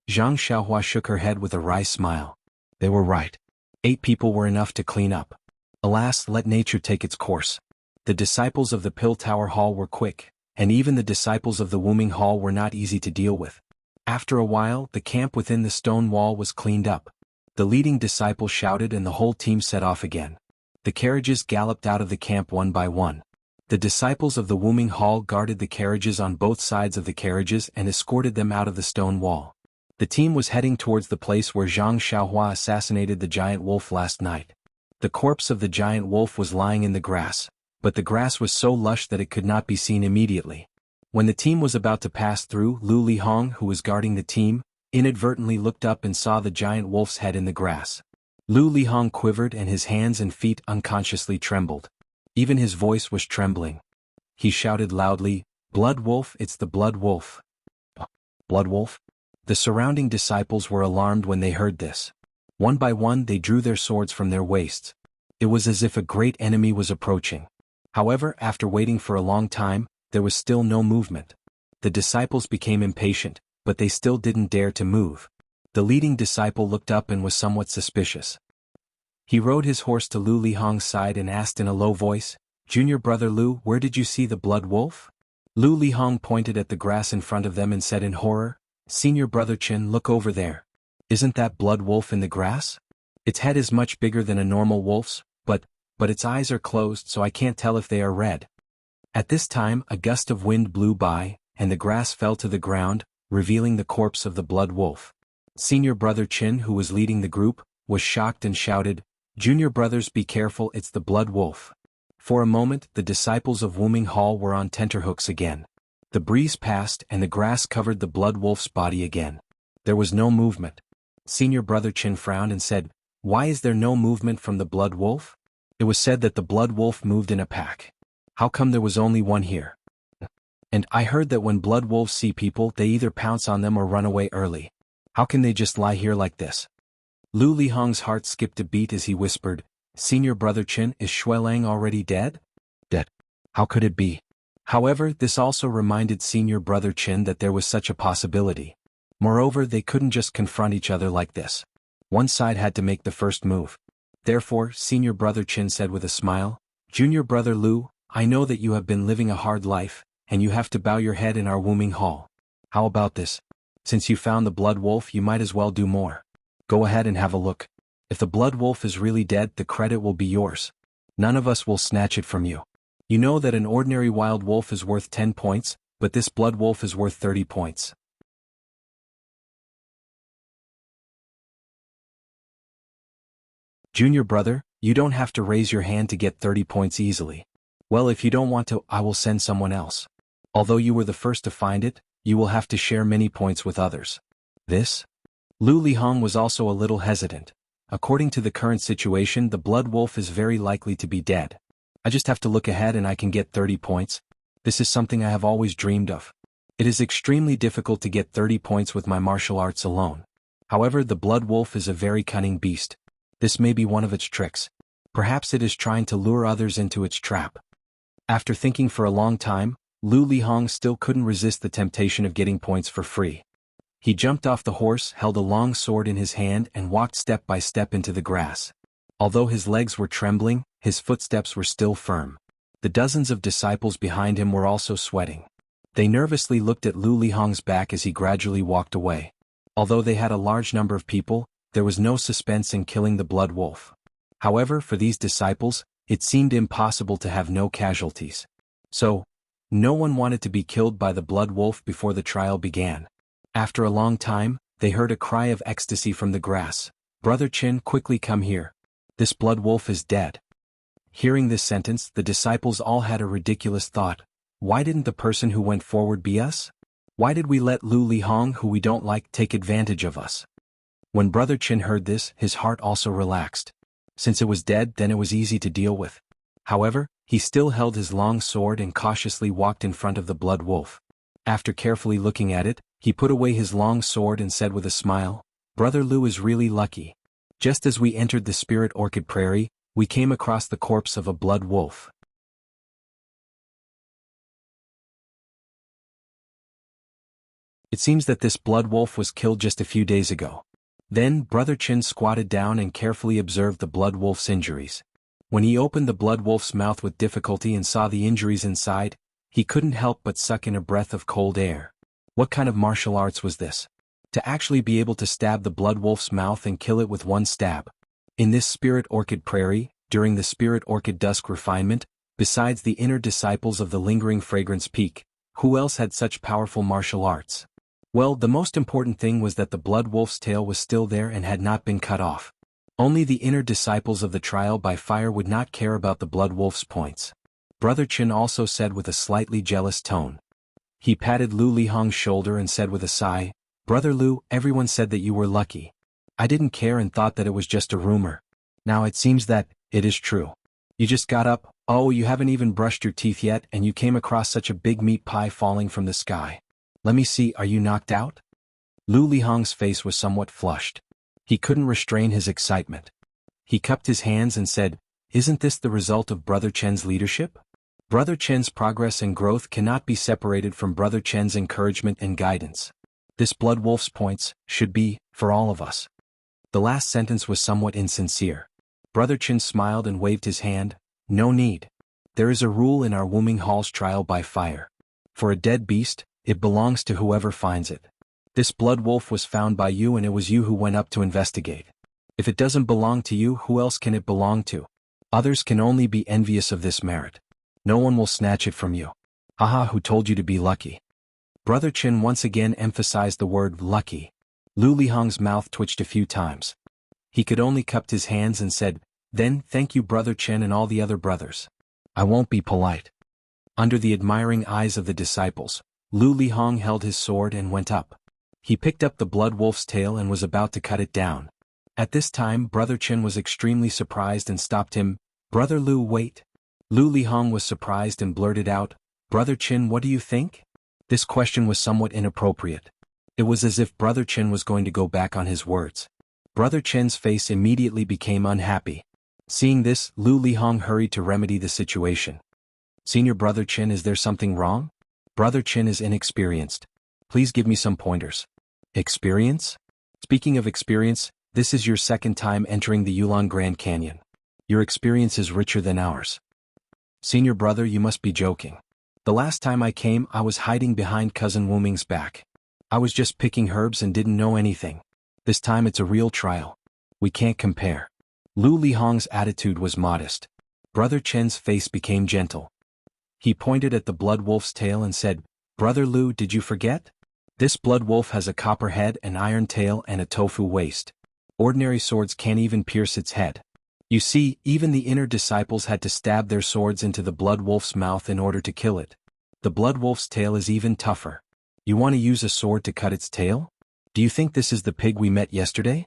Zhang Xiaohua shook her head with a wry smile. They were right. 8 people were enough to clean up. Alas, let nature take its course. The disciples of the Pill Tower Hall were quick, and even the disciples of the Wuming Hall were not easy to deal with. After a while, the camp within the stone wall was cleaned up. The leading disciple shouted and the whole team set off again. The carriages galloped out of the camp one by one. The disciples of the Wuming Hall guarded the carriages on both sides of the carriages and escorted them out of the stone wall. The team was heading towards the place where Zhang Xiaohua assassinated the giant wolf last night. The corpse of the giant wolf was lying in the grass, but the grass was so lush that it could not be seen immediately. When the team was about to pass through, Lu Lihong, who was guarding the team, inadvertently looked up and saw the giant wolf's head in the grass. Lu Lihong quivered and his hands and feet unconsciously trembled. Even his voice was trembling. He shouted loudly, "Blood wolf, it's the blood wolf." Blood wolf? The surrounding disciples were alarmed when they heard this. One by one they drew their swords from their waists. It was as if a great enemy was approaching. However, after waiting for a long time, there was still no movement. The disciples became impatient, but they still didn't dare to move. The leading disciple looked up and was somewhat suspicious. He rode his horse to Lu Lihong's side and asked in a low voice, "Junior brother Lu, where did you see the blood wolf?" Lu Lihong pointed at the grass in front of them and said in horror, "Senior brother Chen, look over there. Isn't that blood wolf in the grass? Its head is much bigger than a normal wolf's, but its eyes are closed so I can't tell if they are red." At this time a gust of wind blew by, and the grass fell to the ground, revealing the corpse of the blood wolf. Senior brother Chin, who was leading the group, was shocked and shouted, "Junior brothers, be careful, it's the blood wolf." For a moment the disciples of Wuming Hall were on tenterhooks again. The breeze passed and the grass covered the blood wolf's body again. There was no movement. Senior brother Chin frowned and said, "Why is there no movement from the blood wolf? It was said that the blood wolf moved in a pack. How come there was only one here? And I heard that when blood wolves see people they either pounce on them or run away early. How can they just lie here like this? Lu Lihong's heart skipped a beat as he whispered, Senior Brother Qin, is Shuelang already dead? Dead. How could it be? However, this also reminded Senior Brother Qin that there was such a possibility. Moreover, they couldn't just confront each other like this. One side had to make the first move. Therefore, Senior Brother Qin said with a smile, Junior Brother Lu, I know that you have been living a hard life, and you have to bow your head in our Wuming Hall. How about this? Since you found the blood wolf, you might as well do more. Go ahead and have a look. If the blood wolf is really dead, the credit will be yours. None of us will snatch it from you. You know that an ordinary wild wolf is worth 10 points, but this blood wolf is worth 30 points. Junior brother, you don't have to raise your hand to get 30 points easily. Well, if you don't want to, I will send someone else. Although you were the first to find it, you will have to share many points with others. This? Lu Lihong was also a little hesitant. According to the current situation, the blood wolf is very likely to be dead. I just have to look ahead and I can get 30 points. This is something I have always dreamed of. It is extremely difficult to get 30 points with my martial arts alone. However, the blood wolf is a very cunning beast. This may be one of its tricks. Perhaps it is trying to lure others into its trap. After thinking for a long time, Lu Lihong still couldn't resist the temptation of getting points for free. He jumped off the horse, held a long sword in his hand and walked step by step into the grass. Although his legs were trembling, his footsteps were still firm. The dozens of disciples behind him were also sweating. They nervously looked at Lu Lihong's back as he gradually walked away. Although they had a large number of people, there was no suspense in killing the blood wolf. However, for these disciples, it seemed impossible to have no casualties. So, no one wanted to be killed by the blood wolf before the trial began. After a long time, they heard a cry of ecstasy from the grass. Brother Qin, quickly come here. This blood wolf is dead. Hearing this sentence, the disciples all had a ridiculous thought. Why didn't the person who went forward be us? Why did we let Lu Lihong, who we don't like, take advantage of us? When Brother Qin heard this, his heart also relaxed. Since it was dead, then it was easy to deal with. However, he still held his long sword and cautiously walked in front of the blood wolf. After carefully looking at it, he put away his long sword and said with a smile, Brother Lu is really lucky. Just as we entered the Spirit Orchid Prairie, we came across the corpse of a blood wolf. It seems that this blood wolf was killed just a few days ago. Then, Brother Qin squatted down and carefully observed the blood wolf's injuries. When he opened the blood wolf's mouth with difficulty and saw the injuries inside, he couldn't help but suck in a breath of cold air. What kind of martial arts was this? To actually be able to stab the blood wolf's mouth and kill it with one stab. In this Spirit Orchid Prairie, during the Spirit Orchid Dusk refinement, besides the inner disciples of the Lingering Fragrance Peak, who else had such powerful martial arts? Well, the most important thing was that the blood wolf's tail was still there and had not been cut off. Only the inner disciples of the trial by fire would not care about the blood wolf's points. Brother Qin also said with a slightly jealous tone. He patted Lu Lihong's shoulder and said with a sigh, Brother Lu, everyone said that you were lucky. I didn't care and thought that it was just a rumor. Now it seems that it is true. You just got up, oh, you haven't even brushed your teeth yet and you came across such a big meat pie falling from the sky. Let me see, are you knocked out? Lu Lihong's face was somewhat flushed. He couldn't restrain his excitement. He cupped his hands and said, Isn't this the result of Brother Chen's leadership? Brother Chen's progress and growth cannot be separated from Brother Chen's encouragement and guidance. This blood wolf's points should be for all of us. The last sentence was somewhat insincere. Brother Qin smiled and waved his hand. No need. There is a rule in our Wuming Hall's trial by fire. For a dead beast, it belongs to whoever finds it. This blood wolf was found by you and it was you who went up to investigate. If it doesn't belong to you, who else can it belong to? Others can only be envious of this merit. No one will snatch it from you. Haha, who told you to be lucky? Brother Qin once again emphasized the word lucky. Lu Lihong's mouth twitched a few times. He could only cup his hands and said, Then, thank you Brother Qin and all the other brothers. I won't be polite. Under the admiring eyes of the disciples, Lu Lihong held his sword and went up. He picked up the blood wolf's tail and was about to cut it down. At this time Brother Qin was extremely surprised and stopped him. Brother Lu, wait. Lu Lihong was surprised and blurted out, Brother Qin, what do you think? This question was somewhat inappropriate. It was as if Brother Chen was going to go back on his words. Brother Chen's face immediately became unhappy. Seeing this, Lu Lihong hurried to remedy the situation. Senior Brother Chen, is there something wrong? Brother Chen is inexperienced. Please give me some pointers. Experience? Speaking of experience, this is your second time entering the Yulon Grand Canyon. Your experience is richer than ours. Senior brother, you must be joking. The last time I came, I was hiding behind Cousin Wu Ming's back. I was just picking herbs and didn't know anything. This time it's a real trial. We can't compare. Lu Lihong's attitude was modest. Brother Chen's face became gentle. He pointed at the blood wolf's tail and said, Brother Lu, did you forget? This blood wolf has a copper head, an iron tail, and a tofu waist. Ordinary swords can't even pierce its head. You see, even the inner disciples had to stab their swords into the blood wolf's mouth in order to kill it. The blood wolf's tail is even tougher. You want to use a sword to cut its tail? Do you think this is the pig we met yesterday?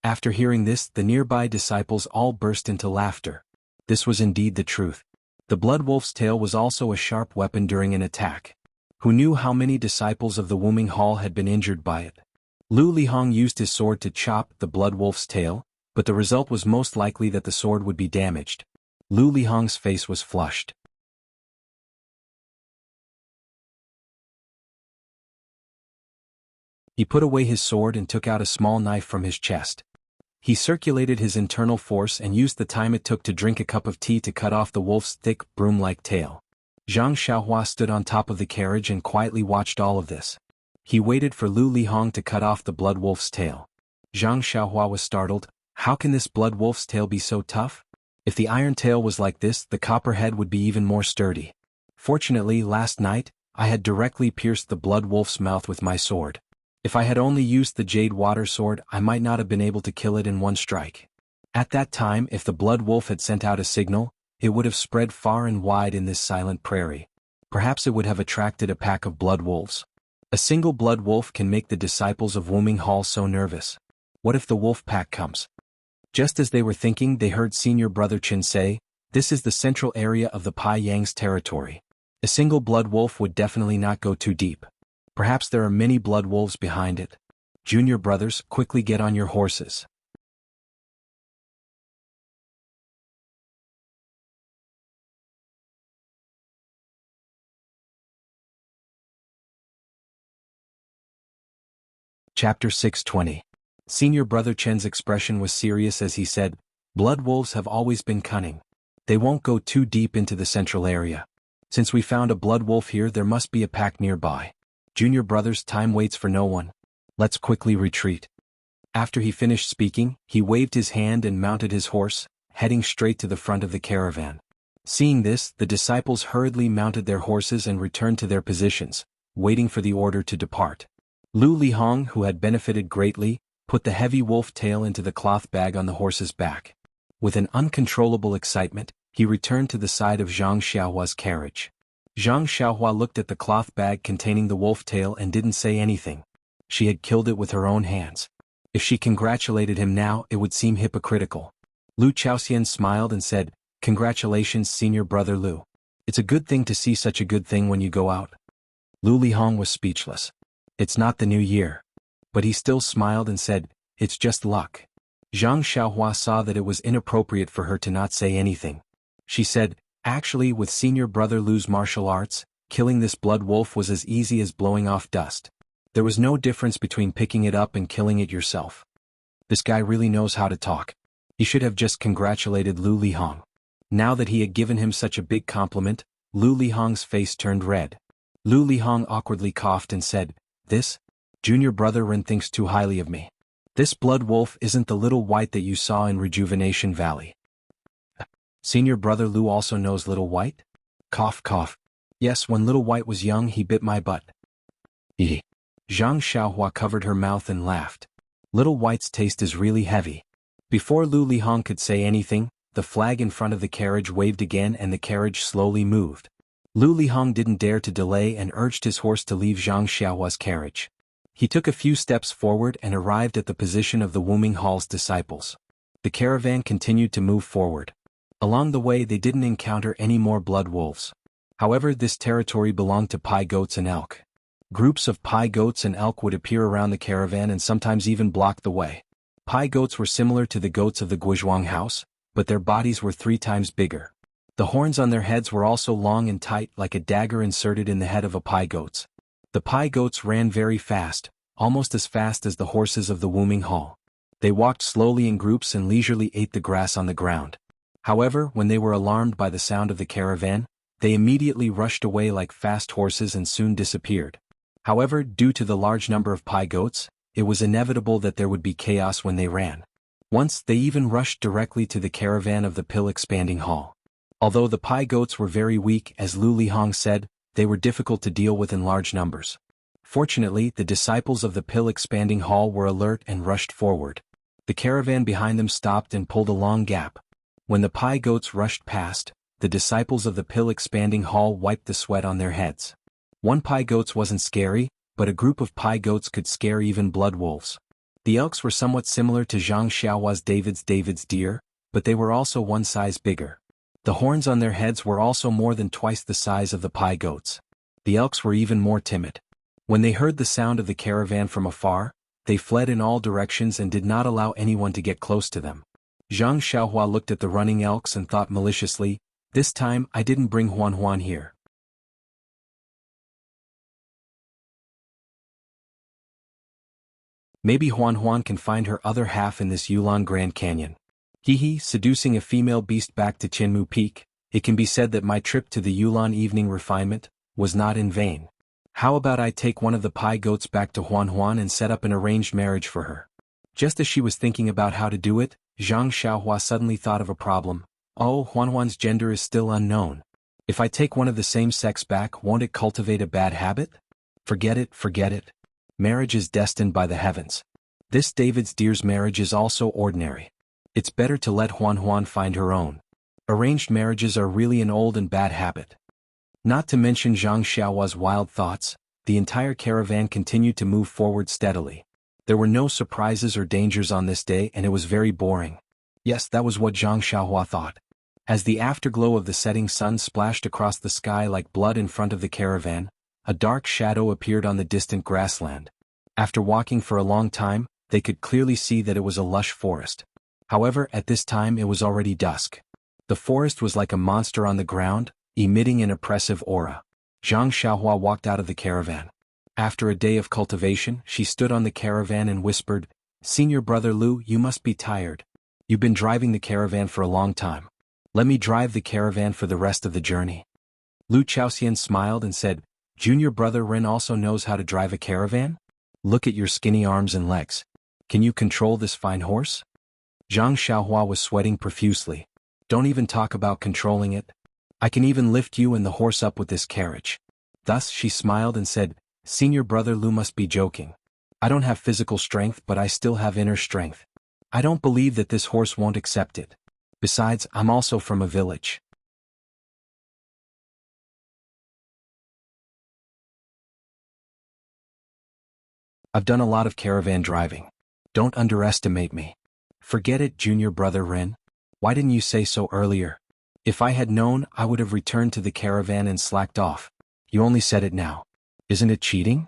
After hearing this, the nearby disciples all burst into laughter. This was indeed the truth. The blood wolf's tail was also a sharp weapon during an attack. Who knew how many disciples of the Wuming Hall had been injured by it? Lu Lihong used his sword to chop the blood wolf's tail, but the result was most likely that the sword would be damaged. Lu Lihong's face was flushed. He put away his sword and took out a small knife from his chest. He circulated his internal force and used the time it took to drink a cup of tea to cut off the wolf's thick, broom-like tail. Zhang Xiaohua stood on top of the carriage and quietly watched all of this. He waited for Lu Lihong to cut off the blood wolf's tail. Zhang Xiaohua was startled. How can this blood wolf's tail be so tough? If the iron tail was like this, the copper head would be even more sturdy. Fortunately, last night, I had directly pierced the blood wolf's mouth with my sword. If I had only used the jade water sword, I might not have been able to kill it in one strike. At that time, if the blood wolf had sent out a signal, it would have spread far and wide in this silent prairie. Perhaps it would have attracted a pack of blood wolves. A single blood wolf can make the disciples of Wuming Hall so nervous. What if the wolf pack comes? Just as they were thinking, they heard Senior Brother Chen say, this is the central area of the Pai Yang's territory. A single blood wolf would definitely not go too deep. Perhaps there are many blood wolves behind it. Junior brothers, quickly get on your horses. Chapter 620. Senior Brother Chen's expression was serious as he said, blood wolves have always been cunning. They won't go too deep into the central area. Since we found a blood wolf here, there must be a pack nearby. Junior brothers, time waits for no one. Let's quickly retreat. After he finished speaking, he waved his hand and mounted his horse, heading straight to the front of the caravan. Seeing this, the disciples hurriedly mounted their horses and returned to their positions, waiting for the order to depart. Lu Lihong, who had benefited greatly, put the heavy wolf tail into the cloth bag on the horse's back. With an uncontrollable excitement, he returned to the side of Zhang Xiaohua's carriage. Zhang Xiaohua looked at the cloth bag containing the wolf tail and didn't say anything. She had killed it with her own hands. If she congratulated him now, it would seem hypocritical. Lu Chaoxian smiled and said, Congratulations, Senior Brother Lu. It's a good thing to see such a good thing when you go out. Lu Lihong was speechless. It's not the new year. But he still smiled and said, It's just luck. Zhang Xiaohua saw that it was inappropriate for her to not say anything. She said, Actually, with Senior Brother Lu's martial arts, killing this blood wolf was as easy as blowing off dust. There was no difference between picking it up and killing it yourself. This guy really knows how to talk. He should have just congratulated Lu Lihong. Now that he had given him such a big compliment, Lu Lihong's face turned red. Lu Lihong awkwardly coughed and said, This? Junior Brother Ren thinks too highly of me. This blood wolf isn't the little white that you saw in Rejuvenation Valley. Senior Brother Lu also knows Little White? Cough cough. Yes, when Little White was young he bit my butt. Zhang Xiaohua covered her mouth and laughed. Little White's taste is really heavy. Before Lu Lihong could say anything, the flag in front of the carriage waved again and the carriage slowly moved. Lu Lihong didn't dare to delay and urged his horse to leave Zhang Xiaohua's carriage. He took a few steps forward and arrived at the position of the Wuming Hall's disciples. The caravan continued to move forward. Along the way they didn't encounter any more blood wolves. However, this territory belonged to Pai goats and elk. Groups of pie goats and elk would appear around the caravan and sometimes even block the way. Pie goats were similar to the goats of the Guizhuang house, but their bodies were 3 times bigger. The horns on their heads were also long and tight like a dagger inserted in the head of a pie goats. The pie goats ran very fast, almost as fast as the horses of the Wuming Hall. They walked slowly in groups and leisurely ate the grass on the ground. However, when they were alarmed by the sound of the caravan, they immediately rushed away like fast horses and soon disappeared. However, due to the large number of pie goats, it was inevitable that there would be chaos when they ran. Once, they even rushed directly to the caravan of the pill-expanding hall. Although the pie goats were very weak, as Lu Lihong said, they were difficult to deal with in large numbers. Fortunately, the disciples of the pill-expanding hall were alert and rushed forward. The caravan behind them stopped and pulled a long gap. When the pie goats rushed past, the disciples of the pill-expanding hall wiped the sweat on their heads. One pie goats wasn't scary, but a group of pie goats could scare even blood wolves. The elks were somewhat similar to Zhang Xiaohua's David's deer, but they were also 1 size bigger. The horns on their heads were also more than twice the size of the pie goats. The elks were even more timid. When they heard the sound of the caravan from afar, they fled in all directions and did not allow anyone to get close to them. Zhang Xiaohua looked at the running elks and thought maliciously, "This time I didn't bring Huan here. Maybe Huan can find her other half in this Yulon Grand Canyon." Seducing a female beast back to Qinmu Peak, it can be said that my trip to the Yulon evening refinement was not in vain. How about I take one of the pie goats back to Huan and set up an arranged marriage for her? Just as she was thinking about how to do it, Zhang Xiaohua suddenly thought of a problem. Oh, Huan's gender is still unknown. If I take one of the same sex back, won't it cultivate a bad habit? Forget it. Marriage is destined by the heavens. This David's deer's marriage is also ordinary. It's better to let Huan find her own. Arranged marriages are really an old and bad habit. Not to mention Zhang Xiaohua's wild thoughts, the entire caravan continued to move forward steadily. There were no surprises or dangers on this day and it was very boring. Yes, that was what Zhang Xiaohua thought. As the afterglow of the setting sun splashed across the sky like blood in front of the caravan, a dark shadow appeared on the distant grassland. After walking for a long time, they could clearly see that it was a lush forest. However, at this time it was already dusk. The forest was like a monster on the ground, emitting an oppressive aura. Zhang Xiaohua walked out of the caravan. After a day of cultivation, she stood on the caravan and whispered, "Senior brother Lu, you must be tired. You've been driving the caravan for a long time. Let me drive the caravan for the rest of the journey." Lu Chaoxian smiled and said, "Junior brother Ren also knows how to drive a caravan? Look at your skinny arms and legs. Can you control this fine horse?" Zhang Xiaohua was sweating profusely. "Don't even talk about controlling it. I can even lift you and the horse up with this carriage." Thus she smiled and said, "Senior brother Lu must be joking. I don't have physical strength but I still have inner strength. I don't believe that this horse won't accept it. Besides, I'm also from a village." "I've done a lot of caravan driving. Don't underestimate me." "Forget it, junior brother Ren. Why didn't you say so earlier? If I had known, I would have returned to the caravan and slacked off. You only said it now. Isn't it cheating?"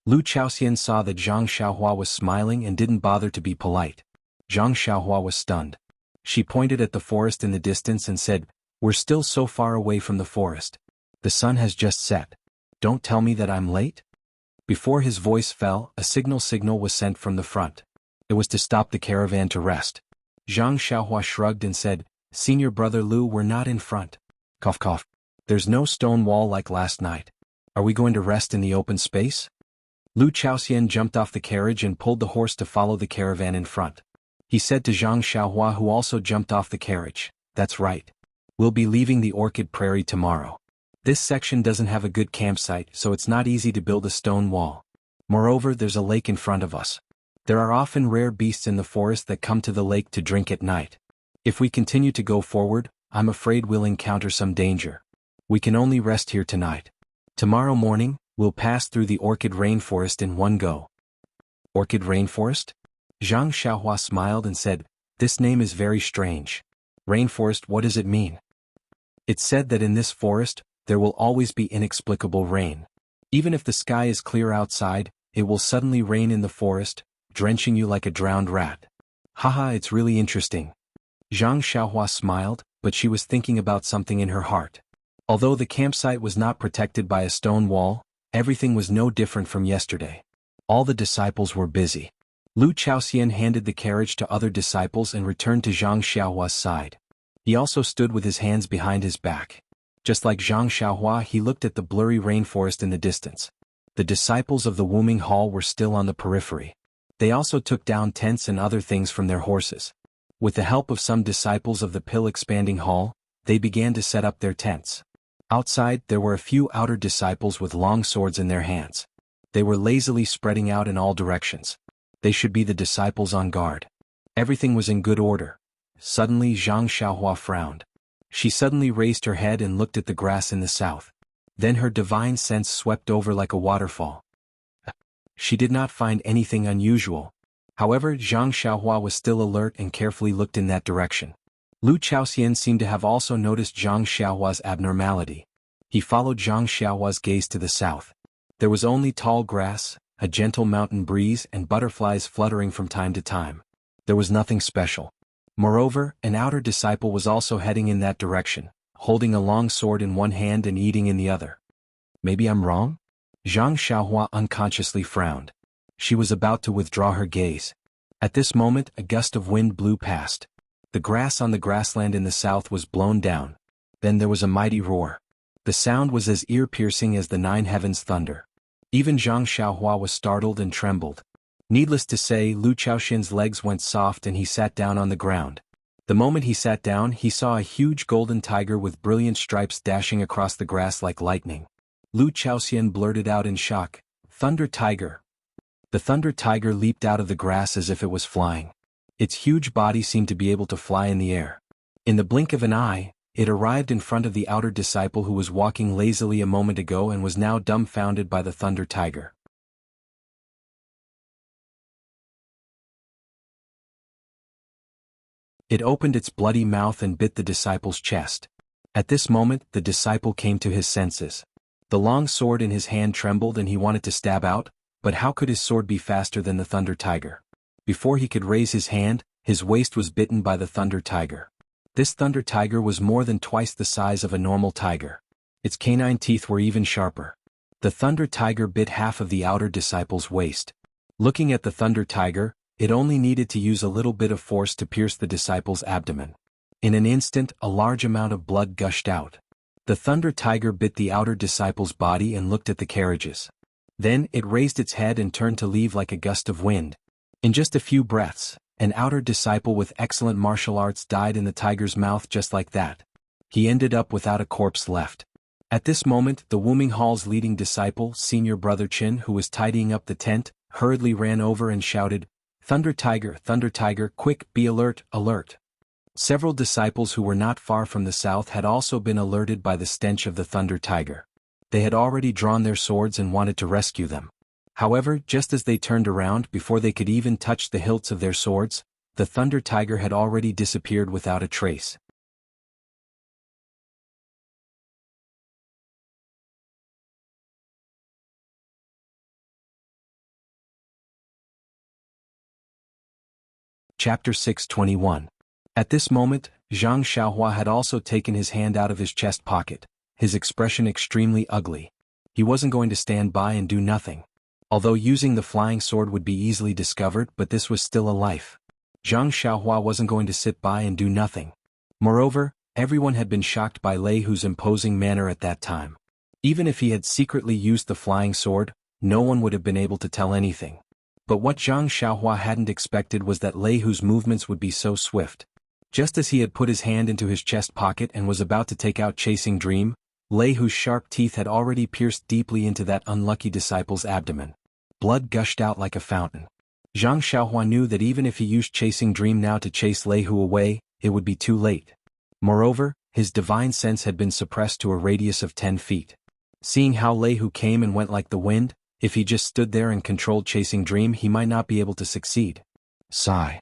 Lu Chaoxian saw that Zhang Xiaohua was smiling and didn't bother to be polite. Zhang Xiaohua was stunned. She pointed at the forest in the distance and said, "We're still so far away from the forest. The sun has just set. Don't tell me that I'm late?" Before his voice fell, a signal was sent from the front. It was to stop the caravan to rest. Zhang Xiaohua shrugged and said, "Senior brother Lu, we're not in front. Cough cough. There's no stone wall like last night. Are we going to rest in the open space?" Lu Chaoxian jumped off the carriage and pulled the horse to follow the caravan in front. He said to Zhang Xiaohua, who also jumped off the carriage, "That's right. We'll be leaving the Orchid Prairie tomorrow. This section doesn't have a good campsite, so it's not easy to build a stone wall. Moreover, there's a lake in front of us. There are often rare beasts in the forest that come to the lake to drink at night. If we continue to go forward, I'm afraid we'll encounter some danger. We can only rest here tonight. Tomorrow morning, we'll pass through the Orchid Rainforest in one go." "Orchid Rainforest?" Zhang Xiaohua smiled and said, "This name is very strange. Rainforest, what does it mean?" "It's said that in this forest, there will always be inexplicable rain. Even if the sky is clear outside, it will suddenly rain in the forest, drenching you like a drowned rat. Haha, it's really interesting. Zhang Xiaohua smiled, but she was thinking about something in her heart. Although the campsite was not protected by a stone wall, everything was no different from yesterday. All the disciples were busy. Lu Chaoxian handed the carriage to other disciples and returned to Zhang Xiaohua's side. He also stood with his hands behind his back. Just like Zhang Xiaohua, he looked at the blurry rainforest in the distance. The disciples of the Wuming Hall were still on the periphery. They also took down tents and other things from their horses. With the help of some disciples of the Pill-expanding hall, they began to set up their tents. Outside, there were a few outer disciples with long swords in their hands. They were lazily spreading out in all directions. They should be the disciples on guard. Everything was in good order. Suddenly Zhang Xiaohua frowned. She suddenly raised her head and looked at the grass in the south. Then her divine sense swept over like a waterfall. She did not find anything unusual. However, Zhang Xiaohua was still alert and carefully looked in that direction. Lu Chaoxian seemed to have also noticed Zhang Xiaohua's abnormality. He followed Zhang Xiaohua's gaze to the south. There was only tall grass, a gentle mountain breeze and butterflies fluttering from time to time. There was nothing special. Moreover, an outer disciple was also heading in that direction, holding a long sword in one hand and eating in the other. Maybe I'm wrong? Zhang Xiaohua unconsciously frowned. She was about to withdraw her gaze. At this moment, a gust of wind blew past. The grass on the grassland in the south was blown down. Then there was a mighty roar. The sound was as ear-piercing as the nine heavens' thunder. Even Zhang Xiaohua was startled and trembled. Needless to say, Lu Chaoxian's legs went soft and he sat down on the ground. The moment he sat down, he saw a huge golden tiger with brilliant stripes dashing across the grass like lightning. Lu Chaoxian blurted out in shock, "Thunder Tiger!" The Thunder Tiger leaped out of the grass as if it was flying. Its huge body seemed to be able to fly in the air. In the blink of an eye, it arrived in front of the outer disciple who was walking lazily a moment ago and was now dumbfounded by the Thunder Tiger. It opened its bloody mouth and bit the disciple's chest. At this moment, the disciple came to his senses. The long sword in his hand trembled and he wanted to stab out, but how could his sword be faster than the Thunder Tiger? Before he could raise his hand, his waist was bitten by the Thunder Tiger. This Thunder Tiger was more than twice the size of a normal tiger. Its canine teeth were even sharper. The Thunder Tiger bit half of the outer disciple's waist. Looking at the Thunder Tiger, it only needed to use a little bit of force to pierce the disciple's abdomen. In an instant, a large amount of blood gushed out. The Thunder Tiger bit the outer disciple's body and looked at the carriages. Then, it raised its head and turned to leave like a gust of wind. In just a few breaths, an outer disciple with excellent martial arts died in the tiger's mouth just like that. He ended up without a corpse left. At this moment, the Wuming Hall's leading disciple, Senior Brother Qin, who was tidying up the tent, hurriedly ran over and shouted, Thunder Tiger, quick, be alert, alert." Several disciples who were not far from the south had also been alerted by the stench of the Thunder Tiger. They had already drawn their swords and wanted to rescue them. However, just as they turned around before they could even touch the hilts of their swords, the Thunder Tiger had already disappeared without a trace. Chapter 621. At this moment, Zhang Xiaohua had also taken his hand out of his chest pocket, his expression extremely ugly. He wasn't going to stand by and do nothing. Although using the flying sword would be easily discovered, but this was still a life. Zhang Xiaohua wasn't going to sit by and do nothing. Moreover, everyone had been shocked by Lei Hu's imposing manner at that time. Even if he had secretly used the flying sword, no one would have been able to tell anything. But what Zhang Xiaohua hadn't expected was that Lei Hu's movements would be so swift. Just as he had put his hand into his chest pocket and was about to take out Chasing Dream, Lei Hu's sharp teeth had already pierced deeply into that unlucky disciple's abdomen. Blood gushed out like a fountain. Zhang Xiaohua knew that even if he used Chasing Dream now to chase Lei Hu away, it would be too late. Moreover, his divine sense had been suppressed to a radius of 10 feet. Seeing how Lei Hu came and went like the wind, if he just stood there and controlled Chasing Dream, he might not be able to succeed. Sigh.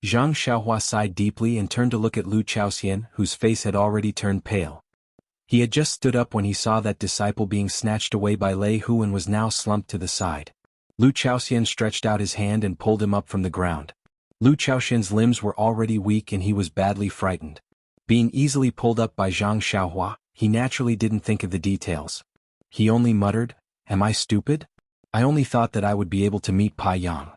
Zhang Xiaohua sighed deeply and turned to look at Lu Chaoxian, whose face had already turned pale. He had just stood up when he saw that disciple being snatched away by Lei Hu and was now slumped to the side. Lu Chaoxian stretched out his hand and pulled him up from the ground. Lu Chaoxian's limbs were already weak and he was badly frightened. Being easily pulled up by Zhang Xiaohua, he naturally didn't think of the details. He only muttered, "Am I stupid? I only thought that I would be able to meet Pai Yang.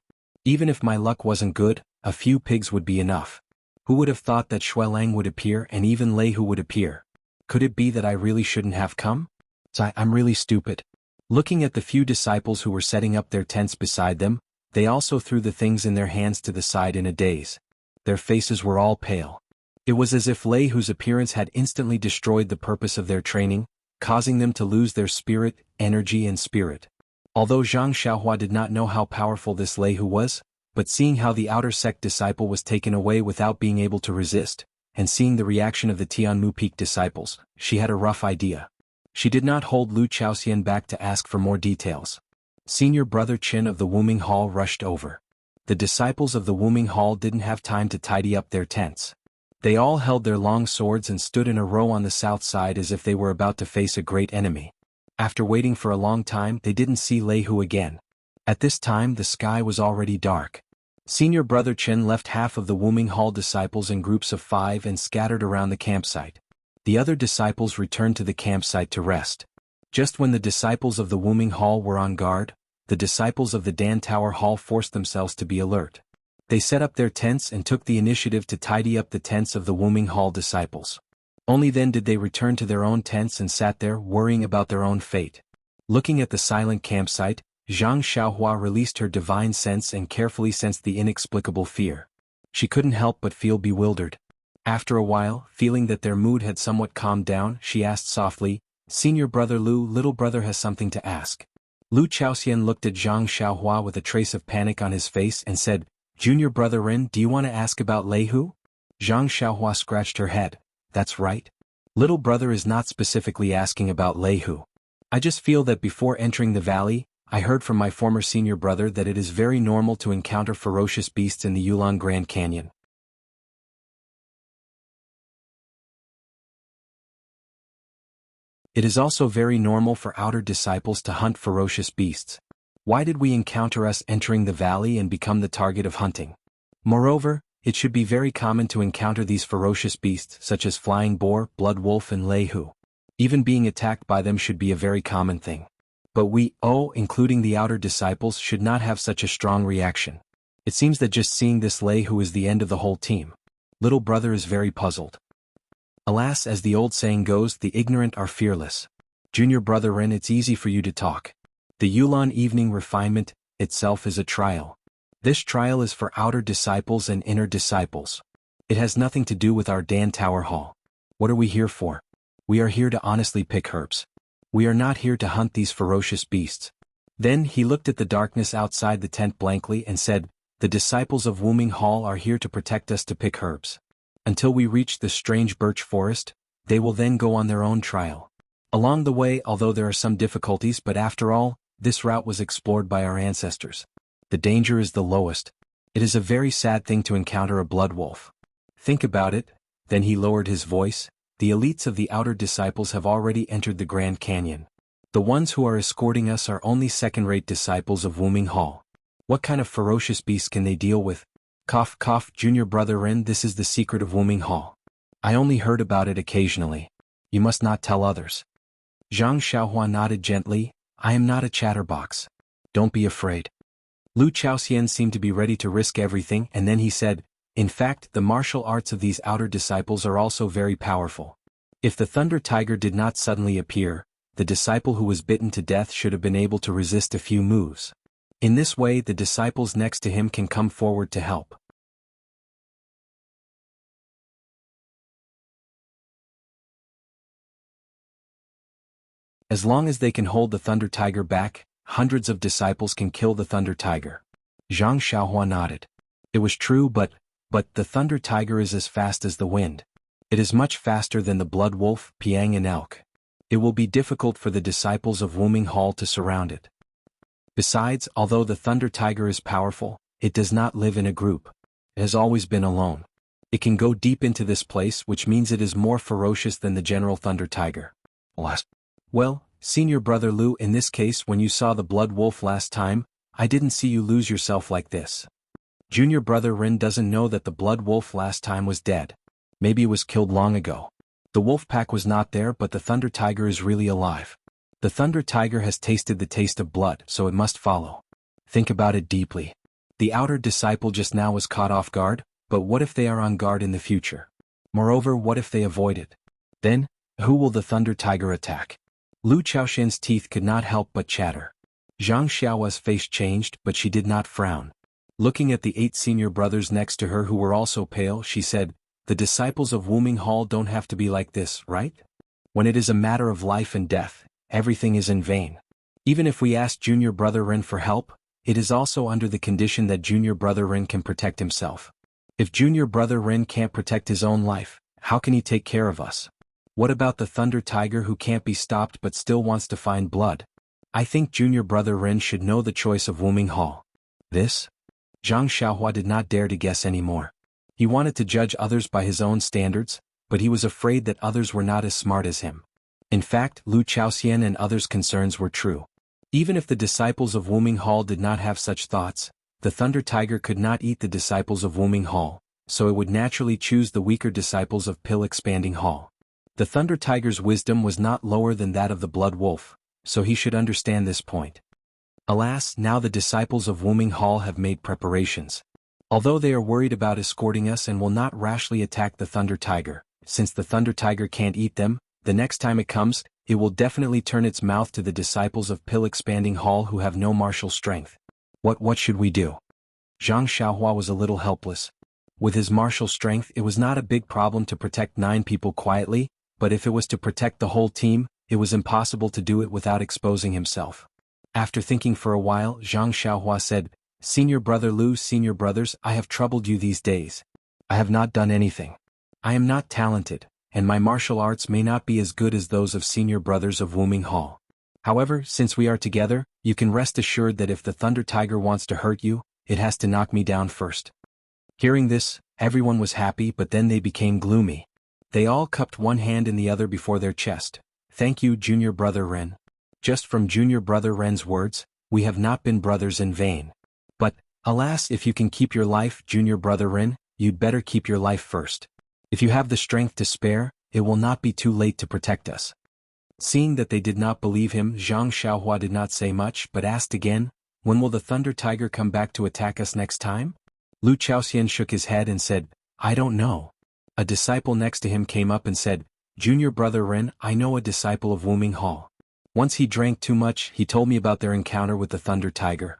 Even if my luck wasn't good, a few pigs would be enough. Who would have thought that Xuelang would appear and even Lei Hu would appear? Could it be that I really shouldn't have come? I'm really stupid." Looking at the few disciples who were setting up their tents beside them, they also threw the things in their hands to the side in a daze. Their faces were all pale. It was as if Lei Hu's appearance had instantly destroyed the purpose of their training, causing them to lose their spirit, energy and spirit. Although Zhang Xiaohua did not know how powerful this Lei Hu was, but seeing how the outer sect disciple was taken away without being able to resist, and seeing the reaction of the Tianmu Peak disciples, she had a rough idea. She did not hold Lu Chaoxian back to ask for more details. Senior Brother Qin of the Wuming Hall rushed over. The disciples of the Wuming Hall didn't have time to tidy up their tents. They all held their long swords and stood in a row on the south side as if they were about to face a great enemy. After waiting for a long time, they didn't see Lei Hu again. At this time the sky was already dark. Senior Brother Qin left half of the Wuming Hall disciples in groups of 5 and scattered around the campsite. The other disciples returned to the campsite to rest. Just when the disciples of the Wuming Hall were on guard, the disciples of the Dan Tower Hall forced themselves to be alert. They set up their tents and took the initiative to tidy up the tents of the Wuming Hall disciples. Only then did they return to their own tents and sat there worrying about their own fate. Looking at the silent campsite, Zhang Xiaohua released her divine sense and carefully sensed the inexplicable fear. She couldn't help but feel bewildered. After a while, feeling that their mood had somewhat calmed down, she asked softly, "Senior Brother Lu, little brother has something to ask." Lu Chaoxian looked at Zhang Xiaohua with a trace of panic on his face and said, "Junior Brother Ren, do you want to ask about Lei Hu?" Zhang Xiaohua scratched her head. "That's right. Little brother is not specifically asking about Lei Hu. I just feel that before entering the valley, I heard from my former senior brother that it is very normal to encounter ferocious beasts in the Yulon Grand Canyon. It is also very normal for outer disciples to hunt ferocious beasts. Why did we encounter us entering the valley and become the target of hunting? Moreover, it should be very common to encounter these ferocious beasts such as flying boar, blood wolf and Lei Hu. Even being attacked by them should be a very common thing. But we, including the outer disciples, should not have such a strong reaction. It seems that just seeing this Lei Hu is the end of the whole team. Little brother is very puzzled. Alas, as the old saying goes, the ignorant are fearless. Junior Brother Ren, it's easy for you to talk. The Yulon evening refinement itself is a trial. This trial is for outer disciples and inner disciples. It has nothing to do with our Dan Tower Hall. What are we here for? We are here to honestly pick herbs. We are not here to hunt these ferocious beasts. Then he looked at the darkness outside the tent blankly and said, "The disciples of Wuming Hall are here to protect us to pick herbs. Until we reach the strange birch forest, they will then go on their own trial. Along the way, although there are some difficulties, but after all, this route was explored by our ancestors. The danger is the lowest. It is a very sad thing to encounter a blood wolf. Think about it." Then he lowered his voice. "The elites of the outer disciples have already entered the Grand Canyon. The ones who are escorting us are only second-rate disciples of Wuming Hall. What kind of ferocious beasts can they deal with?" Cough, cough, Junior Brother Ren, this is the secret of Wuming Hall. I only heard about it occasionally. You must not tell others. Zhang Xiaohua nodded gently. "I am not a chatterbox. Don't be afraid." Lu Chaoxian seemed to be ready to risk everything, and then he said, "In fact, the martial arts of these outer disciples are also very powerful. If the Thunder Tiger did not suddenly appear, the disciple who was bitten to death should have been able to resist a few moves. In this way, the disciples next to him can come forward to help. As long as they can hold the Thunder Tiger back, hundreds of disciples can kill the Thunder Tiger." Zhang Xiaohua nodded. It was true, but the Thunder Tiger is as fast as the wind. It is much faster than the Blood Wolf, Piang and Elk. It will be difficult for the disciples of Wuming Hall to surround it. Besides, although the Thunder Tiger is powerful, it does not live in a group. It has always been alone. It can go deep into this place, which means it is more ferocious than the general Thunder Tiger. Well, Senior Brother Lu, in this case when you saw the blood wolf last time, I didn't see you lose yourself like this. Junior Brother Rin doesn't know that the blood wolf last time was dead. Maybe it was killed long ago. The wolf pack was not there, but the Thunder Tiger is really alive. The Thunder Tiger has tasted the taste of blood, so it must follow. Think about it deeply. The outer disciple just now was caught off guard, but what if they are on guard in the future? Moreover, what if they avoid it? Then, who will the Thunder Tiger attack? Lu Chaoxian's teeth could not help but chatter. Zhang Xiaohua's face changed, but she did not frown. Looking at the 8 senior brothers next to her who were also pale, she said, "The disciples of Wuming Hall don't have to be like this, right? When it is a matter of life and death, everything is in vain. Even if we ask Junior Brother Rin for help, it is also under the condition that Junior Brother Rin can protect himself. If Junior Brother Rin can't protect his own life, how can he take care of us? What about the Thunder Tiger who can't be stopped but still wants to find blood? I think Junior Brother Rin should know the choice of Wuming Hall." This? Zhang Xiaohua did not dare to guess anymore. He wanted to judge others by his own standards, but he was afraid that others were not as smart as him. In fact, Lu Chaoxian and others' concerns were true. Even if the disciples of Wuming Hall did not have such thoughts, the Thunder Tiger could not eat the disciples of Wuming Hall, so it would naturally choose the weaker disciples of Pill Expanding Hall. The Thunder Tiger's wisdom was not lower than that of the Blood Wolf, so he should understand this point. Alas, now the disciples of Wuming Hall have made preparations. Although they are worried about escorting us and will not rashly attack the Thunder Tiger, since the Thunder Tiger can't eat them, the next time it comes, it will definitely turn its mouth to the disciples of Pill Expanding Hall who have no martial strength. What should we do? Zhang Xiaohua was a little helpless. With his martial strength, it was not a big problem to protect 9 people quietly, but if it was to protect the whole team, it was impossible to do it without exposing himself. After thinking for a while, Zhang Xiaohua said, "Senior Brother Lu, Senior Brothers, I have troubled you these days. I have not done anything. I am not talented, and my martial arts may not be as good as those of Senior Brothers of Wuming Hall. However, since we are together, you can rest assured that if the Thunder Tiger wants to hurt you, it has to knock me down first." Hearing this, everyone was happy, but then they became gloomy. They all cupped one hand in the other before their chest. "Thank you, Junior Brother Ren." Just from Junior Brother Ren's words, "We have not been brothers in vain." But, alas, if you can keep your life, Junior Brother Ren, you'd better keep your life first. If you have the strength to spare, it will not be too late to protect us. Seeing that they did not believe him, Zhang Xiaohua did not say much but asked again, "When will the Thunder Tiger come back to attack us next time?" Lu Chaoxian shook his head and said, "I don't know." A disciple next to him came up and said, "Junior Brother Ren, I know a disciple of Wuming Hall. Once he drank too much, he told me about their encounter with the Thunder Tiger."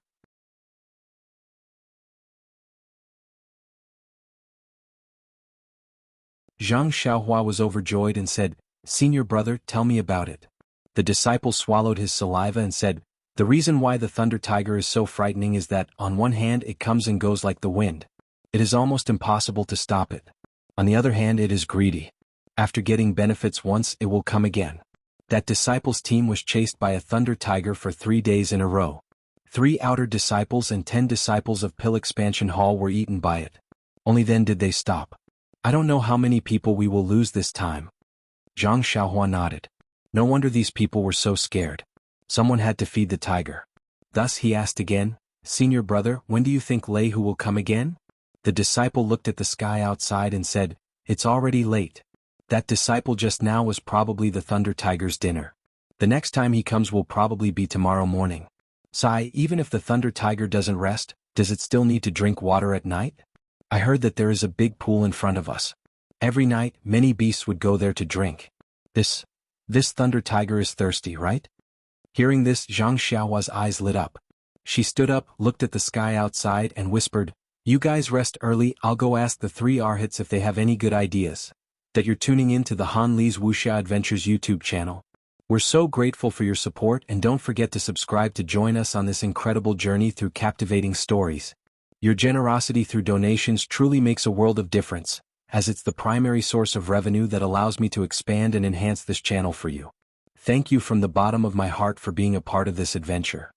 Zhang Xiaohua was overjoyed and said, "Senior Brother, tell me about it." The disciple swallowed his saliva and said, "The reason why the Thunder Tiger is so frightening is that, on one hand, it comes and goes like the wind. It is almost impossible to stop it. On the other hand, it is greedy. After getting benefits once, it will come again." That disciple's team was chased by a Thunder Tiger for 3 days in a row. 3 outer disciples and 10 disciples of Pill Expansion Hall were eaten by it. Only then did they stop. "I don't know how many people we will lose this time." Zhang Xiaohua nodded. No wonder these people were so scared. Someone had to feed the tiger. Thus he asked again, "Senior Brother, when do you think Lei Hu will come again?" The disciple looked at the sky outside and said, "It's already late." That disciple just now was probably the Thunder Tiger's dinner. The next time he comes will probably be tomorrow morning. Sai, even if the Thunder Tiger doesn't rest, does it still need to drink water at night? I heard that there is a big pool in front of us. Every night, many beasts would go there to drink. This Thunder Tiger is thirsty, right? Hearing this, Zhang Xiaohua's eyes lit up. She stood up, looked at the sky outside and whispered, "You guys rest early, I'll go ask the 3 Arhats if they have any good ideas." That you're tuning in to the Han Li's Wuxia Adventures YouTube channel. We're so grateful for your support, and don't forget to subscribe to join us on this incredible journey through captivating stories. Your generosity through donations truly makes a world of difference, as it's the primary source of revenue that allows me to expand and enhance this channel for you. Thank you from the bottom of my heart for being a part of this adventure.